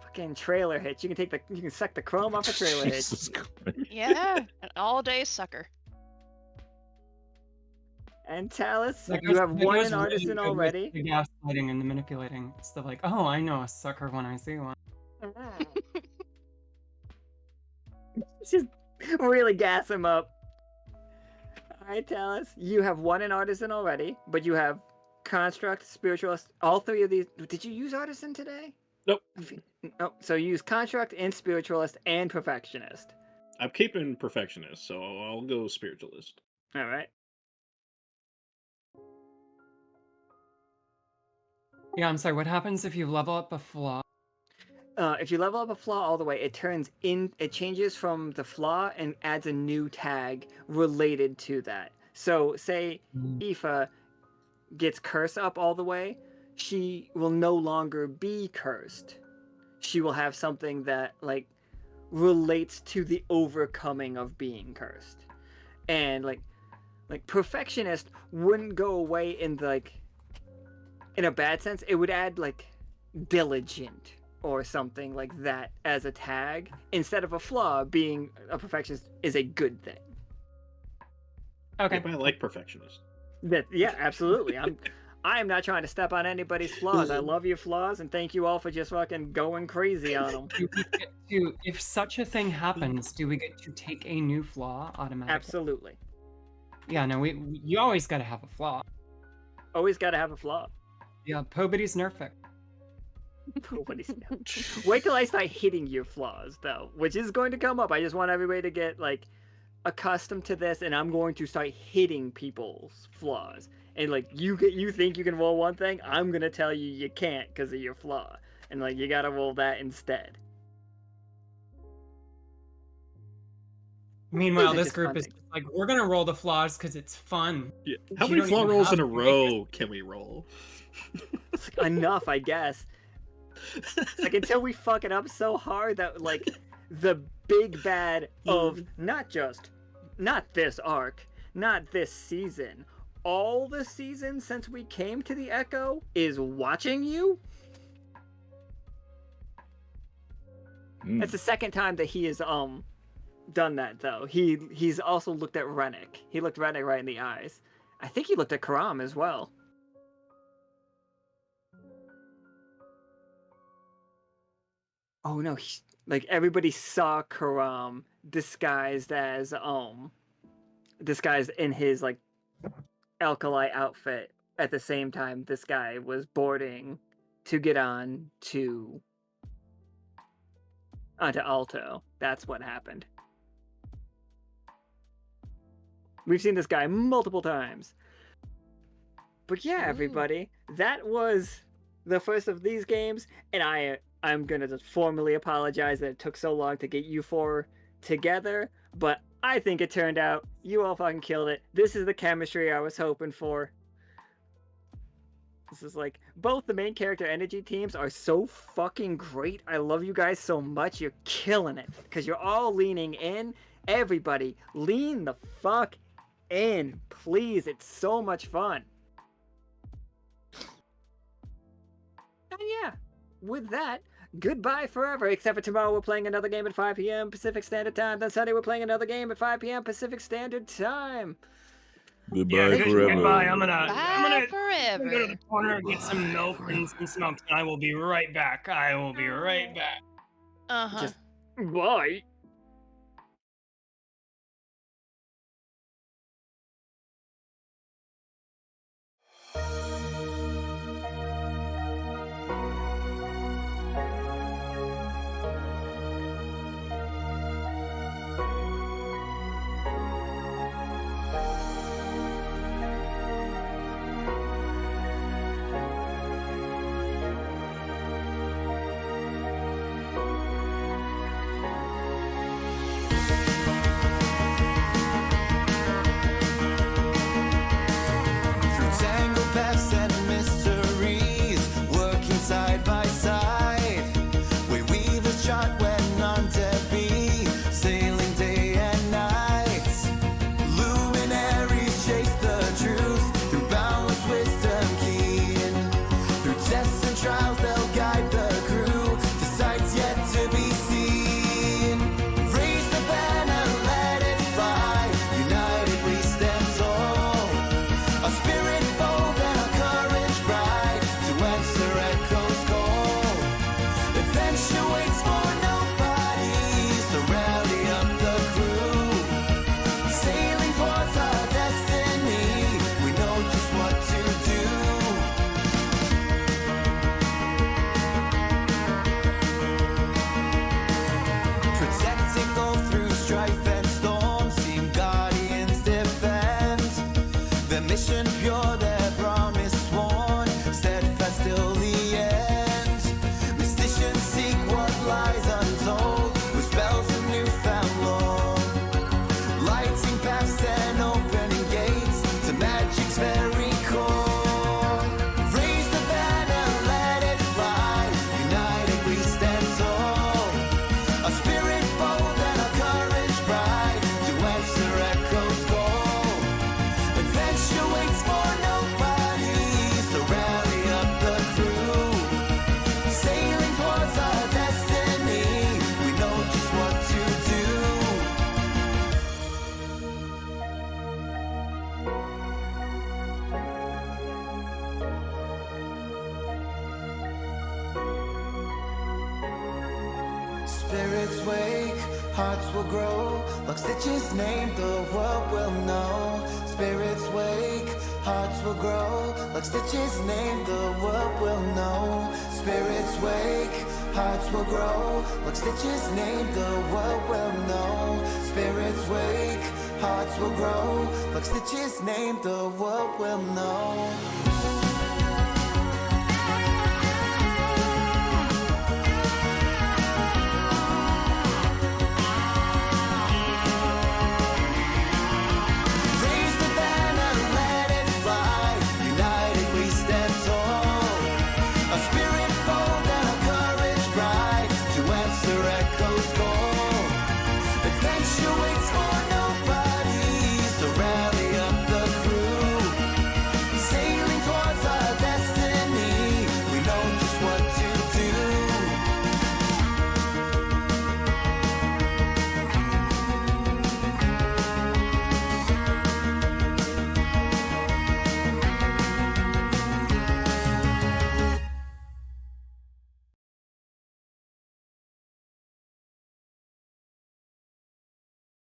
Speaker 2: Fucking trailer hitch. You can take the. You can suck the chrome off a trailer hitch.
Speaker 7: Jesus Christ.
Speaker 5: Yeah, an all-day sucker.
Speaker 2: And Talus,
Speaker 8: That
Speaker 2: you
Speaker 8: goes-
Speaker 2: have
Speaker 8: that
Speaker 2: 1
Speaker 8: goes
Speaker 2: in
Speaker 8: really
Speaker 2: Artisan
Speaker 8: good with
Speaker 2: already.
Speaker 8: The gaslighting and the manipulating. It's the like, oh, I know a sucker when I see one.
Speaker 2: Just really gas him up. Alright, Talus, you have 1 in Artisan already, but you have Construct, Spiritualist, all 3 of these. Did you use Artisan today?
Speaker 3: Nope.
Speaker 2: Nope. So you use Construct and Spiritualist and Perfectionist.
Speaker 3: I'm keeping Perfectionist, so I'll go Spiritualist.
Speaker 2: Alright.
Speaker 8: Yeah, I'm sorry. What happens if you level up a flaw?
Speaker 2: If you level up a flaw all the way, it changes from the flaw and adds a new tag related to that. So say Aoife gets curse up all the way, she will no longer be cursed. She will have something that like relates to the overcoming of being cursed. And like perfectionist wouldn't go away in in a bad sense. It would add like diligent or something like that as a tag instead of a flaw. Being a perfectionist is a good thing.
Speaker 8: Okay.
Speaker 3: Yep, I like Perfectionist.
Speaker 2: Yeah, absolutely. I am not trying to step on anybody's flaws. I love your flaws and thank you all for just fucking going crazy on them.
Speaker 8: Do we get to, if such a thing happens, do we get to take a new flaw automatically?
Speaker 2: Absolutely.
Speaker 8: Yeah, no, you always got to have a flaw.
Speaker 2: Always got to have a flaw.
Speaker 8: Yeah, Pobity's nerfing.
Speaker 2: Wait till I start hitting your flaws, though, which is going to come up. I just want everybody to get like accustomed to this, and I'm going to start hitting people's flaws. And like you think you can roll one thing, I'm gonna tell you you can't because of your flaw, and like you gotta roll that instead.
Speaker 8: Meanwhile,
Speaker 2: These are
Speaker 8: this
Speaker 2: just
Speaker 8: group
Speaker 2: fun
Speaker 8: is
Speaker 2: things.
Speaker 8: just like, we're gonna roll the flaws because it's fun.
Speaker 3: Yeah. How
Speaker 8: You
Speaker 3: many
Speaker 8: don't
Speaker 3: flaw
Speaker 8: even
Speaker 3: rolls
Speaker 8: have
Speaker 3: in a
Speaker 8: to make
Speaker 3: row can we roll?
Speaker 2: It's like, enough, I guess. It's like until we fuck it up so hard that like the big bad of not this arc, not this season, all the seasons since we came to the Echo is watching you. That's the second time that he has done that though. He's also looked at Rennick. He looked Rennick right in the eyes. I think he looked at Karam as well. Oh no, like everybody saw Karam disguised in his like alkali outfit. At the same time, this guy was boarding to get onto Alto. That's what happened. We've seen this guy multiple times. But yeah, everybody, that was the first of these games, and I'm gonna just formally apologize that it took so long to get you four together, but I think it turned out you all fucking killed it. This is the chemistry I was hoping for. This is like, both the main character energy teams are so fucking great. I love you guys so much. You're killing it. Because you're all leaning in. Everybody, lean the fuck in. Please, it's so much fun. And yeah, with that, goodbye forever. Except for tomorrow we're playing another game at 5 p.m. Pacific Standard Time. Then Sunday we're playing another game at 5 p.m. Pacific Standard Time.
Speaker 7: Goodbye forever.
Speaker 9: Goodbye. I'm
Speaker 5: Bye
Speaker 9: gonna
Speaker 5: forever.
Speaker 9: go to the corner and get some milk and some smokes, and I will be right back.
Speaker 5: Uh-huh.
Speaker 2: Just bye.
Speaker 1: Through tangled paths and mysteries, working side by side, we weave a chart when none to be, sailing day and night. Luminaries chase the truth through boundless wisdom keen. Through tests and trials, they'll guide the crew to sights yet to be seen. Raise the banner, let it fly. United we stand tall. A spirit bold and a courage bright to answer echo's call. Adventure waits for nobody, so rally up the crew. Sailing towards our destiny, we know just what to do. Protecting all through strife and storm, seem guardians defend. Their mission pure, their promise sworn, steadfast till the end. Mysticians seek what lies untold, with spells of newfound lore. Lighting paths and opening gates to magic's very core. Raise the banner, let it fly. United we stand tall. A spirit bold and a courage bright to answer echo's call. Adventure waits for nobody, so rally up the crew. Sailing towards our destiny, we know just what to do. Spirits wake, hearts will grow. Lockstitch's name, the world will know. Spirits wake, hearts will grow. Lockstitch's name, the world will know. Spirits wake, hearts will grow. Lockstitch's name, the world will know. Spirits wake, hearts will grow. Lockstitch's name, the world will know.